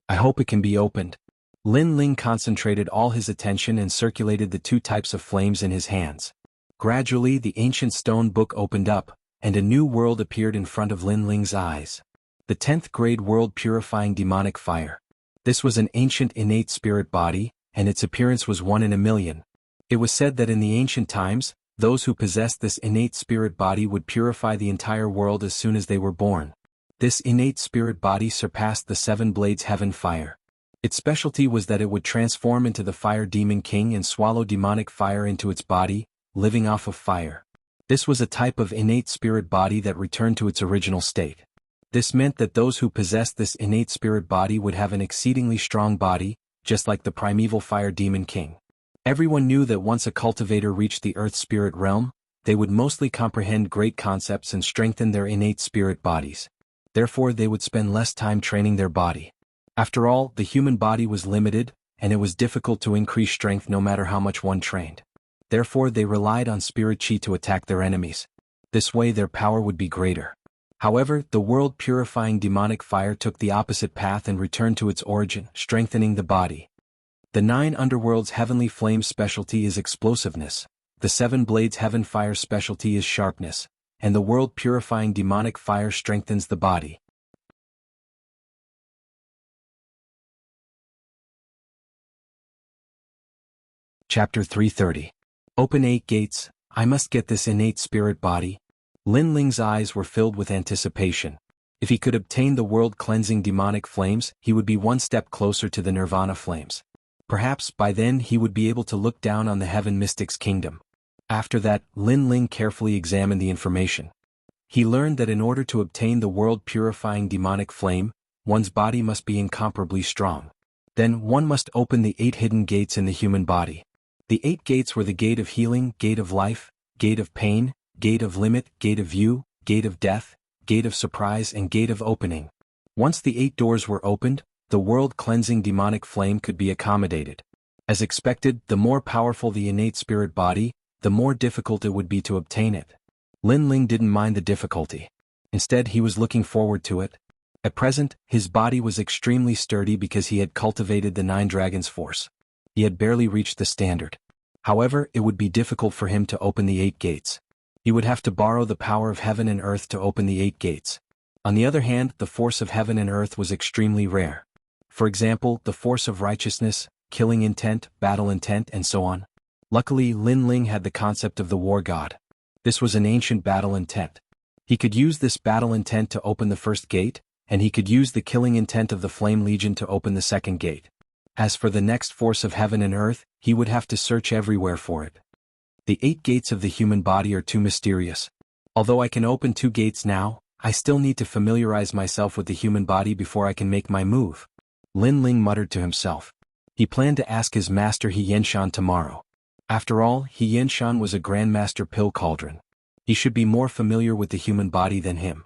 I hope it can be opened. Lin Ling concentrated all his attention and circulated the 2 types of flames in his hands. Gradually the ancient stone book opened up, and a new world appeared in front of Lin Ling's eyes. The 10th grade world purifying demonic fire. This was an ancient innate spirit body, and its appearance was 1 in a million. It was said that in the ancient times, those who possessed this innate spirit body would purify the entire world as soon as they were born. This innate spirit body surpassed the 7 blades heaven fire. Its specialty was that it would transform into the fire demon king and swallow demonic fire into its body, living off of fire. This was a type of innate spirit body that returned to its original state. This meant that those who possessed this innate spirit body would have an exceedingly strong body, just like the primeval fire demon king. Everyone knew that once a cultivator reached the earth spirit realm, they would mostly comprehend great concepts and strengthen their innate spirit bodies. Therefore they would spend less time training their body. After all, the human body was limited, and it was difficult to increase strength no matter how much one trained. Therefore they relied on spirit chi to attack their enemies. This way their power would be greater. However, the world-purifying demonic fire took the opposite path and returned to its origin, strengthening the body. The 9 underworlds' heavenly flame's specialty is explosiveness, the 7 blades heaven fire specialty is sharpness, and the world-purifying demonic fire strengthens the body. Chapter 330. Open 8 gates, I must get this innate spirit body. Lin Ling's eyes were filled with anticipation. If he could obtain the world-cleansing demonic flames, he would be 1 step closer to the nirvana flames. Perhaps by then he would be able to look down on the heaven mystic's kingdom. After that, Lin Ling carefully examined the information. He learned that in order to obtain the world-purifying demonic flame, one's body must be incomparably strong. Then one must open the 8 hidden gates in the human body. The 8 gates were the gate of healing, gate of life, gate of pain, gate of limit, gate of view, gate of death, gate of surprise and gate of opening. Once the 8 doors were opened, the world-cleansing demonic flame could be accommodated. As expected, the more powerful the innate spirit body, the more difficult it would be to obtain it. Lin Ling didn't mind the difficulty. Instead he was looking forward to it. At present, his body was extremely sturdy because he had cultivated the 9 dragons' force. He had barely reached the standard. However, it would be difficult for him to open the 8 gates. He would have to borrow the power of heaven and earth to open the 8 gates. On the other hand, the force of heaven and earth was extremely rare. For example, the force of righteousness, killing intent, battle intent, and so on. Luckily, Lin Ling had the concept of the war god. This was an ancient battle intent. He could use this battle intent to open the 1st gate, and he could use the killing intent of the flame legion to open the 2nd gate. As for the next force of heaven and earth, he would have to search everywhere for it. The 8 gates of the human body are too mysterious. Although I can open 2 gates now, I still need to familiarize myself with the human body before I can make my move. Lin Ling muttered to himself. He planned to ask his master He Yenshan tomorrow. After all, He Yenshan was a grandmaster pill cauldron. He should be more familiar with the human body than him.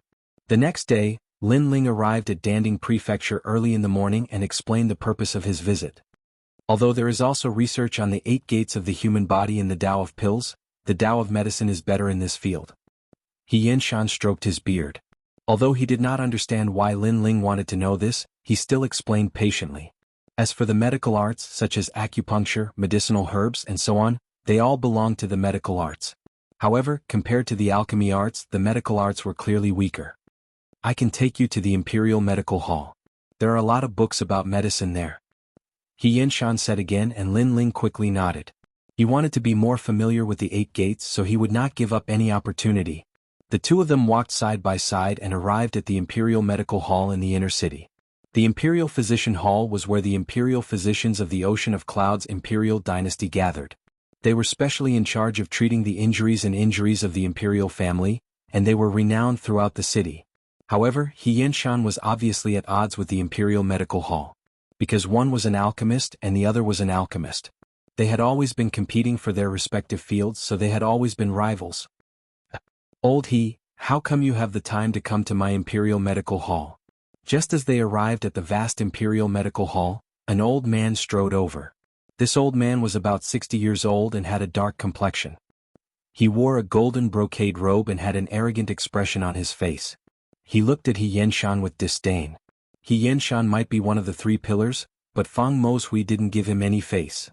The next day, Lin Ling arrived at Danding Prefecture early in the morning and explained the purpose of his visit. Although there is also research on the 8 gates of the human body in the Tao of pills, the Tao of medicine is better in this field. He Yenshan stroked his beard. Although he did not understand why Lin Ling wanted to know this, he still explained patiently. As for the medical arts such as acupuncture, medicinal herbs and so on, they all belong to the medical arts. However, compared to the alchemy arts, the medical arts were clearly weaker. I can take you to the Imperial Medical Hall. There are a lot of books about medicine there. He Yenshan said again, and Lin Ling quickly nodded. He wanted to be more familiar with the 8 gates so he would not give up any opportunity. The 2 of them walked side by side and arrived at the Imperial Medical Hall in the inner city. The Imperial Physician Hall was where the Imperial Physicians of the Ocean of Clouds Imperial Dynasty gathered. They were specially in charge of treating the injuries of the Imperial family, and they were renowned throughout the city. However, He Yenshan was obviously at odds with the Imperial Medical Hall. Because one was an alchemist and the other was an alchemist. They had always been competing for their respective fields, so they had always been rivals. Old He, how come you have the time to come to my Imperial Medical Hall? Just as they arrived at the vast Imperial Medical Hall, an old man strode over. This old man was about 60 years old and had a dark complexion. He wore a golden brocade robe and had an arrogant expression on his face. He looked at He Yenshan with disdain. He Yenshan might be one of the three pillars, but Feng Moshui didn't give him any face.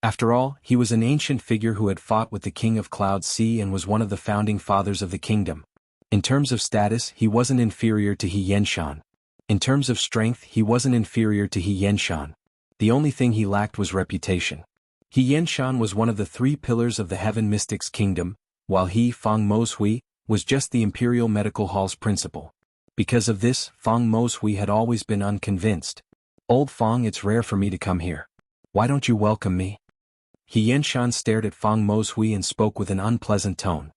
After all, he was an ancient figure who had fought with the King of Cloud Sea and was one of the founding fathers of the kingdom. In terms of status, he wasn't inferior to He Yenshan. In terms of strength, he wasn't inferior to He Yenshan. The only thing he lacked was reputation. He Yenshan was one of the three pillars of the Heaven Mystics Kingdom, while he, Feng Moshui, was just the Imperial Medical Hall's principal. Because of this, Feng Moshui had always been unconvinced. "Old Feng, it's rare for me to come here. Why don't you welcome me?" He Yenshan stared at Feng Moshui and spoke with an unpleasant tone.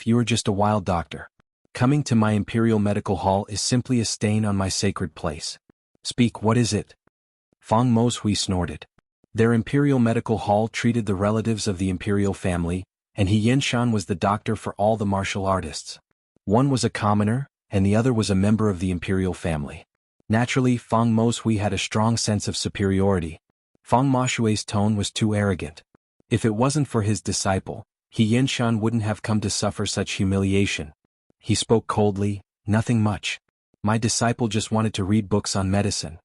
You are just a wild doctor. Coming to my Imperial Medical Hall is simply a stain on my sacred place. Speak, what is it? Feng Moshui snorted. Their Imperial Medical Hall treated the relatives of the Imperial family, and He Yenshan was the doctor for all the martial artists. One was a commoner, and the other was a member of the Imperial family. Naturally, Feng Moshui had a strong sense of superiority. Feng Moshui's tone was too arrogant. If it wasn't for his disciple, He Yenshan wouldn't have come to suffer such humiliation. He spoke coldly, "Nothing much. My disciple just wanted to read books on medicine."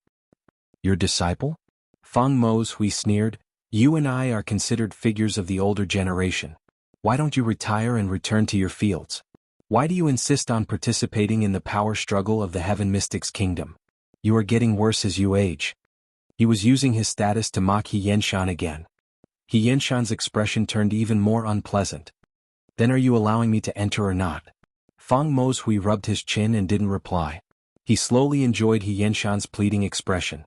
"Your disciple?" Feng Moshui sneered. "You and I are considered figures of the older generation. Why don't you retire and return to your fields? Why do you insist on participating in the power struggle of the Heaven Mystics Kingdom? You are getting worse as you age." He was using his status to mock He Yenshan again. He Yenshan's expression turned even more unpleasant. "Then are you allowing me to enter or not?" Feng Moshui rubbed his chin and didn't reply. He slowly enjoyed He Yenshan's pleading expression.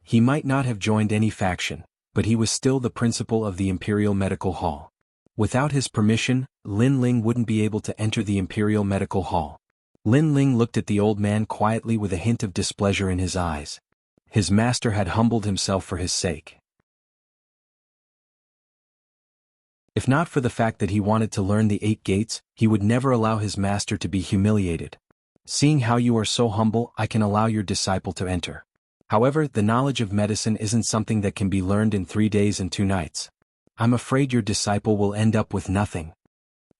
He might not have joined any faction, but he was still the principal of the Imperial Medical Hall. Without his permission, Lin Ling wouldn't be able to enter the Imperial Medical Hall. Lin Ling looked at the old man quietly with a hint of displeasure in his eyes. His master had humbled himself for his sake. If not for the fact that he wanted to learn the 8 gates, he would never allow his master to be humiliated. "Seeing how you are so humble, I can allow your disciple to enter. However, the knowledge of medicine isn't something that can be learned in 3 days and 2 nights. I'm afraid your disciple will end up with nothing."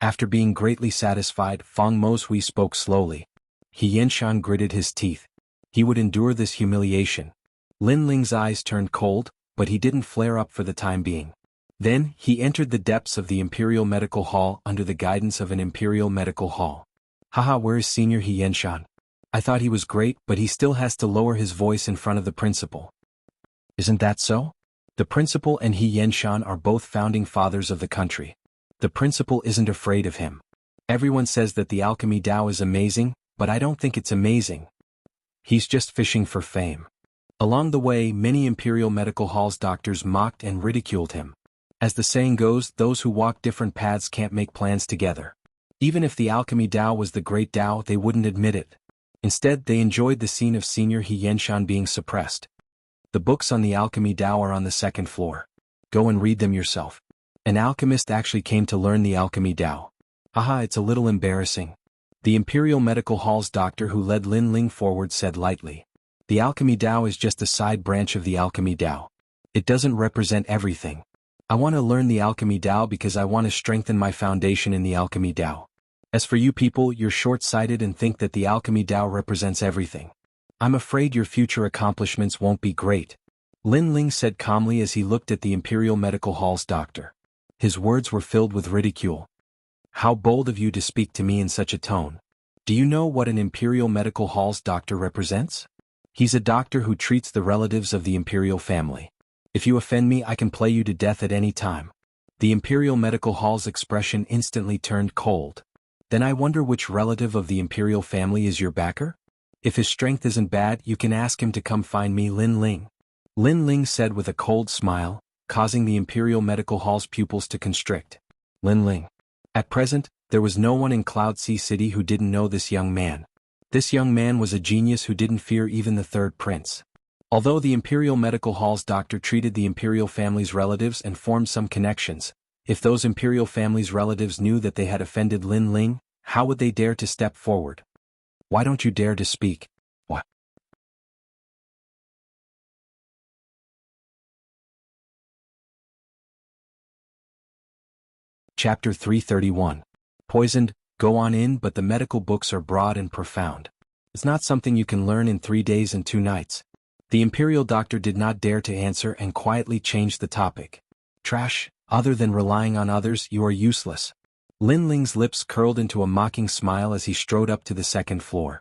After being greatly satisfied, Feng Moshui spoke slowly. He Yenshan gritted his teeth. He would endure this humiliation. Lin Ling's eyes turned cold, but he didn't flare up for the time being. Then, he entered the depths of the Imperial Medical Hall under the guidance of an Imperial Medical Hall. "Haha, where is Senior He Yenshan? I thought he was great, but he still has to lower his voice in front of the principal." "Isn't that so? The principal and He Yenshan are both founding fathers of the country. The principal isn't afraid of him. Everyone says that the alchemy Dao is amazing, but I don't think it's amazing. He's just fishing for fame." Along the way, many Imperial Medical Hall's doctors mocked and ridiculed him. As the saying goes, those who walk different paths can't make plans together. Even if the alchemy Dao was the great Dao, they wouldn't admit it. Instead, they enjoyed the scene of Senior He Yenshan being suppressed. "The books on the alchemy Dao are on the 2nd floor. Go and read them yourself. An alchemist actually came to learn the alchemy Dao. Haha, it's a little embarrassing." The Imperial Medical Hall's doctor who led Lin Ling forward said lightly. "The alchemy Dao is just a side branch of the alchemy Dao. It doesn't represent everything. I want to learn the alchemy Dao because I want to strengthen my foundation in the alchemy Dao. As for you people, you're short-sighted and think that the alchemy Dao represents everything. I'm afraid your future accomplishments won't be great." Lin Ling said calmly as he looked at the Imperial Medical Hall's doctor. His words were filled with ridicule. "How bold of you to speak to me in such a tone. Do you know what an Imperial Medical Hall's doctor represents? He's a doctor who treats the relatives of the Imperial family. If you offend me, I can play you to death at any time." The Imperial Medical Hall's expression instantly turned cold. "Then I wonder which relative of the Imperial family is your backer? If his strength isn't bad, you can ask him to come find me, Lin Ling." Lin Ling said with a cold smile, causing the Imperial Medical Hall's pupils to constrict. Lin Ling. At present, there was no one in Cloud Sea City who didn't know this young man. This young man was a genius who didn't fear even the third prince. Although the Imperial Medical Hall's doctor treated the Imperial family's relatives and formed some connections, if those Imperial family's relatives knew that they had offended Lin Ling, how would they dare to step forward? "Why don't you dare to speak?" What? Chapter 331. Poisoned, Go on in, but the medical books are broad and profound. It's not something you can learn in 3 days and 2 nights. The imperial doctor did not dare to answer and quietly changed the topic. Trash, other than relying on others, you are useless. Lin Ling's lips curled into a mocking smile as he strode up to the second floor.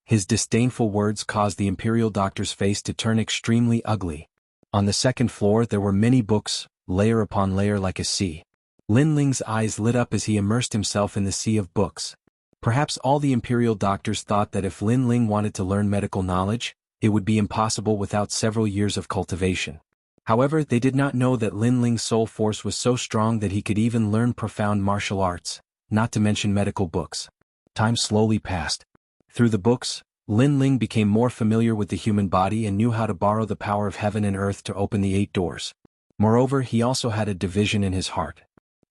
His disdainful words caused the imperial doctor's face to turn extremely ugly. On the second floor there were many books, layer upon layer like a sea. Lin Ling's eyes lit up as he immersed himself in the sea of books. Perhaps all the imperial doctors thought that if Lin Ling wanted to learn medical knowledge, it would be impossible without several years of cultivation. However, they did not know that Lin Ling's soul force was so strong that he could even learn profound martial arts, not to mention medical books. Time slowly passed. Through the books, Lin Ling became more familiar with the human body and knew how to borrow the power of heaven and earth to open the 8 doors. Moreover, he also had a division in his heart.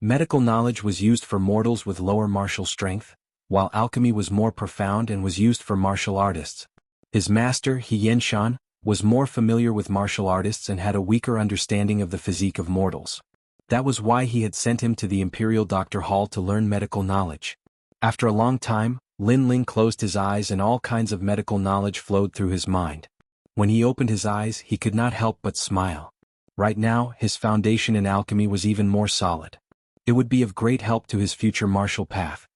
Medical knowledge was used for mortals with lower martial strength, while alchemy was more profound and was used for martial artists. His master, He Yenshan, was more familiar with martial artists and had a weaker understanding of the physique of mortals. That was why he had sent him to the Imperial Doctor Hall to learn medical knowledge. After a long time, Lin Ling closed his eyes and all kinds of medical knowledge flowed through his mind. When he opened his eyes, he could not help but smile. Right now, his foundation in alchemy was even more solid. It would be of great help to his future martial path.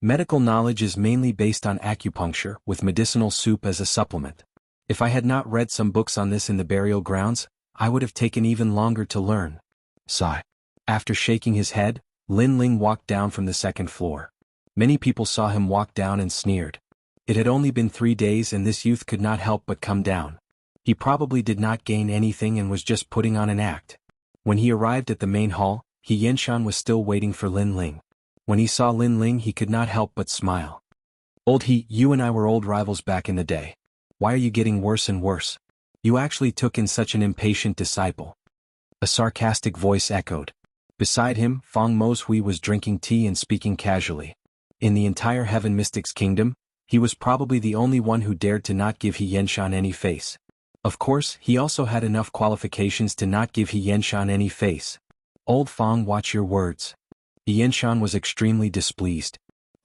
Medical knowledge is mainly based on acupuncture, with medicinal soup as a supplement. If I had not read some books on this in the burial grounds, I would have taken even longer to learn. Sigh. After shaking his head, Lin Ling walked down from the second floor. Many people saw him walk down and sneered. It had only been 3 days and this youth could not help but come down. He probably did not gain anything and was just putting on an act. When he arrived at the main hall, He Yenshan was still waiting for Lin Ling. When he saw Lin Ling, he could not help but smile. Old He, you and I were old rivals back in the day. Why are you getting worse and worse? You actually took in such an impatient disciple. A sarcastic voice echoed. Beside him, Feng Moshui was drinking tea and speaking casually. In the entire Heaven Mystics Kingdom, he was probably the only one who dared to not give He Yenshan any face. Of course, he also had enough qualifications to not give He Yenshan any face. Old Feng, watch your words. He Yenshan was extremely displeased.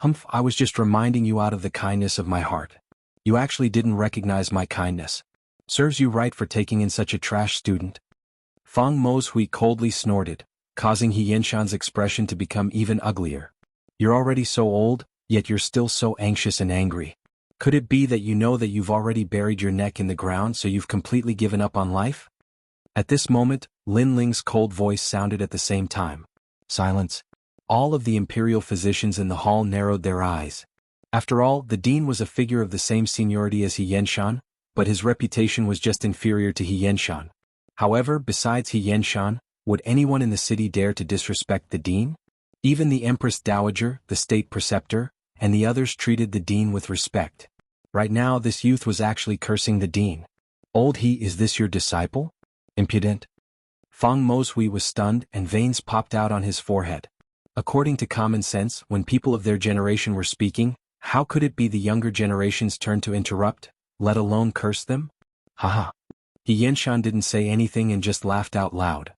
Humph, I was just reminding you out of the kindness of my heart. You actually didn't recognize my kindness. Serves you right for taking in such a trash student. Feng Moshui coldly snorted, causing He Yenshan's expression to become even uglier. You're already so old, yet you're still so anxious and angry. Could it be that you know that you've already buried your neck in the ground so you've completely given up on life? At this moment, Lin Ling's cold voice sounded at the same time. Silence. All of the imperial physicians in the hall narrowed their eyes. After all, the dean was a figure of the same seniority as He Yenshan, but his reputation was just inferior to He Yenshan. However, besides He Yenshan, would anyone in the city dare to disrespect the dean? Even the Empress Dowager, the state preceptor, and the others treated the dean with respect. Right now this youth was actually cursing the dean. Old He, is this your disciple? Impudent. Feng Moshui was stunned and veins popped out on his forehead. According to common sense, when people of their generation were speaking, how could it be the younger generation's turn to interrupt, let alone curse them? Haha. He Yenshan didn't say anything and just laughed out loud.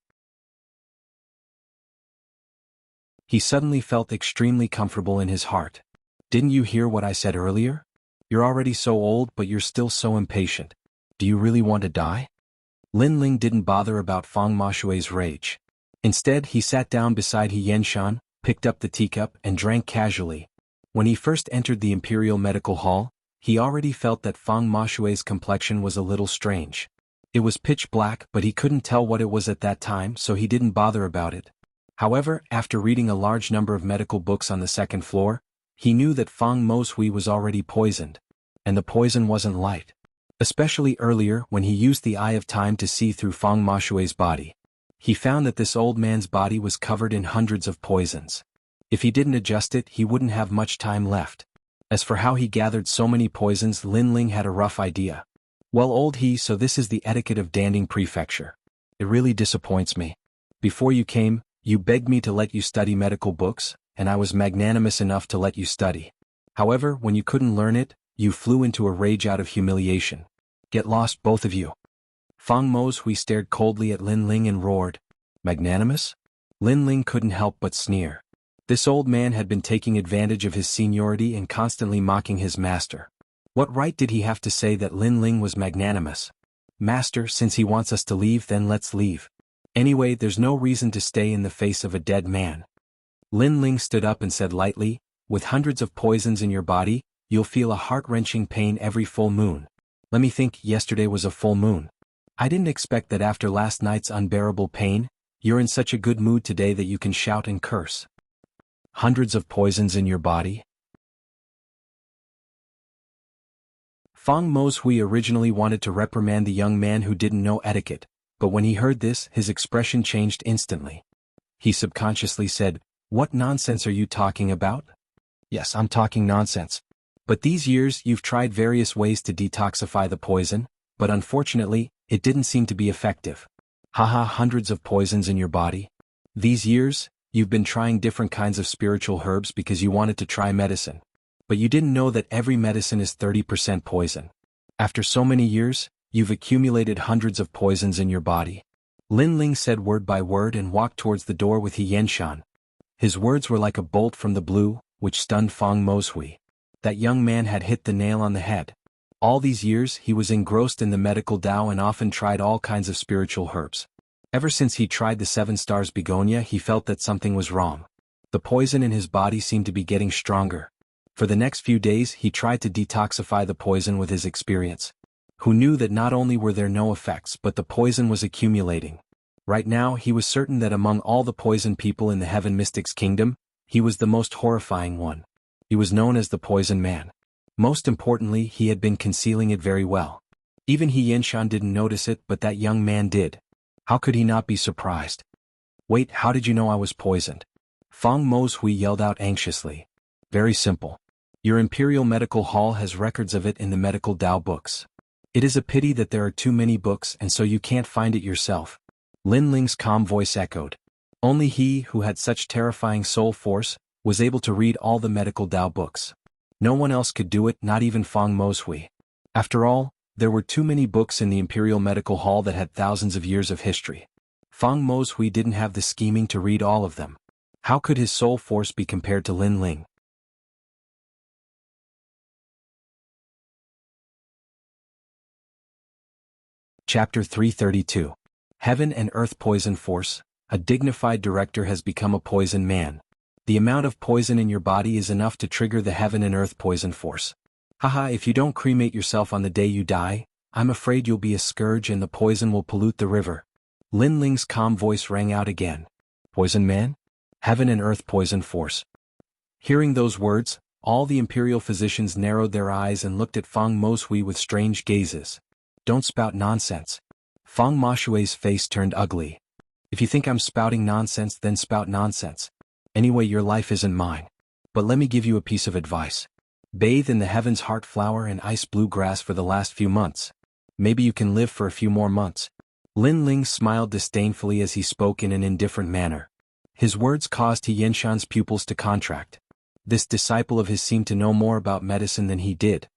He suddenly felt extremely comfortable in his heart. Didn't you hear what I said earlier? You're already so old but you're still so impatient. Do you really want to die? Lin Ling didn't bother about Feng Moshui's rage. Instead, he sat down beside He Yenshan, picked up the teacup and drank casually. When he first entered the Imperial Medical Hall, he already felt that Feng Moshui's complexion was a little strange. It was pitch black but he couldn't tell what it was at that time, so he didn't bother about it. However, after reading a large number of medical books on the second floor, he knew that Feng Moshui was already poisoned. And the poison wasn't light. Especially earlier when he used the Eye of Time to see through Feng Moshui's body. He found that this old man's body was covered in hundreds of poisons. If he didn't adjust it, he wouldn't have much time left. As for how he gathered so many poisons, Lin Ling had a rough idea. Well, old He, so this is the etiquette of Danding Prefecture. It really disappoints me. Before you came, you begged me to let you study medical books, and I was magnanimous enough to let you study. However, when you couldn't learn it, you flew into a rage out of humiliation. Get lost, both of you. Feng Moshui stared coldly at Lin Ling and roared. Magnanimous? Lin Ling couldn't help but sneer. This old man had been taking advantage of his seniority and constantly mocking his master. What right did he have to say that Lin Ling was magnanimous? Master, since he wants us to leave, then let's leave. Anyway, there's no reason to stay in the face of a dead man. Lin Ling stood up and said lightly, with hundreds of poisons in your body, you'll feel a heart-wrenching pain every full moon. Let me think, yesterday was a full moon. I didn't expect that after last night's unbearable pain, you're in such a good mood today that you can shout and curse. Hundreds of poisons in your body? Feng Moshui originally wanted to reprimand the young man who didn't know etiquette, but when he heard this, his expression changed instantly. He subconsciously said, "What nonsense are you talking about?" "Yes, I'm talking nonsense. But these years you've tried various ways to detoxify the poison, but unfortunately, it didn't seem to be effective." Haha, hundreds of poisons in your body? These years, you've been trying different kinds of spiritual herbs because you wanted to try medicine. But you didn't know that every medicine is 30% poison. After so many years, you've accumulated hundreds of poisons in your body. Lin Ling said word by word and walked towards the door with He Yenshan. His words were like a bolt from the blue, which stunned Feng Moshui. That young man had hit the nail on the head. All these years he was engrossed in the medical Tao and often tried all kinds of spiritual herbs. Ever since he tried the 7 stars begonia, he felt that something was wrong. The poison in his body seemed to be getting stronger. For the next few days he tried to detoxify the poison with his experience. Who knew that not only were there no effects but the poison was accumulating. Right now he was certain that among all the poison people in the Heaven Mystics Kingdom, he was the most horrifying one. He was known as the Poison Man. Most importantly, he had been concealing it very well. Even He Yenshan didn't notice it, but that young man did. How could he not be surprised? "Wait, how did you know I was poisoned?" Feng Moshui yelled out anxiously. "Very simple. Your Imperial Medical Hall has records of it in the medical Tao books. It is a pity that there are too many books and so you can't find it yourself." Lin Ling's calm voice echoed. Only he, who had such terrifying soul force, was able to read all the medical Tao books. No one else could do it, not even Feng Moshui. After all, there were too many books in the Imperial Medical Hall that had thousands of years of history. Feng Moshui didn't have the scheming to read all of them. How could his soul force be compared to Lin Ling? Chapter 332. Heaven and Earth Poison Force. A dignified director has become a poison man. The amount of poison in your body is enough to trigger the Heaven and Earth Poison Force. Haha, if you don't cremate yourself on the day you die, I'm afraid you'll be a scourge and the poison will pollute the river. Lin Ling's calm voice rang out again. Poison Man? Heaven and Earth Poison Force. Hearing those words, all the imperial physicians narrowed their eyes and looked at Feng Moshui with strange gazes. Don't spout nonsense. Feng Moshui's face turned ugly. If you think I'm spouting nonsense, then spout nonsense. Anyway, your life isn't mine. But let me give you a piece of advice. Bathe in the Heaven's Heart Flower and Ice Blue Grass for the last few months. Maybe you can live for a few more months. Lin Ling smiled disdainfully as he spoke in an indifferent manner. His words caused He Yenshan's pupils to contract. This disciple of his seemed to know more about medicine than he did.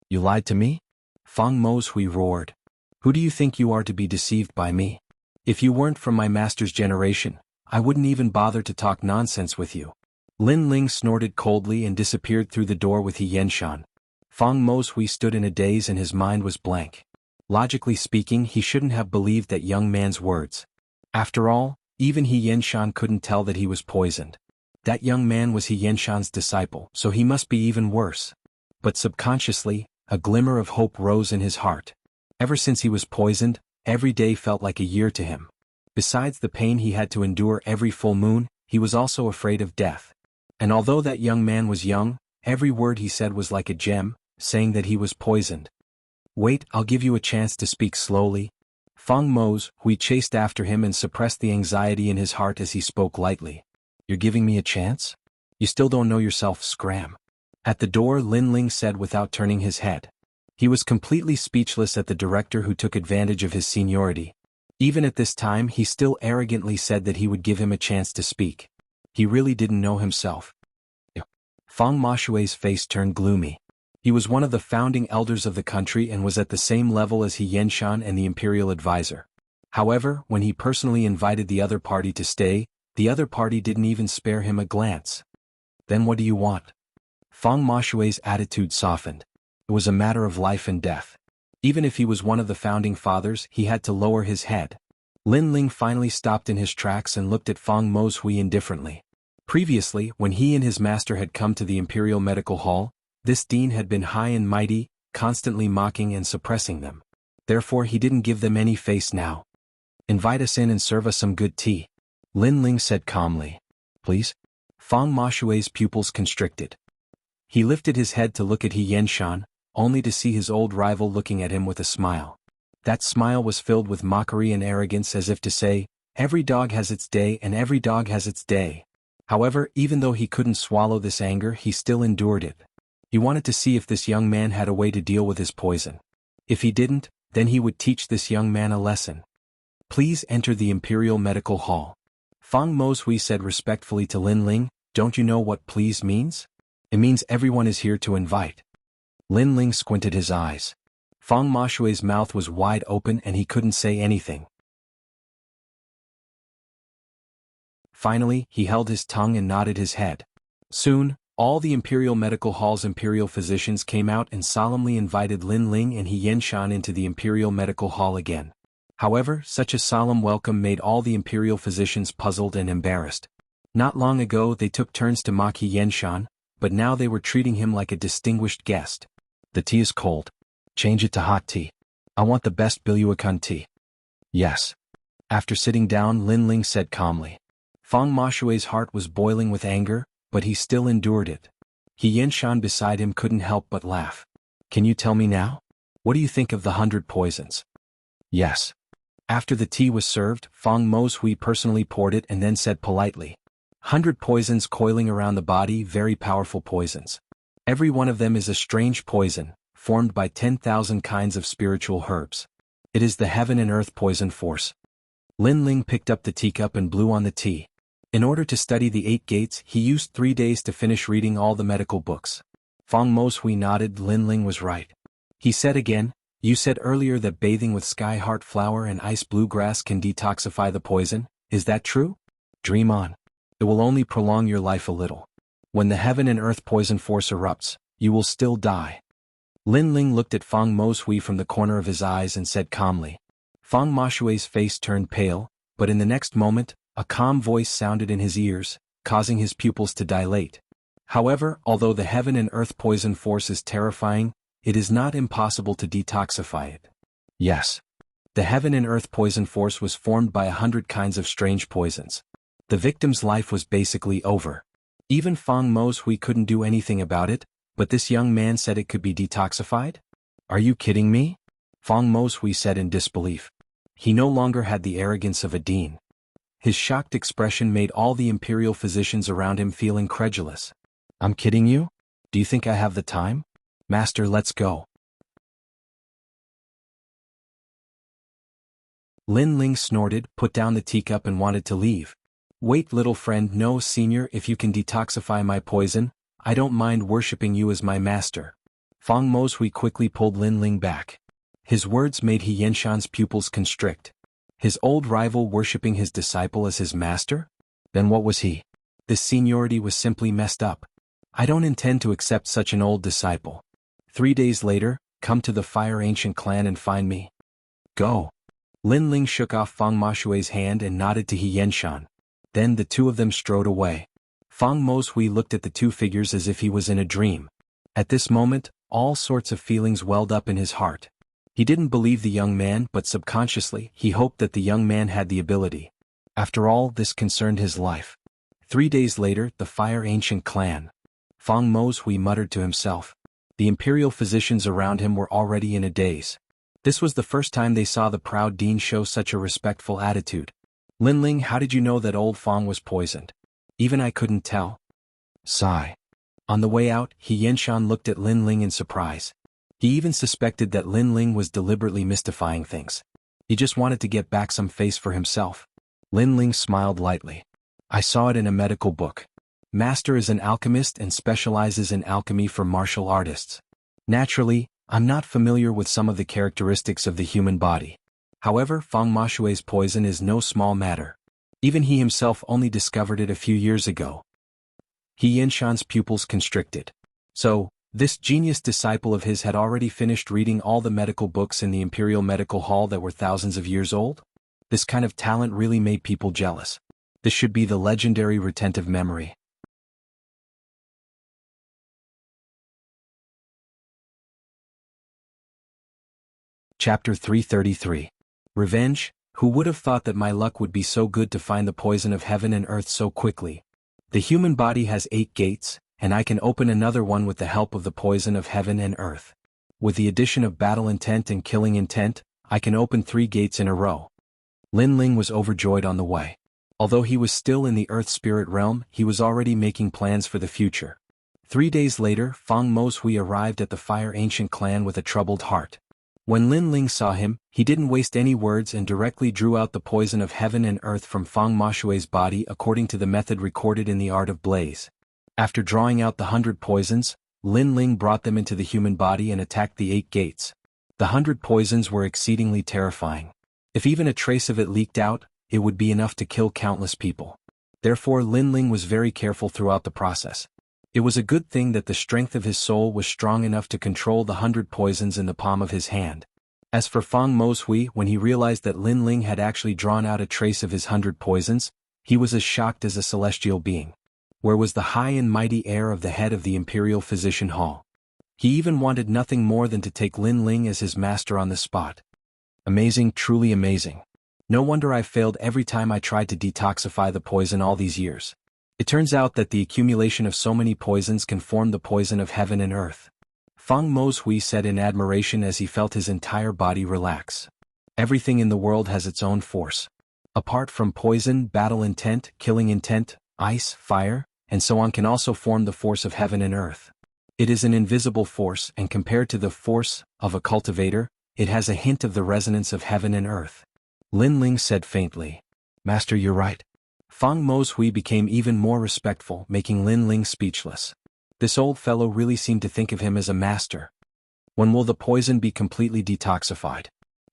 You lied to me? Feng Moshui roared. Who do you think you are to be deceived by me? If you weren't from my master's generation, I wouldn't even bother to talk nonsense with you. Lin Ling snorted coldly and disappeared through the door with He Yenshan. Feng Moshui stood in a daze and his mind was blank. Logically speaking, he shouldn't have believed that young man's words. After all, even He Yenshan couldn't tell that he was poisoned. That young man was He Yenshan's disciple, so he must be even worse. But subconsciously, a glimmer of hope rose in his heart. Ever since he was poisoned, every day felt like a year to him. Besides the pain he had to endure every full moon, he was also afraid of death. And although that young man was young, every word he said was like a gem, saying that he was poisoned. Wait, I'll give you a chance to speak slowly. Feng Moshui chased after him and suppressed the anxiety in his heart as he spoke lightly. You're giving me a chance? You still don't know yourself, scram. At the door, Lin Ling said without turning his head. He was completely speechless at the director who took advantage of his seniority. Even at this time he still arrogantly said that he would give him a chance to speak. He really didn't know himself. Feng Moshui's face turned gloomy. He was one of the founding elders of the country and was at the same level as He Yenshan and the imperial advisor. However, when he personally invited the other party to stay, The other party didn't even spare him a glance. Then what do you want? Feng Mashui's attitude softened. It was a matter of life and death. Even if he was one of the founding fathers, he had to lower his head. Lin Ling finally stopped in his tracks and looked at Feng Moshui indifferently. Previously, when he and his master had come to the Imperial Medical Hall, this dean had been high and mighty, constantly mocking and suppressing them. Therefore he didn't give them any face now. Invite us in and serve us some good tea, Lin Ling said calmly. Please? Feng Mashui's pupils constricted. He lifted his head to look at He Yenshan, only to see his old rival looking at him with a smile. That smile was filled with mockery and arrogance, as if to say, every dog has its day and every dog has its day. However, even though he couldn't swallow this anger, he still endured it. He wanted to see if this young man had a way to deal with his poison. If he didn't, then he would teach this young man a lesson. Please enter the Imperial Medical Hall. Feng Moshui said respectfully to Lin Ling, don't you know what please means? It means everyone is here to invite. Lin Ling squinted his eyes. Feng Mashui's mouth was wide open and he couldn't say anything. Finally, he held his tongue and nodded his head. Soon, all the Imperial Medical Hall's imperial physicians came out and solemnly invited Lin Ling and He Yenshan into the Imperial Medical Hall again. However, such a solemn welcome made all the imperial physicians puzzled and embarrassed. Not long ago they took turns to mock He Yenshan, but now they were treating him like a distinguished guest. The tea is cold. Change it to hot tea. I want the best Biluakan tea. Yes. After sitting down, Lin Ling said calmly. Feng Mashui's heart was boiling with anger, but he still endured it. He Yenshan beside him couldn't help but laugh. Can you tell me now? What do you think of the 100 poisons? Yes. After the tea was served, Feng Moshui personally poured it and then said politely. 100 poisons coiling around the body, very powerful poisons. Every one of them is a strange poison, formed by 10,000 kinds of spiritual herbs. It is the heaven and earth poison force. Lin Ling picked up the teacup and blew on the tea. In order to study the 8 gates, he used 3 days to finish reading all the medical books. Feng Moshui nodded. Lin Ling was right. He said again, you said earlier that bathing with sky heart flower and ice blue grass can detoxify the poison, is that true? Dream on. It will only prolong your life a little. When the heaven and earth poison force erupts, you will still die. Lin Ling looked at Feng Moshui from the corner of his eyes and said calmly. Feng Mashui's face turned pale, but in the next moment, a calm voice sounded in his ears, causing his pupils to dilate. However, although the heaven and earth poison force is terrifying, it is not impossible to detoxify it. Yes. The heaven and earth poison force was formed by 100 kinds of strange poisons. The victim's life was basically over. Even Feng Moshui couldn't do anything about it, but this young man said it could be detoxified? Are you kidding me? Feng Moshui said in disbelief. He no longer had the arrogance of a dean. His shocked expression made all the imperial physicians around him feel incredulous. I'm kidding you? Do you think I have the time? Master, let's go. Lin Ling snorted, put down the teacup and wanted to leave. Wait, little friend, no, senior, if you can detoxify my poison, I don't mind worshipping you as my master. Feng Moshui quickly pulled Lin Ling back. His words made He Yenshan's pupils constrict. His old rival worshipping his disciple as his master? Then what was he? This seniority was simply messed up. I don't intend to accept such an old disciple. 3 days later, come to the Fire Ancient clan and find me. Go. Lin Ling shook off Feng Mashui's hand and nodded to He Yenshan. Then the two of them strode away. Feng Moshui looked at the two figures as if he was in a dream. At this moment, all sorts of feelings welled up in his heart. He didn't believe the young man, but subconsciously, he hoped that the young man had the ability. After all, this concerned his life. 3 days later, the Fire Ancient clan. Feng Moshui muttered to himself. The imperial physicians around him were already in a daze. This was the first time they saw the proud dean show such a respectful attitude. Lin Ling, how did you know that old Feng was poisoned? Even I couldn't tell. Sigh. On the way out, He Yenshan looked at Lin Ling in surprise. He even suspected that Lin Ling was deliberately mystifying things. He just wanted to get back some face for himself. Lin Ling smiled lightly. I saw it in a medical book. Master is an alchemist and specializes in alchemy for martial artists. Naturally, I'm not familiar with some of the characteristics of the human body. However, Feng Mashui's poison is no small matter. Even he himself only discovered it a few years ago. He Yinshan's pupils constricted. So, this genius disciple of his had already finished reading all the medical books in the Imperial Medical Hall that were thousands of years old? This kind of talent really made people jealous. This should be the legendary retentive memory. Chapter 333. Revenge. Who would have thought that my luck would be so good to find the poison of heaven and earth so quickly? The human body has 8 gates, and I can open another one with the help of the poison of heaven and earth. With the addition of battle intent and killing intent, I can open 3 gates in a row. Lin Ling was overjoyed on the way. Although he was still in the earth spirit realm, he was already making plans for the future. 3 days later, Fang Moshui arrived at the Fire Ancient clan with a troubled heart. When Lin Ling saw him, he didn't waste any words and directly drew out the poison of heaven and earth from Fang Moshui's body according to the method recorded in the Art of Blaze. After drawing out the 100 poisons, Lin Ling brought them into the human body and attacked the 8 gates. The 100 poisons were exceedingly terrifying. If even a trace of it leaked out, it would be enough to kill countless people. Therefore Lin Ling was very careful throughout the process. It was a good thing that the strength of his soul was strong enough to control the 100 poisons in the palm of his hand. As for Fang Moshui, when he realized that Lin Ling had actually drawn out a trace of his 100 poisons, he was as shocked as a celestial being. Where was the high and mighty air of the head of the Imperial Physician Hall? He even wanted nothing more than to take Lin Ling as his master on the spot. Amazing, truly amazing. No wonder I failed every time I tried to detoxify the poison all these years. It turns out that the accumulation of so many poisons can form the poison of heaven and earth. Fang Moshui said in admiration as he felt his entire body relax. Everything in the world has its own force. Apart from poison, battle intent, killing intent, ice, fire, and so on can also form the force of heaven and earth. It is an invisible force, and compared to the force of a cultivator, it has a hint of the resonance of heaven and earth. Lin Ling said faintly. Master, you're right. Fang Moshui became even more respectful, making Lin Ling speechless. This old fellow really seemed to think of him as a master. When will the poison be completely detoxified?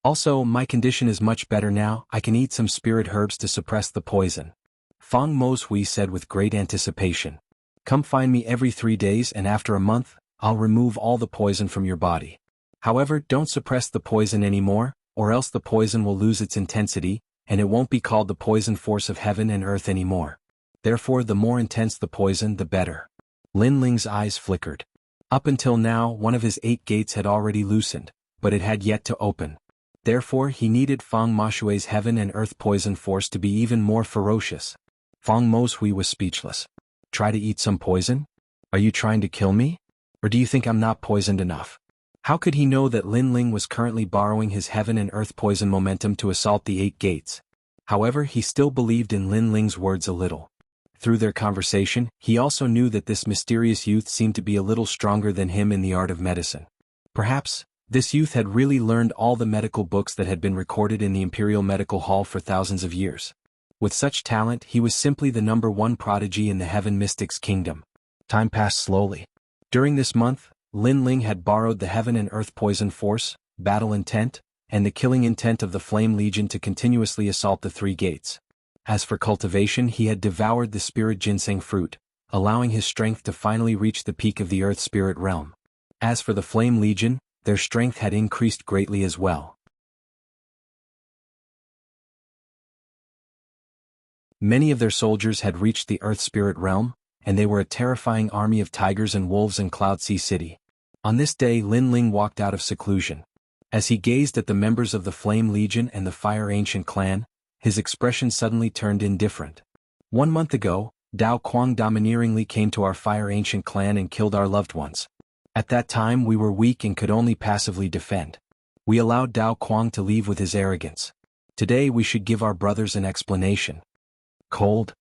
Also, my condition is much better now, I can eat some spirit herbs to suppress the poison. Fang Moshui said with great anticipation. Come find me every 3 days and after a month, I'll remove all the poison from your body. However, don't suppress the poison anymore, or else the poison will lose its intensity, and it won't be called the poison force of heaven and earth anymore. Therefore the more intense the poison the better. Lin Ling's eyes flickered. Up until now, one of his 8 gates had already loosened, but it had yet to open. Therefore he needed Fang Moshui's heaven and earth poison force to be even more ferocious. Fang Moshui was speechless. Try to eat some poison? Are you trying to kill me? Or do you think I'm not poisoned enough? How could he know that Lin Ling was currently borrowing his heaven and earth poison momentum to assault the 8 gates? However, he still believed in Lin Ling's words a little. Through their conversation, he also knew that this mysterious youth seemed to be a little stronger than him in the art of medicine. Perhaps, this youth had really learned all the medical books that had been recorded in the Imperial Medical Hall for thousands of years. With such talent, he was simply the #1 prodigy in the Heaven Mystics Kingdom. Time passed slowly. During this month, Lin Ling had borrowed the heaven and earth poison force, battle intent, and the killing intent of the Flame Legion to continuously assault the 3 gates. As for cultivation, he had devoured the spirit ginseng fruit, allowing his strength to finally reach the peak of the earth spirit realm. As for the Flame Legion, their strength had increased greatly as well. Many of their soldiers had reached the earth spirit realm, and they were a terrifying army of tigers and wolves in Cloud Sea City. On this day Lin Ling walked out of seclusion. As he gazed at the members of the Flame Legion and the Fire Ancient clan, his expression suddenly turned indifferent. 1 month ago, Dao Quang domineeringly came to our Fire Ancient clan and killed our loved ones. At that time we were weak and could only passively defend. We allowed Dao Quang to leave with his arrogance. Today we should give our brothers an explanation. Cold.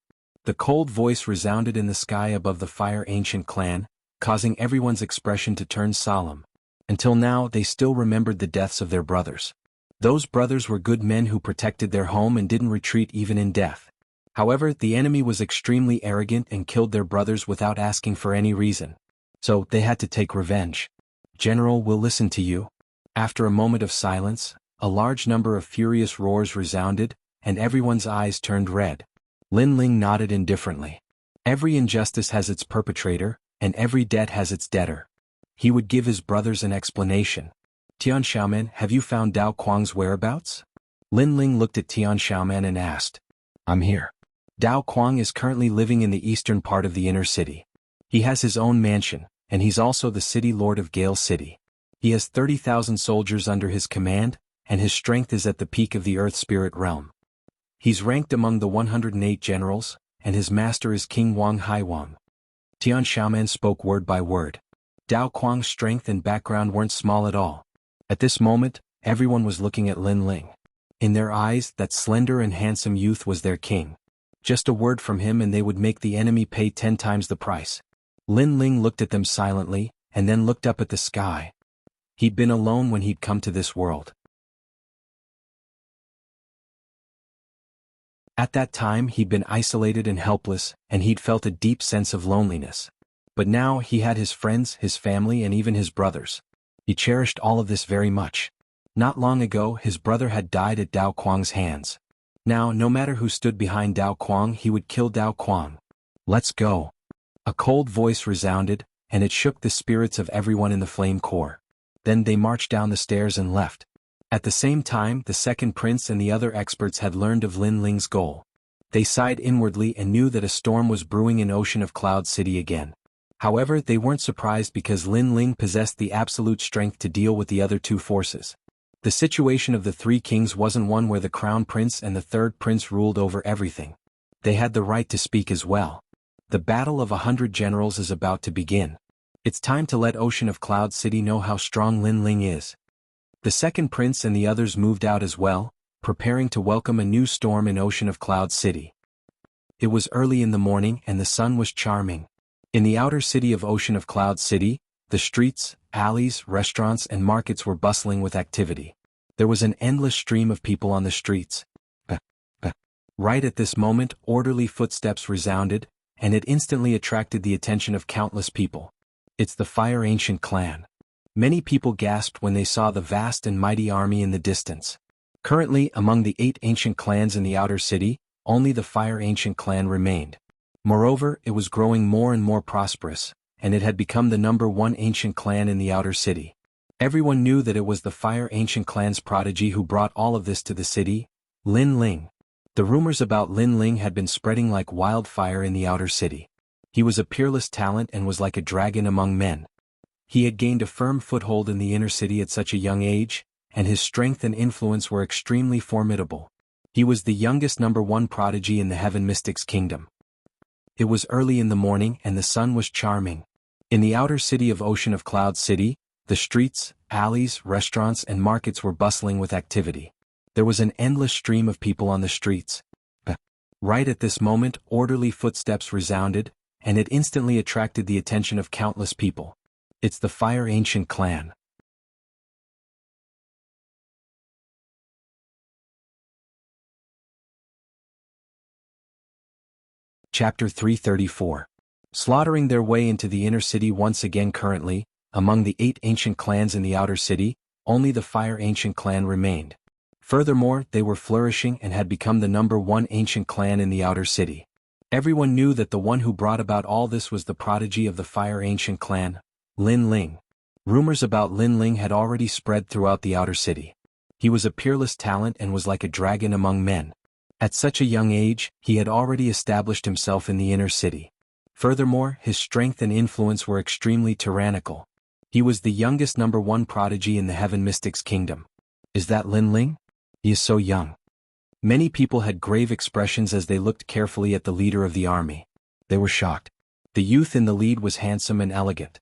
The cold voice resounded in the sky above the Fire Ancient clan, causing everyone's expression to turn solemn. Until now they still remembered the deaths of their brothers. Those brothers were good men who protected their home and didn't retreat even in death. However, the enemy was extremely arrogant and killed their brothers without asking for any reason. So, they had to take revenge. General, we'll listen to you. After a moment of silence, a large number of furious roars resounded, and everyone's eyes turned red. Lin Ling nodded indifferently. Every injustice has its perpetrator, and every debt has its debtor. He would give his brothers an explanation. Tian Xiaoman, have you found Dao Kuang's whereabouts? Lin Ling looked at Tian Xiaoman and asked. I'm here. Dao Kuang is currently living in the eastern part of the inner city. He has his own mansion, and he's also the city lord of Gale City. He has 30,000 soldiers under his command, and his strength is at the peak of the Earth Spirit realm. He's ranked among the 108 generals, and his master is King Wang Haiwang. Tian Xiaoman spoke word by word. Dao Kuang's strength and background weren't small at all. At this moment, everyone was looking at Lin Ling. In their eyes, that slender and handsome youth was their king. Just a word from him and they would make the enemy pay 10 times the price. Lin Ling looked at them silently, and then looked up at the sky. He'd been alone when he'd come to this world. At that time he'd been isolated and helpless, and he'd felt a deep sense of loneliness. But now he had his friends, his family, and even his brothers. He cherished all of this very much. Not long ago his brother had died at Dao Kuang's hands. Now, no matter who stood behind Dao Kuang, he would kill Dao Kuang. Let's go. A cold voice resounded, and it shook the spirits of everyone in the Flame Corps. Then they marched down the stairs and left. At the same time, the second prince and the other experts had learned of Lin Ling's goal. They sighed inwardly and knew that a storm was brewing in Ocean of Cloud City again. However, they weren't surprised because Lin Ling possessed the absolute strength to deal with the other two forces. The situation of the three kings wasn't one where the crown prince and the third prince ruled over everything. They had the right to speak as well. The battle of 100 generals is about to begin. It's time to let Ocean of Cloud City know how strong Lin Ling is. The second prince and the others moved out as well, preparing to welcome a new storm in Ocean of Cloud City. It was early in the morning and the sun was charming. In the outer city of Ocean of Cloud City, the streets, alleys, restaurants and markets were bustling with activity. There was an endless stream of people on the streets. Right at this moment, orderly footsteps resounded, and it instantly attracted the attention of countless people. It's the Fire Ancient clan. Many people gasped when they saw the vast and mighty army in the distance. Currently, among the 8 ancient clans in the outer city, only the Fire Ancient clan remained. Moreover, it was growing more and more prosperous, and it had become the #1 ancient clan in the outer city. Everyone knew that it was the Fire Ancient clan's prodigy who brought all of this to the city, Lin Ling. The rumors about Lin Ling had been spreading like wildfire in the outer city. He was a peerless talent and was like a dragon among men. He had gained a firm foothold in the inner city at such a young age, and his strength and influence were extremely formidable. He was the youngest #1 prodigy in the Heaven Mystics Kingdom. It was early in the morning and the sun was charming. In the outer city of Ocean of Cloud City, the streets, alleys, restaurants and markets were bustling with activity. There was an endless stream of people on the streets. Right at this moment, orderly footsteps resounded, and it instantly attracted the attention of countless people. It's the Fire Ancient clan. Chapter 334. Slaughtering their way into the inner city once again. Currently, among the 8 ancient clans in the outer city, only the Fire Ancient clan remained. Furthermore, they were flourishing and had become the #1 ancient clan in the outer city. Everyone knew that the one who brought about all this was the prodigy of the Fire Ancient clan, Lin Ling. Rumors about Lin Ling had already spread throughout the outer city. He was a peerless talent and was like a dragon among men. At such a young age, he had already established himself in the inner city. Furthermore, his strength and influence were extremely tyrannical. He was the youngest #1 prodigy in the Heaven Mystics Kingdom. Is that Lin Ling? He is so young. Many people had grave expressions as they looked carefully at the leader of the army. They were shocked. The youth in the lead was handsome and elegant.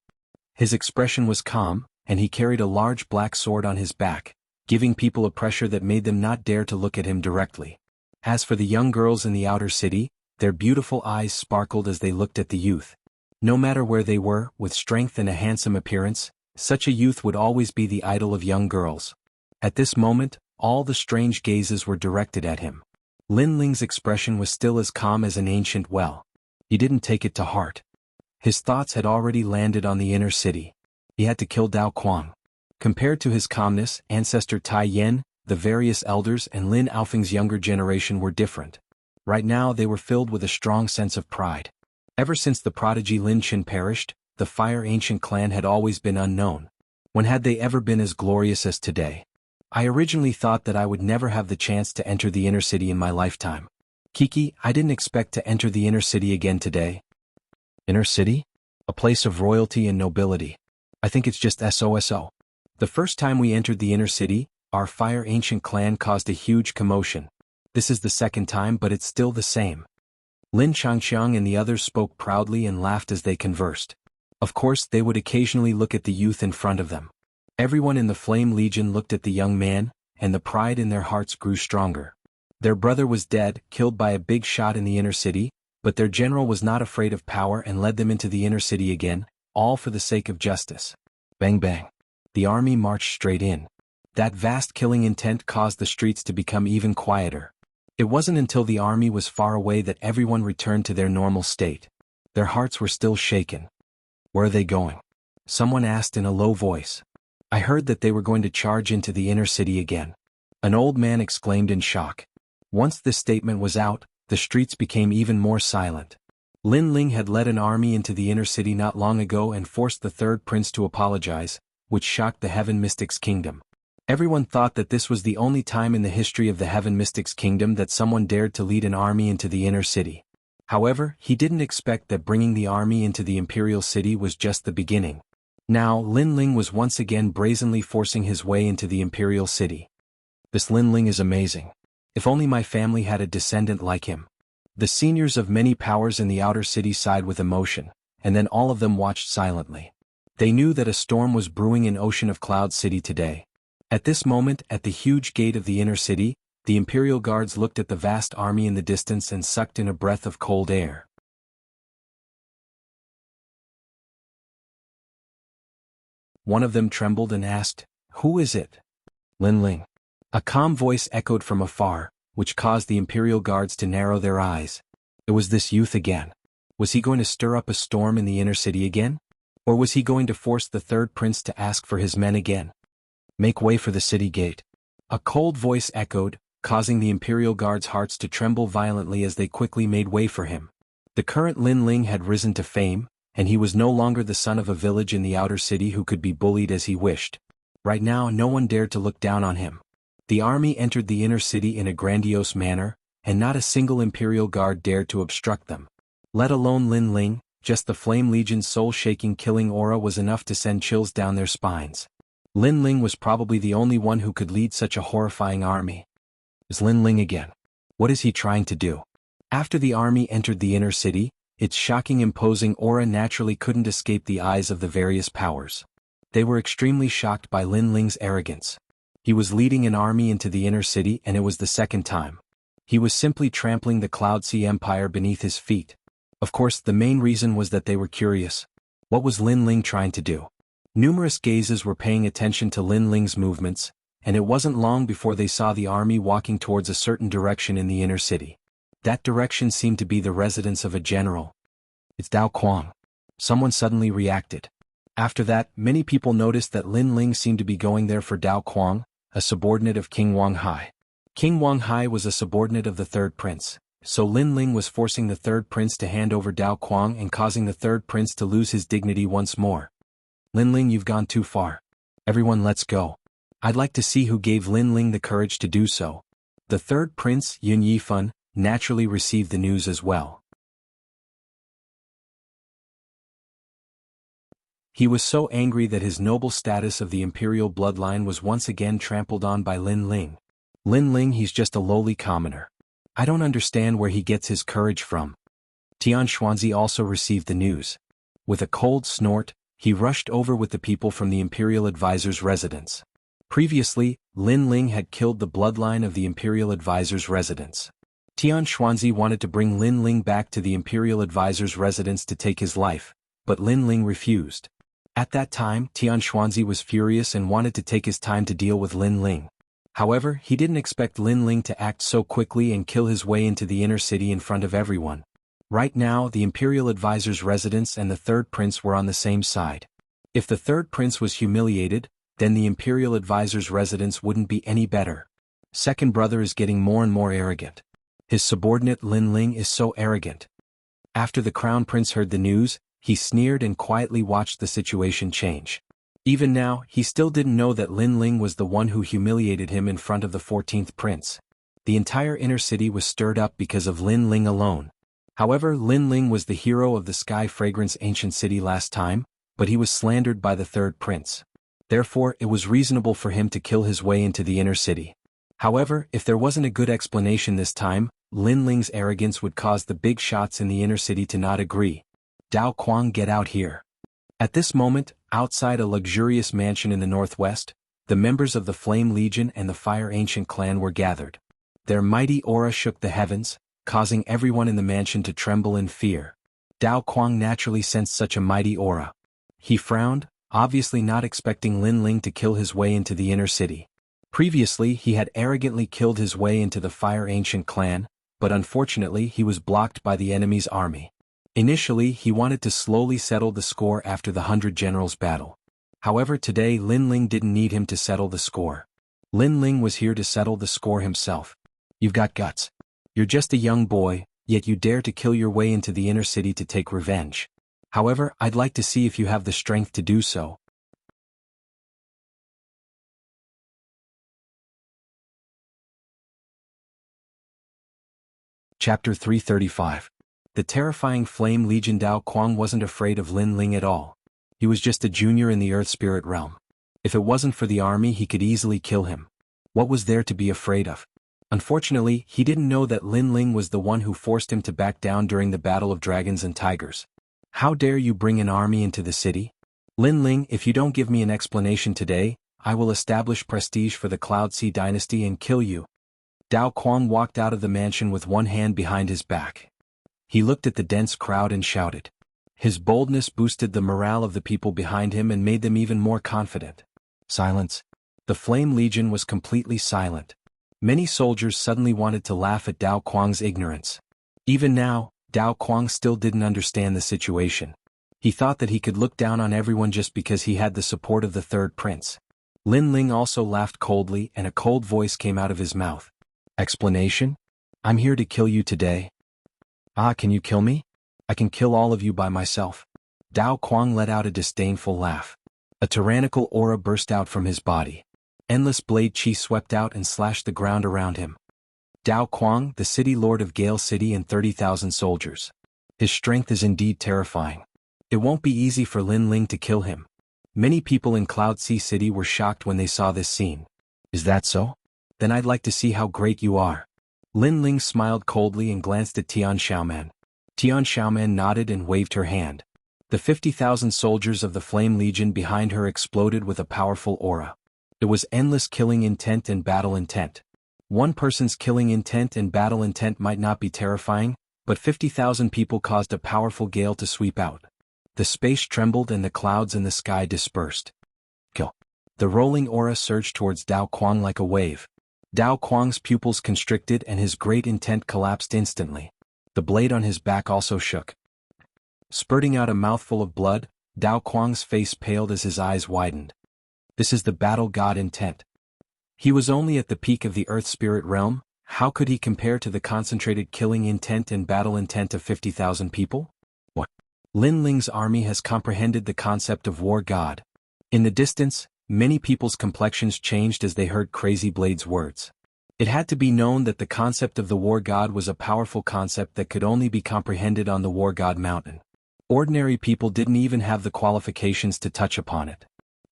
His expression was calm, and he carried a large black sword on his back, giving people a pressure that made them not dare to look at him directly. As for the young girls in the outer city, their beautiful eyes sparkled as they looked at the youth. No matter where they were, with strength and a handsome appearance, such a youth would always be the idol of young girls. At this moment, all the strange gazes were directed at him. Lin Ling's expression was still as calm as an ancient well. He didn't take it to heart. His thoughts had already landed on the inner city. He had to kill Dao Kuang. Compared to his calmness, ancestor Tai Yan, the various elders and Lin Aofeng's younger generation were different. Right now they were filled with a strong sense of pride. Ever since the prodigy Lin Qin perished, the Fire Ancient clan had always been unknown. When had they ever been as glorious as today? I originally thought that I would never have the chance to enter the inner city in my lifetime. Kiki, I didn't expect to enter the inner city again today. Inner city? A place of royalty and nobility. I think it's just SOSO. The first time we entered the inner city, our Fire Ancient clan caused a huge commotion. This is the second time, but it's still the same. Lin Changqiang and the others spoke proudly and laughed as they conversed. Of course, they would occasionally look at the youth in front of them. Everyone in the Flame Legion looked at the young man, and the pride in their hearts grew stronger. Their brother was dead, killed by a big shot in the inner city, but their general was not afraid of power and led them into the inner city again, all for the sake of justice. Bang bang. The army marched straight in. That vast killing intent caused the streets to become even quieter. It wasn't until the army was far away that everyone returned to their normal state. Their hearts were still shaken. Where are they going? Someone asked in a low voice. I heard that they were going to charge into the inner city again. An old man exclaimed in shock. Once this statement was out, the streets became even more silent. Lin Ling had led an army into the inner city not long ago and forced the third prince to apologize, which shocked the Heaven Mystics Kingdom. Everyone thought that this was the only time in the history of the Heaven Mystics Kingdom that someone dared to lead an army into the inner city. However, he didn't expect that bringing the army into the Imperial City was just the beginning. Now, Lin Ling was once again brazenly forcing his way into the Imperial City. This Lin Ling is amazing. If only my family had a descendant like him. The seniors of many powers in the outer city sighed with emotion, and then all of them watched silently. They knew that a storm was brewing in Ocean of Cloud City today. At this moment, at the huge gate of the inner city, the Imperial Guards looked at the vast army in the distance and sucked in a breath of cold air. One of them trembled and asked, "Who is it?" Lin Ling. A calm voice echoed from afar, which caused the Imperial Guards to narrow their eyes. It was this youth again. Was he going to stir up a storm in the inner city again? Or was he going to force the third prince to ask for his men again? Make way for the city gate. A cold voice echoed, causing the Imperial Guards' hearts to tremble violently as they quickly made way for him. The current Lin Ling had risen to fame, and he was no longer the son of a village in the outer city who could be bullied as he wished. Right now no one dared to look down on him. The army entered the inner city in a grandiose manner, and not a single Imperial Guard dared to obstruct them. Let alone Lin Ling, just the Flame Legion's soul-shaking killing aura was enough to send chills down their spines. Lin Ling was probably the only one who could lead such a horrifying army. Is Lin Ling again? What is he trying to do? After the army entered the inner city, its shocking imposing aura naturally couldn't escape the eyes of the various powers. They were extremely shocked by Lin Ling's arrogance. He was leading an army into the inner city and it was the second time. He was simply trampling the Cloud Sea Empire beneath his feet. Of course, the main reason was that they were curious. What was Lin Ling trying to do? Numerous gazes were paying attention to Lin Ling's movements, and it wasn't long before they saw the army walking towards a certain direction in the inner city. That direction seemed to be the residence of a general. It's Dao Quang. Someone suddenly reacted. After that, many people noticed that Lin Ling seemed to be going there for Dao Quang, a subordinate of King Wang Hai. King Wang Hai was a subordinate of the third prince, so Lin Ling was forcing the third prince to hand over Dao Quang and causing the third prince to lose his dignity once more. Lin Ling, you've gone too far. Everyone, let's go. I'd like to see who gave Lin Ling the courage to do so. The third prince, Yun Yifan, naturally received the news as well. He was so angry that his noble status of the imperial bloodline was once again trampled on by Lin Ling. Lin Ling, he's just a lowly commoner. I don't understand where he gets his courage from. Tian Xuanzi also received the news. With a cold snort, he rushed over with the people from the imperial advisor's residence. Previously, Lin Ling had killed the bloodline of the imperial advisor's residence. Tian Xuanzi wanted to bring Lin Ling back to the imperial advisor's residence to take his life, but Lin Ling refused. At that time, Tian Xuanzi was furious and wanted to take his time to deal with Lin Ling. However, he didn't expect Lin Ling to act so quickly and kill his way into the inner city in front of everyone. Right now, the imperial advisor's residence and the third prince were on the same side. If the third prince was humiliated, then the imperial advisor's residence wouldn't be any better. Second brother is getting more and more arrogant. His subordinate Lin Ling is so arrogant. After the crown prince heard the news, he sneered and quietly watched the situation change. Even now, he still didn't know that Lin Ling was the one who humiliated him in front of the 14th prince. The entire inner city was stirred up because of Lin Ling alone. However, Lin Ling was the hero of the Sky Fragrance ancient city last time, but he was slandered by the third prince. Therefore, it was reasonable for him to kill his way into the inner city. However, if there wasn't a good explanation this time, Lin Ling's arrogance would cause the big shots in the inner city to not agree. Dao Quang, get out here. At this moment, outside a luxurious mansion in the northwest, the members of the Flame Legion and the Fire Ancient clan were gathered. Their mighty aura shook the heavens, causing everyone in the mansion to tremble in fear. Dao Quang naturally sensed such a mighty aura. He frowned, obviously not expecting Lin Ling to kill his way into the inner city. Previously, he had arrogantly killed his way into the Fire Ancient clan, but unfortunately he was blocked by the enemy's army. Initially, he wanted to slowly settle the score after the 100 Generals battle. However, today Lin Ling didn't need him to settle the score. Lin Ling was here to settle the score himself. You've got guts. You're just a young boy, yet you dare to kill your way into the inner city to take revenge. However, I'd like to see if you have the strength to do so. Chapter 335. The terrifying Flame Legion. Dao Quang wasn't afraid of Lin Ling at all. He was just a junior in the Earth Spirit realm. If it wasn't for the army, he could easily kill him. What was there to be afraid of? Unfortunately, he didn't know that Lin Ling was the one who forced him to back down during the Battle of Dragons and Tigers. How dare you bring an army into the city? Lin Ling, if you don't give me an explanation today, I will establish prestige for the Cloud Sea dynasty and kill you. Dao Quang walked out of the mansion with one hand behind his back. He looked at the dense crowd and shouted. His boldness boosted the morale of the people behind him and made them even more confident. Silence. The Flame Legion was completely silent. Many soldiers suddenly wanted to laugh at Dao Quang's ignorance. Even now, Dao Quang still didn't understand the situation. He thought that he could look down on everyone just because he had the support of the third prince. Lin Ling also laughed coldly and a cold voice came out of his mouth. Explanation? I'm here to kill you today. Ah, can you kill me? I can kill all of you by myself. Dao Quang let out a disdainful laugh. A tyrannical aura burst out from his body. Endless blade chi swept out and slashed the ground around him. Dao Quang, the city lord of Gale City and 30,000 soldiers. His strength is indeed terrifying. It won't be easy for Lin Ling to kill him. Many people in Cloud Sea City were shocked when they saw this scene. Is that so? Then I'd like to see how great you are. Lin Ling smiled coldly and glanced at Tian Xiaoman. Tian Xiaoman nodded and waved her hand. The 50,000 soldiers of the Flame Legion behind her exploded with a powerful aura. It was endless killing intent and battle intent. One person's killing intent and battle intent might not be terrifying, but 50,000 people caused a powerful gale to sweep out. The space trembled and the clouds in the sky dispersed. Kill. The rolling aura surged towards Dao Quang like a wave. Dao Quang's pupils constricted and his great intent collapsed instantly. The blade on his back also shook. Spurting out a mouthful of blood, Dao Quang's face paled as his eyes widened. This is the battle god intent. He was only at the peak of the Earth Spirit realm. How could he compare to the concentrated killing intent and battle intent of 50,000 people? What? Lin Ling's army has comprehended the concept of war god. In the distance, many people's complexions changed as they heard Crazy Blade's words. It had to be known that the concept of the war god was a powerful concept that could only be comprehended on the war god mountain. Ordinary people didn't even have the qualifications to touch upon it.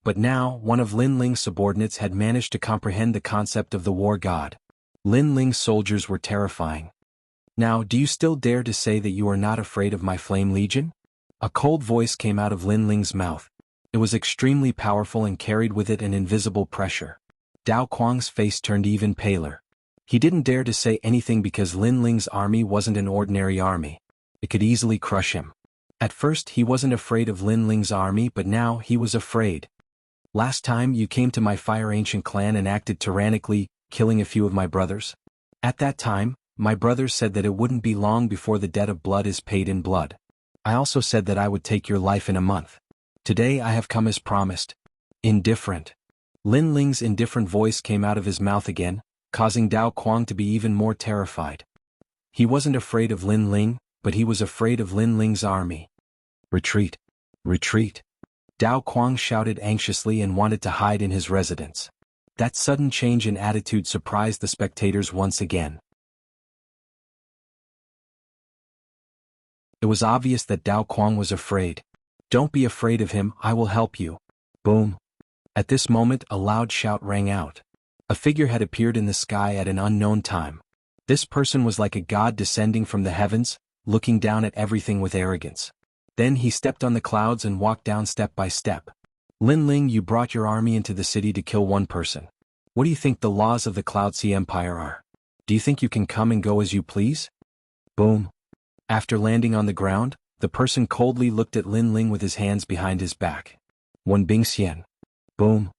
But now, one of Lin Ling's subordinates had managed to comprehend the concept of the war god. Lin Ling's soldiers were terrifying. Now, do you still dare to say that you are not afraid of my Flame Legion? A cold voice came out of Lin Ling's mouth. It was extremely powerful and carried with it an invisible pressure. Dao Quang's face turned even paler. He didn't dare to say anything because Lin Ling's army wasn't an ordinary army. It could easily crush him. At first he wasn't afraid of Lin Ling's army, but now he was afraid. Last time you came to my Fire Ancient clan and acted tyrannically, killing a few of my brothers. At that time, my brothers said that it wouldn't be long before the debt of blood is paid in blood. I also said that I would take your life in a month. Today I have come as promised. Indifferent. Lin Ling's indifferent voice came out of his mouth again, causing Dao Quang to be even more terrified. He wasn't afraid of Lin Ling, but he was afraid of Lin Ling's army. Retreat! Retreat! Dao Quang shouted anxiously and wanted to hide in his residence. That sudden change in attitude surprised the spectators once again. It was obvious that Dao Quang was afraid. "Don't be afraid of him, I will help you." Boom! At this moment a loud shout rang out. A figure had appeared in the sky at an unknown time. This person was like a god descending from the heavens, looking down at everything with arrogance. Then he stepped on the clouds and walked down step by step. "Lin Ling, you brought your army into the city to kill one person. What do you think the laws of the Cloud Sea Empire are? Do you think you can come and go as you please?" Boom! After landing on the ground, the person coldly looked at Lin Ling with his hands behind his back. "Wen Bingxian." Boom!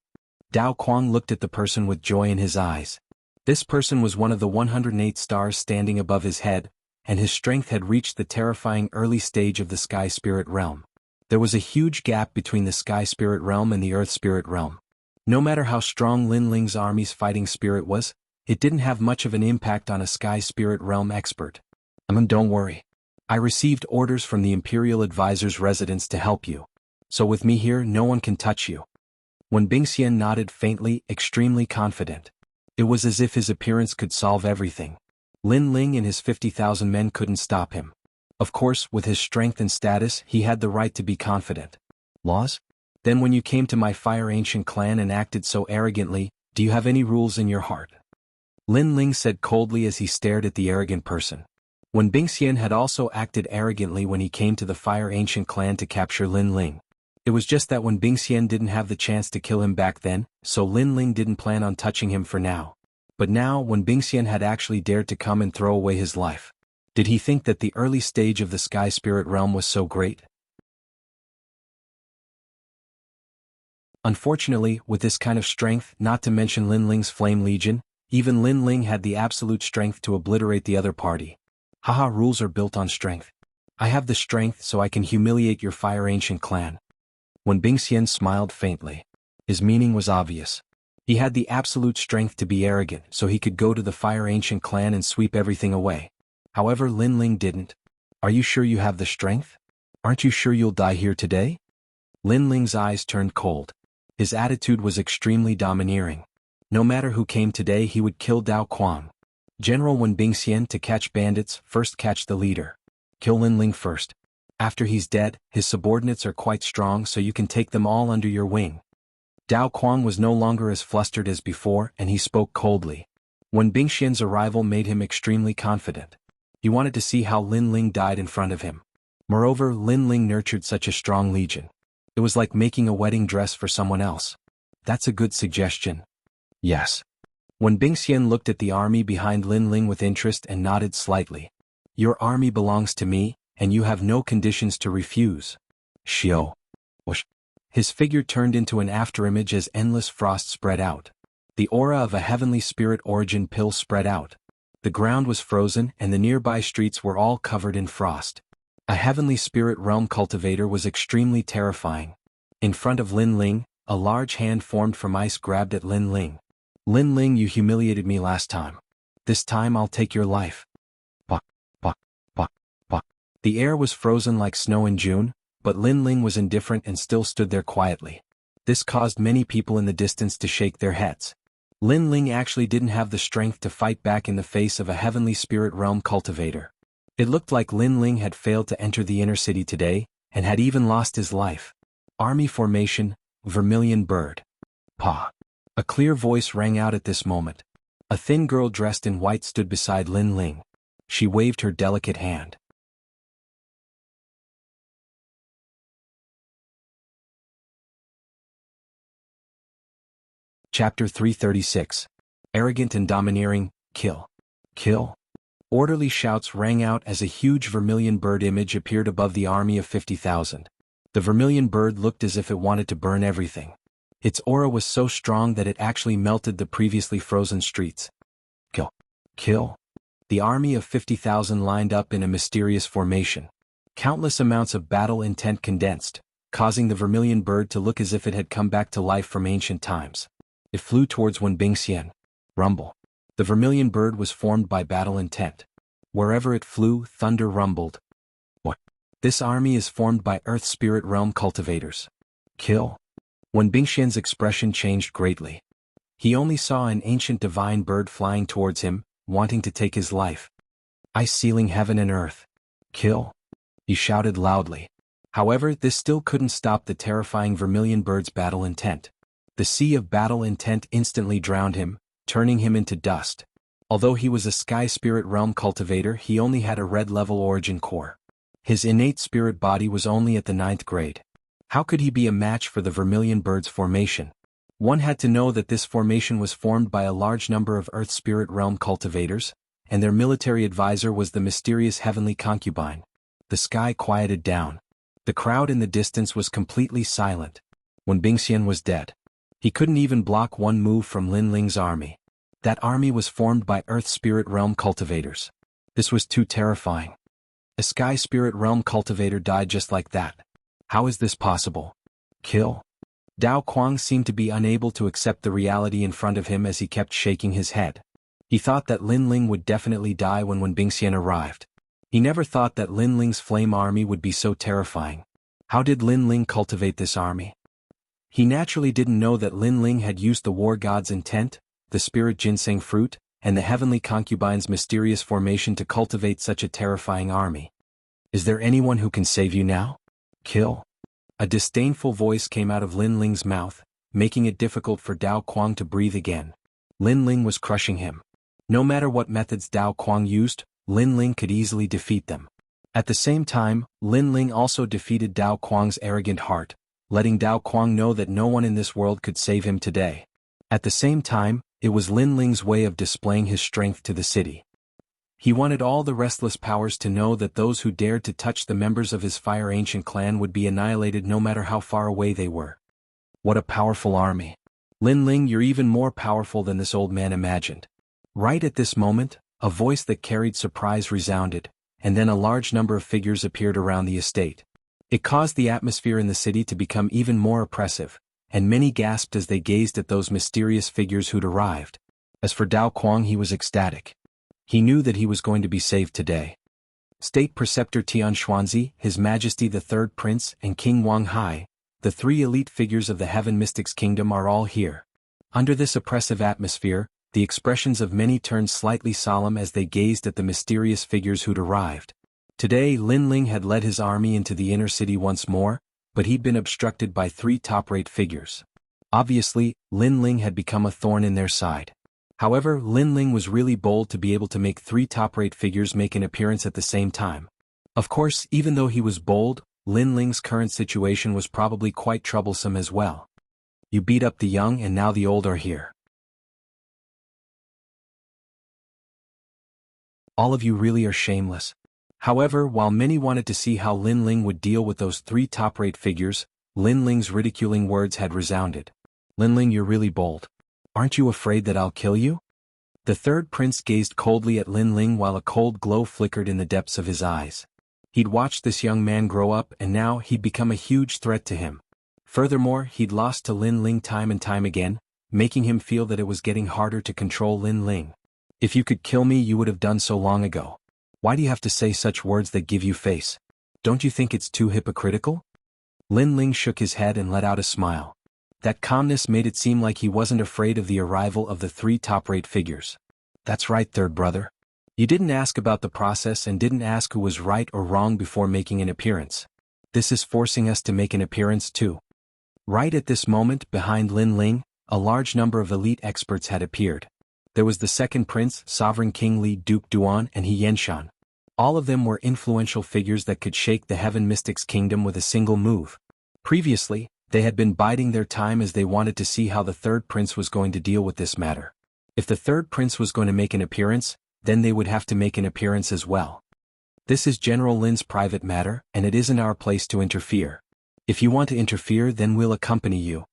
Dao Quang looked at the person with joy in his eyes. This person was one of the 108 stars standing above his head, and his strength had reached the terrifying early stage of the Sky Spirit Realm. There was a huge gap between the Sky Spirit Realm and the Earth Spirit Realm. No matter how strong Lin Ling's army's fighting spirit was, it didn't have much of an impact on a Sky Spirit Realm expert. Don't worry. I received orders from the Imperial Advisor's residence to help you. So with me here, no one can touch you." Wen Bingxian nodded faintly, extremely confident. It was as if his appearance could solve everything. Lin Ling and his 50,000 men couldn't stop him. Of course, with his strength and status, he had the right to be confident. "Laws? Then when you came to my Fire Ancient clan and acted so arrogantly, do you have any rules in your heart?" Lin Ling said coldly as he stared at the arrogant person. Wen Bingxian had also acted arrogantly when he came to the Fire Ancient clan to capture Lin Ling. It was just that Wen Bingxian didn't have the chance to kill him back then, so Lin Ling didn't plan on touching him for now. But now, Wen Bingxian had actually dared to come and throw away his life. Did he think that the early stage of the Sky Spirit Realm was so great? Unfortunately, with this kind of strength, not to mention Lin Ling's Flame Legion, even Lin Ling had the absolute strength to obliterate the other party. Haha, rules are built on strength. I have the strength so I can humiliate your Fire Ancient clan. Wen Bingxian smiled faintly. His meaning was obvious. He had the absolute strength to be arrogant so he could go to the Fire Ancient clan and sweep everything away. However, Lin Ling didn't. "Are you sure you have the strength? Aren't you sure you'll die here today?" Lin Ling's eyes turned cold. His attitude was extremely domineering. No matter who came today, he would kill Dao Quang. "General Wen Bingxian, to catch bandits, first catch the leader. Kill Lin Ling first. After he's dead, his subordinates are quite strong so you can take them all under your wing." Dao Quang was no longer as flustered as before and he spoke coldly. Wen Bingxian's arrival made him extremely confident. He wanted to see how Lin Ling died in front of him. Moreover, Lin Ling nurtured such a strong legion. It was like making a wedding dress for someone else. "That's a good suggestion." "Yes." Wen Bingxian looked at the army behind Lin Ling with interest and nodded slightly. "Your army belongs to me, and you have no conditions to refuse." Xiao. Whoosh. His figure turned into an afterimage as endless frost spread out. The aura of a heavenly spirit origin pill spread out. The ground was frozen and the nearby streets were all covered in frost. A heavenly spirit realm cultivator was extremely terrifying. In front of Lin Ling, a large hand formed from ice grabbed at Lin Ling. "Lin Ling, you humiliated me last time. This time I'll take your life." Bah, bah, bah, bah. The air was frozen like snow in June, but Lin Ling was indifferent and still stood there quietly. This caused many people in the distance to shake their heads. Lin Ling actually didn't have the strength to fight back in the face of a heavenly spirit realm cultivator. It looked like Lin Ling had failed to enter the inner city today, and had even lost his life. Army formation, Vermilion Bird. Pa. A clear voice rang out at this moment. A thin girl dressed in white stood beside Lin Ling. She waved her delicate hand. Chapter 336. Arrogant and domineering, kill. Kill. Orderly shouts rang out as a huge vermilion bird image appeared above the army of 50,000. The vermilion bird looked as if it wanted to burn everything. Its aura was so strong that it actually melted the previously frozen streets. Kill. Kill. The army of 50,000 lined up in a mysterious formation. Countless amounts of battle intent condensed, causing the vermilion bird to look as if it had come back to life from ancient times. It flew towards Wen Bingxian. Rumble. The vermilion bird was formed by battle intent. Wherever it flew, thunder rumbled. What? This army is formed by Earth Spirit Realm cultivators. Kill. When Bingxian's expression changed greatly. He only saw an ancient divine bird flying towards him, wanting to take his life. Ice sealing heaven and earth. Kill. He shouted loudly. However, this still couldn't stop the terrifying vermilion bird's battle intent. The sea of battle intent instantly drowned him, turning him into dust. Although he was a Sky Spirit Realm cultivator, he only had a red-level origin core. His innate spirit body was only at the 9th grade. How could he be a match for the vermilion bird's formation? One had to know that this formation was formed by a large number of Earth Spirit Realm cultivators, and their military advisor was the mysterious heavenly concubine. The sky quieted down. The crowd in the distance was completely silent. When Bingxian was dead, he couldn't even block one move from Lin Ling's army. That army was formed by Earth Spirit Realm cultivators. This was too terrifying. A Sky Spirit Realm cultivator died just like that. How is this possible? Kill. Dao Kuang seemed to be unable to accept the reality in front of him as he kept shaking his head. He thought that Lin Ling would definitely die when Bingxian arrived. He never thought that Lin Ling's flame army would be so terrifying. How did Lin Ling cultivate this army? He naturally didn't know that Lin Ling had used the war god's intent, the spirit ginseng fruit, and the heavenly concubine's mysterious formation to cultivate such a terrifying army. Is there anyone who can save you now? Kill. A disdainful voice came out of Lin Ling's mouth, making it difficult for Dao Kuang to breathe again. Lin Ling was crushing him. No matter what methods Dao Kuang used, Lin Ling could easily defeat them. At the same time, Lin Ling also defeated Dao Kuang's arrogant heart, letting Dao Kuang know that no one in this world could save him today. At the same time, it was Lin Ling's way of displaying his strength to the city. He wanted all the restless powers to know that those who dared to touch the members of his Fire Ancient clan would be annihilated no matter how far away they were. What a powerful army. Lin Ling, you're even more powerful than this old man imagined. Right at this moment, a voice that carried surprise resounded, and then a large number of figures appeared around the estate. It caused the atmosphere in the city to become even more oppressive, and many gasped as they gazed at those mysterious figures who'd arrived. As for Dao Kuang, he was ecstatic. He knew that he was going to be saved today. State Preceptor Tian Xuanzi, His Majesty the Third Prince, and King Wang Hai, the 3 elite figures of the Heaven Mystics Kingdom, are all here. Under this oppressive atmosphere, the expressions of many turned slightly solemn as they gazed at the mysterious figures who'd arrived. Today Lin Ling had led his army into the inner city once more, but he'd been obstructed by 3 top-rate figures. Obviously, Lin Ling had become a thorn in their side. However, Lin Ling was really bold to be able to make 3 top-rate figures make an appearance at the same time. Of course, even though he was bold, Lin Ling's current situation was probably quite troublesome as well. You beat up the young and now the old are here. All of you really are shameless. However, while many wanted to see how Lin Ling would deal with those 3 top-rate figures, Lin Ling's ridiculing words had resounded. Lin Ling, you're really bold. Aren't you afraid that I'll kill you? The third prince gazed coldly at Lin Ling while a cold glow flickered in the depths of his eyes. He'd watched this young man grow up and now he'd become a huge threat to him. Furthermore, he'd lost to Lin Ling time and time again, making him feel that it was getting harder to control Lin Ling. If you could kill me, you would have done so long ago. Why do you have to say such words that give you face? Don't you think it's too hypocritical? Lin Ling shook his head and let out a smile. That calmness made it seem like he wasn't afraid of the arrival of the 3 top-rate figures. That's right, third brother. You didn't ask about the process and didn't ask who was right or wrong before making an appearance. This is forcing us to make an appearance too. Right at this moment, behind Lin Ling, a large number of elite experts had appeared. There was the second prince, Sovereign King Li Duke Duan, and He Yenshan. All of them were influential figures that could shake the Heaven Mystics Kingdom with a single move. Previously, they had been biding their time as they wanted to see how the third prince was going to deal with this matter. If the third prince was going to make an appearance, then they would have to make an appearance as well. This is General Lin's private matter, and it isn't our place to interfere. If you want to interfere, then we'll accompany you.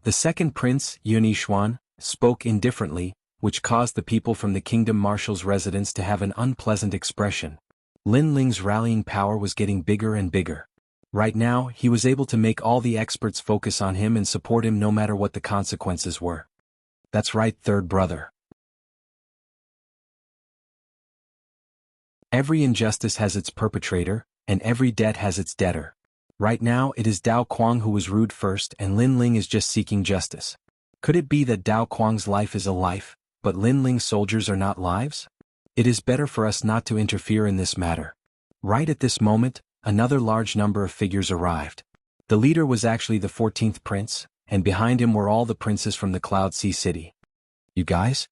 The second prince, Yun Yishuan, spoke indifferently, which caused the people from the kingdom marshal's residence to have an unpleasant expression. Lin Ling's rallying power was getting bigger and bigger. Right now, he was able to make all the experts focus on him and support him no matter what the consequences were. That's right, third brother. Every injustice has its perpetrator, and every debt has its debtor. Right now it is Dao Quang who was rude first and Lin Ling is just seeking justice. Could it be that Dao Quang's life is a life, but Lin Ling's soldiers are not lives? It is better for us not to interfere in this matter. Right at this moment, another large number of figures arrived. The leader was actually the 14th prince, and behind him were all the princes from the Cloud Sea City. You guys?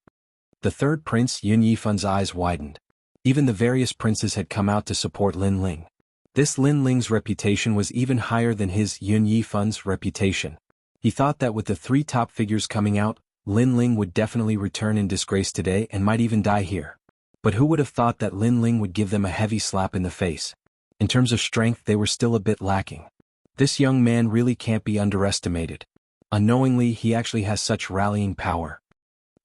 The third prince Yun Yifun's eyes widened. Even the various princes had come out to support Lin Ling. This Lin Ling's reputation was even higher than his Yun Yifun's reputation. He thought that with the three top figures coming out, Lin Ling would definitely return in disgrace today and might even die here. But who would have thought that Lin Ling would give them a heavy slap in the face? In terms of strength they were still a bit lacking. This young man really can't be underestimated. Unknowingly he actually has such rallying power.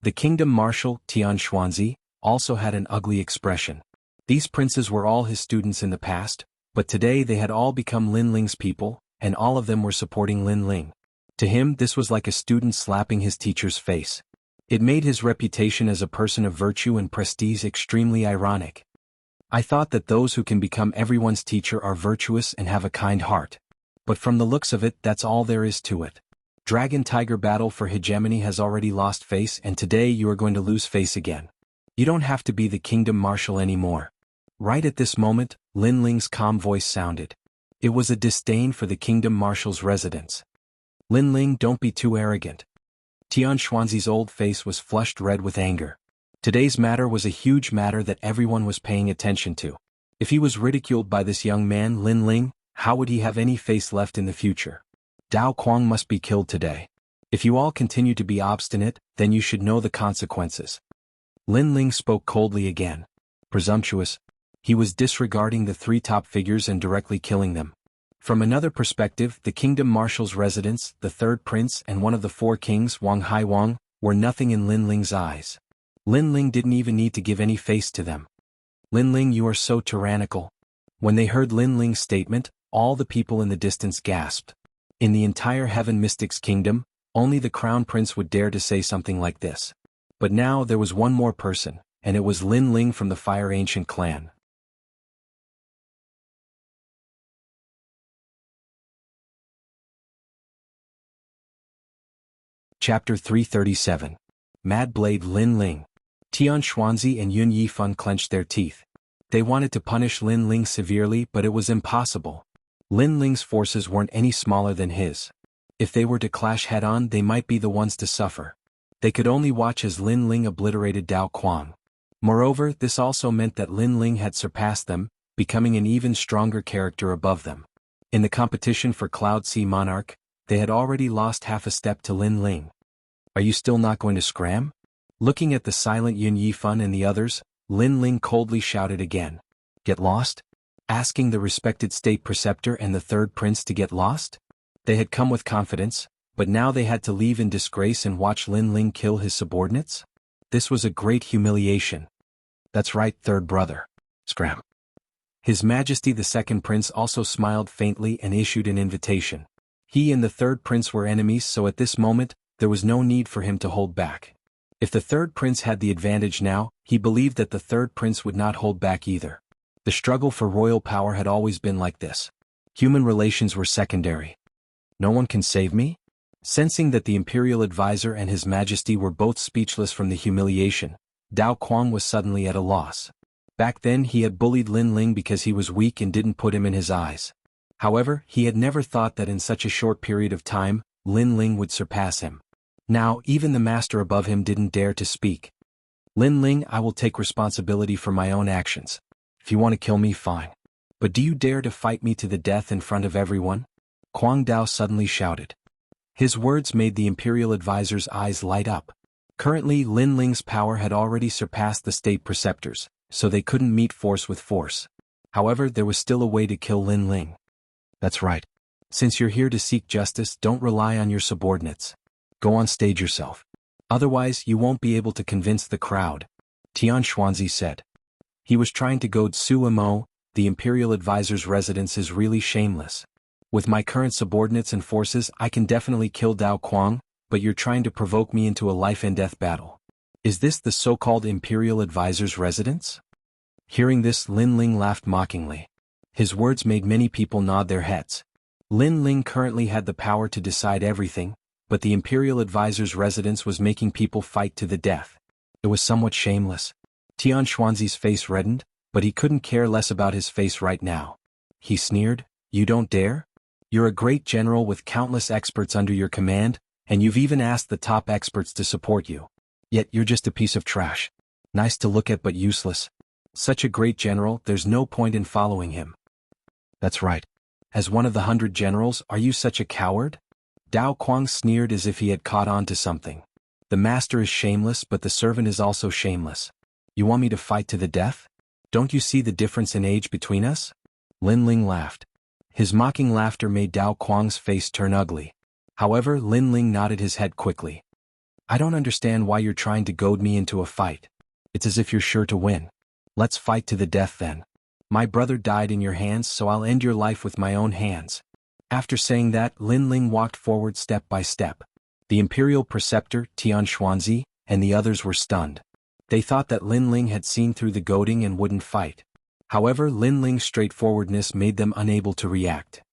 The kingdom marshal, Tian Xuanzi, also had an ugly expression. These princes were all his students in the past, but today they had all become Lin Ling's people, and all of them were supporting Lin Ling. To him this was like a student slapping his teacher's face. It made his reputation as a person of virtue and prestige extremely ironic. I thought that those who can become everyone's teacher are virtuous and have a kind heart. But from the looks of it, that's all there is to it. Dragon-Tiger battle for hegemony has already lost face and today you are going to lose face again. You don't have to be the kingdom marshal anymore. Right at this moment, Lin Ling's calm voice sounded. It was a disdain for the kingdom marshal's residence. Lin Ling, don't be too arrogant. Tian Xuanzi's old face was flushed red with anger. Today's matter was a huge matter that everyone was paying attention to. If he was ridiculed by this young man Lin Ling, how would he have any face left in the future? Dao Quang must be killed today. If you all continue to be obstinate, then you should know the consequences. Lin Ling spoke coldly again. Presumptuous. He was disregarding the three top figures and directly killing them. From another perspective, the kingdom marshal's residence, the third prince and one of the four kings, Wang Hai Wang, were nothing in Lin Ling's eyes. Lin Ling didn't even need to give any face to them. Lin Ling, you are so tyrannical. When they heard Lin Ling's statement, all the people in the distance gasped. In the entire Heaven Mystics Kingdom, only the crown prince would dare to say something like this. But now there was one more person, and it was Lin Ling from the Fire Ancient clan. Chapter 337. Mad Blade Lin Ling. Tian Xuanzi and Yun Yifun clenched their teeth. They wanted to punish Lin Ling severely but it was impossible. Lin Ling's forces weren't any smaller than his. If they were to clash head-on they might be the ones to suffer. They could only watch as Lin Ling obliterated Dao Quang. Moreover, this also meant that Lin Ling had surpassed them, becoming an even stronger character above them. In the competition for Cloud Sea Monarch, they had already lost half a step to Lin Ling. Are you still not going to scram? Looking at the silent Yun Yifun and the others, Lin Ling coldly shouted again. Get lost? Asking the respected state preceptor and the third prince to get lost? They had come with confidence, but now they had to leave in disgrace and watch Lin Ling kill his subordinates? This was a great humiliation. That's right, third brother. Scram. His Majesty the second prince also smiled faintly and issued an invitation. He and the third prince were enemies, so at this moment, there was no need for him to hold back. If the third prince had the advantage now, he believed that the third prince would not hold back either. The struggle for royal power had always been like this. Human relations were secondary. No one can save me? Sensing that the imperial advisor and his majesty were both speechless from the humiliation, Dao Quang was suddenly at a loss. Back then he had bullied Lin Ling because he was weak and didn't put him in his eyes. However, he had never thought that in such a short period of time, Lin Ling would surpass him. Now, even the master above him didn't dare to speak. Lin Ling, I will take responsibility for my own actions. If you want to kill me, fine. But do you dare to fight me to the death in front of everyone? Quang Dao suddenly shouted. His words made the imperial advisor's eyes light up. Currently, Lin Ling's power had already surpassed the state preceptors, so they couldn't meet force with force. However, there was still a way to kill Lin Ling. That's right. Since you're here to seek justice, don't rely on your subordinates. Go on stage yourself. Otherwise, you won't be able to convince the crowd, Tian Xuanzi said. He was trying to goad Su Mo, the imperial advisor's residence is really shameless. With my current subordinates and forces, I can definitely kill Dao Quang, but you're trying to provoke me into a life-and-death battle. Is this the so-called imperial advisor's residence? Hearing this, Lin Ling laughed mockingly. His words made many people nod their heads. Lin Ling currently had the power to decide everything, but the Imperial Advisor's residence was making people fight to the death. It was somewhat shameless. Tian Xuanzi's face reddened, but he couldn't care less about his face right now. He sneered, "You don't dare? You're a great general with countless experts under your command, and you've even asked the top experts to support you. Yet you're just a piece of trash. Nice to look at but useless. Such a great general, there's no point in following him." "That's right. As one of the 100 generals, are you such a coward?" Dao Kuang sneered as if he had caught on to something. "The master is shameless, but the servant is also shameless. You want me to fight to the death? Don't you see the difference in age between us?" Lin Ling laughed. His mocking laughter made Dao Kuang's face turn ugly. However, Lin Ling nodded his head quickly. "I don't understand why you're trying to goad me into a fight. It's as if you're sure to win. Let's fight to the death then. My brother died in your hands, so I'll end your life with my own hands." After saying that, Lin Ling walked forward step by step. The Imperial Preceptor, Tian Xuanzi, and the others were stunned. They thought that Lin Ling had seen through the goading and wouldn't fight. However, Lin Ling's straightforwardness made them unable to react.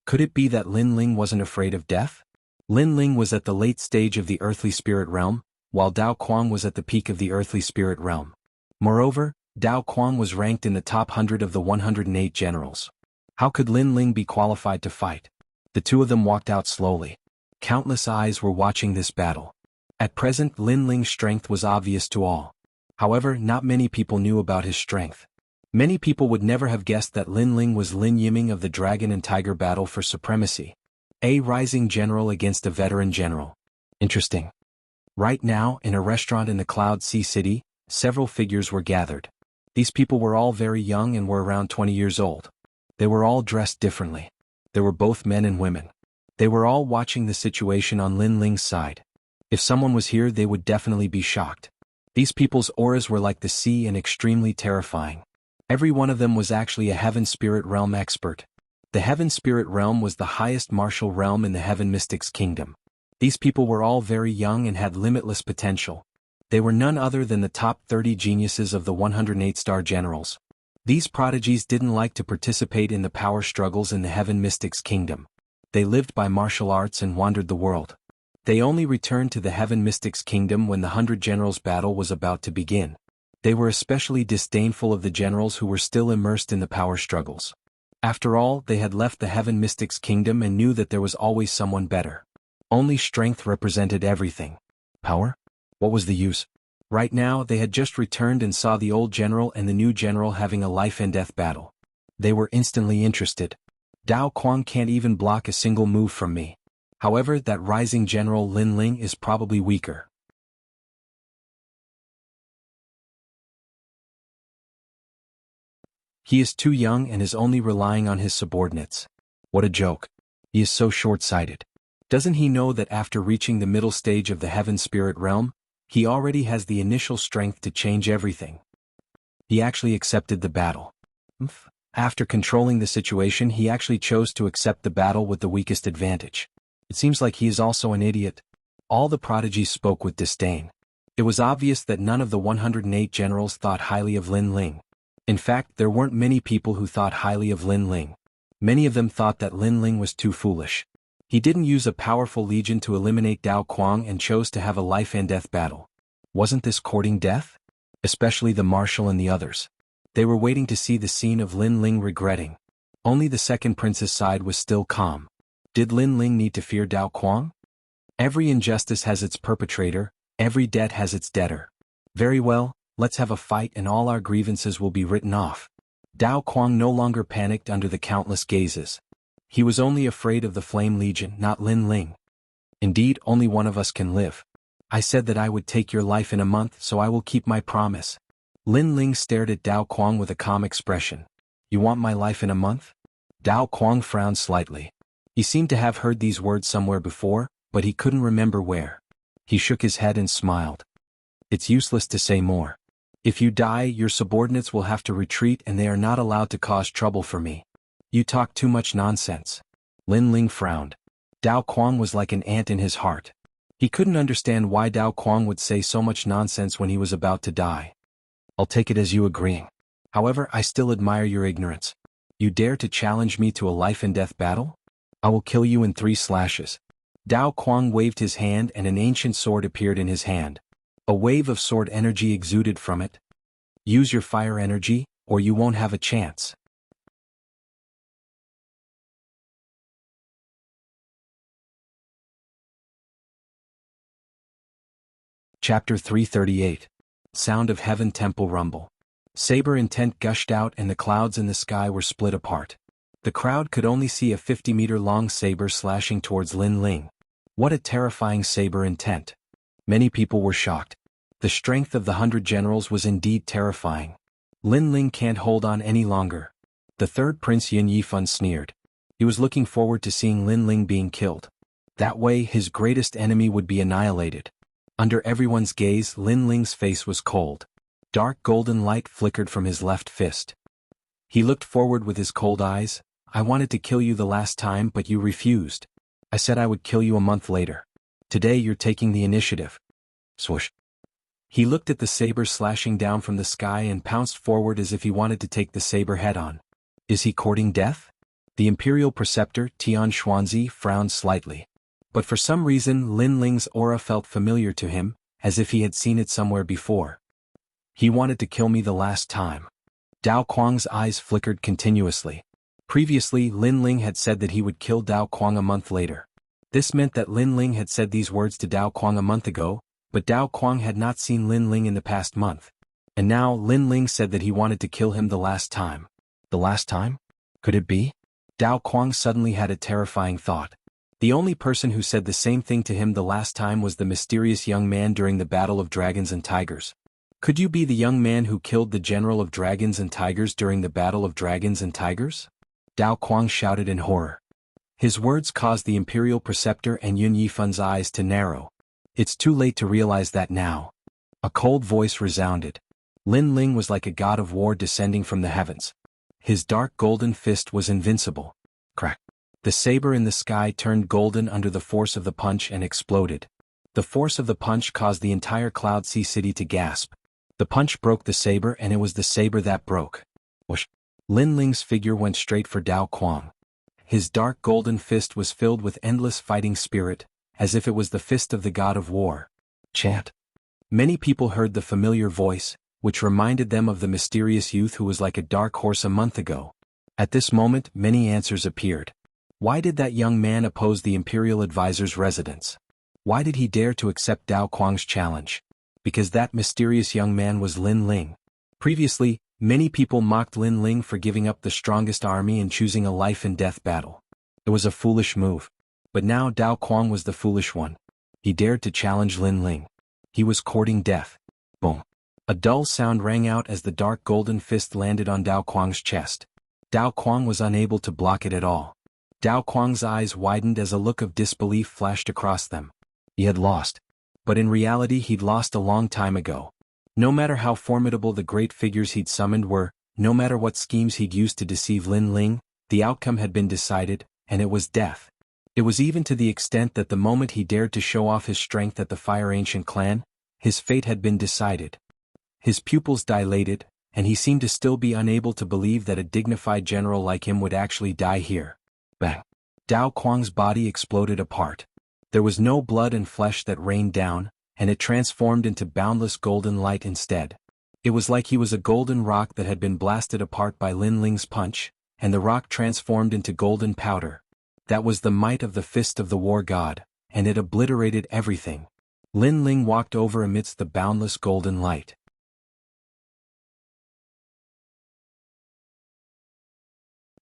Could it be that Lin Ling wasn't afraid of death? Lin Ling was at the late stage of the earthly spirit realm, while Dao Kuang was at the peak of the earthly spirit realm. Moreover, Dao Kuang was ranked in the top 100 of the 108 generals. How could Lin Ling be qualified to fight? The two of them walked out slowly. Countless eyes were watching this battle. At present, Lin Ling's strength was obvious to all. However, not many people knew about his strength. Many people would never have guessed that Lin Ling was Lin Yiming of the Dragon and Tiger battle for supremacy. A rising general against a veteran general. Interesting. Right now, in a restaurant in the Cloud Sea City, several figures were gathered. These people were all very young and were around 20 years old. They were all dressed differently. They were both men and women. They were all watching the situation on Lin Ling's side. If someone was here, they would definitely be shocked. These people's auras were like the sea and extremely terrifying. Every one of them was actually a Heaven Spirit Realm expert. The Heaven Spirit Realm was the highest martial realm in the Heaven Mystics Kingdom. These people were all very young and had limitless potential. They were none other than the top 30 geniuses of the 108-star generals. These prodigies didn't like to participate in the power struggles in the Heaven Mystics Kingdom. They lived by martial arts and wandered the world. They only returned to the Heaven Mystics Kingdom when the 100 Generals battle was about to begin. They were especially disdainful of the generals who were still immersed in the power struggles. After all, they had left the Heaven Mystics Kingdom and knew that there was always someone better. Only strength represented everything. Power? What was the use? Right now, they had just returned and saw the old general and the new general having a life-and-death battle. They were instantly interested. Dao Kuang can't even block a single move from me. However, that rising general Lin Ling is probably weaker. He is too young and is only relying on his subordinates. What a joke. He is so short-sighted. Doesn't he know that after reaching the middle stage of the Heaven Spirit Realm, he already has the initial strength to change everything? He actually accepted the battle. After controlling the situation, he actually chose to accept the battle with the weakest advantage. It seems like he is also an idiot. All the prodigies spoke with disdain. It was obvious that none of the 108 generals thought highly of Lin Ling. In fact, there weren't many people who thought highly of Lin Ling. Many of them thought that Lin Ling was too foolish. He didn't use a powerful legion to eliminate Dao Kuang and chose to have a life-and-death battle. Wasn't this courting death? Especially the marshal and the others. They were waiting to see the scene of Lin Ling regretting. Only the second prince's side was still calm. Did Lin Ling need to fear Dao Kuang? Every injustice has its perpetrator, every debt has its debtor. Very well, let's have a fight and all our grievances will be written off. Dao Kuang no longer panicked under the countless gazes. He was only afraid of the Flame Legion, not Lin Ling. Indeed, only one of us can live. I said that I would take your life in a month, so I will keep my promise. Lin Ling stared at Dao Kuang with a calm expression. You want my life in a month? Dao Kuang frowned slightly. He seemed to have heard these words somewhere before, but he couldn't remember where. He shook his head and smiled. It's useless to say more. If you die, your subordinates will have to retreat and they are not allowed to cause trouble for me. You talk too much nonsense. Lin Ling frowned. Dao Kuang was like an ant in his heart. He couldn't understand why Dao Quang would say so much nonsense when he was about to die. I'll take it as you agreeing. However, I still admire your ignorance. You dare to challenge me to a life-and-death battle? I will kill you in 3 slashes. Dao Quang waved his hand and an ancient sword appeared in his hand. A wave of sword energy exuded from it. Use your fire energy, or you won't have a chance. Chapter 338. Sound of Heaven Temple Rumble. Saber intent gushed out and the clouds in the sky were split apart. The crowd could only see a 50-meter-long saber slashing towards Lin Ling. What a terrifying saber intent. Many people were shocked. The strength of the 100 generals was indeed terrifying. Lin Ling can't hold on any longer. The third prince Yin Yifan sneered. He was looking forward to seeing Lin Ling being killed. That way his greatest enemy would be annihilated. Under everyone's gaze, Lin Ling's face was cold. Dark golden light flickered from his left fist. He looked forward with his cold eyes. I wanted to kill you the last time but you refused. I said I would kill you a month later. Today you're taking the initiative. Swoosh. He looked at the saber slashing down from the sky and pounced forward as if he wanted to take the saber head-on. Is he courting death? The imperial preceptor, Tian Xuanzi, frowned slightly. But for some reason Lin Ling's aura felt familiar to him, as if he had seen it somewhere before. He wanted to kill me the last time. Dao Quang's eyes flickered continuously. Previously Lin Ling had said that he would kill Dao Quang a month later. This meant that Lin Ling had said these words to Dao Quang a month ago, but Dao Quang had not seen Lin Ling in the past month. And now Lin Ling said that he wanted to kill him the last time. The last time? Could it be? Dao Quang suddenly had a terrifying thought. The only person who said the same thing to him the last time was the mysterious young man during the Battle of Dragons and Tigers. Could you be the young man who killed the General of Dragons and Tigers during the Battle of Dragons and Tigers? Dao Quang shouted in horror. His words caused the Imperial Preceptor and Yun Yifan's eyes to narrow. It's too late to realize that now. A cold voice resounded. Lin Ling was like a god of war descending from the heavens. His dark golden fist was invincible. Crack. The saber in the sky turned golden under the force of the punch and exploded. The force of the punch caused the entire Cloud Sea City to gasp. The punch broke the saber and it was the saber that broke. Whoosh. Lin Ling's figure went straight for Dao Quang. His dark golden fist was filled with endless fighting spirit, as if it was the fist of the god of war. Chant. Many people heard the familiar voice, which reminded them of the mysterious youth who was like a dark horse a month ago. At this moment many answers appeared. Why did that young man oppose the imperial advisor's residence? Why did he dare to accept Dao Quang's challenge? Because that mysterious young man was Lin Ling. Previously, many people mocked Lin Ling for giving up the strongest army and choosing a life-and-death battle. It was a foolish move. But now Dao Quang was the foolish one. He dared to challenge Lin Ling. He was courting death. Boom. A dull sound rang out as the dark golden fist landed on Dao Quang's chest. Dao Quang was unable to block it at all. Dao Quang's eyes widened as a look of disbelief flashed across them. He had lost. But in reality he'd lost a long time ago. No matter how formidable the great figures he'd summoned were, no matter what schemes he'd used to deceive Lin Ling, the outcome had been decided, and it was death. It was even to the extent that the moment he dared to show off his strength at the Fire Ancient clan, his fate had been decided. His pupils dilated, and he seemed to still be unable to believe that a dignified general like him would actually die here. Bang! Dao Quang's body exploded apart. There was no blood and flesh that rained down, and it transformed into boundless golden light instead. It was like he was a golden rock that had been blasted apart by Lin Ling's punch, and the rock transformed into golden powder. That was the might of the fist of the war god, and it obliterated everything. Lin Ling walked over amidst the boundless golden light.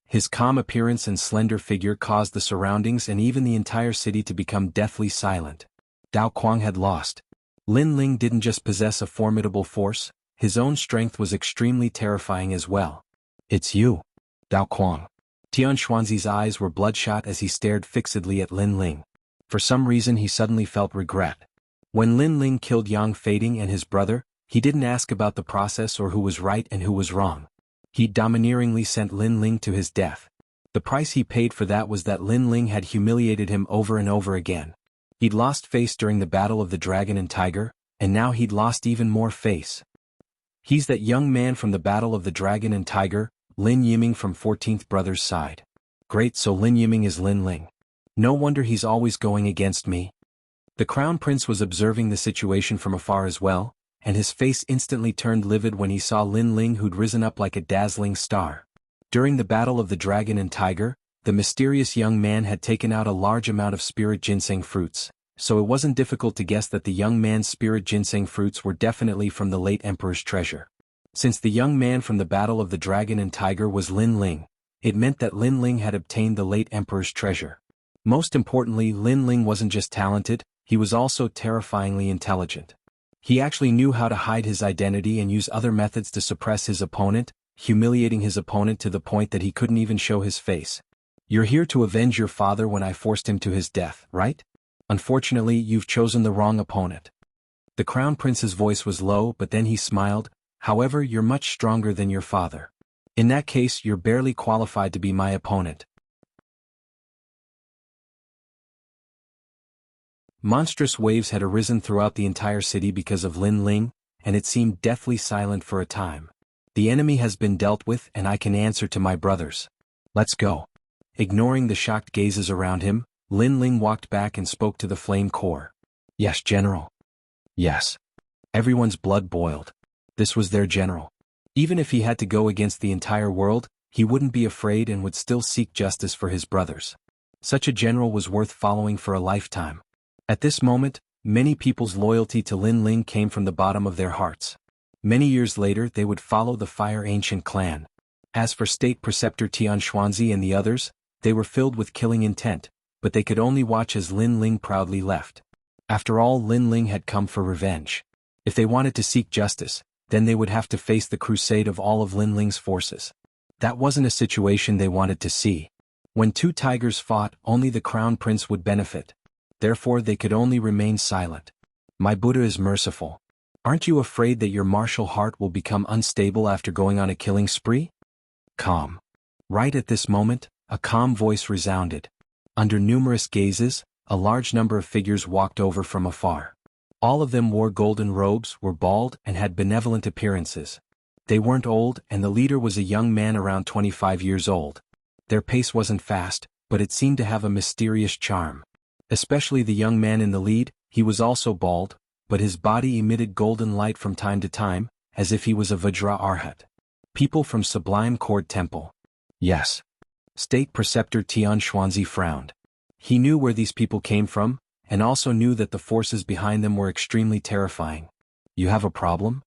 His calm appearance and slender figure caused the surroundings and even the entire city to become deathly silent. Dao Quang had lost. Lin Ling didn't just possess a formidable force, his own strength was extremely terrifying as well. It's you, Dao Quang. Tian Xuanzi's eyes were bloodshot as he stared fixedly at Lin Ling. For some reason he suddenly felt regret. When Lin Ling killed Yang Fading and his brother, he didn't ask about the process or who was right and who was wrong. He domineeringly sent Lin Ling to his death. The price he paid for that was that Lin Ling had humiliated him over and over again. He'd lost face during the battle of the dragon and tiger, and now he'd lost even more face. He's that young man from the battle of the dragon and tiger, Lin Yiming from 14th Brother's side. Great, so Lin Yiming is Lin Ling. No wonder he's always going against me. The crown prince was observing the situation from afar as well, and his face instantly turned livid when he saw Lin Ling, who'd risen up like a dazzling star. During the battle of the dragon and tiger, the mysterious young man had taken out a large amount of spirit ginseng fruits, so it wasn't difficult to guess that the young man's spirit ginseng fruits were definitely from the late emperor's treasure. Since the young man from the battle of the dragon and tiger was Lin Ling, it meant that Lin Ling had obtained the late emperor's treasure. Most importantly, Lin Ling wasn't just talented, he was also terrifyingly intelligent. He actually knew how to hide his identity and use other methods to suppress his opponent, humiliating his opponent to the point that he couldn't even show his face. You're here to avenge your father when I forced him to his death, right? Unfortunately, you've chosen the wrong opponent. The crown prince's voice was low, but then he smiled. However, you're much stronger than your father. In that case, you're barely qualified to be my opponent. Monstrous waves had arisen throughout the entire city because of Lin Ling, and it seemed deathly silent for a time. The enemy has been dealt with, and I can answer to my brothers. Let's go. Ignoring the shocked gazes around him, Lin Ling walked back and spoke to the flame core. Yes, General. Yes. Everyone's blood boiled. This was their general. Even if he had to go against the entire world, he wouldn't be afraid and would still seek justice for his brothers. Such a general was worth following for a lifetime. At this moment, many people's loyalty to Lin Ling came from the bottom of their hearts. Many years later, they would follow the Fire Ancient clan. As for State Preceptor Tian Xuanzi and the others, they were filled with killing intent, but they could only watch as Lin Ling proudly left. After all, Lin Ling had come for revenge. If they wanted to seek justice, then they would have to face the crusade of all of Lin Ling's forces. That wasn't a situation they wanted to see. When two tigers fought, only the crown prince would benefit. Therefore they could only remain silent. My Buddha is merciful. Aren't you afraid that your martial heart will become unstable after going on a killing spree? Calm. Right at this moment, a calm voice resounded. Under numerous gazes, a large number of figures walked over from afar. All of them wore golden robes, were bald, and had benevolent appearances. They weren't old, and the leader was a young man around 25 years old. Their pace wasn't fast, but it seemed to have a mysterious charm. Especially the young man in the lead, he was also bald, but his body emitted golden light from time to time, as if he was a Vajra Arhat. People from Sublime Court Temple. Yes. State Preceptor Tian Xuanzi frowned. He knew where these people came from, and also knew that the forces behind them were extremely terrifying. You have a problem?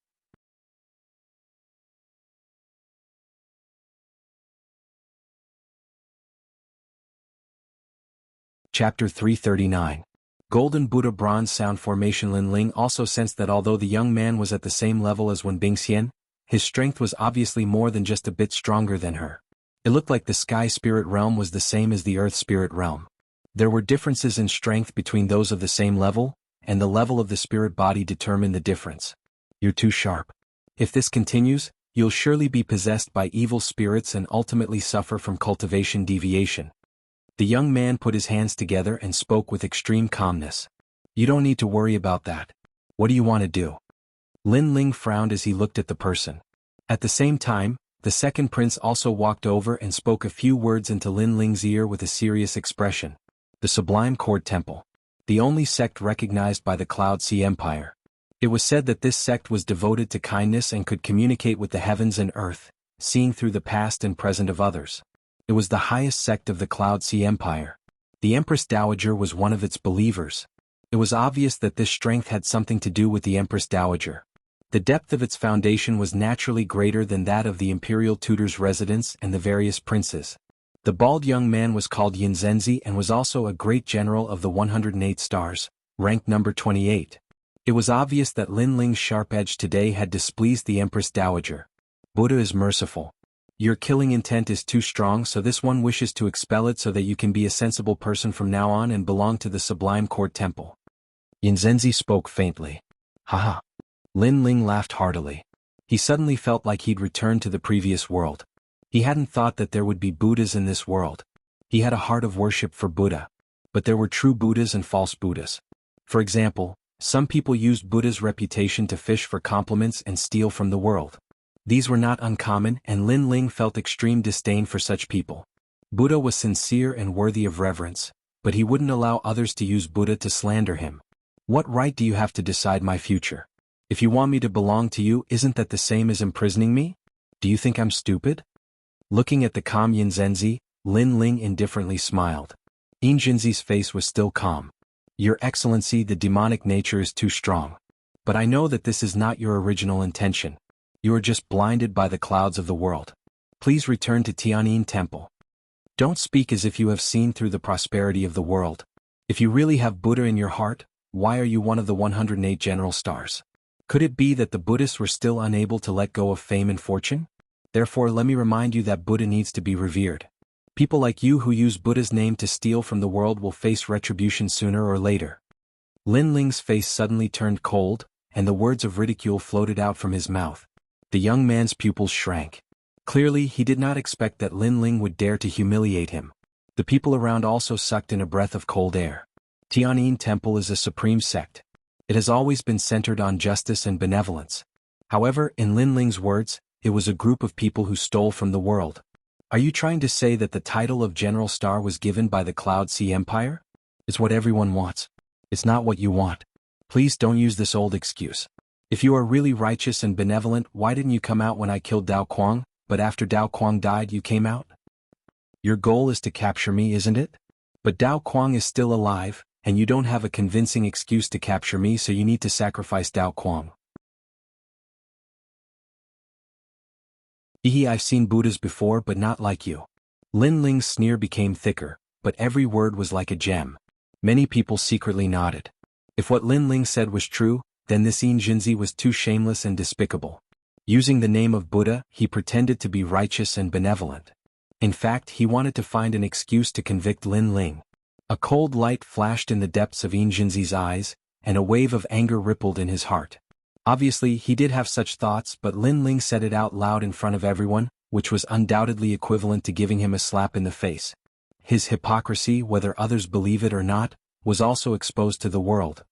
Chapter 339. Golden Buddha Bronze Sound Formation. Lin Ling also sensed that although the young man was at the same level as Wen Bingxian, his strength was obviously more than just a bit stronger than her. It looked like the Sky Spirit Realm was the same as the Earth Spirit Realm. There were differences in strength between those of the same level, and the level of the spirit body determined the difference. You're too sharp. If this continues, you'll surely be possessed by evil spirits and ultimately suffer from cultivation deviation. The young man put his hands together and spoke with extreme calmness. You don't need to worry about that. What do you want to do? Lin Ling frowned as he looked at the person. At the same time, the second prince also walked over and spoke a few words into Lin Ling's ear with a serious expression. The Sublime Court Temple. The only sect recognized by the Cloud Sea Empire. It was said that this sect was devoted to kindness and could communicate with the heavens and earth, seeing through the past and present of others. It was the highest sect of the Cloud Sea Empire. The Empress Dowager was one of its believers. It was obvious that this strength had something to do with the Empress Dowager. The depth of its foundation was naturally greater than that of the imperial tutor's residence and the various princes. The bald young man was called Yin Zhenzi and was also a great general of the 108 stars, ranked number 28. It was obvious that Lin Ling's sharp edge today had displeased the Empress Dowager. Buddha is merciful. Your killing intent is too strong, so this one wishes to expel it so that you can be a sensible person from now on and belong to the Sublime Court Temple. Yin Zhenzi spoke faintly. Haha. Lin Ling laughed heartily. He suddenly felt like he'd returned to the previous world. He hadn't thought that there would be Buddhas in this world. He had a heart of worship for Buddha. But there were true Buddhas and false Buddhas. For example, some people used Buddha's reputation to fish for compliments and steal from the world. These were not uncommon, and Lin Ling felt extreme disdain for such people. Buddha was sincere and worthy of reverence, but he wouldn't allow others to use Buddha to slander him. What right do you have to decide my future? If you want me to belong to you, isn't that the same as imprisoning me? Do you think I'm stupid? Looking at the calm Yin Zhenzi, Lin Ling indifferently smiled. Yin Zhenzi's face was still calm. Your Excellency, the demonic nature is too strong. But I know that this is not your original intention. You are just blinded by the clouds of the world. Please return to Tianyin Temple. Don't speak as if you have seen through the prosperity of the world. If you really have Buddha in your heart, why are you one of the 108 general stars? Could it be that the Buddhists were still unable to let go of fame and fortune? Therefore, let me remind you that Buddha needs to be revered. People like you who use Buddha's name to steal from the world will face retribution sooner or later. Lin Ling's face suddenly turned cold, and the words of ridicule floated out from his mouth. The young man's pupils shrank. Clearly, he did not expect that Lin Ling would dare to humiliate him. The people around also sucked in a breath of cold air. Tianyin Temple is a supreme sect. It has always been centered on justice and benevolence. However, in Lin Ling's words, it was a group of people who stole from the world. Are you trying to say that the title of General Star was given by the Cloud Sea Empire? It's what everyone wants. It's not what you want. Please don't use this old excuse. If you are really righteous and benevolent, why didn't you come out when I killed Dao Kuang, but after Dao Kuang died you came out? Your goal is to capture me, isn't it? But Dao Kuang is still alive, and you don't have a convincing excuse to capture me, so you need to sacrifice Dao Kuang. I've seen Buddhas before, but not like you. Lin Ling's sneer became thicker, but every word was like a gem. Many people secretly nodded. If what Lin Ling said was true, then this Yin Zhenzi was too shameless and despicable. Using the name of Buddha, he pretended to be righteous and benevolent. In fact, he wanted to find an excuse to convict Lin Ling. A cold light flashed in the depths of Yin Zhenzi's eyes, and a wave of anger rippled in his heart. Obviously, he did have such thoughts, but Lin Ling said it out loud in front of everyone, which was undoubtedly equivalent to giving him a slap in the face. His hypocrisy, whether others believe it or not, was also exposed to the world.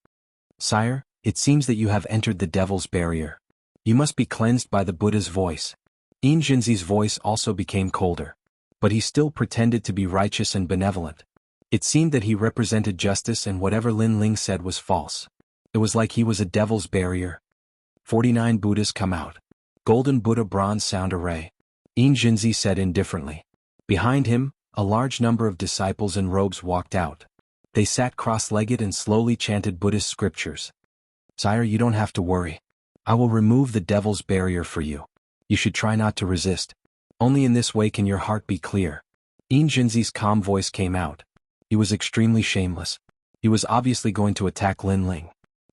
Sire, it seems that you have entered the devil's barrier. You must be cleansed by the Buddha's voice. Yin Zhenzi's voice also became colder. But he still pretended to be righteous and benevolent. It seemed that he represented justice, and whatever Lin Ling said was false. It was like he was a devil's barrier. 49 Buddhas come out. Golden Buddha bronze sound array. Yin Zhenzi said indifferently. Behind him, a large number of disciples in robes walked out. They sat cross-legged and slowly chanted Buddhist scriptures. Sire, you don't have to worry. I will remove the devil's barrier for you. You should try not to resist. Only in this way can your heart be clear. Yin Zhenzi's calm voice came out. He was extremely shameless. He was obviously going to attack Lin Ling.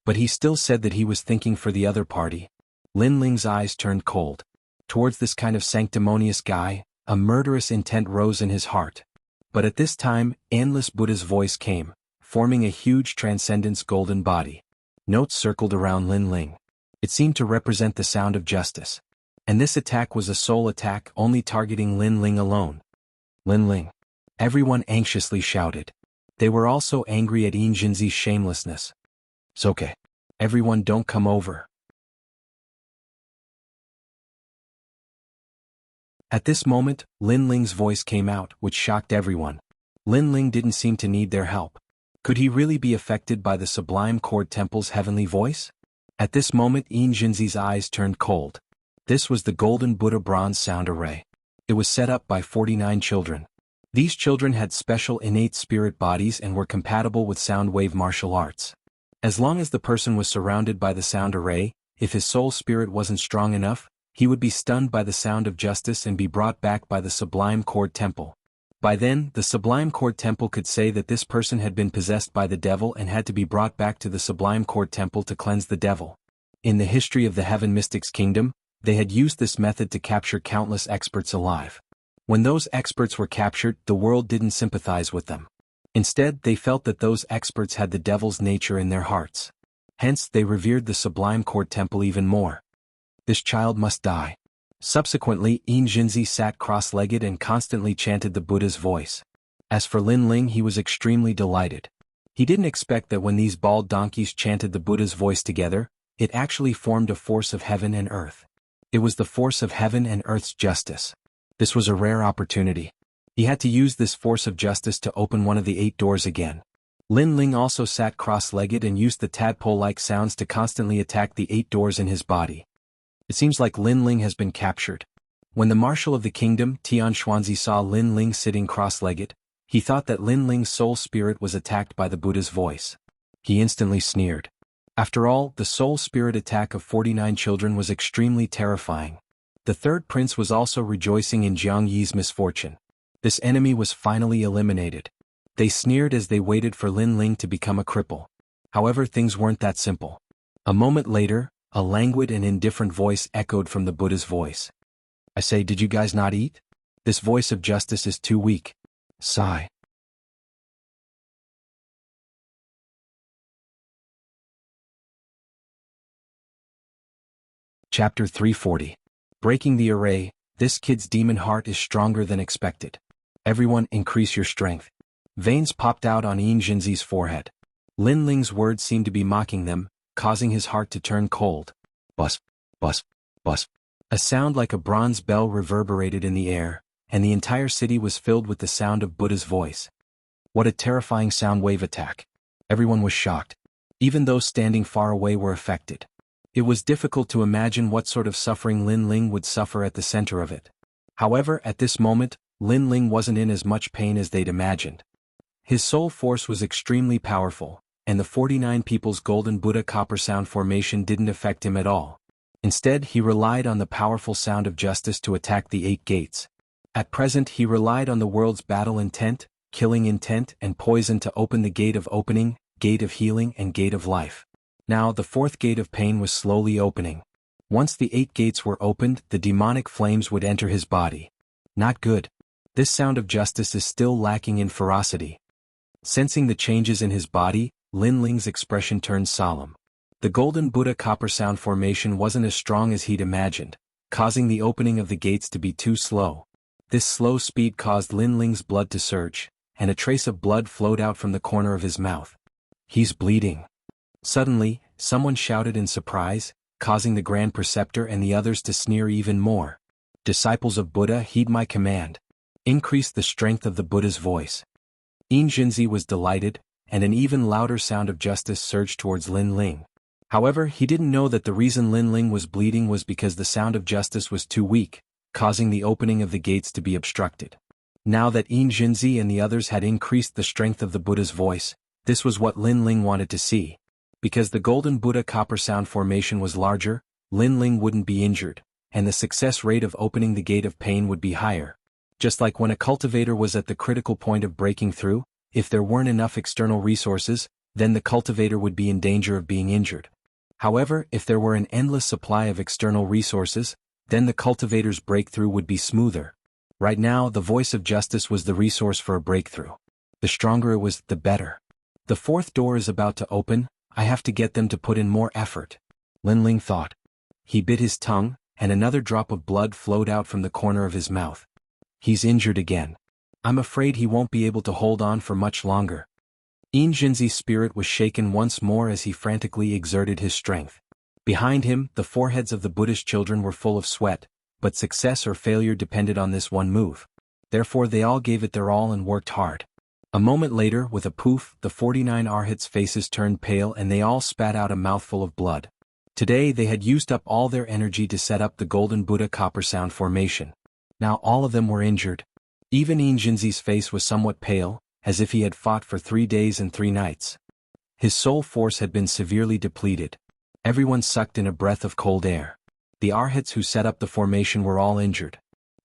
But he still said that he was thinking for the other party. Lin Ling's eyes turned cold. Towards this kind of sanctimonious guy, a murderous intent rose in his heart. But at this time, Endless Buddha's voice came, forming a huge transcendence golden body. Notes circled around Lin Ling. It seemed to represent the sound of justice. And this attack was a sole attack, only targeting Lin Ling alone. Lin Ling. Everyone anxiously shouted. They were also angry at Yin Zhenzi's shamelessness. It's okay. Everyone don't come over. At this moment, Lin Ling's voice came out, which shocked everyone. Lin Ling didn't seem to need their help. Could he really be affected by the Sublime Cord Temple's heavenly voice? At this moment, Yin Zhenzi's eyes turned cold. This was the Golden Buddha bronze sound array. It was set up by 49 children. These children had special innate spirit bodies and were compatible with sound wave martial arts. As long as the person was surrounded by the sound array, if his soul spirit wasn't strong enough, he would be stunned by the sound of justice and be brought back by the Sublime Cord Temple. By then, the Sublime Cord Temple could say that this person had been possessed by the devil and had to be brought back to the Sublime Cord Temple to cleanse the devil. In the history of the Heaven Mystics Kingdom, they had used this method to capture countless experts alive. When those experts were captured, the world didn't sympathize with them. Instead, they felt that those experts had the devil's nature in their hearts. Hence, they revered the Sublime Cord Temple even more. This child must die. Subsequently, Yin Zhenzi sat cross-legged and constantly chanted the Buddha's voice. As for Lin Ling, he was extremely delighted. He didn't expect that when these bald donkeys chanted the Buddha's voice together, it actually formed a force of heaven and earth. It was the force of heaven and earth's justice. This was a rare opportunity. He had to use this force of justice to open one of the 8 doors again. Lin Ling also sat cross-legged and used the tadpole-like sounds to constantly attack the 8 doors in his body. It seems like Lin Ling has been captured. When the marshal of the kingdom, Tian Xuanzi, saw Lin Ling sitting cross-legged, he thought that Lin Ling's soul spirit was attacked by the Buddha's voice. He instantly sneered. After all, the soul spirit attack of 49 children was extremely terrifying. The third prince was also rejoicing in Jiang Yi's misfortune. This enemy was finally eliminated. They sneered as they waited for Lin Ling to become a cripple. However, things weren't that simple. A moment later, a languid and indifferent voice echoed from the Buddha's voice. I say, did you guys not eat? This voice of justice is too weak. Sigh. Chapter 340. Breaking the array. This kid's demon heart is stronger than expected. Everyone, increase your strength. Veins popped out on Yin Jinzi's forehead. Lin Ling's words seemed to be mocking them, causing his heart to turn cold. Bus, bus, bus. A sound like a bronze bell reverberated in the air, and the entire city was filled with the sound of Buddha's voice. What a terrifying sound wave attack. Everyone was shocked. Even those standing far away were affected. It was difficult to imagine what sort of suffering Lin Ling would suffer at the center of it. However, at this moment, Lin Ling wasn't in as much pain as they'd imagined. His soul force was extremely powerful, and the 49 people's golden Buddha copper sound formation didn't affect him at all. Instead, he relied on the powerful sound of justice to attack the 8 gates. At present, he relied on the world's battle intent, killing intent, and poison to open the gate of opening, gate of healing, and gate of life. Now, the 4th gate of pain was slowly opening. Once the 8 gates were opened, the demonic flames would enter his body. Not good. This sound of justice is still lacking in ferocity. Sensing the changes in his body, Lin Ling's expression turned solemn. The golden Buddha copper sound formation wasn't as strong as he'd imagined, causing the opening of the gates to be too slow. This slow speed caused Lin Ling's blood to surge, and a trace of blood flowed out from the corner of his mouth. He's bleeding. Suddenly, someone shouted in surprise, causing the Grand Preceptor and the others to sneer even more. Disciples of Buddha, heed my command. Increase the strength of the Buddha's voice. Yin Jinzi was delighted, and an even louder sound of justice surged towards Lin Ling. However, he didn't know that the reason Lin Ling was bleeding was because the sound of justice was too weak, causing the opening of the gates to be obstructed. Now that Yin Jinzi and the others had increased the strength of the Buddha's voice, this was what Lin Ling wanted to see. Because the golden Buddha copper sound formation was larger, Lin Ling wouldn't be injured, and the success rate of opening the gate of pain would be higher. Just like when a cultivator was at the critical point of breaking through, if there weren't enough external resources, then the cultivator would be in danger of being injured. However, if there were an endless supply of external resources, then the cultivator's breakthrough would be smoother. Right now, the voice of justice was the resource for a breakthrough. The stronger it was, the better. The 4th door is about to open. I have to get them to put in more effort. Lin Ling thought. He bit his tongue, and another drop of blood flowed out from the corner of his mouth. He's injured again. I'm afraid he won't be able to hold on for much longer. Yin Jinzi's spirit was shaken once more as he frantically exerted his strength. Behind him, the foreheads of the Buddhist children were full of sweat, but success or failure depended on this one move. Therefore they all gave it their all and worked hard. A moment later, with a poof, the 49 arhats' faces turned pale and they all spat out a mouthful of blood. Today they had used up all their energy to set up the golden Buddha copper sound formation. Now all of them were injured. Even Yin Jinzi's face was somewhat pale, as if he had fought for 3 days and 3 nights. His soul force had been severely depleted. Everyone sucked in a breath of cold air. The arhats who set up the formation were all injured.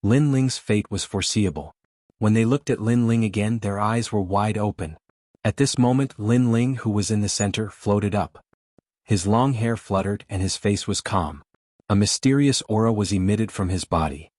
Lin Ling's fate was foreseeable. When they looked at Lin Ling again, their eyes were wide open. At this moment, Lin Ling, who was in the center, floated up. His long hair fluttered and his face was calm. A mysterious aura was emitted from his body.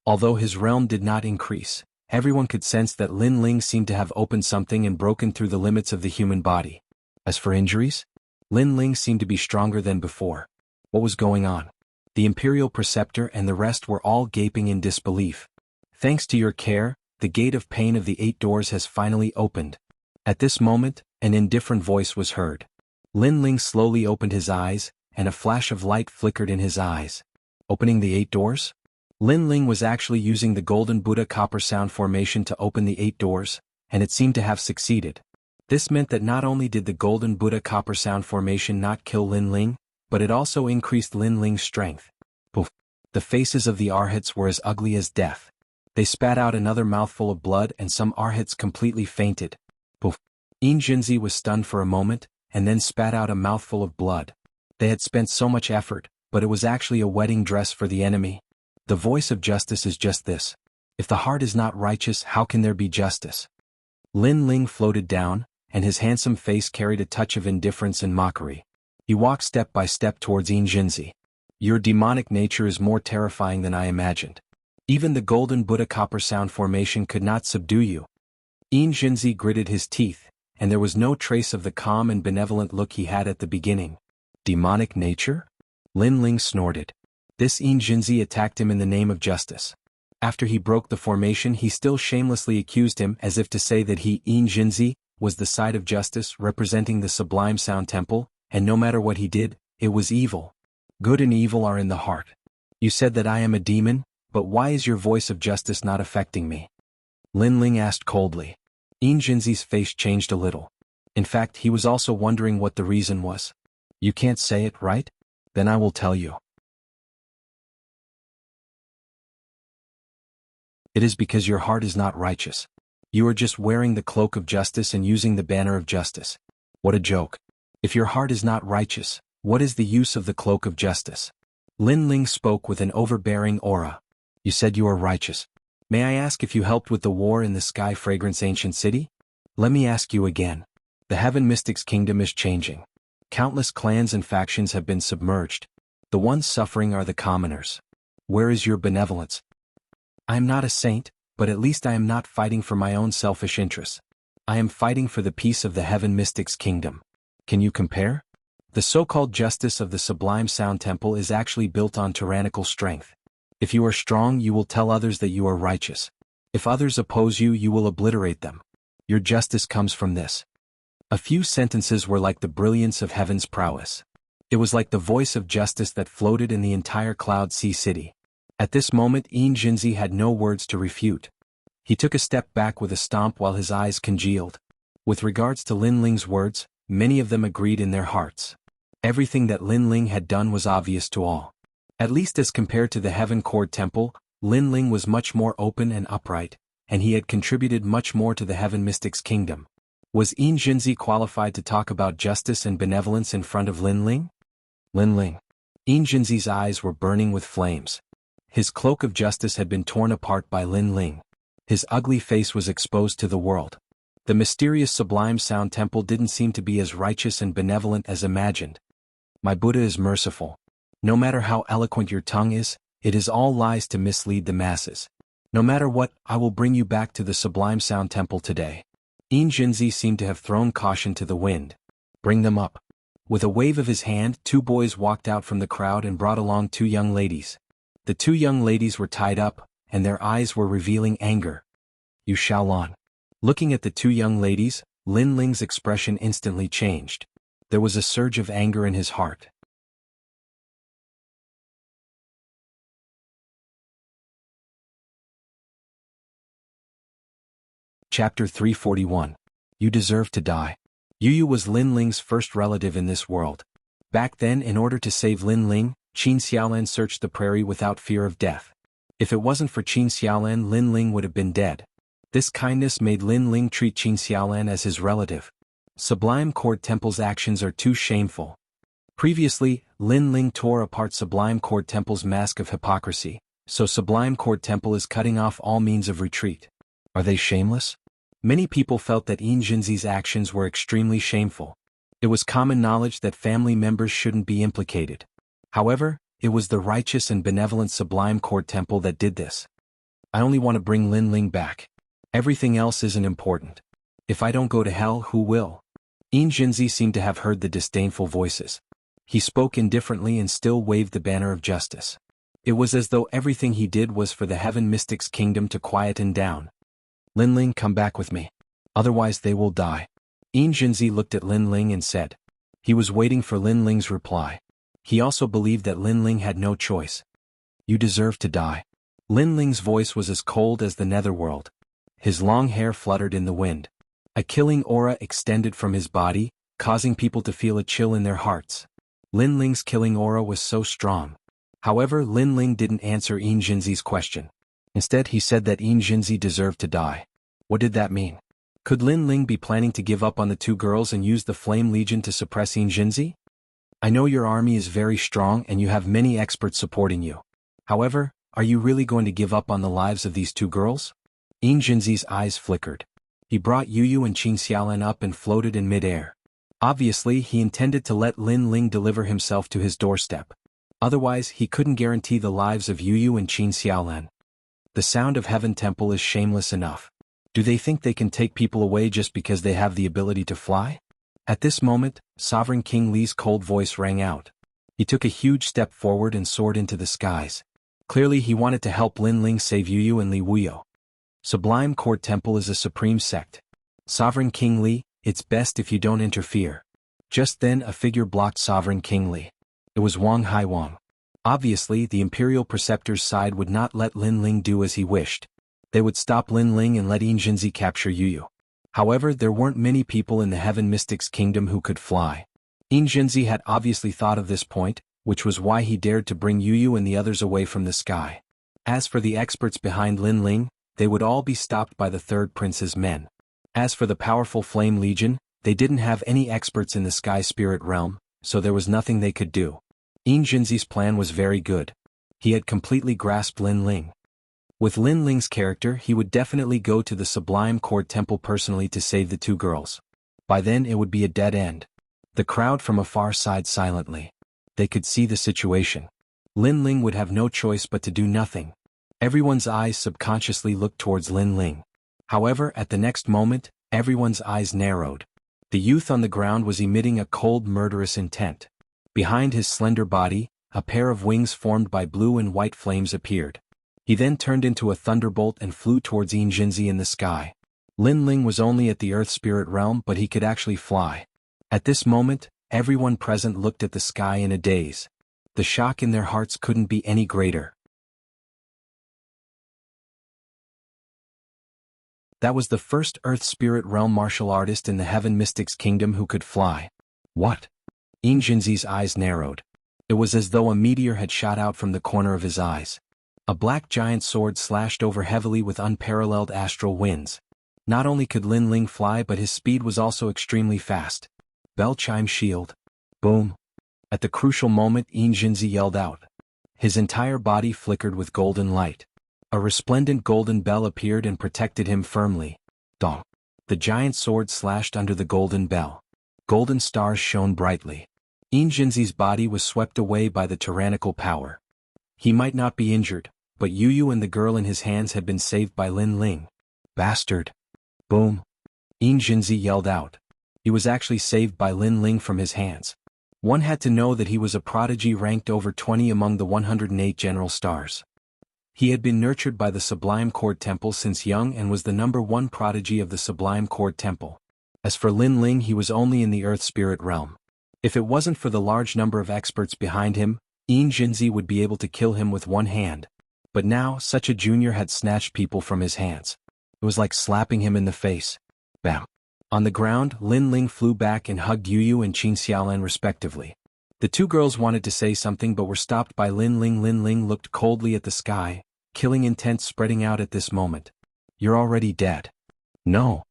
Although his realm did not increase, everyone could sense that Lin Ling seemed to have opened something and broken through the limits of the human body. As for injuries, Lin Ling seemed to be stronger than before. What was going on? The Imperial Preceptor and the rest were all gaping in disbelief. Thanks to your care, the gate of pain of the 8 doors has finally opened. At this moment, an indifferent voice was heard. Lin Ling slowly opened his eyes, and a flash of light flickered in his eyes. Opening the 8 doors? Lin Ling was actually using the Golden Buddha Copper Sound formation to open the 8 doors, and it seemed to have succeeded. This meant that not only did the Golden Buddha Copper Sound formation not kill Lin Ling, but it also increased Lin Ling's strength. Poof! The faces of the Arhats were as ugly as death. They spat out another mouthful of blood and some Arhats completely fainted. Poof! Yin Jinzi was stunned for a moment, and then spat out a mouthful of blood. They had spent so much effort, but it was actually a wedding dress for the enemy. The voice of justice is just this. If the heart is not righteous, how can there be justice? Lin Ling floated down, and his handsome face carried a touch of indifference and mockery. He walked step by step towards Yin Jinzi. Your demonic nature is more terrifying than I imagined. Even the Golden Buddha Copper Sound formation could not subdue you. Yin Jinzi gritted his teeth, and there was no trace of the calm and benevolent look he had at the beginning. Demonic nature? Lin Ling snorted. This Yin Jinzi attacked him in the name of justice. After he broke the formation, he still shamelessly accused him as if to say that he, Yin Jinzi, was the side of justice representing the Sublime Sound Temple, and no matter what he did, it was evil. Good and evil are in the heart. You said that I am a demon, but why is your voice of justice not affecting me? Lin Ling asked coldly. Yin Jinzi's face changed a little. In fact, he was also wondering what the reason was. You can't say it, right? Then I will tell you. It is because your heart is not righteous. You are just wearing the cloak of justice and using the banner of justice. What a joke. If your heart is not righteous, what is the use of the cloak of justice? Lin Ling spoke with an overbearing aura. You said you are righteous. May I ask if you helped with the war in the Sky Fragrance Ancient City? Let me ask you again. The Heaven Mystics Kingdom is changing. Countless clans and factions have been submerged. The ones suffering are the commoners. Where is your benevolence? I am not a saint, but at least I am not fighting for my own selfish interests. I am fighting for the peace of the Heaven Mystics Kingdom. Can you compare? The so-called justice of the Sublime Sound Temple is actually built on tyrannical strength. If you are strong, you will tell others that you are righteous. If others oppose you, you will obliterate them. Your justice comes from this. A few sentences were like the brilliance of heaven's prowess. It was like the voice of justice that floated in the entire Cloud Sea City. At this moment, Yin Jinzi had no words to refute. He took a step back with a stomp while his eyes congealed. With regards to Lin Ling's words, many of them agreed in their hearts. Everything that Lin Ling had done was obvious to all. At least as compared to the Heaven Cord Temple, Lin Ling was much more open and upright, and he had contributed much more to the Heaven Mystics Kingdom. Was Yin Jinzi qualified to talk about justice and benevolence in front of Lin Ling? Lin Ling. Yin Jinzi's eyes were burning with flames. His cloak of justice had been torn apart by Lin Ling. His ugly face was exposed to the world. The mysterious Sublime Sound Temple didn't seem to be as righteous and benevolent as imagined. My Buddha is merciful. No matter how eloquent your tongue is, it is all lies to mislead the masses. No matter what, I will bring you back to the Sublime Sound Temple today. Yin Jinzi seemed to have thrown caution to the wind. Bring them up. With a wave of his hand, 2 boys walked out from the crowd and brought along 2 young ladies. The 2 young ladies were tied up, and their eyes were revealing anger. You Shaolon. Looking at the 2 young ladies, Lin Ling's expression instantly changed. There was a surge of anger in his heart. Chapter 341. You deserve to die. Yu was Lin Ling's first relative in this world. Back then, in order to save Lin Ling, Qin Xiaolan searched the prairie without fear of death. If it wasn't for Qin Xiaolan, Lin Ling would have been dead. This kindness made Lin Ling treat Qin Xiaolan as his relative. Sublime Cord Temple's actions are too shameful. Previously, Lin Ling tore apart Sublime Cord Temple's mask of hypocrisy, so Sublime Cord Temple is cutting off all means of retreat. Are they shameless? Many people felt that Yin Jinzi's actions were extremely shameful. It was common knowledge that family members shouldn't be implicated. However, it was the righteous and benevolent Sublime Cord Temple that did this. I only want to bring Lin Ling back. Everything else isn't important. If I don't go to hell, who will? Yin Jinzi seemed to have heard the disdainful voices. He spoke indifferently and still waved the banner of justice. It was as though everything he did was for the Heaven Mystic's kingdom to quieten down. Linling, come back with me. Otherwise they will die. Yin Jinzi looked at Linling and said. He was waiting for Linling's reply. He also believed that Linling had no choice. You deserve to die. Linling's voice was as cold as the netherworld. His long hair fluttered in the wind. A killing aura extended from his body, causing people to feel a chill in their hearts. Linling's killing aura was so strong. However, Linling didn't answer Yin Jinzi's question. Instead, he said that Yin Jinzi deserved to die. What did that mean? Could Linling be planning to give up on the two girls and use the Flame Legion to suppress Yin Jinzi? I know your army is very strong and you have many experts supporting you. However, are you really going to give up on the lives of these two girls? Yin Jinzi's eyes flickered. He brought Yu and Qin Xiaolan up and floated in midair. Obviously, he intended to let Linling deliver himself to his doorstep. Otherwise, he couldn't guarantee the lives of Yu and Qin Xiaolan. The sound of Heaven Temple is shameless enough. Do they think they can take people away just because they have the ability to fly? At this moment, Sovereign King Li's cold voice rang out. He took a huge step forward and soared into the skies. Clearly he wanted to help Linling save Yu and Li Wuyo. Sublime Court Temple is a supreme sect. Sovereign King Li, it's best if you don't interfere. Just then a figure blocked Sovereign King Li. It was Wang Haiwang. Obviously, the Imperial Preceptor's side would not let Linling do as he wished. They would stop Linling and let Yin Jinzi capture Yu. However, there weren't many people in the Heaven Mystic's kingdom who could fly. Yin Jinzi had obviously thought of this point, which was why he dared to bring Yu and the others away from the sky. As for the experts behind Linling, they would all be stopped by the Third Prince's men. As for the powerful Flame Legion, they didn't have any experts in the Sky Spirit realm, so there was nothing they could do. Yin Jinzi's plan was very good. He had completely grasped Linling. With Linling's character, he would definitely go to the Sublime Court Temple personally to save the two girls. By then it would be a dead end. The crowd from afar sighed silently. They could see the situation. Linling would have no choice but to do nothing. Everyone's eyes subconsciously looked towards Linling. However, at the next moment, everyone's eyes narrowed. The youth on the ground was emitting a cold, murderous intent. Behind his slender body, a pair of wings formed by blue and white flames appeared. He then turned into a thunderbolt and flew towards Yin Jinzi in the sky. Linling was only at the Earth Spirit realm, but he could actually fly. At this moment, everyone present looked at the sky in a daze. The shock in their hearts couldn't be any greater. That was the first Earth Spirit realm martial artist in the Heaven Mystic's kingdom who could fly. What? Yin Jinzi's eyes narrowed. It was as though a meteor had shot out from the corner of his eyes. A black giant sword slashed over heavily with unparalleled astral winds. Not only could Linling fly, but his speed was also extremely fast. Bell chime shield. Boom. At the crucial moment, Yin Jinzi yelled out. His entire body flickered with golden light. A resplendent golden bell appeared and protected him firmly. Dong. The giant sword slashed under the golden bell. Golden stars shone brightly. Yin Jinzi's body was swept away by the tyrannical power. He might not be injured, but Yu and the girl in his hands had been saved by Linling. Bastard. Boom. Yin Jinzi yelled out. He was actually saved by Linling from his hands. One had to know that he was a prodigy ranked over 20 among the 108 general stars. He had been nurtured by the Sublime Court Temple since young and was the #1 prodigy of the Sublime Court Temple. As for Linling, he was only in the Earth Spirit realm. If it wasn't for the large number of experts behind him, Yin Jinzi would be able to kill him with one hand. But now, such a junior had snatched people from his hands. It was like slapping him in the face. Bam. On the ground, Linling flew back and hugged Yu and Qin Xiaolan respectively. The two girls wanted to say something but were stopped by Linling. Linling looked coldly at the sky, killing intent spreading out at this moment. You're already dead. No.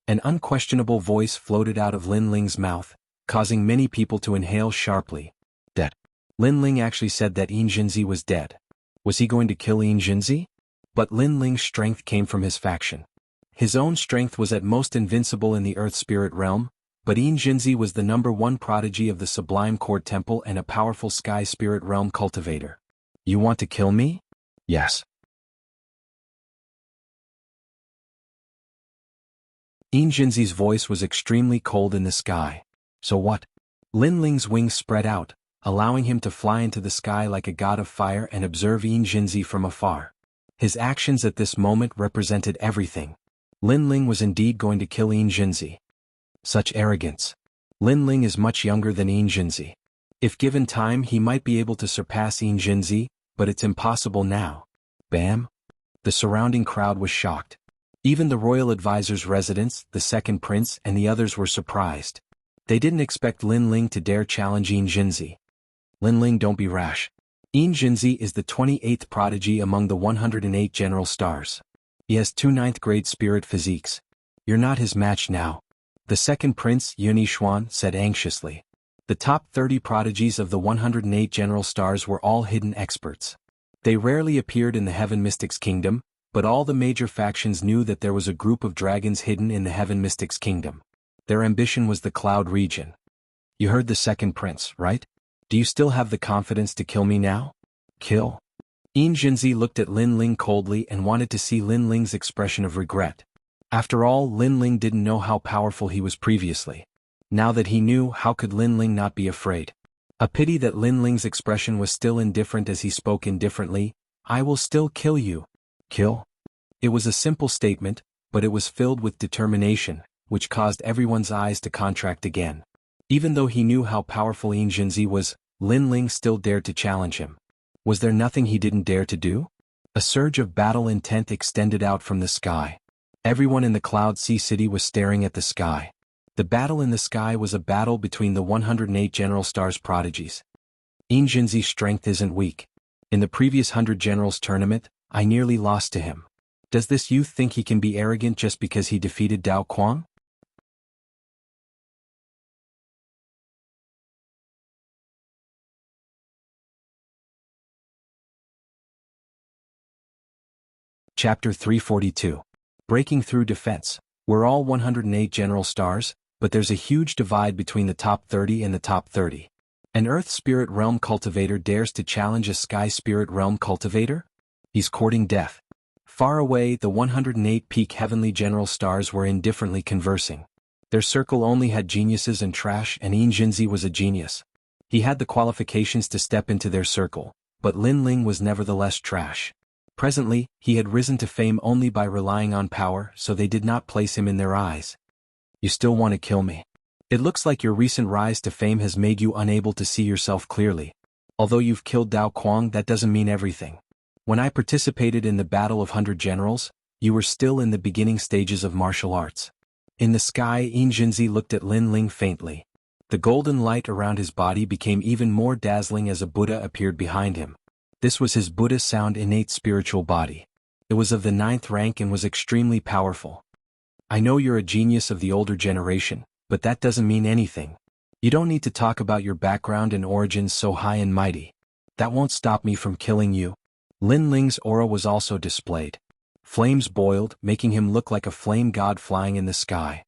An unquestionable voice floated out of Linling's mouth, causing many people to inhale sharply. Dead. Linling actually said that Yin Jinzi was dead. Was he going to kill Yin Jinzi? But Linling's strength came from his faction. His own strength was at most invincible in the Earth Spirit realm, but Yin Jinzi was the #1 prodigy of the Sublime Court Temple and a powerful Sky Spirit realm cultivator. You want to kill me? Yes. Yin Jinzi's voice was extremely cold in the sky. So what? Linling's wings spread out, allowing him to fly into the sky like a god of fire and observe Yin Jinzi from afar. His actions at this moment represented everything. Lin Ling was indeed going to kill Yin Jinzi. Such arrogance. Lin Ling is much younger than Yin Jinzi. If given time he might be able to surpass Yin Jinzi, but it's impossible now. Bam! The surrounding crowd was shocked. Even the royal advisor's residents, the second prince and the others were surprised. They didn't expect Lin Ling to dare challenge Yin Jinzi. Lin Ling, don't be rash. Yin Jinzi is the 28th prodigy among the 108 general stars. He has 2 9th-grade spirit physiques. You're not his match now. The second prince, Yuni Xuan, said anxiously. The top 30 prodigies of the 108 general stars were all hidden experts. They rarely appeared in the Heaven Mystics Kingdom, but all the major factions knew that there was a group of dragons hidden in the Heaven Mystics Kingdom. Their ambition was the Cloud region. You heard the second prince, right? Do you still have the confidence to kill me now? Kill? Yin Jinzi looked at Lin Ling coldly and wanted to see Lin Ling's expression of regret. After all, Lin Ling didn't know how powerful he was previously. Now that he knew, how could Lin Ling not be afraid? A pity that Lin Ling's expression was still indifferent as he spoke indifferently. I will still kill you. Kill? It was a simple statement, but it was filled with determination, which caused everyone's eyes to contract again. Even though he knew how powerful Yin Jinzi was, Lin Ling still dared to challenge him. Was there nothing he didn't dare to do? A surge of battle intent extended out from the sky. Everyone in the Cloud Sea City was staring at the sky. The battle in the sky was a battle between the 108 General Stars prodigies. Yin Jinzi's strength isn't weak. In the previous 100 Generals tournament, I nearly lost to him. Does this youth think he can be arrogant just because he defeated Dao Quang? Chapter 342. Breaking Through Defense. We're all 108 General Stars, but there's a huge divide between the top 30 and the top 30. An Earth Spirit Realm cultivator dares to challenge a Sky Spirit Realm cultivator? He's courting death. Far away, the 108 peak heavenly general stars were indifferently conversing. Their circle only had geniuses and trash, and Yin Jinzi was a genius. He had the qualifications to step into their circle, but Lin Ling was nevertheless trash. Presently, he had risen to fame only by relying on power, so they did not place him in their eyes. You still want to kill me? It looks like your recent rise to fame has made you unable to see yourself clearly. Although you've killed Dao Quang, that doesn't mean everything. When I participated in the Battle of 100 Generals, you were still in the beginning stages of martial arts. In the sky, Yin Jinzi looked at Lin Ling faintly. The golden light around his body became even more dazzling as a Buddha appeared behind him. This was his Buddha sound innate spiritual body. It was of the 9th rank and was extremely powerful. I know you're a genius of the older generation, but that doesn't mean anything. You don't need to talk about your background and origins so high and mighty. That won't stop me from killing you. Lin Ling's aura was also displayed. Flames boiled, making him look like a flame god flying in the sky.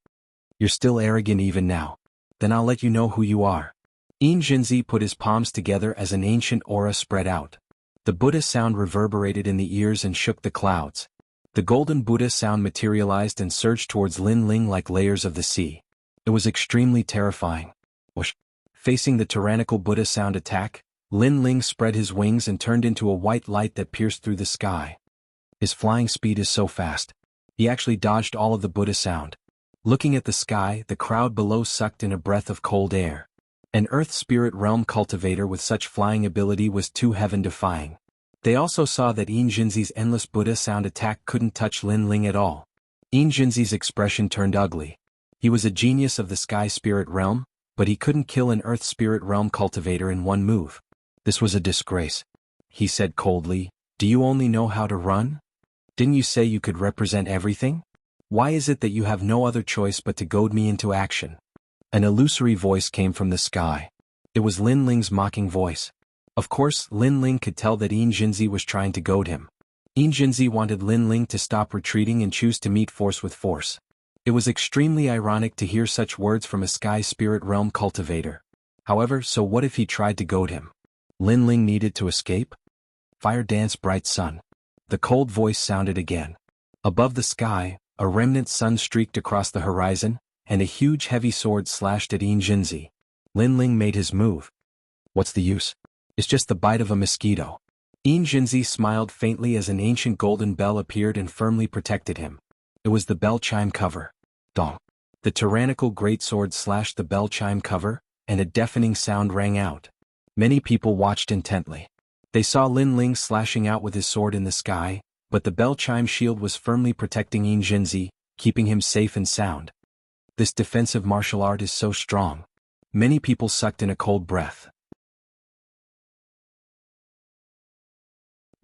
You're still arrogant even now. Then I'll let you know who you are. Yin Jinzi put his palms together as an ancient aura spread out. The Buddha sound reverberated in the ears and shook the clouds. The golden Buddha sound materialized and surged towards Lin Ling like layers of the sea. It was extremely terrifying. Whoosh. Facing the tyrannical Buddha sound attack, Lin Ling spread his wings and turned into a white light that pierced through the sky. His flying speed is so fast. He actually dodged all of the Buddha sound. Looking at the sky, the crowd below sucked in a breath of cold air. An Earth Spirit Realm cultivator with such flying ability was too heaven-defying. They also saw that Yin Jinzi's endless Buddha sound attack couldn't touch Lin Ling at all. Yin Jinzi's expression turned ugly. He was a genius of the Sky Spirit Realm, but he couldn't kill an Earth Spirit Realm cultivator in one move. This was a disgrace. He said coldly, "Do you only know how to run? Didn't you say you could represent everything? Why is it that you have no other choice but to goad me into action?" An illusory voice came from the sky. It was Lin Ling's mocking voice. Of course, Lin Ling could tell that Yin Jinzi was trying to goad him. Yin Jinzi wanted Lin Ling to stop retreating and choose to meet force with force. It was extremely ironic to hear such words from a Sky Spirit Realm cultivator. However, so what if he tried to goad him? Lin Ling needed to escape? Fire dance, bright sun. The cold voice sounded again. Above the sky, a remnant sun streaked across the horizon, and a huge heavy sword slashed at Yin Jinzi. Lin Ling made his move. What's the use? It's just the bite of a mosquito. Jinzi smiled faintly as an ancient golden bell appeared and firmly protected him. It was the bell chime cover. Dong. The tyrannical greatsword slashed the bell chime cover, and a deafening sound rang out. Many people watched intently. They saw Lin Ling slashing out with his sword in the sky, but the bell chime shield was firmly protecting Jinzi, keeping him safe and sound. This defensive martial art is so strong. Many people sucked in a cold breath.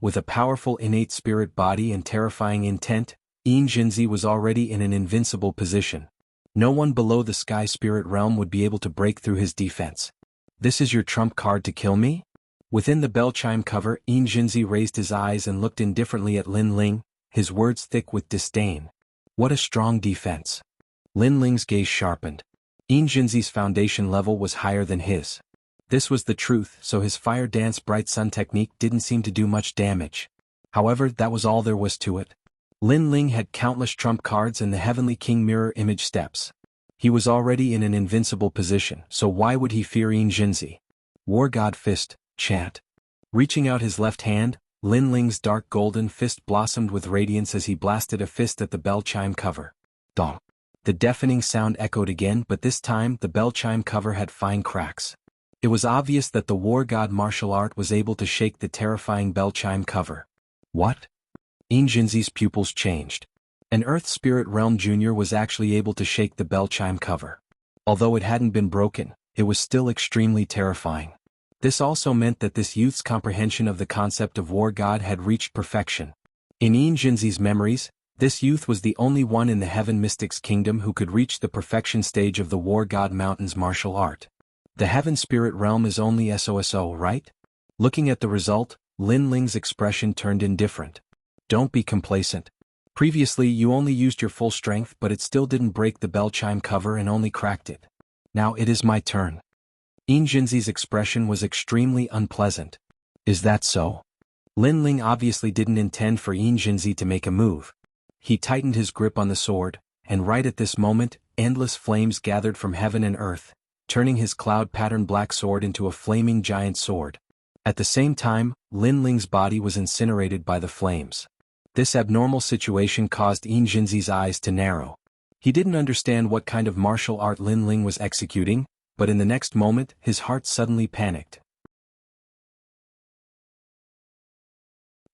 With a powerful innate spirit body and terrifying intent, Jinzi was already in an invincible position. No one below the sky spirit realm would be able to break through his defense. This is your trump card to kill me? Within the bell chime cover, Jinzi raised his eyes and looked indifferently at Lin Ling, his words thick with disdain. What a strong defense. Lin Ling's gaze sharpened. Jinzi's foundation level was higher than his. This was the truth, so his fire dance bright sun technique didn't seem to do much damage. However, that was all there was to it. Lin Ling had countless trump cards and the Heavenly King mirror image steps. He was already in an invincible position, so why would he fear Jinzi? War God Fist, chant. Reaching out his left hand, Lin Ling's dark golden fist blossomed with radiance as he blasted a fist at the bell chime cover. Dong. The deafening sound echoed again, but this time the bell chime cover had fine cracks. It was obvious that the war god martial art was able to shake the terrifying bell chime cover. What? Jinzi's pupils changed. An Earth Spirit Realm Junior was actually able to shake the bell chime cover. Although it hadn't been broken, it was still extremely terrifying. This also meant that this youth's comprehension of the concept of war god had reached perfection. In Jinzi's memories, this youth was the only one in the Heaven Mystics Kingdom who could reach the perfection stage of the war god mountain's martial art. The Heaven Spirit Realm is only SOSO, right? Looking at the result, Lin Ling's expression turned indifferent. Don't be complacent. Previously you only used your full strength, but it still didn't break the bell chime cover and only cracked it. Now it is my turn. Jinzi's expression was extremely unpleasant. Is that so? Lin Ling obviously didn't intend for Jinzi to make a move. He tightened his grip on the sword, and right at this moment, endless flames gathered from heaven and earth, turning his cloud-patterned black sword into a flaming giant sword. At the same time, Lin Ling's body was incinerated by the flames. This abnormal situation caused Jinzi's eyes to narrow. He didn't understand what kind of martial art Lin Ling was executing, but in the next moment, his heart suddenly panicked.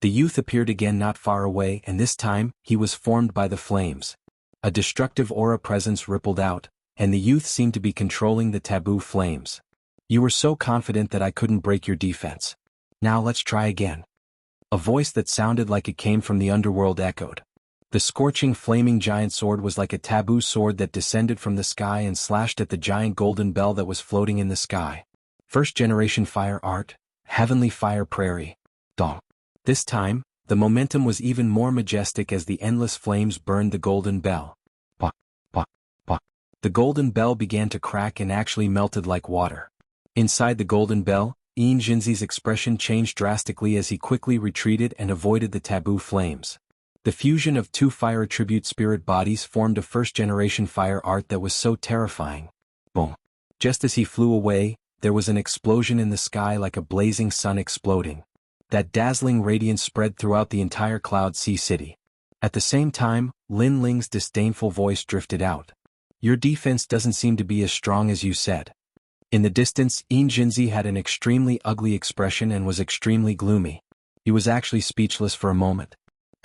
The youth appeared again not far away, and this time, he was formed by the flames. A destructive aura presence rippled out, and the youth seemed to be controlling the taboo flames. You were so confident that I couldn't break your defense. Now let's try again. A voice that sounded like it came from the underworld echoed. The scorching flaming giant sword was like a taboo sword that descended from the sky and slashed at the giant golden bell that was floating in the sky. First generation fire art, heavenly fire prairie. Dong. This time, the momentum was even more majestic as the endless flames burned the golden bell. Pah, pah, pah. The golden bell began to crack and actually melted like water. Inside the golden bell, Jinzi's expression changed drastically as he quickly retreated and avoided the taboo flames. The fusion of two fire attribute spirit bodies formed a first-generation fire art that was so terrifying. Boom. Just as he flew away, there was an explosion in the sky like a blazing sun exploding. That dazzling radiance spread throughout the entire Cloud Sea City. At the same time, Lin Ling's disdainful voice drifted out. Your defense doesn't seem to be as strong as you said. In the distance, Jinzi had an extremely ugly expression and was extremely gloomy. He was actually speechless for a moment.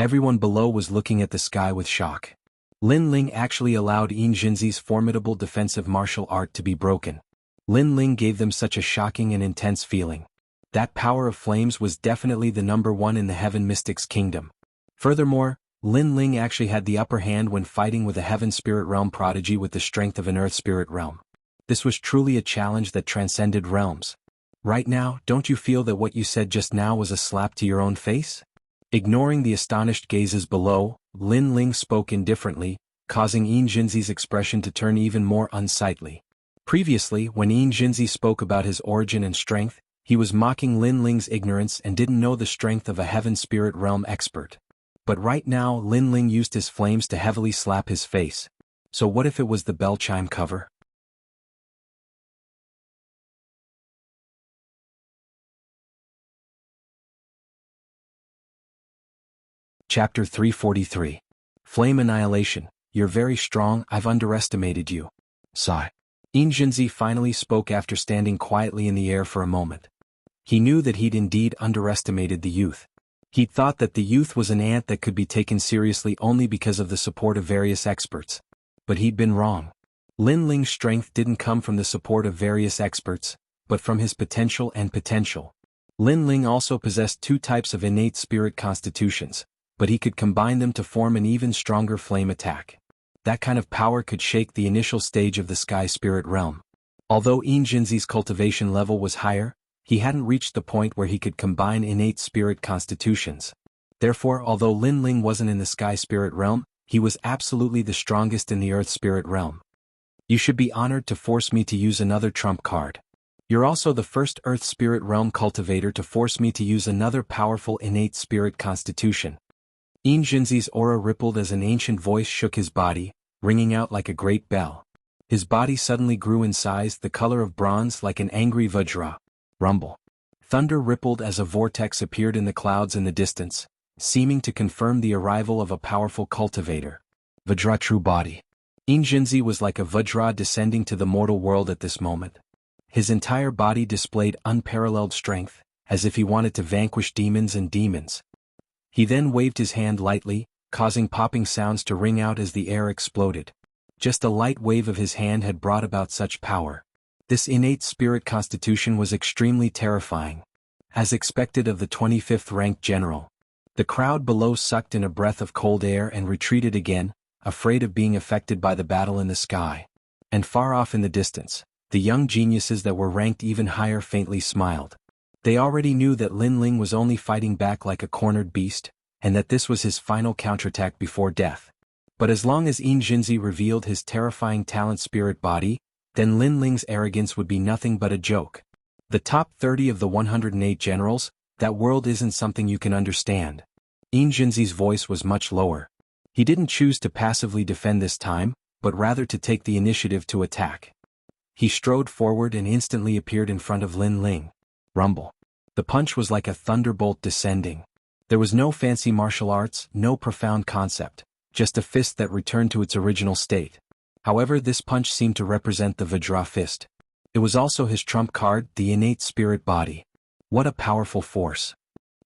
Everyone below was looking at the sky with shock. Lin Ling actually allowed Jinzi's formidable defensive martial art to be broken. Lin Ling gave them such a shocking and intense feeling. That power of flames was definitely the number one in the Heaven Mystics Kingdom. Furthermore, Lin Ling actually had the upper hand when fighting with a Heaven Spirit Realm prodigy with the strength of an Earth Spirit Realm. This was truly a challenge that transcended realms. Right now, don't you feel that what you said just now was a slap to your own face? Ignoring the astonished gazes below, Lin Ling spoke indifferently, causing Jinzi's expression to turn even more unsightly. Previously, when Jinzi spoke about his origin and strength, he was mocking Lin Ling's ignorance and didn't know the strength of a Heaven Spirit Realm expert. But right now, Lin Ling used his flames to heavily slap his face. So what if it was the bell chime cover? Chapter 343. Flame Annihilation. You're very strong, I've underestimated you. Sigh. Injinzi finally spoke after standing quietly in the air for a moment. He knew that he'd indeed underestimated the youth. He'd thought that the youth was an ant that could be taken seriously only because of the support of various experts. But he'd been wrong. Lin Ling's strength didn't come from the support of various experts, but from his potential and potential. Lin Ling also possessed two types of innate spirit constitutions, but he could combine them to form an even stronger flame attack. That kind of power could shake the initial stage of the sky spirit realm. Although Injinzi's cultivation level was higher, he hadn't reached the point where he could combine innate spirit constitutions. Therefore, although Lin Ling wasn't in the sky spirit realm, he was absolutely the strongest in the earth spirit realm. You should be honored to force me to use another trump card. You're also the first earth spirit realm cultivator to force me to use another powerful innate spirit constitution. Injinzi's aura rippled as an ancient voice shook his body, ringing out like a great bell. His body suddenly grew in size, the color of bronze, like an angry vajra. Rumble. Thunder rippled as a vortex appeared in the clouds in the distance, seeming to confirm the arrival of a powerful cultivator. Vajra true body. Injinzi was like a vajra descending to the mortal world at this moment. His entire body displayed unparalleled strength, as if he wanted to vanquish demons and demons. He then waved his hand lightly, causing popping sounds to ring out as the air exploded. Just a light wave of his hand had brought about such power. This innate spirit constitution was extremely terrifying. As expected of the 25th ranked general. The crowd below sucked in a breath of cold air and retreated again, afraid of being affected by the battle in the sky. And far off in the distance, the young geniuses that were ranked even higher faintly smiled. They already knew that Lin Ling was only fighting back like a cornered beast, and that this was his final counterattack before death. But as long as Injinzi revealed his terrifying talent spirit body, then Lin Ling's arrogance would be nothing but a joke. The top 30 of the 108 generals, that world isn't something you can understand. Injinzi's voice was much lower. He didn't choose to passively defend this time, but rather to take the initiative to attack. He strode forward and instantly appeared in front of Lin Ling. Rumble. The punch was like a thunderbolt descending. There was no fancy martial arts, no profound concept, just a fist that returned to its original state. However, this punch seemed to represent the Vajra fist. It was also his trump card, the innate spirit body. What a powerful force.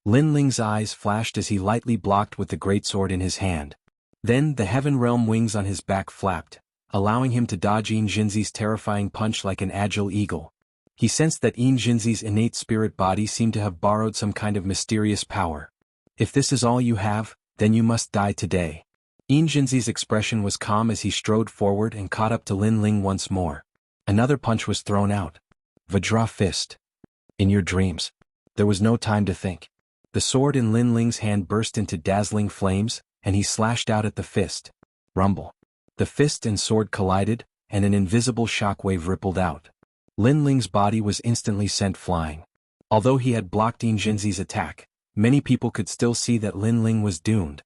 Lin Ling's eyes flashed as he lightly blocked with the greatsword in his hand. Then the heaven realm wings on his back flapped, allowing him to dodge Injinzi's terrifying punch like an agile eagle. He sensed that Injinzi's innate spirit body seemed to have borrowed some kind of mysterious power. If this is all you have, then you must die today. Injinzi's expression was calm as he strode forward and caught up to Lin Ling once more. Another punch was thrown out. Vajra fist. In your dreams. There was no time to think. The sword in Lin Ling's hand burst into dazzling flames, and he slashed out at the fist. Rumble. The fist and sword collided, and an invisible shockwave rippled out. Lin Ling's body was instantly sent flying. Although he had blocked Injinzi's attack, many people could still see that Lin Ling was doomed.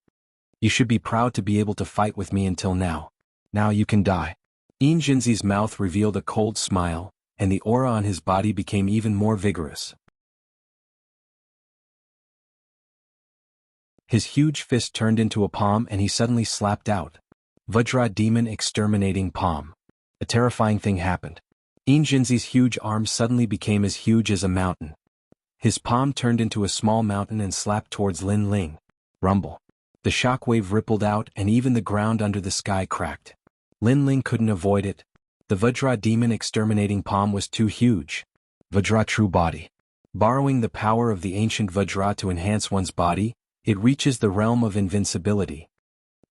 You should be proud to be able to fight with me until now. Now you can die. Injinzi's mouth revealed a cold smile, and the aura on his body became even more vigorous. His huge fist turned into a palm and he suddenly slapped out. Vajra demon exterminating palm. A terrifying thing happened. Injinzi's huge arm suddenly became as huge as a mountain. His palm turned into a small mountain and slapped towards Lin Ling. Rumble. The shockwave rippled out and even the ground under the sky cracked. Lin Ling couldn't avoid it. The Vajra demon exterminating palm was too huge. Vajra true body. Borrowing the power of the ancient Vajra to enhance one's body, it reaches the realm of invincibility.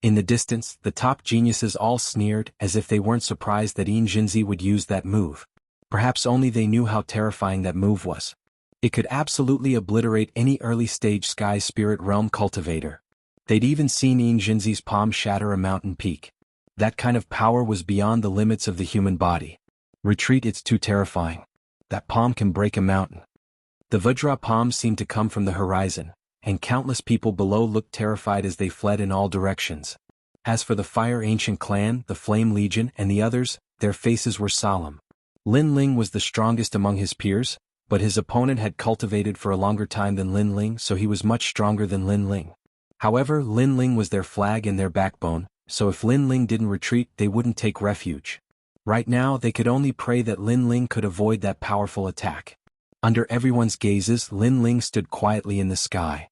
In the distance, the top geniuses all sneered as if they weren't surprised that Injinzi would use that move. Perhaps only they knew how terrifying that move was. It could absolutely obliterate any early-stage sky spirit realm cultivator. They'd even seen Injinzi's palm shatter a mountain peak. That kind of power was beyond the limits of the human body. Retreat, it's too terrifying. That palm can break a mountain. The Vajra palm seemed to come from the horizon, and countless people below looked terrified as they fled in all directions. As for the Fire Ancient Clan, the Flame Legion, and the others, their faces were solemn. Lin Ling was the strongest among his peers, but his opponent had cultivated for a longer time than Lin Ling, so he was much stronger than Lin Ling. However, Lin Ling was their flag and their backbone, so if Lin Ling didn't retreat they wouldn't take refuge. Right now they could only pray that Lin Ling could avoid that powerful attack. Under everyone's gazes, Lin Ling stood quietly in the sky.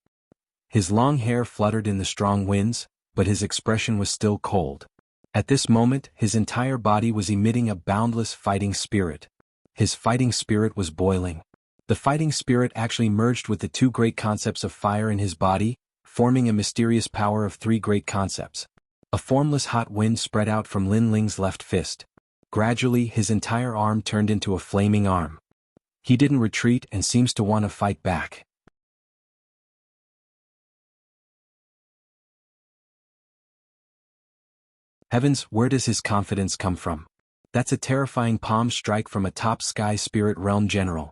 His long hair fluttered in the strong winds, but his expression was still cold. At this moment, his entire body was emitting a boundless fighting spirit. His fighting spirit was boiling. The fighting spirit actually merged with the two great concepts of fire in his body, forming a mysterious power of three great concepts. A formless hot wind spread out from Lin Ling's left fist. Gradually, his entire arm turned into a flaming arm. He didn't retreat and seems to want to fight back. Heavens, where does his confidence come from? That's a terrifying palm strike from a top sky spirit realm general.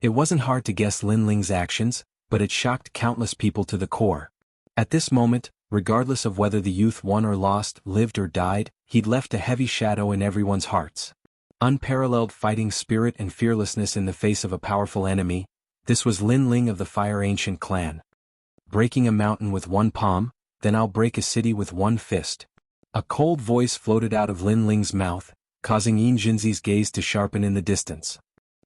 It wasn't hard to guess Lin Ling's actions, but it shocked countless people to the core. At this moment, regardless of whether the youth won or lost, lived or died, he'd left a heavy shadow in everyone's hearts. Unparalleled fighting spirit and fearlessness in the face of a powerful enemy, this was Lin Ling of the Fire Ancient clan. Breaking a mountain with one palm, then I'll break a city with one fist. A cold voice floated out of Lin Ling's mouth, causing Yin Jinzi's gaze to sharpen in the distance.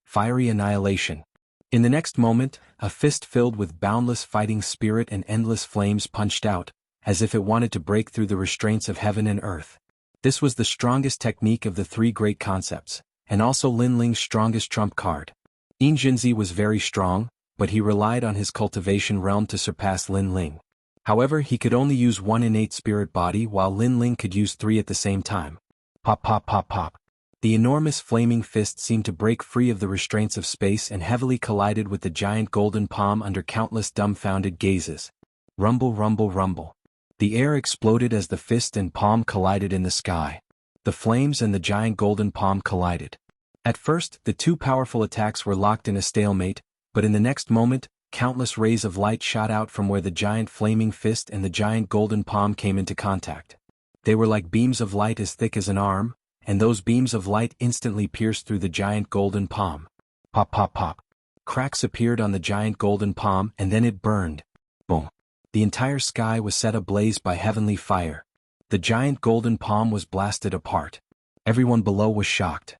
Fiery annihilation. In the next moment, a fist filled with boundless fighting spirit and endless flames punched out, as if it wanted to break through the restraints of heaven and earth. This was the strongest technique of the three great concepts, and also Lin Ling's strongest trump card. Yin Jinzi was very strong, but he relied on his cultivation realm to surpass Lin Ling. However, he could only use one innate spirit body while Lin Ling could use three at the same time. Pop pop pop pop. The enormous flaming fist seemed to break free of the restraints of space and heavily collided with the giant golden palm under countless dumbfounded gazes. Rumble rumble rumble. The air exploded as the fist and palm collided in the sky. The flames and the giant golden palm collided. At first, the two powerful attacks were locked in a stalemate, but in the next moment, countless rays of light shot out from where the giant flaming fist and the giant golden palm came into contact. They were like beams of light as thick as an arm, and those beams of light instantly pierced through the giant golden palm. Pop pop pop. Cracks appeared on the giant golden palm and then it burned. Boom. The entire sky was set ablaze by heavenly fire. The giant golden palm was blasted apart. Everyone below was shocked.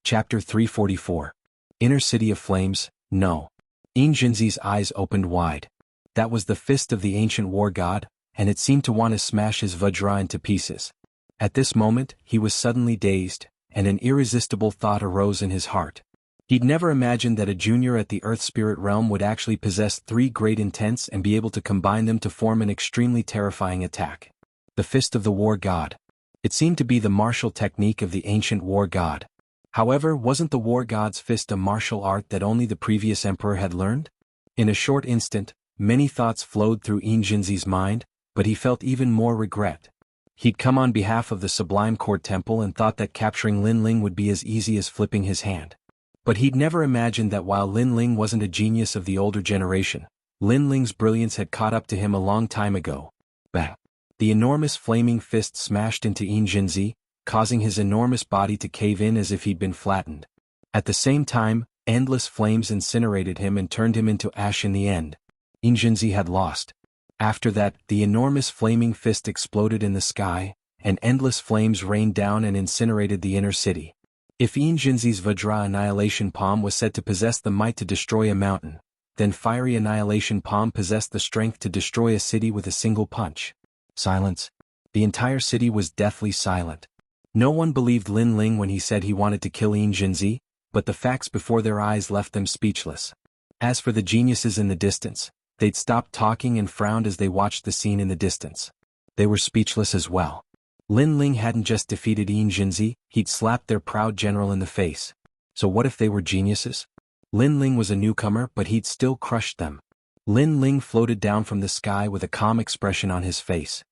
Chapter 344. Inner City of Flames, No. Yin Jinzi's eyes opened wide. That was the fist of the ancient war god, and it seemed to want to smash his Vajra into pieces. At this moment, he was suddenly dazed, and an irresistible thought arose in his heart. He'd never imagined that a junior at the Earth Spirit realm would actually possess three great intents and be able to combine them to form an extremely terrifying attack. The fist of the war god. It seemed to be the martial technique of the ancient war god. However, wasn't the war god's fist a martial art that only the previous emperor had learned? In a short instant, many thoughts flowed through Yin Jinzi's mind, but he felt even more regret. He'd come on behalf of the Sublime Court Temple and thought that capturing Lin Ling would be as easy as flipping his hand. But he'd never imagined that while Lin Ling wasn't a genius of the older generation, Lin Ling's brilliance had caught up to him a long time ago. Bang! The enormous flaming fist smashed into Yin Jinzi, causing his enormous body to cave in as if he'd been flattened. At the same time, endless flames incinerated him and turned him into ash in the end. Yin Jinzi had lost. After that, the enormous flaming fist exploded in the sky, and endless flames rained down and incinerated the inner city. If Yin Jinzi's Vajra Annihilation Palm was said to possess the might to destroy a mountain, then Fiery Annihilation Palm possessed the strength to destroy a city with a single punch. Silence. The entire city was deathly silent. No one believed Lin Ling when he said he wanted to kill Yin Jinzi, but the facts before their eyes left them speechless. As for the geniuses in the distance, they'd stopped talking and frowned as they watched the scene in the distance. They were speechless as well. Lin Ling hadn't just defeated Yin Jinzi, he'd slapped their proud general in the face. So what if they were geniuses? Lin Ling was a newcomer, but he'd still crushed them. Lin Ling floated down from the sky with a calm expression on his face.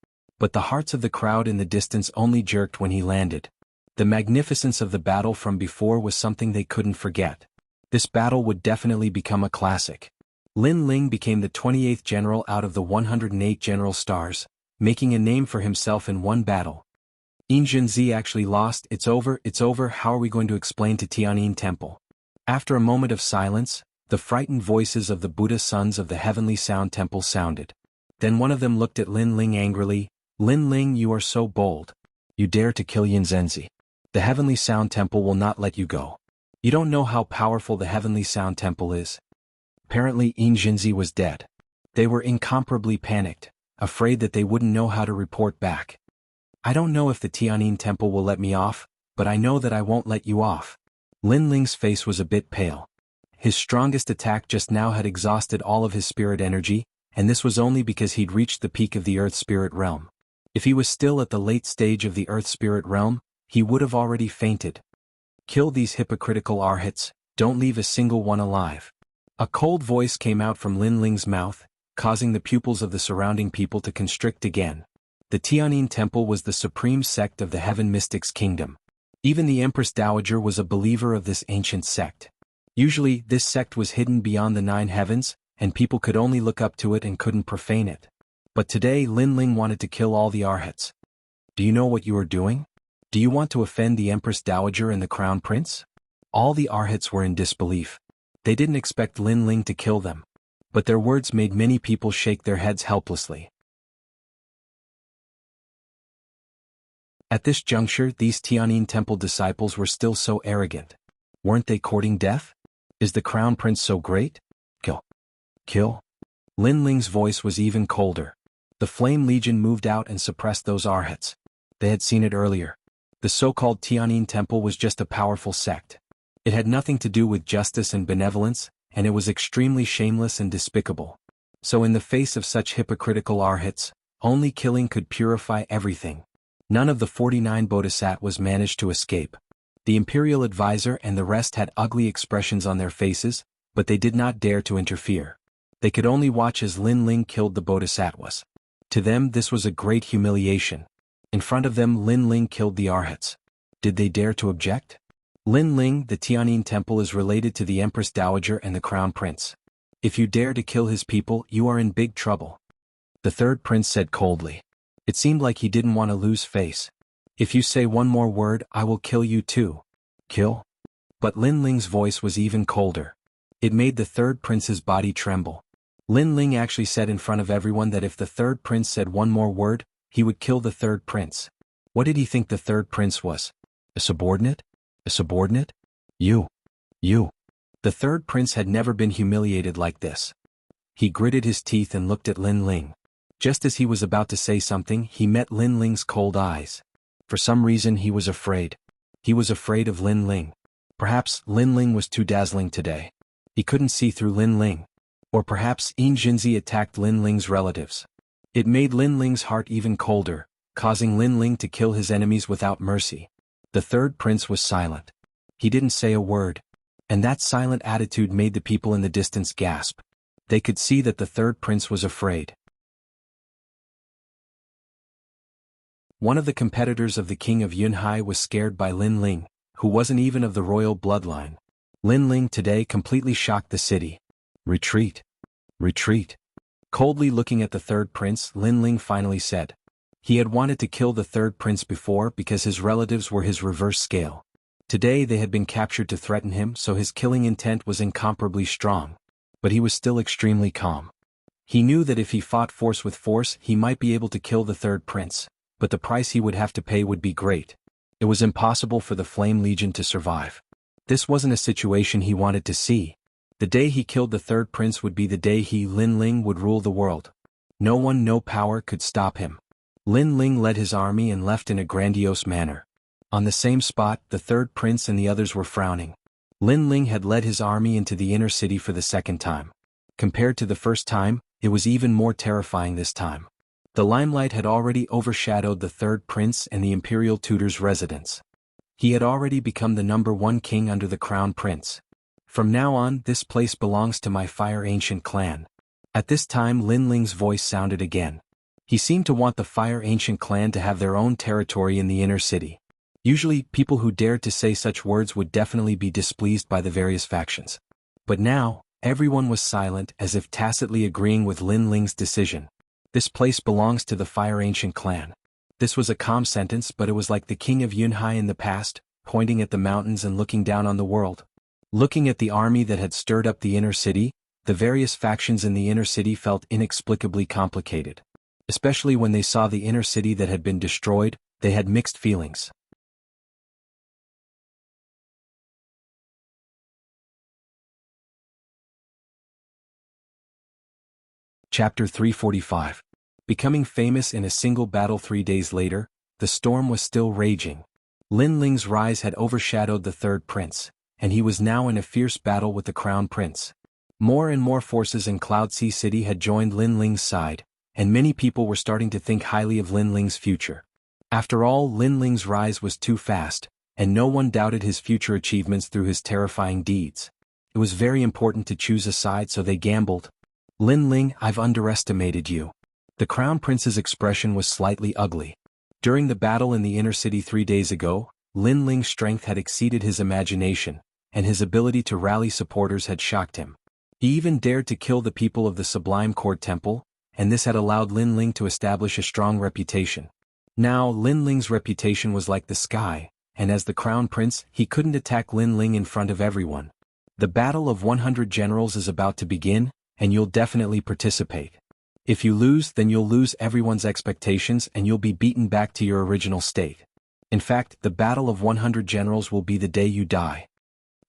But the hearts of the crowd in the distance only jerked when he landed. The magnificence of the battle from before was something they couldn't forget. This battle would definitely become a classic. Lin Ling became the 28th general out of the 108 general stars, making a name for himself in one battle. Jinzi actually lost. It's over, how are we going to explain to Tianyin Temple? After a moment of silence, the frightened voices of the Buddha sons of the Heavenly Sound Temple sounded. Then one of them looked at Lin Ling angrily. Lin Ling, you are so bold. You dare to kill Yin Zhenzi. The Heavenly Sound Temple will not let you go. You don't know how powerful the Heavenly Sound Temple is. Apparently Yin Zhenzi was dead. They were incomparably panicked, afraid that they wouldn't know how to report back. I don't know if the Tianyin Temple will let me off, but I know that I won't let you off. Lin Ling's face was a bit pale. His strongest attack just now had exhausted all of his spirit energy, and this was only because he'd reached the peak of the Earth Spirit Realm. If he was still at the late stage of the Earth Spirit Realm, he would have already fainted. Kill these hypocritical arhats, don't leave a single one alive. A cold voice came out from Lin Ling's mouth, causing the pupils of the surrounding people to constrict again. The Tianyin Temple was the supreme sect of the Heaven Mystics Kingdom. Even the Empress Dowager was a believer of this ancient sect. Usually, this sect was hidden beyond the 9 heavens, and people could only look up to it and couldn't profane it. But today Lin Ling wanted to kill all the arhats. Do you know what you are doing? Do you want to offend the Empress Dowager and the Crown Prince? All the arhats were in disbelief. They didn't expect Lin Ling to kill them. But their words made many people shake their heads helplessly. At this juncture, these Tianyin Temple disciples were still so arrogant. Weren't they courting death? Is the Crown Prince so great? Kill. Kill? Lin Ling's voice was even colder. The Flame Legion moved out and suppressed those arhats. They had seen it earlier. The so-called Tianyin Temple was just a powerful sect. It had nothing to do with justice and benevolence, and it was extremely shameless and despicable. So in the face of such hypocritical arhats, only killing could purify everything. None of the 49 bodhisattvas managed to escape. The imperial advisor and the rest had ugly expressions on their faces, but they did not dare to interfere. They could only watch as Lin Ling killed the bodhisattvas. To them this was a great humiliation. In front of them Lin Ling killed the arhats. Did they dare to object? Lin Ling, the Tianyin Temple is related to the Empress Dowager and the Crown Prince. If you dare to kill his people, you are in big trouble. The third prince said coldly. It seemed like he didn't want to lose face. If you say one more word, I will kill you too. Kill? But Lin Ling's voice was even colder. It made the third prince's body tremble. Lin Ling actually said in front of everyone that if the third prince said one more word, he would kill the third prince. What did he think the third prince was? A subordinate? A subordinate? You. The third prince had never been humiliated like this. He gritted his teeth and looked at Lin Ling. Just as he was about to say something, he met Lin Ling's cold eyes. For some reason he was afraid. He was afraid of Lin Ling. Perhaps Lin Ling was too dazzling today. He couldn't see through Lin Ling. Or perhaps Yin Jinzi attacked Lin Ling's relatives. It made Lin Ling's heart even colder, causing Lin Ling to kill his enemies without mercy. The third prince was silent. He didn't say a word. And that silent attitude made the people in the distance gasp. They could see that the third prince was afraid. One of the competitors of the king of Yunhai was scared by Lin Ling, who wasn't even of the royal bloodline. Lin Ling today completely shocked the city. Retreat. Retreat. Coldly looking at the third prince, Lin Ling finally said. He had wanted to kill the third prince before because his relatives were his reverse scale. Today they had been captured to threaten him, so his killing intent was incomparably strong. But he was still extremely calm. He knew that if he fought force with force, he might be able to kill the third prince, but the price he would have to pay would be great. It was impossible for the Flame Legion to survive. This wasn't a situation he wanted to see. The day he killed the third prince would be the day he, Lin Ling, would rule the world. No one, no power could stop him. Lin Ling led his army and left in a grandiose manner. On the same spot, the third prince and the others were frowning. Lin Ling had led his army into the inner city for the second time. Compared to the first time, it was even more terrifying this time. The limelight had already overshadowed the third prince and the imperial tutor's residence. He had already become the #1 king under the crown prince. From now on, this place belongs to my Fire Ancient clan. At this time Lin Ling's voice sounded again. He seemed to want the Fire Ancient clan to have their own territory in the inner city. Usually, people who dared to say such words would definitely be displeased by the various factions. But now, everyone was silent as if tacitly agreeing with Lin Ling's decision. This place belongs to the Fire Ancient clan. This was a calm sentence, but it was like the king of Yunhai in the past, pointing at the mountains and looking down on the world. Looking at the army that had stirred up the inner city, the various factions in the inner city felt inexplicably complicated. Especially when they saw the inner city that had been destroyed, they had mixed feelings. Chapter 345. Becoming famous in a single battle 3 days later, the storm was still raging. Lin Ling's rise had overshadowed the third prince, and he was now in a fierce battle with the crown prince. More and more forces in Cloud Sea City had joined Lin Ling's side, and many people were starting to think highly of Lin Ling's future. After all, Lin Ling's rise was too fast, and no one doubted his future achievements through his terrifying deeds. It was very important to choose a side, so they gambled. Lin Ling, I've underestimated you. The crown prince's expression was slightly ugly. During the battle in the inner city 3 days ago, Lin Ling's strength had exceeded his imagination, and his ability to rally supporters had shocked him. He even dared to kill the people of the Sublime Court Temple, and this had allowed Lin Ling to establish a strong reputation. Now Lin Ling's reputation was like the sky, and as the crown prince, he couldn't attack Lin Ling in front of everyone. The battle of 100 generals is about to begin, and you'll definitely participate. If you lose, then you'll lose everyone's expectations and you'll be beaten back to your original state. In fact, the battle of 100 generals will be the day you die.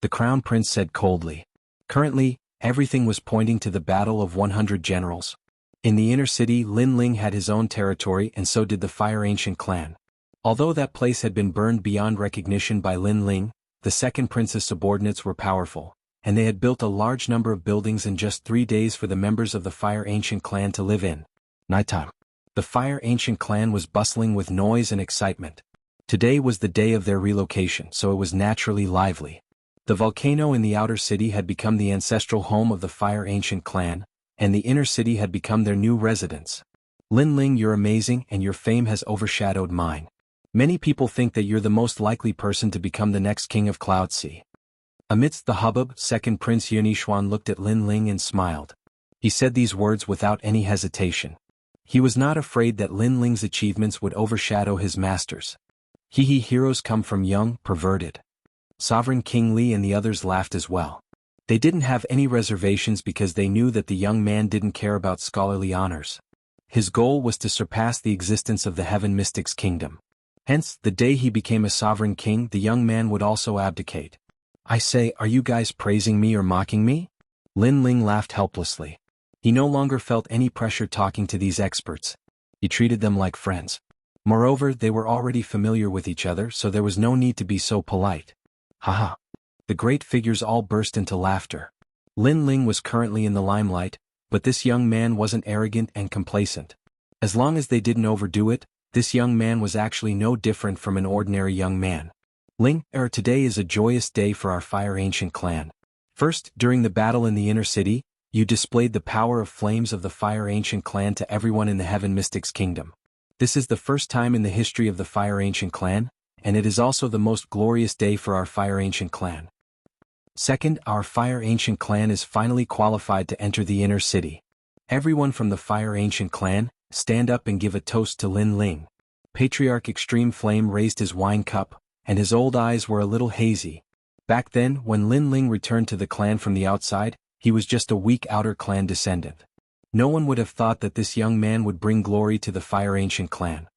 The crown prince said coldly. Currently, everything was pointing to the battle of 100 generals. In the inner city, Lin Ling had his own territory, and so did the Fire Ancient clan. Although that place had been burned beyond recognition by Lin Ling, the second prince's subordinates were powerful, and they had built a large number of buildings in just 3 days for the members of the Fire Ancient clan to live in. Nighttime. The Fire Ancient clan was bustling with noise and excitement. Today was the day of their relocation, so it was naturally lively. The volcano in the outer city had become the ancestral home of the Fire Ancient clan, and the inner city had become their new residence. Lin Ling, you're amazing, and your fame has overshadowed mine. Many people think that you're the most likely person to become the next king of Cloud Sea. Amidst the hubbub, second Prince Yunixuan looked at Lin Ling and smiled. He said these words without any hesitation. He was not afraid that Lin Ling's achievements would overshadow his master's. Heroes come from young, perverted. Sovereign King Li and the others laughed as well. They didn't have any reservations because they knew that the young man didn't care about scholarly honors. His goal was to surpass the existence of the Heaven Mystics Kingdom. Hence, the day he became a sovereign king, the young man would also abdicate. I say, are you guys praising me or mocking me? Lin Ling laughed helplessly. He no longer felt any pressure talking to these experts. He treated them like friends. Moreover, they were already familiar with each other, so there was no need to be so polite. Haha. The great figures all burst into laughter. Lin Ling was currently in the limelight, but this young man wasn't arrogant and complacent. As long as they didn't overdo it, this young man was actually no different from an ordinary young man. Ling, today is a joyous day for our Fire Ancient clan. First, during the battle in the inner city, you displayed the power of flames of the Fire Ancient clan to everyone in the Heaven Mystics Kingdom. This is the first time in the history of the Fire Ancient clan, and it is also the most glorious day for our Fire Ancient clan. Second, our Fire Ancient clan is finally qualified to enter the inner city. Everyone from the Fire Ancient clan, stand up and give a toast to Lin Ling. Patriarch Extreme Flame raised his wine cup, and his old eyes were a little hazy. Back then, when Lin Ling returned to the clan from the outside, he was just a weak outer clan descendant. No one would have thought that this young man would bring glory to the Fire Ancient clan.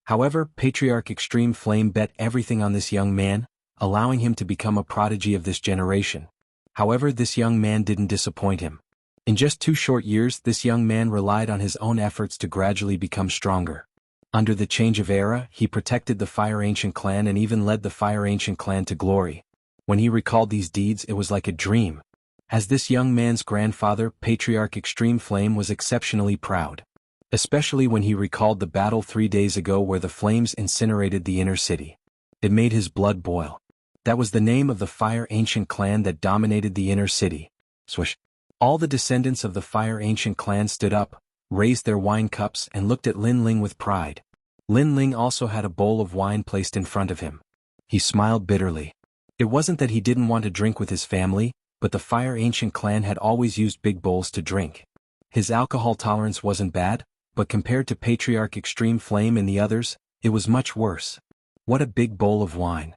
However, Patriarch Extreme Flame bet everything on this young man, allowing him to become a prodigy of this generation. However, this young man didn't disappoint him. In just 2 short years, this young man relied on his own efforts to gradually become stronger. Under the change of era, he protected the Fire Ancient clan and even led the Fire Ancient clan to glory. When he recalled these deeds, it was like a dream. As this young man's grandfather, Patriarch Extreme Flame was exceptionally proud. Especially when he recalled the battle 3 days ago where the flames incinerated the inner city. It made his blood boil. That was the name of the Fire Ancient clan that dominated the inner city. Swish. All the descendants of the Fire Ancient clan stood up, raised their wine cups and looked at Lin Ling with pride. Lin Ling also had a bowl of wine placed in front of him. He smiled bitterly. It wasn't that he didn't want to drink with his family, but the Fire Ancient clan had always used big bowls to drink. His alcohol tolerance wasn't bad, but compared to Patriarch Extreme Flame and the others, it was much worse. What a big bowl of wine.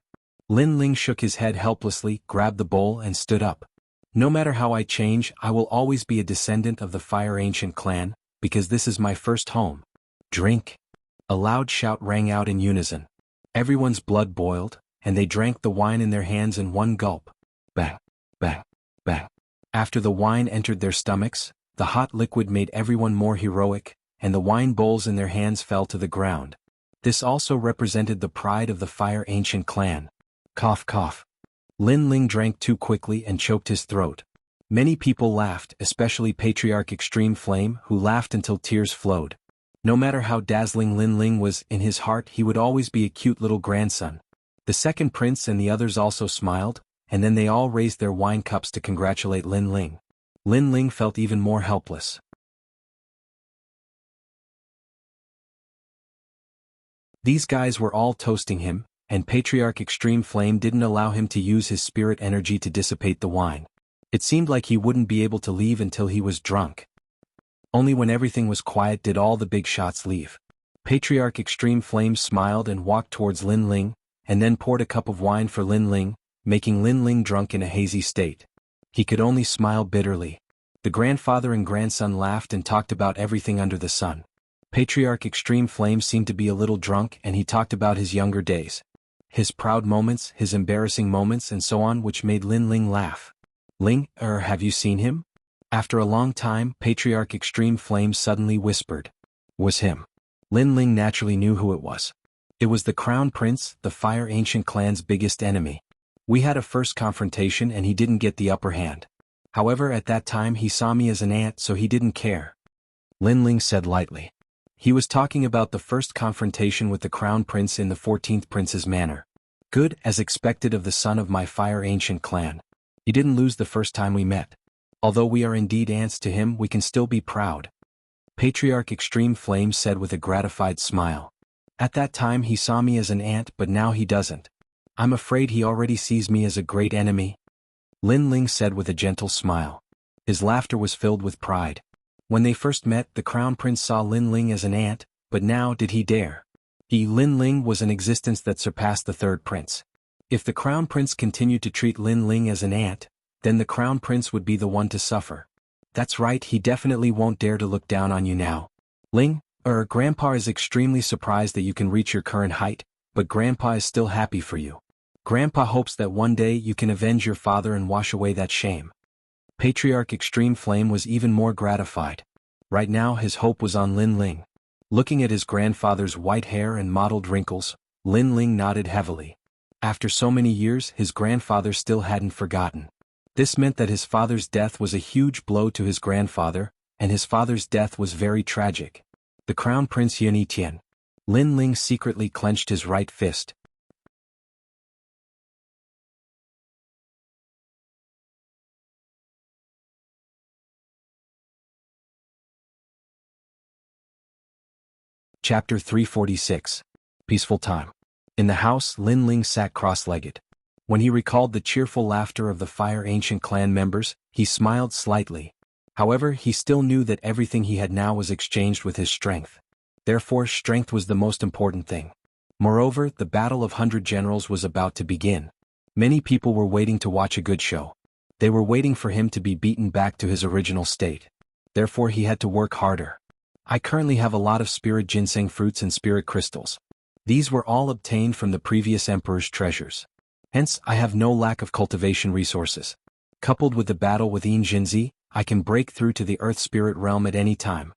Lin Ling shook his head helplessly, grabbed the bowl and stood up. No matter how I change, I will always be a descendant of the Fire Ancient clan, because this is my first home. Drink. A loud shout rang out in unison. Everyone's blood boiled, and they drank the wine in their hands in one gulp. Bang, bang, bang. After the wine entered their stomachs, the hot liquid made everyone more heroic, and the wine bowls in their hands fell to the ground. This also represented the pride of the Fire Ancient clan. Cough cough. Lin Ling drank too quickly and choked his throat. Many people laughed, especially Patriarch Extreme Flame, who laughed until tears flowed. No matter how dazzling Lin Ling was, in his heart he would always be a cute little grandson. The second prince and the others also smiled, and then they all raised their wine cups to congratulate Lin Ling. Lin Ling felt even more helpless. These guys were all toasting him, and Patriarch Extreme Flame didn't allow him to use his spirit energy to dissipate the wine. It seemed like he wouldn't be able to leave until he was drunk. Only when everything was quiet did all the big shots leave. Patriarch Extreme Flame smiled and walked towards Lin Ling, and then poured a cup of wine for Lin Ling, making Lin Ling drunk in a hazy state. He could only smile bitterly. The grandfather and grandson laughed and talked about everything under the sun. Patriarch Extreme Flame seemed to be a little drunk, and he talked about his younger days. His proud moments, his embarrassing moments and so on, which made Lin Ling laugh. Ling, have you seen him? After a long time, Patriarch Extreme Flame suddenly whispered. Was him. Lin Ling naturally knew who it was. It was the Crown Prince, the Fire Ancient clan's biggest enemy. We had a first confrontation and he didn't get the upper hand. However, at that time he saw me as an ant, so he didn't care. Lin Ling said lightly. He was talking about the first confrontation with the Crown Prince in the 14th Prince's manor. Good, as expected of the son of my Fire Ancient clan. He didn't lose the first time we met. Although we are indeed ants to him, we can still be proud. Patriarch Extreme Flame said with a gratified smile. At that time he saw me as an ant, but now he doesn't. I'm afraid he already sees me as a great enemy. Lin Ling said with a gentle smile. His laughter was filled with pride. When they first met, the Crown Prince saw Lin Ling as an ant, but now did he dare? Lin Ling was an existence that surpassed the third prince. If the Crown Prince continued to treat Lin Ling as an ant, then the Crown Prince would be the one to suffer. That's right, he definitely won't dare to look down on you now. Ling, Grandpa is extremely surprised that you can reach your current height, but Grandpa is still happy for you. Grandpa hopes that one day you can avenge your father and wash away that shame. Patriarch Extreme Flame was even more gratified. Right now his hope was on Lin Ling. Looking at his grandfather's white hair and mottled wrinkles, Lin Ling nodded heavily. After so many years, his grandfather still hadn't forgotten. This meant that his father's death was a huge blow to his grandfather, and his father's death was very tragic. The Crown Prince Yunitian. Lin Ling secretly clenched his right fist. Chapter 346. Peaceful Time. In the house, Lin Ling sat cross-legged. When he recalled the cheerful laughter of the Fire Ancient clan members, he smiled slightly. However, he still knew that everything he had now was exchanged with his strength. Therefore, strength was the most important thing. Moreover, the Battle of 100 Generals was about to begin. Many people were waiting to watch a good show. They were waiting for him to be beaten back to his original state. Therefore, he had to work harder. I currently have a lot of spirit ginseng fruits and spirit crystals. These were all obtained from the previous emperor's treasures. Hence, I have no lack of cultivation resources. Coupled with the battle with Yin Jinzi, I can break through to the earth spirit realm at any time.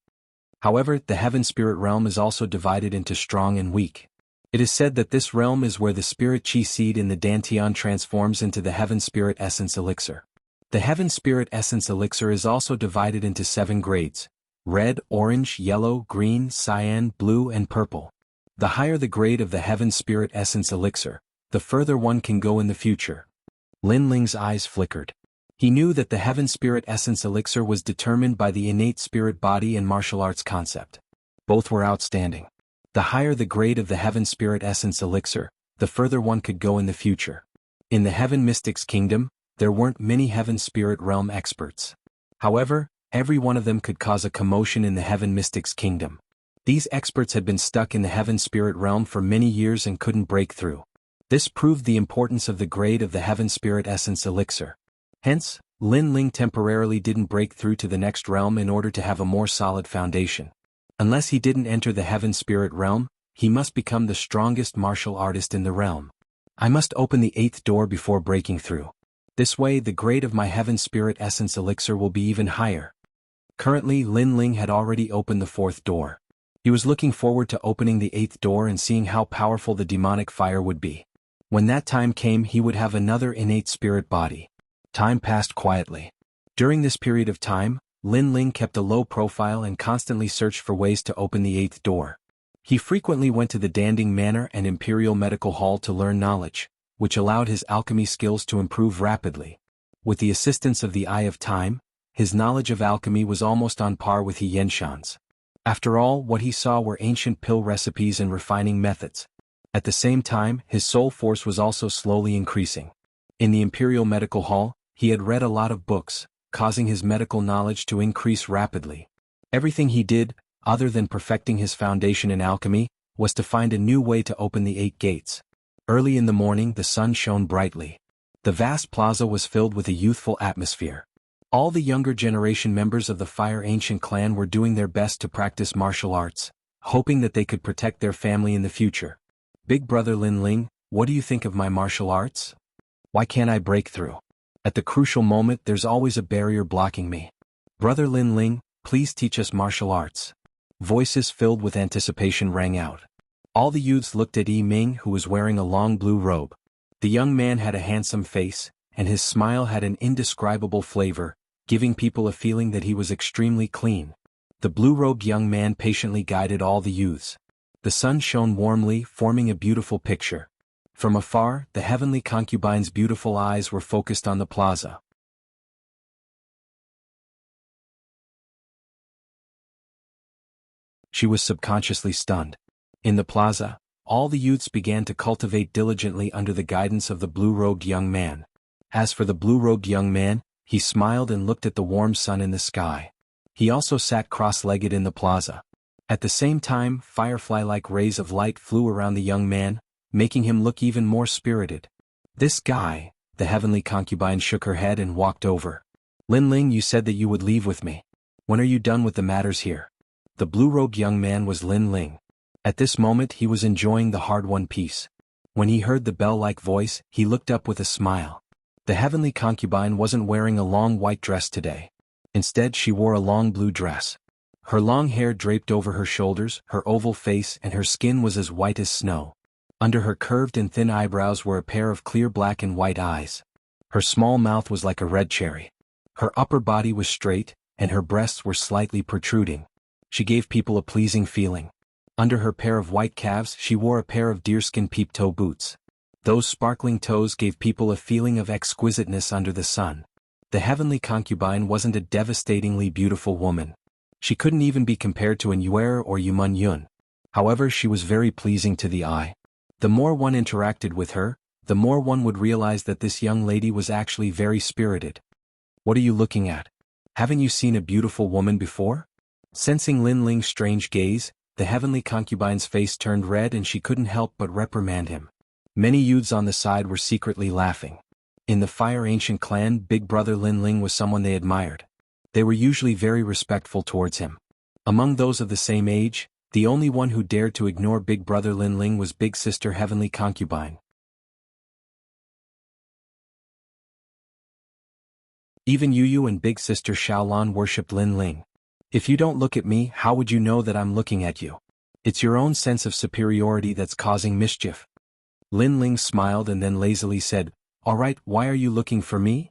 However, the heaven spirit realm is also divided into strong and weak. It is said that this realm is where the spirit chi seed in the Dantian transforms into the heaven spirit essence elixir. The heaven spirit essence elixir is also divided into 7 grades: red, orange, yellow, green, cyan, blue and purple. The higher the grade of the heaven spirit essence elixir, the further one can go in the future. Lin Ling's eyes flickered. He knew that the heaven spirit essence elixir was determined by the innate spirit body and martial arts concept. Both were outstanding. The higher the grade of the heaven spirit essence elixir, the further one could go in the future. In the heaven mystics kingdom, there weren't many heaven spirit realm experts. However, Every one of them could cause a commotion in the Heaven Mystics Kingdom. These experts had been stuck in the Heaven Spirit realm for many years and couldn't break through. This proved the importance of the grade of the Heaven Spirit Essence Elixir. Hence, Lin Ling temporarily didn't break through to the next realm in order to have a more solid foundation. Unless he didn't enter the Heaven Spirit realm, he must become the strongest martial artist in the realm. I must open the 8th door before breaking through. This way the grade of my Heaven Spirit Essence Elixir will be even higher. Currently Lin Ling had already opened the 4th door. He was looking forward to opening the 8th door and seeing how powerful the demonic fire would be. When that time came he would have another innate spirit body. Time passed quietly. During this period of time, Lin Ling kept a low profile and constantly searched for ways to open the 8th door. He frequently went to the Danding Manor and Imperial Medical Hall to learn knowledge, which allowed his alchemy skills to improve rapidly. With the assistance of the Eye of Time, his knowledge of alchemy was almost on par with He Yenshan's. After all, what he saw were ancient pill recipes and refining methods. At the same time, his soul force was also slowly increasing. In the Imperial Medical Hall, he had read a lot of books, causing his medical knowledge to increase rapidly. Everything he did, other than perfecting his foundation in alchemy, was to find a new way to open the 8 gates. Early in the morning the sun shone brightly. The vast plaza was filled with a youthful atmosphere. All the younger generation members of the Fire Ancient clan were doing their best to practice martial arts, hoping that they could protect their family in the future. Big brother Lin Ling, what do you think of my martial arts? Why can't I break through? At the crucial moment there's always a barrier blocking me. Brother Lin Ling, please teach us martial arts. Voices filled with anticipation rang out. All the youths looked at Yi Ming, who was wearing a long blue robe. The young man had a handsome face, and his smile had an indescribable flavor, giving people a feeling that he was extremely clean. The blue-robed young man patiently guided all the youths. The sun shone warmly, forming a beautiful picture. From afar, the heavenly concubine's beautiful eyes were focused on the plaza. She was subconsciously stunned. In the plaza, all the youths began to cultivate diligently under the guidance of the blue-robed young man. As for the blue-robed young man, he smiled and looked at the warm sun in the sky. He also sat cross-legged in the plaza. At the same time, firefly-like rays of light flew around the young man, making him look even more spirited. This guy, the heavenly concubine shook her head and walked over. Lin Ling, you said that you would leave with me. When are you done with the matters here? The blue-robed young man was Lin Ling. At this moment he was enjoying the hard-won peace. When he heard the bell-like voice, he looked up with a smile. The heavenly concubine wasn't wearing a long white dress today. Instead she wore a long blue dress. Her long hair draped over her shoulders, her oval face and her skin was as white as snow. Under her curved and thin eyebrows were a pair of clear black and white eyes. Her small mouth was like a red cherry. Her upper body was straight, and her breasts were slightly protruding. She gave people a pleasing feeling. Under her pair of white calves she wore a pair of deerskin peep-toe boots. Those sparkling toes gave people a feeling of exquisiteness under the sun. The heavenly concubine wasn't a devastatingly beautiful woman. She couldn't even be compared to an Yuer or Yumun Yun. However, she was very pleasing to the eye. The more one interacted with her, the more one would realize that this young lady was actually very spirited. What are you looking at? Haven't you seen a beautiful woman before? Sensing Lin Ling's strange gaze, the heavenly concubine's face turned red and she couldn't help but reprimand him. Many youths on the side were secretly laughing. In the Fire Ancient clan, Big Brother Lin Ling was someone they admired. They were usually very respectful towards him. Among those of the same age, the only one who dared to ignore Big Brother Lin Ling was Big Sister Heavenly Concubine. Even Yu and Big Sister Xiaolan worshipped Lin Ling. If you don't look at me, how would you know that I'm looking at you? It's your own sense of superiority that's causing mischief. Lin Ling smiled and then lazily said, "All right, why are you looking for me?"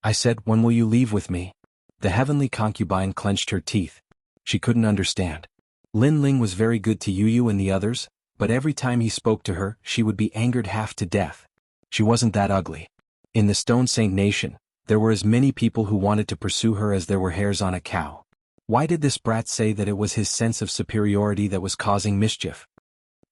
I said, "When will you leave with me?" The heavenly concubine clenched her teeth. She couldn't understand. Lin Ling was very good to Yu and the others, but every time he spoke to her, she would be angered half to death. She wasn't that ugly. In the Stone Saint Nation, there were as many people who wanted to pursue her as there were hairs on a cow. Why did this brat say that it was his sense of superiority that was causing mischief?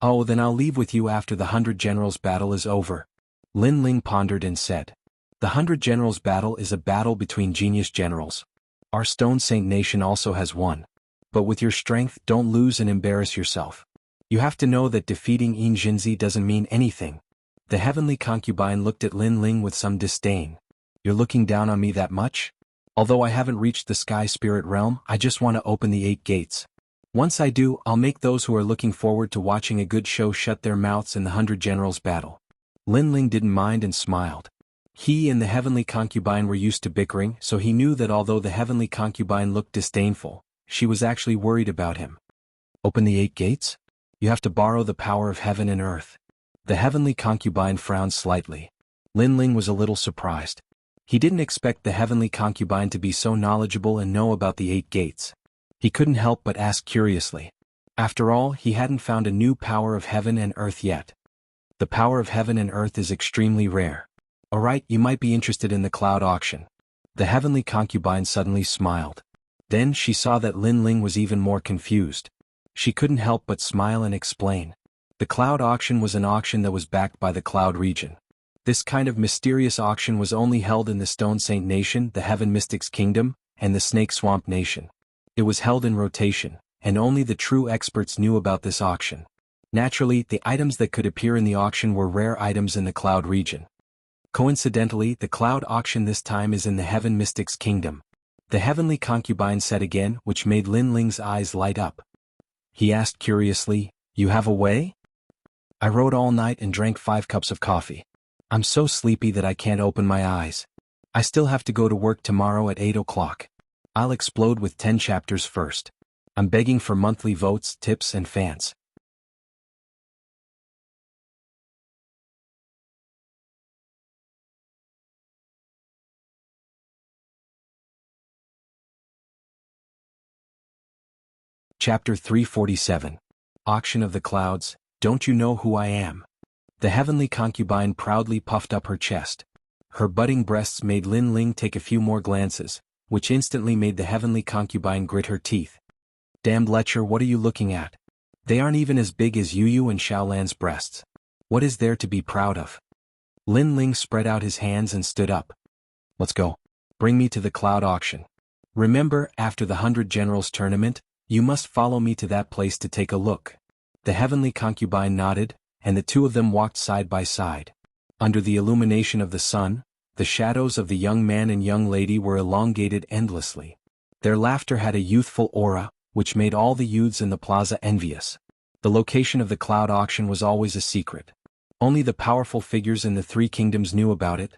Oh, then I'll leave with you after the 100 Generals battle is over. Lin Ling pondered and said. The 100 Generals battle is a battle between genius generals. Our Stone Saint nation also has one. But with your strength, don't lose and embarrass yourself. You have to know that defeating Yin Jinzi doesn't mean anything. The heavenly concubine looked at Lin Ling with some disdain. You're looking down on me that much? Although I haven't reached the sky spirit realm, I just want to open the 8 gates. Once I do, I'll make those who are looking forward to watching a good show shut their mouths in the 100 Generals battle. Lin Ling didn't mind and smiled. He and the heavenly concubine were used to bickering, so he knew that although the heavenly concubine looked disdainful, she was actually worried about him. Open the 8 gates? You have to borrow the power of heaven and earth. The heavenly concubine frowned slightly. Lin Ling was a little surprised. He didn't expect the heavenly concubine to be so knowledgeable and know about the 8 gates. He couldn't help but ask curiously. After all, he hadn't found a new power of heaven and earth yet. The power of heaven and earth is extremely rare. Alright, you might be interested in the cloud auction. The heavenly concubine suddenly smiled. Then she saw that Lin Ling was even more confused. She couldn't help but smile and explain. The cloud auction was an auction that was backed by the cloud region. This kind of mysterious auction was only held in the Stone Saint Nation, the Heaven Mystics Kingdom, and the Snake Swamp Nation. It was held in rotation, and only the true experts knew about this auction. Naturally, the items that could appear in the auction were rare items in the cloud region. Coincidentally, the cloud auction this time is in the Heaven Mystics Kingdom. The heavenly concubine said again, which made Lin Ling's eyes light up. He asked curiously, "You have a way?" "I rode all night and drank 5 cups of coffee. I'm so sleepy that I can't open my eyes. I still have to go to work tomorrow at 8 o'clock. I'll explode with 10 chapters first. I'm begging for monthly votes, tips and fans." Chapter 347. Auction of the Clouds, Don't You Know Who I Am? The heavenly concubine proudly puffed up her chest. Her budding breasts made Lin Ling take a few more glances, which instantly made the heavenly concubine grit her teeth. "Damned lecher, what are you looking at? They aren't even as big as Yu and Xiaolan's breasts. What is there to be proud of?" Lin Ling spread out his hands and stood up. "Let's go. Bring me to the cloud auction. Remember, after the 100 Generals tournament, you must follow me to that place to take a look." The heavenly concubine nodded, and the two of them walked side by side. Under the illumination of the sun, the shadows of the young man and young lady were elongated endlessly. Their laughter had a youthful aura, which made all the youths in the plaza envious. The location of the cloud auction was always a secret. Only the powerful figures in the 3 kingdoms knew about it.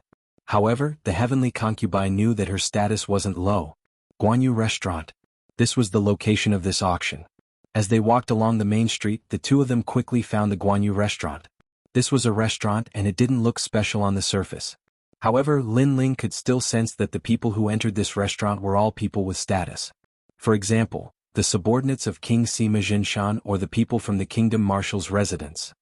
However, the heavenly concubine knew that her status wasn't low. Guanyu Restaurant. This was the location of this auction. As they walked along the main street, the two of them quickly found the Guanyu Restaurant. This was a restaurant and it didn't look special on the surface. However, Lin Ling could still sense that the people who entered this restaurant were all people with status. For example, the subordinates of King Sima Jinshan or the people from the kingdom marshal's residence.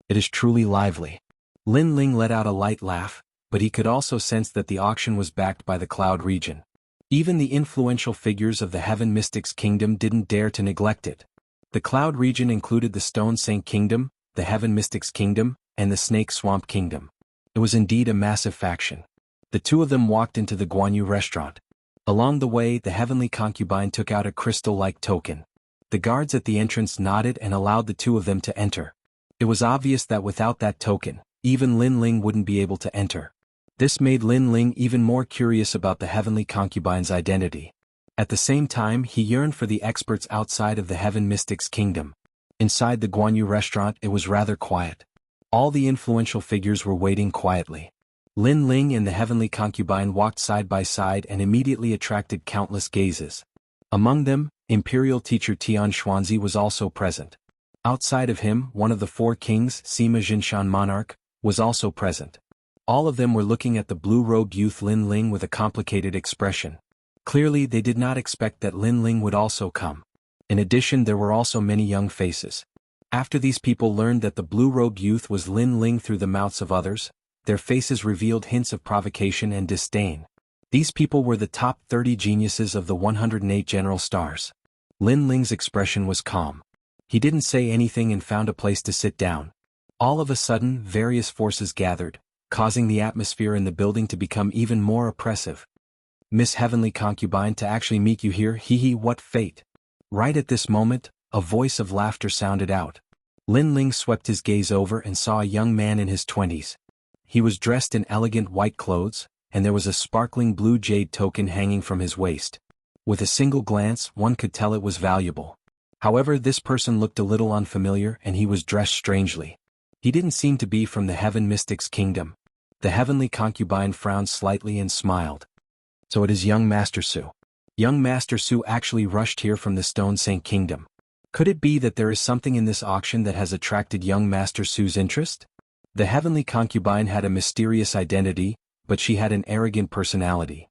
It is truly lively. Lin Ling let out a light laugh, but he could also sense that the auction was backed by the cloud region. Even the influential figures of the Heaven Mystics Kingdom didn't dare to neglect it. The cloud region included the Stone Saint Kingdom, the Heaven Mystics Kingdom, and the Snake Swamp Kingdom. It was indeed a massive faction. The two of them walked into the Guanyu Restaurant. Along the way, the heavenly concubine took out a crystal-like token. The guards at the entrance nodded and allowed the two of them to enter. It was obvious that without that token, even Lin Ling wouldn't be able to enter. This made Lin Ling even more curious about the heavenly concubine's identity. At the same time, he yearned for the experts outside of the Heaven Mystics Kingdom. Inside the Guanyu Restaurant, it was rather quiet. All the influential figures were waiting quietly. Lin Ling and the heavenly concubine walked side by side and immediately attracted countless gazes. Among them, Imperial teacher Tian Xuanzi was also present. Outside of him, one of the 4 kings, Sima Jinshan Monarch, was also present. All of them were looking at the blue-robed youth Lin Ling with a complicated expression. Clearly, they did not expect that Lin Ling would also come. In addition, there were also many young faces. After these people learned that the blue-robed youth was Lin Ling through the mouths of others, their faces revealed hints of provocation and disdain. These people were the top 30 geniuses of the 108 general stars. Lin Ling's expression was calm. He didn't say anything and found a place to sit down. All of a sudden, various forces gathered, causing the atmosphere in the building to become even more oppressive. Miss Heavenly Concubine, to actually meet you here, hee hee, what fate. Right at this moment, a voice of laughter sounded out. Lin Ling swept his gaze over and saw a young man in his 20s. He was dressed in elegant white clothes, and there was a sparkling blue jade token hanging from his waist. With a single glance, one could tell it was valuable. However, this person looked a little unfamiliar and he was dressed strangely. He didn't seem to be from the Heaven Mystic's kingdom. The Heavenly Concubine frowned slightly and smiled. So it is young Master Su. Young Master Su actually rushed here from the Stone Saint Kingdom. Could it be that there is something in this auction that has attracted young Master Su's interest? The Heavenly Concubine had a mysterious identity, but she had an arrogant personality.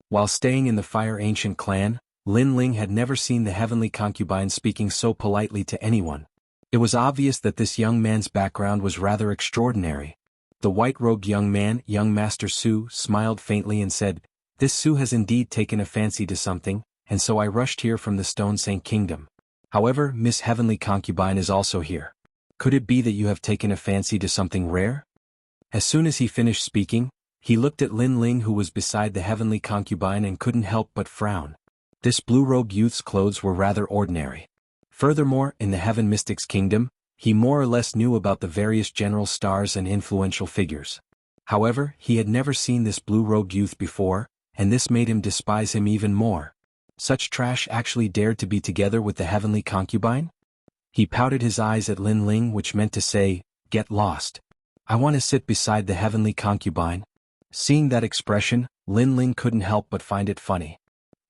While staying in the Fire Ancient clan, Lin Ling had never seen the Heavenly Concubine speaking so politely to anyone. It was obvious that this young man's background was rather extraordinary. The white-robed young man, young Master Su, smiled faintly and said, "This Su has indeed taken a fancy to something, and so I rushed here from the Stone Saint Kingdom. However, Miss Heavenly Concubine is also here. Could it be that you have taken a fancy to something rare?" As soon as he finished speaking, he looked at Lin Ling, who was beside the Heavenly Concubine, and couldn't help but frown. This blue-robed youth's clothes were rather ordinary. Furthermore, in the Heaven Mystic's kingdom, he more or less knew about the various general stars and influential figures. However, he had never seen this blue-robed youth before, and this made him despise him even more. Such trash actually dared to be together with the Heavenly Concubine? He pouted his eyes at Lin Ling, which meant to say, "Get lost. I want to sit beside the Heavenly Concubine." Seeing that expression, Lin Ling couldn't help but find it funny.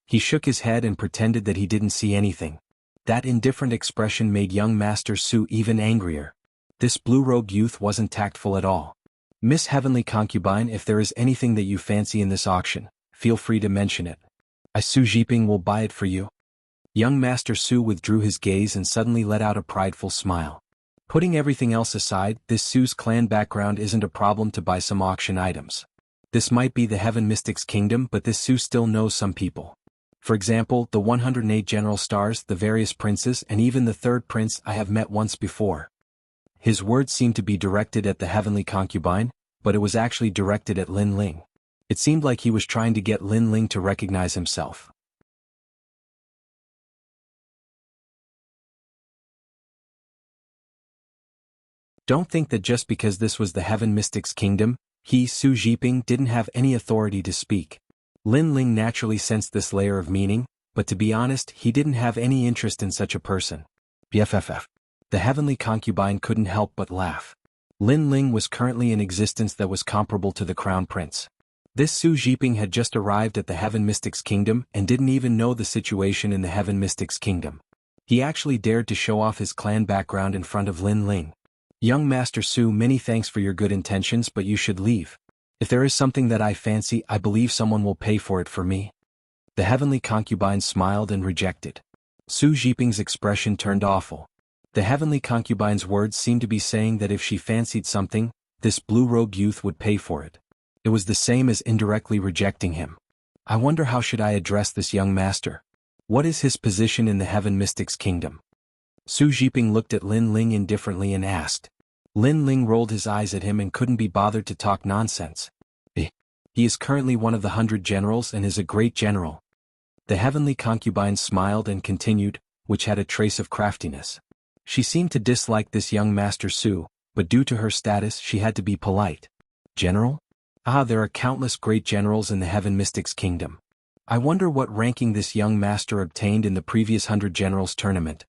He shook his head and pretended that he didn't see anything. That indifferent expression made young Master Su even angrier. This blue-robed youth wasn't tactful at all. "Miss Heavenly Concubine, if there is anything that you fancy in this auction, feel free to mention it. I Su Jiping will buy it for you." Young Master Su withdrew his gaze and suddenly let out a prideful smile. Putting everything else aside, this Su's clan background isn't a problem to buy some auction items. This might be the Heaven Mystic's kingdom, but this Su still knows some people. For example, the 108 general stars, the various princes, and even the third prince I have met once before. His words seemed to be directed at the Heavenly Concubine, but it was actually directed at Lin Ling. It seemed like he was trying to get Lin Ling to recognize himself. Don't think that just because this was the Heaven Mystic's kingdom, he, Su Jiping, didn't have any authority to speak. Lin Ling naturally sensed this layer of meaning, but to be honest, he didn't have any interest in such a person. BFFF. The Heavenly Concubine couldn't help but laugh. Lin Ling was currently in existence that was comparable to the Crown Prince. This Su Jiping had just arrived at the Heaven Mystic's kingdom and didn't even know the situation in the Heaven Mystic's kingdom. He actually dared to show off his clan background in front of Lin Ling. "Young Master Su, many thanks for your good intentions, but you should leave. If there is something that I fancy, I believe someone will pay for it for me." The Heavenly Concubine smiled and rejected. Su Jiping's expression turned awful. The Heavenly Concubine's words seemed to be saying that if she fancied something, this blue-robed youth would pay for it. It was the same as indirectly rejecting him. I wonder how should I address this young master? What is his position in the Heaven Mystic's kingdom? Su Jiping looked at Lin Ling indifferently and asked. Lin Ling rolled his eyes at him and couldn't be bothered to talk nonsense. He is currently one of the 100 generals and is a great general. The Heavenly Concubine smiled and continued, which had a trace of craftiness. She seemed to dislike this young Master Su, but due to her status she had to be polite. "General? Ah, there are countless great generals in the Heaven Mystic's kingdom. I wonder what ranking this young master obtained in the previous 100 generals tournament."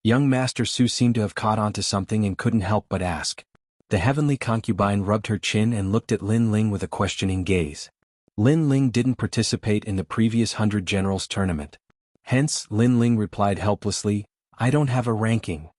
Young Master Su seemed to have caught on to something and couldn't help but ask. The Heavenly Concubine rubbed her chin and looked at Lin Ling with a questioning gaze. Lin Ling didn't participate in the previous 100 generals tournament. Hence, Lin Ling replied helplessly, "I don't have a ranking."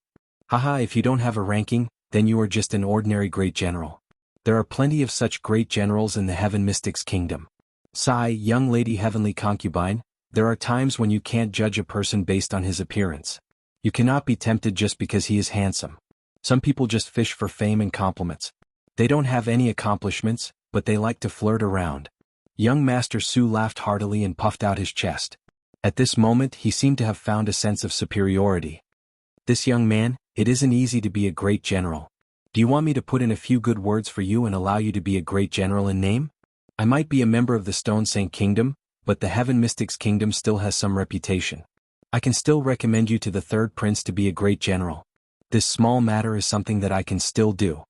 "Haha, if you don't have a ranking, then you are just an ordinary great general. There are plenty of such great generals in the Heaven Mystic's kingdom." Sigh, young lady Heavenly Concubine, there are times when you can't judge a person based on his appearance. You cannot be tempted just because he is handsome. Some people just fish for fame and compliments. They don't have any accomplishments, but they like to flirt around. Young Master Su laughed heartily and puffed out his chest. At this moment he seemed to have found a sense of superiority. "This young man, it isn't easy to be a great general. Do you want me to put in a few good words for you and allow you to be a great general in name? I might be a member of the Stone Saint Kingdom, but the Heaven Mystics Kingdom still has some reputation. I can still recommend you to the third prince to be a great general. This small matter is something that I can still do.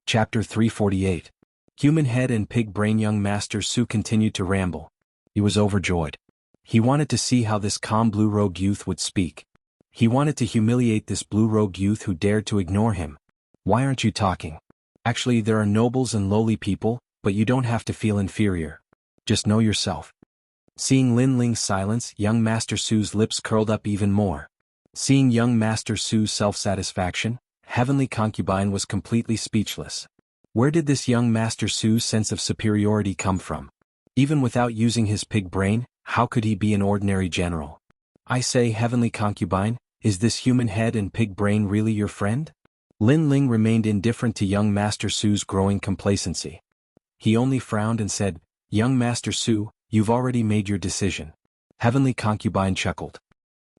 Chapter 348. Human head and pig brain. Young Master Su continued to ramble. He was overjoyed. He wanted to see how this calm blue-robed youth would speak. He wanted to humiliate this blue-robed youth who dared to ignore him. Why aren't you talking? Actually, there are nobles and lowly people, but you don't have to feel inferior. Just know yourself. Seeing Lin Ling's silence, young Master Su's lips curled up even more. Seeing young Master Su's self-satisfaction, Heavenly Concubine was completely speechless. Where did this young Master Su's sense of superiority come from? Even without using his pig brain, how could he be an ordinary general? I say, Heavenly Concubine, is this human head and pig brain really your friend? Lin Ling remained indifferent to young Master Su's growing complacency. He only frowned and said, Young Master Su, you've already made your decision. Heavenly Concubine chuckled.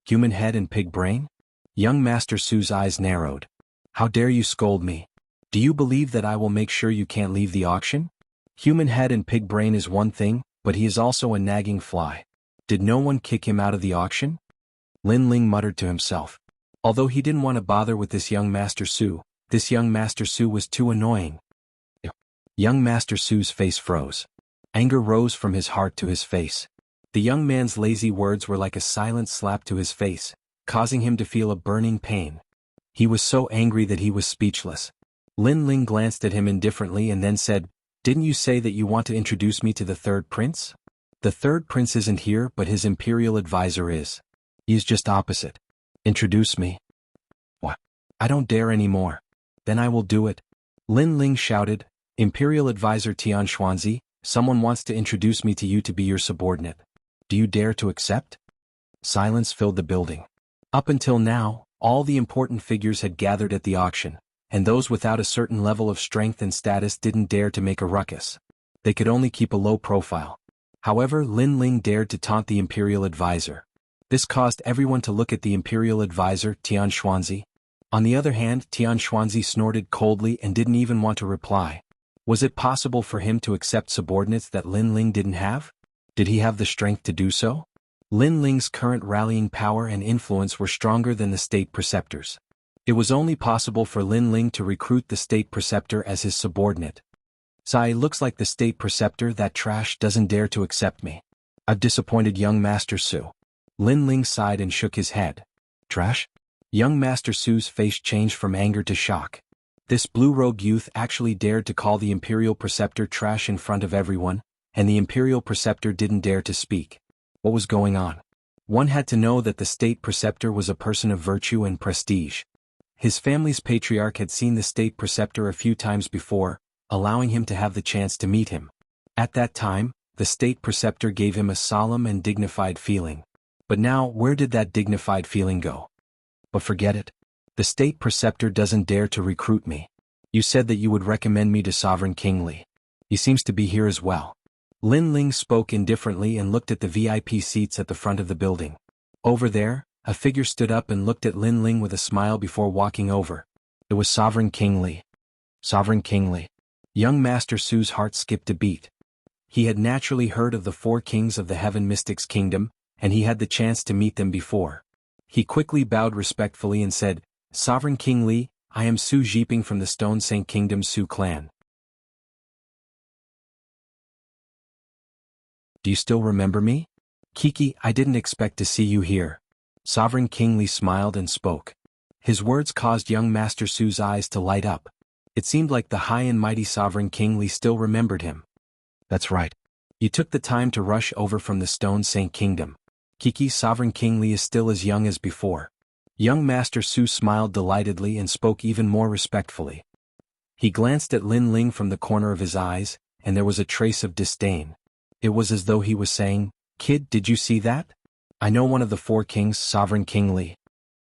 Human head and pig brain? Young Master Su's eyes narrowed. How dare you scold me? Do you believe that I will make sure you can't leave the auction? Human head and pig brain is one thing, but he is also a nagging fly. Did no one kick him out of the auction? Lin Ling muttered to himself. Although he didn't want to bother with this young Master Su, this young Master Su was too annoying. Young Master Su's face froze. Anger rose from his heart to his face. The young man's lazy words were like a silent slap to his face, causing him to feel a burning pain. He was so angry that he was speechless. Lin Ling glanced at him indifferently and then said, Didn't you say that you want to introduce me to the third prince? The third prince isn't here, but his imperial advisor is. He is just opposite. Introduce me. What? I don't dare anymore. Then I will do it. Lin Ling shouted, Imperial advisor Tian Xuanzi, someone wants to introduce me to you to be your subordinate. Do you dare to accept? Silence filled the building. Up until now, all the important figures had gathered at the auction, and those without a certain level of strength and status didn't dare to make a ruckus. They could only keep a low profile. However, Lin Ling dared to taunt the imperial advisor. This caused everyone to look at the imperial advisor, Tian Xuanzi. On the other hand, Tian Xuanzi snorted coldly and didn't even want to reply. Was it possible for him to accept subordinates that Lin Ling didn't have? Did he have the strength to do so? Lin Ling's current rallying power and influence were stronger than the state preceptors. It was only possible for Lin Ling to recruit the state preceptor as his subordinate. Sai, looks like the state preceptor, that trash, doesn't dare to accept me. I've disappointed young Master Su. Lin Ling sighed and shook his head. Trash? Young Master Su's face changed from anger to shock. This blue-robed youth actually dared to call the imperial preceptor trash in front of everyone, and the imperial preceptor didn't dare to speak. What was going on? One had to know that the state preceptor was a person of virtue and prestige. His family's patriarch had seen the state preceptor a few times before, allowing him to have the chance to meet him. At that time, the state preceptor gave him a solemn and dignified feeling. But now, where did that dignified feeling go? But forget it. The state preceptor doesn't dare to recruit me. You said that you would recommend me to Sovereign King Li. He seems to be here as well. Lin Ling spoke indifferently and looked at the VIP seats at the front of the building. Over there, a figure stood up and looked at Lin Ling with a smile before walking over. It was Sovereign King Li. Sovereign King Li. Young Master Su's heart skipped a beat. He had naturally heard of the four kings of the Heaven Mystics Kingdom, and he had the chance to meet them before. He quickly bowed respectfully and said, Sovereign King Li, I am Su Jiping from the Stone Saint Kingdom Su clan. Do you still remember me? Kiki, I didn't expect to see you here. Sovereign King Li smiled and spoke. His words caused young Master Su's eyes to light up. It seemed like the high and mighty Sovereign King Li still remembered him. That's right. You took the time to rush over from the Stone Saint Kingdom. Kiki, Sovereign King Li is still as young as before. Young Master Su smiled delightedly and spoke even more respectfully. He glanced at Lin Ling from the corner of his eyes, and there was a trace of disdain. It was as though he was saying, Kid, did you see that? I know one of the four kings, Sovereign King Li.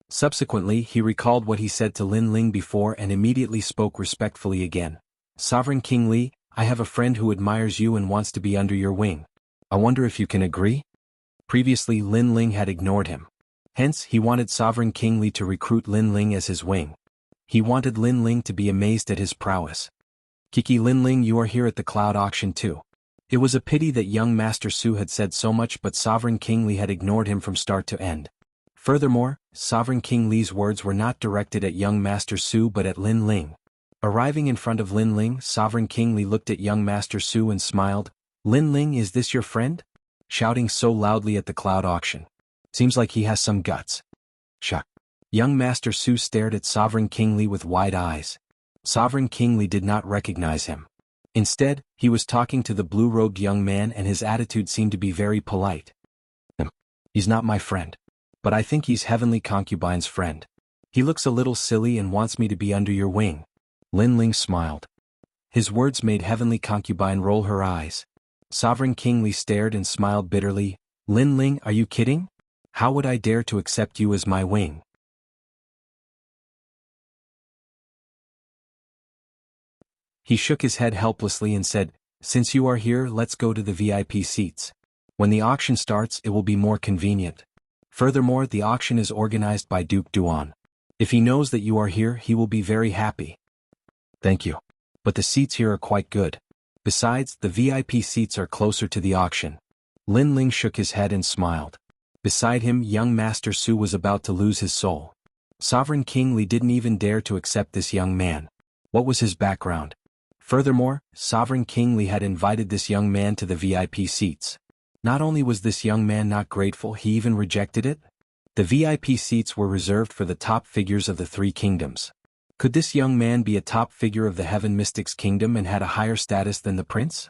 Subsequently, he recalled what he said to Lin Ling before and immediately spoke respectfully again. Sovereign King Li, I have a friend who admires you and wants to be under your wing. I wonder if you can agree? Previously Lin Ling had ignored him. Hence, he wanted Sovereign King Li to recruit Lin Ling as his wing. He wanted Lin Ling to be amazed at his prowess. Kiki Lin Ling, you are here at the cloud auction too. It was a pity that young Master Su had said so much, but Sovereign King Li had ignored him from start to end. Furthermore, Sovereign King Li's words were not directed at young Master Su but at Lin Ling. Arriving in front of Lin Ling, Sovereign King Li looked at young Master Su and smiled. Lin Ling, is this your friend? Shouting so loudly at the cloud auction. Seems like he has some guts. Shock. Young Master Su stared at Sovereign King Li with wide eyes. Sovereign King Li did not recognize him. Instead, he was talking to the blue-robed young man and his attitude seemed to be very polite. He's not my friend. But I think he's Heavenly Concubine's friend. He looks a little silly and wants me to be under your wing. Lin Ling smiled. His words made Heavenly Concubine roll her eyes. Sovereign King Li stared and smiled bitterly. Lin Ling, are you kidding? How would I dare to accept you as my wing? He shook his head helplessly and said, since you are here, let's go to the VIP seats. When the auction starts, it will be more convenient. Furthermore, the auction is organized by Duke Duan. If he knows that you are here, he will be very happy. Thank you. But the seats here are quite good. Besides, the VIP seats are closer to the auction. Lin Ling shook his head and smiled. Beside him, young Master Su was about to lose his soul. Sovereign King Li didn't even dare to accept this young man. What was his background? Furthermore, Sovereign King Li had invited this young man to the VIP seats. Not only was this young man not grateful, he even rejected it. The VIP seats were reserved for the top figures of the three kingdoms. Could this young man be a top figure of the Heaven Mystics Kingdom and had a higher status than the prince?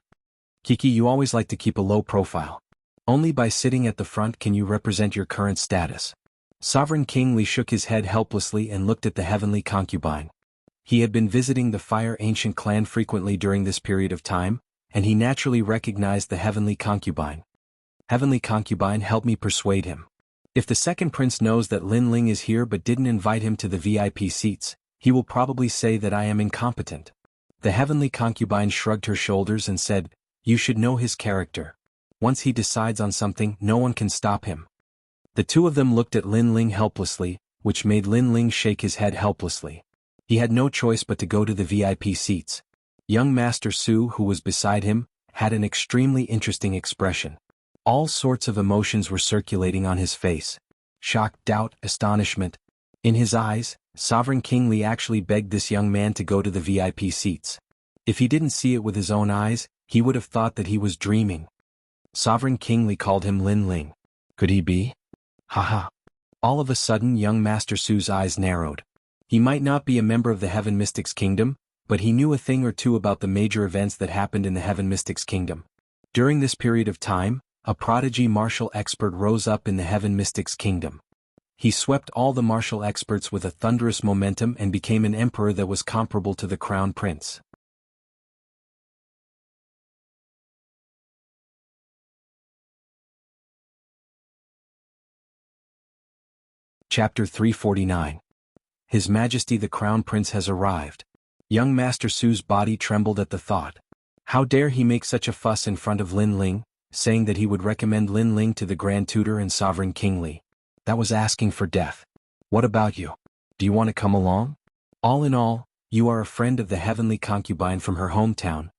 Kiki, you always like to keep a low profile. Only by sitting at the front can you represent your current status. Sovereign King Li shook his head helplessly and looked at the Heavenly Concubine. He had been visiting the Fire Ancient clan frequently during this period of time, and he naturally recognized the Heavenly Concubine. Heavenly Concubine, help me persuade him. If the second prince knows that Lin Ling is here but didn't invite him to the VIP seats, he will probably say that I am incompetent. The Heavenly Concubine shrugged her shoulders and said, you should know his character. Once he decides on something, no one can stop him. The two of them looked at Lin Ling helplessly, which made Lin Ling shake his head helplessly. He had no choice but to go to the VIP seats. Young Master Su, who was beside him, had an extremely interesting expression. All sorts of emotions were circulating on his face. Shock, doubt, astonishment. In his eyes, Sovereign King Li actually begged this young man to go to the VIP seats. If he didn't see it with his own eyes, he would have thought that he was dreaming. Sovereign King Li called him Lin Ling. Could he be? Haha. All of a sudden young Master Su's eyes narrowed. He might not be a member of the Heaven Mystics Kingdom, but he knew a thing or two about the major events that happened in the Heaven Mystics Kingdom. During this period of time, a prodigy martial expert rose up in the Heaven Mystics Kingdom. He swept all the martial experts with a thunderous momentum and became an emperor that was comparable to the Crown Prince. Chapter 349. His Majesty the Crown Prince has arrived. Young Master Su's body trembled at the thought. How dare he make such a fuss in front of Lin Ling, saying that he would recommend Lin Ling to the Grand Tutor and Sovereign King Li. That was asking for death. What about you? Do you want to come along? All in all, you are a friend of the Heavenly Concubine from her hometown.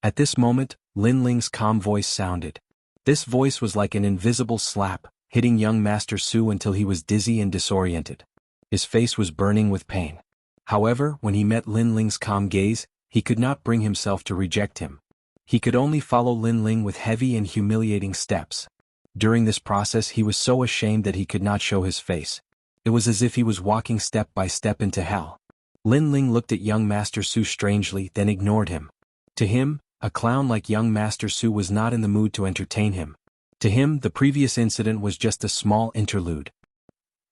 At this moment, Lin Ling's calm voice sounded. This voice was like an invisible slap, hitting young Master Su until he was dizzy and disoriented. His face was burning with pain. However, when he met Lin Ling's calm gaze, he could not bring himself to reject him. He could only follow Lin Ling with heavy and humiliating steps. During this process he was so ashamed that he could not show his face. It was as if he was walking step by step into hell. Lin Ling looked at young Master Su strangely, then ignored him. To him, a clown like young Master Su was not in the mood to entertain him. To him, the previous incident was just a small interlude.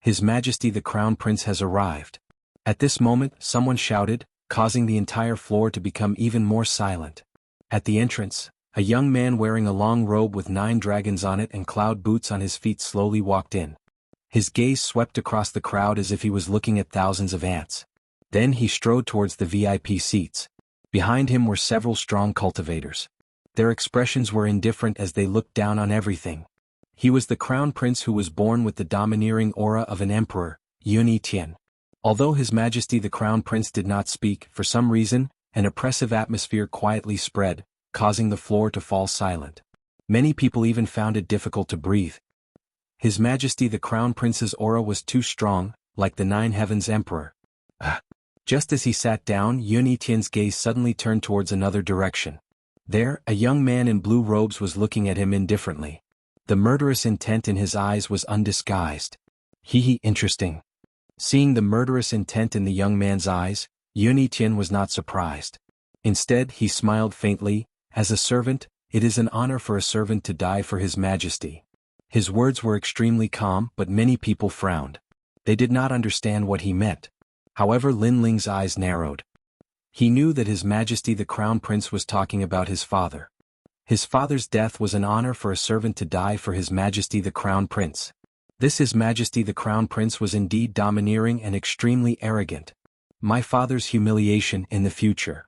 His Majesty the Crown Prince has arrived. At this moment, someone shouted, causing the entire floor to become even more silent. At the entrance, a young man wearing a long robe with 9 dragons on it and cloud boots on his feet slowly walked in. His gaze swept across the crowd as if he was looking at thousands of ants. Then he strode towards the VIP seats. Behind him were several strong cultivators. Their expressions were indifferent as they looked down on everything. He was the crown prince who was born with the domineering aura of an emperor, Yun Tian. Although His Majesty the Crown Prince did not speak, for some reason, an oppressive atmosphere quietly spread, causing the floor to fall silent. Many people even found it difficult to breathe. His Majesty the Crown Prince's aura was too strong, like the Nine Heavens Emperor. Just as he sat down, Yun Tian's gaze suddenly turned towards another direction. There, a young man in blue robes was looking at him indifferently. The murderous intent in his eyes was undisguised. Interesting. Seeing the murderous intent in the young man's eyes, Yun Tian was not surprised. Instead, he smiled faintly. As a servant, it is an honor for a servant to die for His Majesty. His words were extremely calm, but many people frowned. They did not understand what he meant. However, Lin Ling's eyes narrowed. He knew that His Majesty the Crown Prince was talking about his father. His father's death was an honor for a servant to die for His Majesty the Crown Prince. This His Majesty the Crown Prince was indeed domineering and extremely arrogant. My father's humiliation in the future.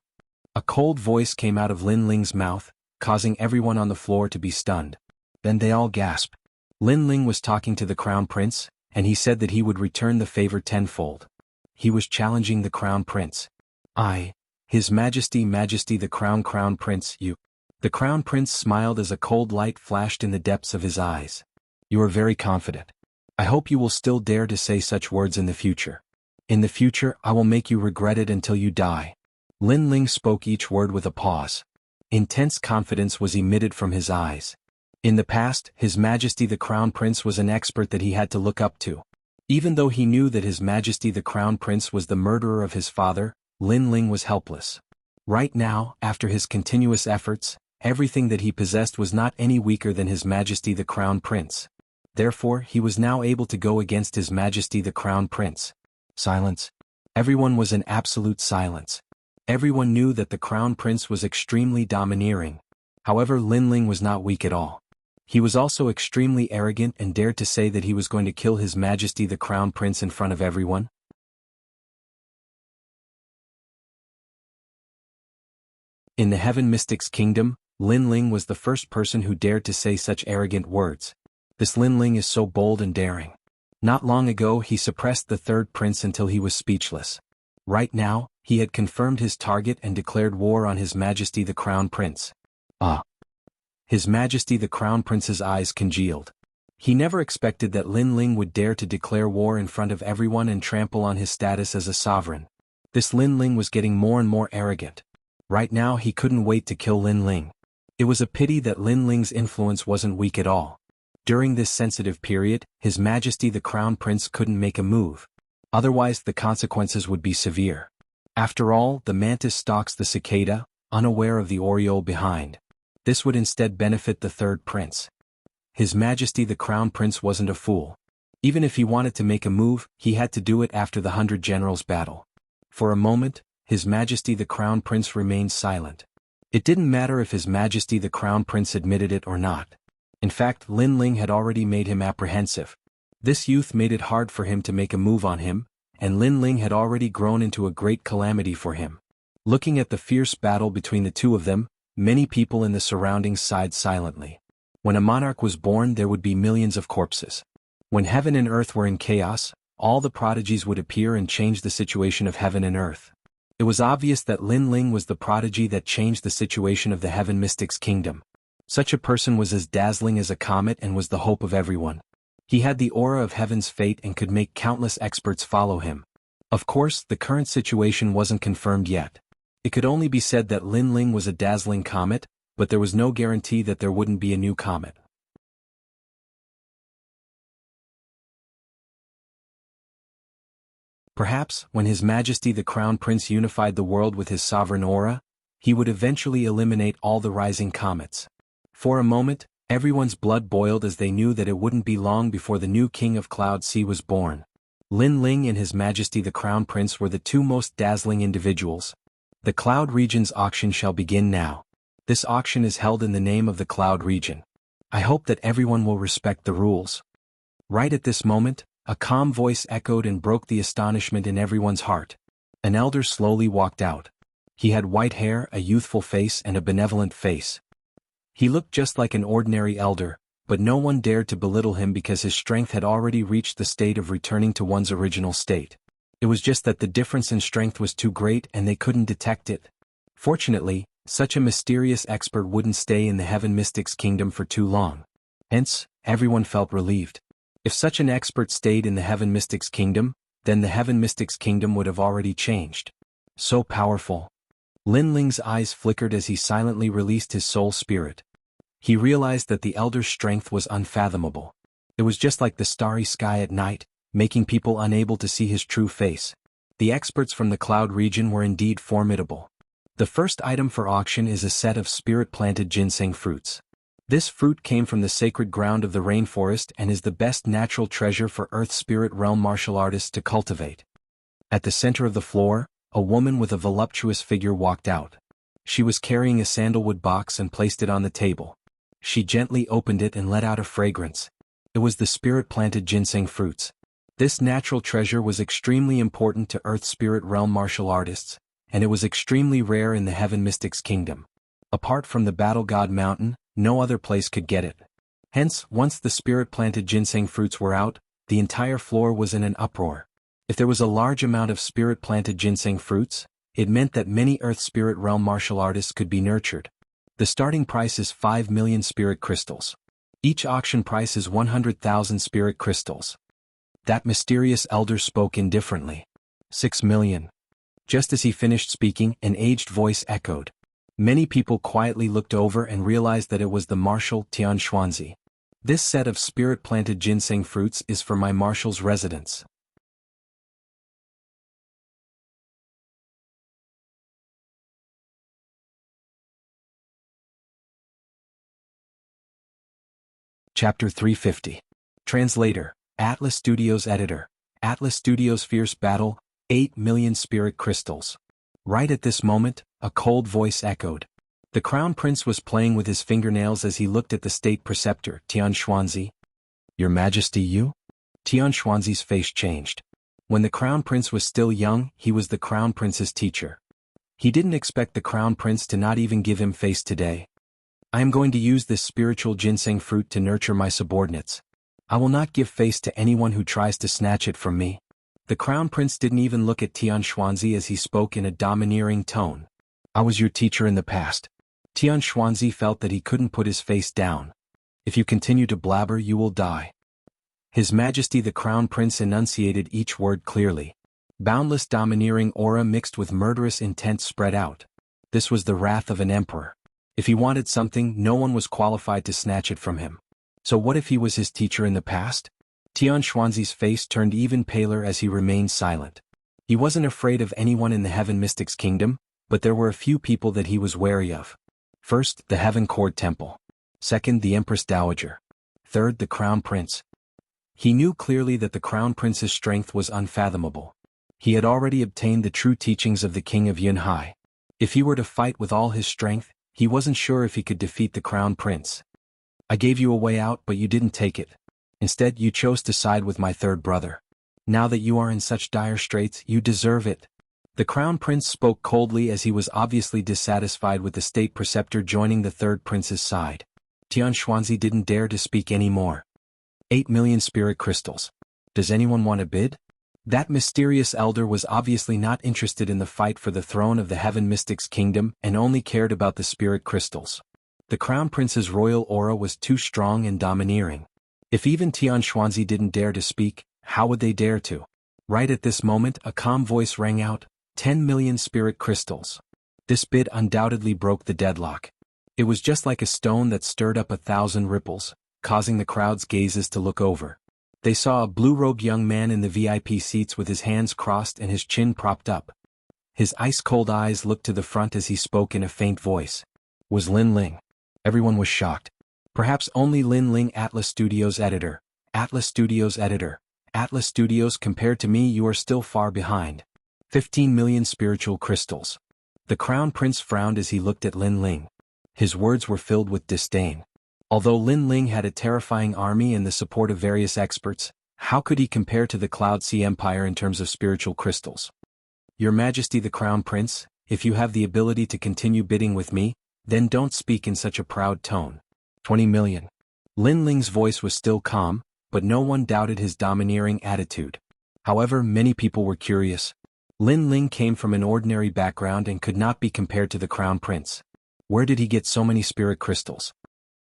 A cold voice came out of Lin Ling's mouth, causing everyone on the floor to be stunned. Then they all gasped. Lin Ling was talking to the Crown Prince, and he said that he would return the favor tenfold. He was challenging the Crown Prince. His Majesty the Crown Prince, you. The Crown Prince smiled as a cold light flashed in the depths of his eyes. You are very confident. I hope you will still dare to say such words in the future. In the future, I will make you regret it until you die. Lin Ling spoke each word with a pause. Intense confidence was emitted from his eyes. In the past, His Majesty the Crown Prince was an expert that he had to look up to. Even though he knew that His Majesty the Crown Prince was the murderer of his father, Lin Ling was helpless. Right now, after his continuous efforts, everything that he possessed was not any weaker than His Majesty the Crown Prince. Therefore, he was now able to go against His Majesty the Crown Prince. Silence. Everyone was in absolute silence. Everyone knew that the Crown Prince was extremely domineering. However, Lin Ling was not weak at all. He was also extremely arrogant and dared to say that he was going to kill His Majesty the Crown Prince in front of everyone. In the Heaven Mystics Kingdom, Lin Ling was the first person who dared to say such arrogant words. This Lin Ling is so bold and daring. Not long ago he suppressed the third prince until he was speechless. Right now, he had confirmed his target and declared war on His Majesty the Crown Prince. His Majesty the Crown Prince's eyes congealed. He never expected that Lin Ling would dare to declare war in front of everyone and trample on his status as a sovereign. This Lin Ling was getting more and more arrogant. Right now he couldn't wait to kill Lin Ling. It was a pity that Lin Ling's influence wasn't weak at all. During this sensitive period, His Majesty the Crown Prince couldn't make a move. Otherwise the consequences would be severe. After all, the mantis stalks the cicada, unaware of the oriole behind. This would instead benefit the third prince. His Majesty the Crown Prince wasn't a fool. Even if he wanted to make a move, he had to do it after the 100 Generals battle. For a moment, His Majesty the Crown Prince remained silent. It didn't matter if His Majesty the Crown Prince admitted it or not. In fact, Lin Ling had already made him apprehensive. This youth made it hard for him to make a move on him, and Lin Ling had already grown into a great calamity for him. Looking at the fierce battle between the two of them, many people in the surroundings sighed silently. When a monarch was born, there would be millions of corpses. When heaven and earth were in chaos, all the prodigies would appear and change the situation of heaven and earth. It was obvious that Lin Ling was the prodigy that changed the situation of the Heaven Mystics Kingdom. Such a person was as dazzling as a comet and was the hope of everyone. He had the aura of heaven's fate and could make countless experts follow him. Of course, the current situation wasn't confirmed yet. It could only be said that Lin Ling was a dazzling comet, but there was no guarantee that there wouldn't be a new comet. Perhaps, when His Majesty the Crown Prince unified the world with his sovereign aura, he would eventually eliminate all the rising comets. For a moment, everyone's blood boiled as they knew that it wouldn't be long before the new King of Cloud Sea was born. Lin Ling and His Majesty the Crown Prince were the two most dazzling individuals. The Cloud Region's auction shall begin now. This auction is held in the name of the Cloud Region. I hope that everyone will respect the rules. Right at this moment, a calm voice echoed and broke the astonishment in everyone's heart. An elder slowly walked out. He had white hair, a youthful face, and a benevolent face. He looked just like an ordinary elder, but no one dared to belittle him because his strength had already reached the state of returning to one's original state. It was just that the difference in strength was too great and they couldn't detect it. Fortunately, such a mysterious expert wouldn't stay in the Heaven Mystics Kingdom for too long. Hence, everyone felt relieved. If such an expert stayed in the Heaven Mystics Kingdom, then the Heaven Mystics Kingdom would have already changed. So powerful. Lin Ling's eyes flickered as he silently released his soul spirit. He realized that the elder's strength was unfathomable. It was just like the starry sky at night, making people unable to see his true face. The experts from the cloud region were indeed formidable. The first item for auction is a set of spirit-planted ginseng fruits. This fruit came from the sacred ground of the rainforest and is the best natural treasure for Earth Spirit Realm martial artists to cultivate. At the center of the floor, a woman with a voluptuous figure walked out. She was carrying a sandalwood box and placed it on the table. She gently opened it and let out a fragrance. It was the spirit-planted ginseng fruits. This natural treasure was extremely important to Earth Spirit Realm martial artists, and it was extremely rare in the Heaven Mystics Kingdom. Apart from the Battle God Mountain, no other place could get it. Hence, once the spirit-planted ginseng fruits were out, the entire floor was in an uproar. If there was a large amount of spirit-planted ginseng fruits, it meant that many Earth Spirit Realm martial artists could be nurtured. The starting price is 5 million spirit crystals. Each auction price is 100,000 spirit crystals. That mysterious elder spoke indifferently. 6 million. Just as he finished speaking, an aged voice echoed. Many people quietly looked over and realized that it was the Marshal Tian Xuanzi. This set of spirit-planted ginseng fruits is for my marshal's residence. Chapter 350. Translator, Atlas Studios Editor. Atlas Studios Fierce Battle, 8 million spirit crystals. Right at this moment, a cold voice echoed. The Crown Prince was playing with his fingernails as he looked at the State Preceptor, Tian Xuanzi. Your Majesty, you? Tian Xuanzi's face changed. When the Crown Prince was still young, he was the Crown Prince's teacher. He didn't expect the Crown Prince to not even give him face today. I am going to use this spiritual ginseng fruit to nurture my subordinates. I will not give face to anyone who tries to snatch it from me. The Crown Prince didn't even look at Tian Xuanzi as he spoke in a domineering tone. I was your teacher in the past. Tian Xuanzi felt that he couldn't put his face down. If you continue to blabber, you will die. His Majesty the Crown Prince enunciated each word clearly. Boundless domineering aura mixed with murderous intent spread out. This was the wrath of an emperor. If he wanted something, no one was qualified to snatch it from him. So what if he was his teacher in the past? Tian Xuanzi's face turned even paler as he remained silent. He wasn't afraid of anyone in the Heaven Mystics Kingdom, but there were a few people that he was wary of. First, the Heaven Court Temple. Second, the Empress Dowager. Third, the Crown Prince. He knew clearly that the Crown Prince's strength was unfathomable. He had already obtained the true teachings of the King of Yunhai. If he were to fight with all his strength, he wasn't sure if he could defeat the Crown Prince. I gave you a way out, but you didn't take it. Instead, you chose to side with my third brother. Now that you are in such dire straits, you deserve it. The Crown Prince spoke coldly as he was obviously dissatisfied with the State Preceptor joining the third prince's side. Tian Xuanzi didn't dare to speak anymore. 8 million spirit crystals. Does anyone want to bid? That mysterious elder was obviously not interested in the fight for the throne of the Heaven Mystics Kingdom and only cared about the spirit crystals. The Crown Prince's royal aura was too strong and domineering. If even Tian Xuanzi didn't dare to speak, how would they dare to? Right at this moment, a calm voice rang out, 10 million spirit crystals. This bid undoubtedly broke the deadlock. It was just like a stone that stirred up 1,000 ripples, causing the crowd's gazes to look over. They saw a blue-robed young man in the VIP seats with his hands crossed and his chin propped up. His ice-cold eyes looked to the front as he spoke in a faint voice. Was Lin Ling. Everyone was shocked. Perhaps only Lin Ling. Atlas Studios Editor. Atlas Studios Editor. Atlas Studios, compared to me you are still far behind. 15 million spiritual crystals. The Crown Prince frowned as he looked at Lin Ling. His words were filled with disdain. Although Lin Ling had a terrifying army and the support of various experts, how could he compare to the Cloud Sea Empire in terms of spiritual crystals? Your Majesty the Crown Prince, if you have the ability to continue bidding with me, Then don't speak in such a proud tone. 20 million. Lin Ling's voice was still calm, but no one doubted his domineering attitude. However, many people were curious. Lin Ling came from an ordinary background and could not be compared to the crown prince. Where did he get so many spirit crystals?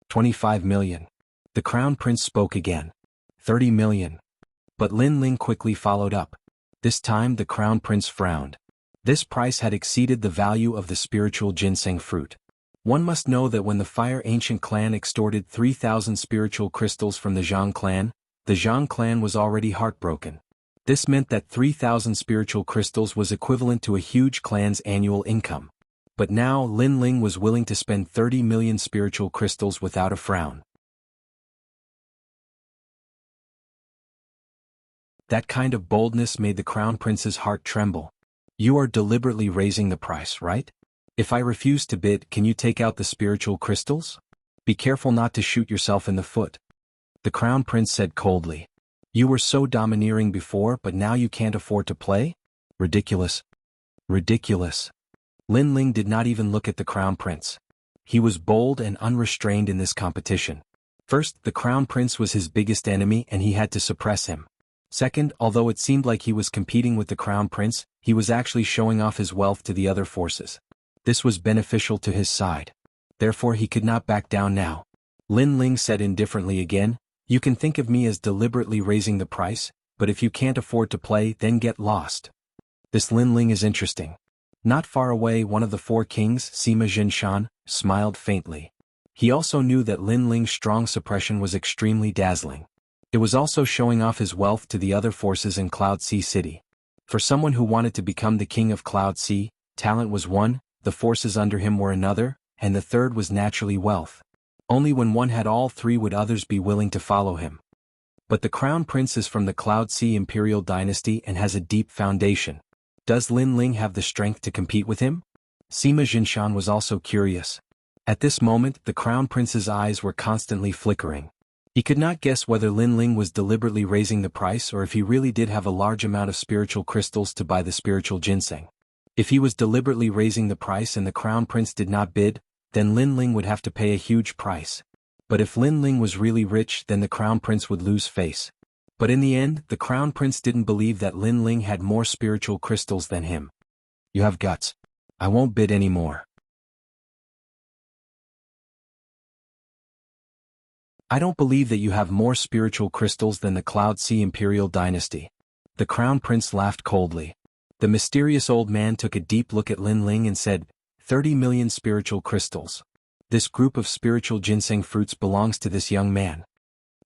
25 million. The crown prince spoke again. 30 million. But Lin Ling quickly followed up. This time the crown prince frowned. This price had exceeded the value of the spiritual ginseng fruit. One must know that when the Fire Ancient clan extorted 3,000 spiritual crystals from the Zhang clan was already heartbroken. This meant that 3,000 spiritual crystals was equivalent to a huge clan's annual income. But now Lin Ling was willing to spend 30 million spiritual crystals without a frown. That kind of boldness made the crown prince's heart tremble. You are deliberately raising the price, right? If I refuse to bid, can you take out the spiritual crystals? Be careful not to shoot yourself in the foot. The crown prince said coldly. You were so domineering before, but now you can't afford to play? Ridiculous. Ridiculous. Lin Ling did not even look at the crown prince. He was bold and unrestrained in this competition. First, the crown prince was his biggest enemy and he had to suppress him. Second, although it seemed like he was competing with the crown prince, he was actually showing off his wealth to the other forces. This was beneficial to his side. Therefore he could not back down now. Lin Ling said indifferently again, you can think of me as deliberately raising the price, but if you can't afford to play, then get lost. This Lin Ling is interesting. Not far away, one of the four kings, Sima Jinshan, smiled faintly. He also knew that Lin Ling's strong suppression was extremely dazzling. It was also showing off his wealth to the other forces in Cloud Sea City. For someone who wanted to become the king of Cloud Sea, talent was one, the forces under him were another, and the third was naturally wealth. Only when one had all three would others be willing to follow him. But the crown prince is from the Cloud Sea Imperial dynasty and has a deep foundation. Does Lin Ling have the strength to compete with him? Sima Jinshan was also curious. At this moment, the crown prince's eyes were constantly flickering. He could not guess whether Lin Ling was deliberately raising the price or if he really did have a large amount of spiritual crystals to buy the spiritual ginseng. If he was deliberately raising the price and the crown prince did not bid, then Lin Ling would have to pay a huge price. But if Lin Ling was really rich, then the crown prince would lose face. But in the end, the crown prince didn't believe that Lin Ling had more spiritual crystals than him. You have guts. I won't bid anymore. I don't believe that you have more spiritual crystals than the Cloud Sea Imperial dynasty. The crown prince laughed coldly. The mysterious old man took a deep look at Lin Ling and said, 30 million spiritual crystals. This group of spiritual ginseng fruits belongs to this young man.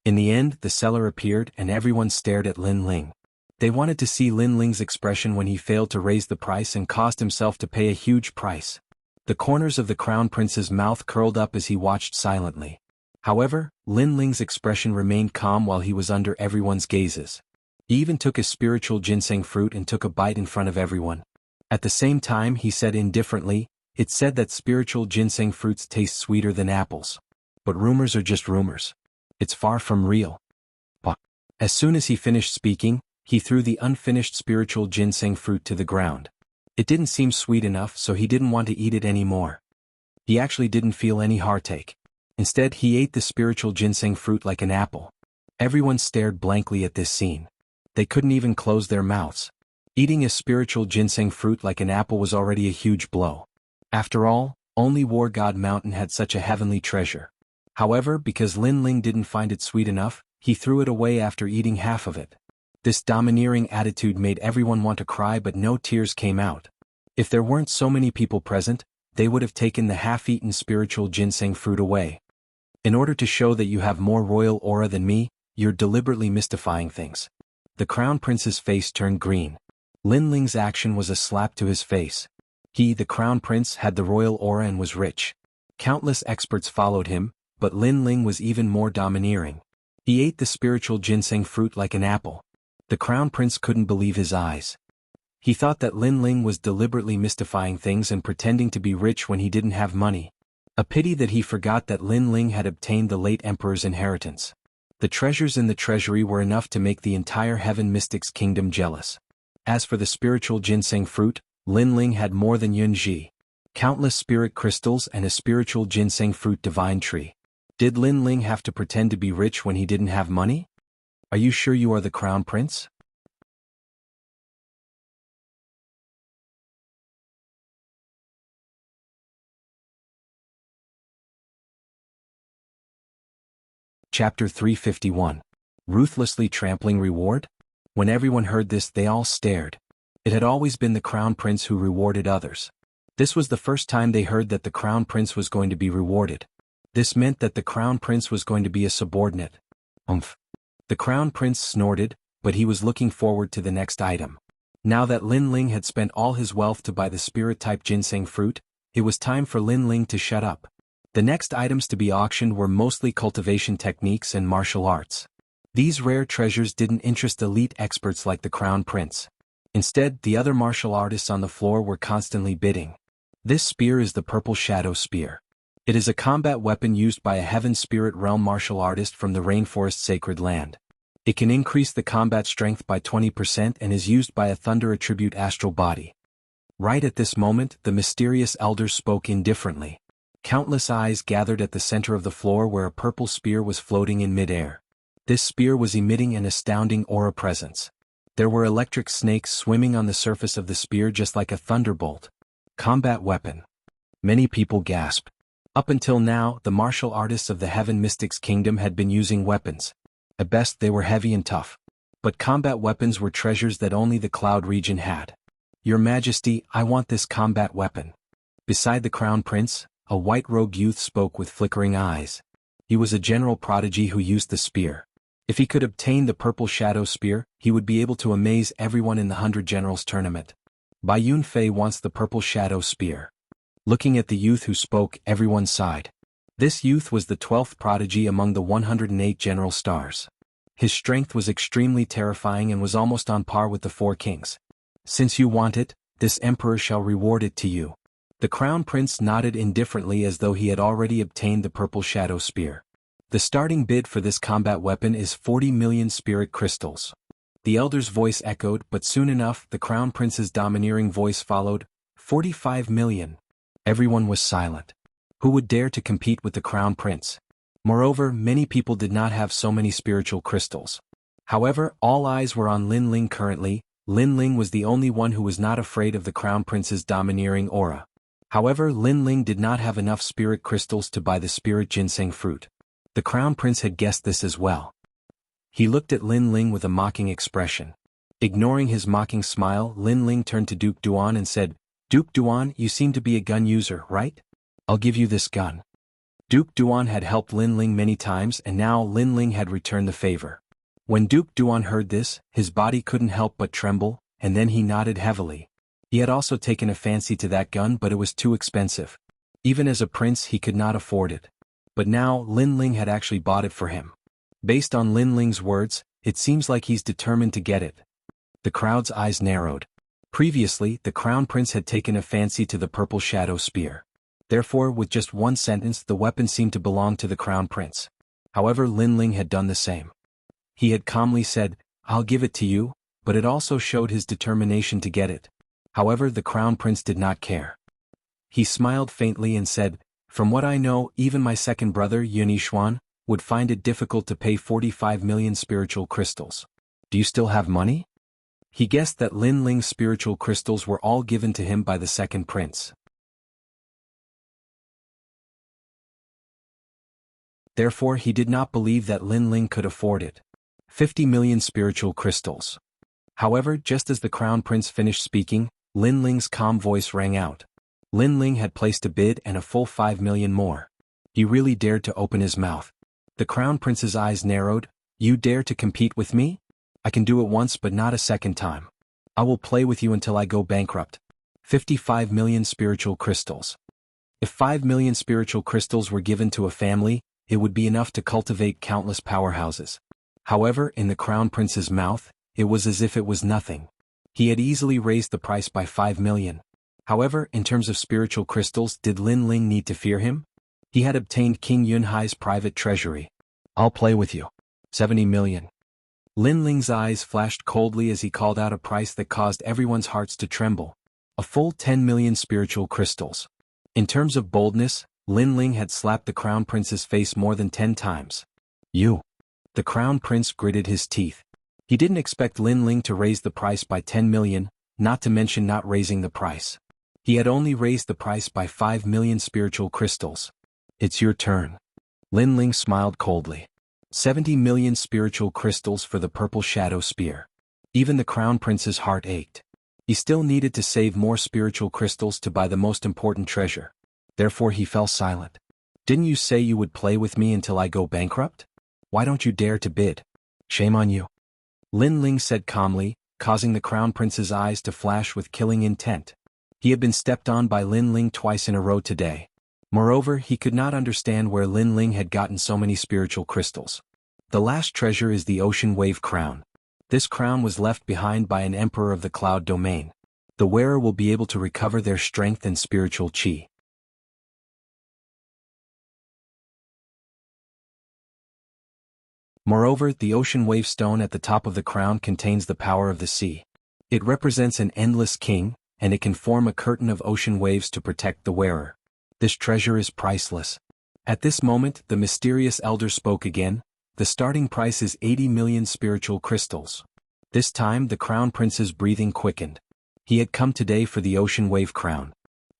In the end, the seller appeared and everyone stared at Lin Ling. They wanted to see Lin Ling's expression when he failed to raise the price and caused himself to pay a huge price. The corners of the crown prince's mouth curled up as he watched silently. However, Lin Ling's expression remained calm while he was under everyone's gazes. He even took his spiritual ginseng fruit and took a bite in front of everyone. At the same time, he said indifferently, it's said that spiritual ginseng fruits taste sweeter than apples. But rumors are just rumors. It's far from real. But as soon as he finished speaking, he threw the unfinished spiritual ginseng fruit to the ground. It didn't seem sweet enough, so he didn't want to eat it anymore. He actually didn't feel any heartache. Instead, he ate the spiritual ginseng fruit like an apple. Everyone stared blankly at this scene. They couldn't even close their mouths. Eating a spiritual ginseng fruit like an apple was already a huge blow. After all, only War God Mountain had such a heavenly treasure. However, because Lin Ling didn't find it sweet enough, he threw it away after eating half of it. This domineering attitude made everyone want to cry, but no tears came out. If there weren't so many people present, they would have taken the half-eaten spiritual ginseng fruit away. In order to show that you have more royal aura than me, you're deliberately mystifying things. The crown prince's face turned green. Lin Ling's action was a slap to his face. He, the crown prince, had the royal aura and was rich. Countless experts followed him, but Lin Ling was even more domineering. He ate the spiritual ginseng fruit like an apple. The crown prince couldn't believe his eyes. He thought that Lin Ling was deliberately mystifying things and pretending to be rich when he didn't have money. A pity that he forgot that Lin Ling had obtained the late emperor's inheritance. The treasures in the treasury were enough to make the entire Heaven Mystics Kingdom jealous. As for the spiritual ginseng fruit, Lin Ling had more than Yunji. countless spirit crystals and a spiritual ginseng fruit divine tree. Did Lin Ling have to pretend to be rich when he didn't have money? Are you sure you are the crown prince? Chapter 351. Ruthlessly trampling reward? When everyone heard this, they all stared. It had always been the crown prince who rewarded others. This was the first time they heard that the crown prince was going to be rewarded. This meant that the crown prince was going to be a subordinate. Umph. The crown prince snorted, but he was looking forward to the next item. Now that Lin Ling had spent all his wealth to buy the spirit-type ginseng fruit, it was time for Lin Ling to shut up. The next items to be auctioned were mostly cultivation techniques and martial arts. These rare treasures didn't interest elite experts like the crown prince. Instead, the other martial artists on the floor were constantly bidding. This spear is the Purple Shadow Spear. It is a combat weapon used by a Heaven Spirit Realm martial artist from the Rainforest Sacred Land. It can increase the combat strength by 20% and is used by a Thunder Attribute astral body. Right at this moment, the mysterious elders spoke indifferently. Countless eyes gathered at the center of the floor where a purple spear was floating in midair. This spear was emitting an astounding aura presence. There were electric snakes swimming on the surface of the spear just like a thunderbolt. Combat weapon. Many people gasped. Up until now, the martial artists of the Heaven Mystics Kingdom had been using weapons. At best, they were heavy and tough. But combat weapons were treasures that only the Cloud region had. Your Majesty, I want this combat weapon. Beside the Crown Prince, a white-robed youth spoke with flickering eyes. He was a general prodigy who used the spear. If he could obtain the Purple Shadow Spear, he would be able to amaze everyone in the 100 Generals tournament. Bai Yunfei wants the Purple Shadow Spear. Looking at the youth who spoke, everyone sighed. This youth was the 12th prodigy among the 108 general stars. His strength was extremely terrifying and was almost on par with the 4 kings. Since you want it, this emperor shall reward it to you. The Crown Prince nodded indifferently as though he had already obtained the Purple Shadow Spear. The starting bid for this combat weapon is 40 million spirit crystals. The elder's voice echoed, but soon enough the Crown Prince's domineering voice followed, 45 million. Everyone was silent. Who would dare to compete with the Crown Prince? Moreover, many people did not have so many spiritual crystals. However, all eyes were on Lin Ling currently. Lin Ling was the only one who was not afraid of the Crown Prince's domineering aura. However, Lin Ling did not have enough spirit crystals to buy the spirit ginseng fruit. The Crown Prince had guessed this as well. He looked at Lin Ling with a mocking expression. Ignoring his mocking smile, Lin Ling turned to Duke Duan and said, Duke Duan, you seem to be a gun user, right? I'll give you this gun. Duke Duan had helped Lin Ling many times and now Lin Ling had returned the favor. When Duke Duan heard this, his body couldn't help but tremble, and then he nodded heavily. He had also taken a fancy to that gun, but it was too expensive. Even as a prince he could not afford it. But now Lin Ling had actually bought it for him. Based on Lin Ling's words, it seems like he's determined to get it. The crowd's eyes narrowed. Previously, the Crown Prince had taken a fancy to the Purple Shadow Spear. Therefore, with just one sentence, the weapon seemed to belong to the Crown Prince. However, Lin Ling had done the same. He had calmly said, I'll give it to you, but it also showed his determination to get it. However, the Crown Prince did not care. He smiled faintly and said, From what I know, even my second brother, Yunishuan, would find it difficult to pay 45 million spiritual crystals. Do you still have money? He guessed that Lin Ling's spiritual crystals were all given to him by the second prince. Therefore, he did not believe that Lin Ling could afford it. 50 million spiritual crystals. However, just as the Crown Prince finished speaking, Lin Ling's calm voice rang out. Lin Ling had placed a bid and a full 5 million more. He really dared to open his mouth. The Crown Prince's eyes narrowed. You dare to compete with me? I can do it once but not a second time. I will play with you until I go bankrupt. 55 million spiritual crystals. If 5 million spiritual crystals were given to a family, it would be enough to cultivate countless powerhouses. However, in the Crown Prince's mouth, it was as if it was nothing. He had easily raised the price by 5 million. However, in terms of spiritual crystals, did Lin Ling need to fear him? He had obtained King Yunhai's private treasury. I'll play with you. 70 million. Lin Ling's eyes flashed coldly as he called out a price that caused everyone's hearts to tremble. A full 10 million spiritual crystals. In terms of boldness, Lin Ling had slapped the Crown Prince's face more than 10 times. You. The Crown Prince gritted his teeth. He didn't expect Lin Ling to raise the price by 10 million, not to mention not raising the price. He had only raised the price by 5 million spiritual crystals. It's your turn. Lin Ling smiled coldly. 70 million spiritual crystals for the purple shadow spear. Even the Crown Prince's heart ached. He still needed to save more spiritual crystals to buy the most important treasure. Therefore he fell silent. Didn't you say you would play with me until I go bankrupt? Why don't you dare to bid? Shame on you. Lin Ling said calmly, causing the Crown Prince's eyes to flash with killing intent. He had been stepped on by Lin Ling twice in a row today. Moreover, he could not understand where Lin Ling had gotten so many spiritual crystals. The last treasure is the Ocean Wave Crown. This crown was left behind by an emperor of the Cloud Domain. The wearer will be able to recover their strength and spiritual chi. Moreover, the Ocean Wave Stone at the top of the crown contains the power of the sea. It represents an endless king, and it can form a curtain of ocean waves to protect the wearer. This treasure is priceless. At this moment, the mysterious elder spoke again. The starting price is 80 million spiritual crystals. This time the Crown Prince's breathing quickened. He had come today for the Ocean Wave Crown.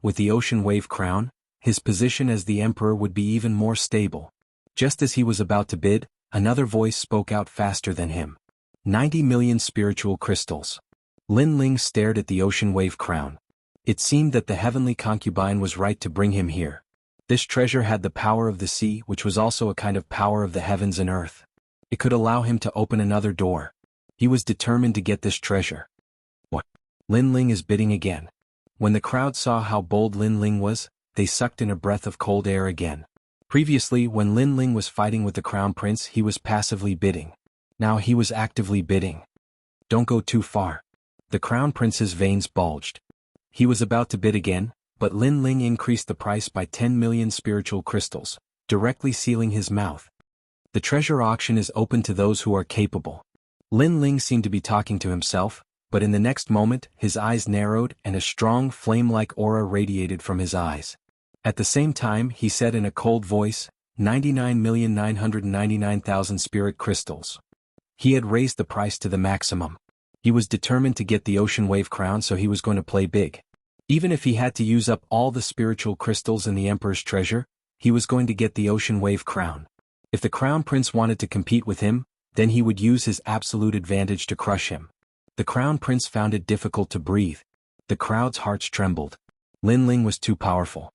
With the Ocean Wave Crown, his position as the emperor would be even more stable. Just as he was about to bid, another voice spoke out faster than him. 90 million spiritual crystals. Lin Ling stared at the Ocean Wave Crown. It seemed that the heavenly concubine was right to bring him here. This treasure had the power of the sea, which was also a kind of power of the heavens and earth. It could allow him to open another door. He was determined to get this treasure. What? Lin Ling is bidding again. When the crowd saw how bold Lin Ling was, they sucked in a breath of cold air again. Previously, when Lin Ling was fighting with the Crown Prince, he was passively bidding. Now he was actively bidding. Don't go too far. The Crown Prince's veins bulged. He was about to bid again, but Lin Ling increased the price by 10 million spiritual crystals, directly sealing his mouth. The treasure auction is open to those who are capable. Lin Ling seemed to be talking to himself, but in the next moment, his eyes narrowed and a strong flame-like aura radiated from his eyes. At the same time, he said in a cold voice, 99,999,000 spirit crystals. He had raised the price to the maximum. He was determined to get the Ocean Wave Crown, so he was going to play big. Even if he had to use up all the spiritual crystals in the Emperor's treasure, he was going to get the Ocean Wave Crown. If the Crown Prince wanted to compete with him, then he would use his absolute advantage to crush him. The Crown Prince found it difficult to breathe. The crowd's hearts trembled. Lin Ling was too powerful.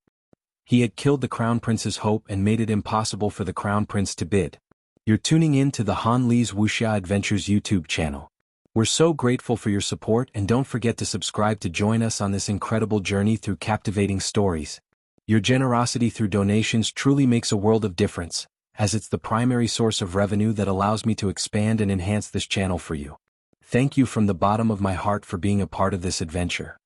He had killed the Crown Prince's hope and made it impossible for the Crown Prince to bid. You're tuning in to the Han Li's Wuxia Adventures YouTube channel. We're so grateful for your support, and don't forget to subscribe to join us on this incredible journey through captivating stories. Your generosity through donations truly makes a world of difference, as it's the primary source of revenue that allows me to expand and enhance this channel for you. Thank you from the bottom of my heart for being a part of this adventure.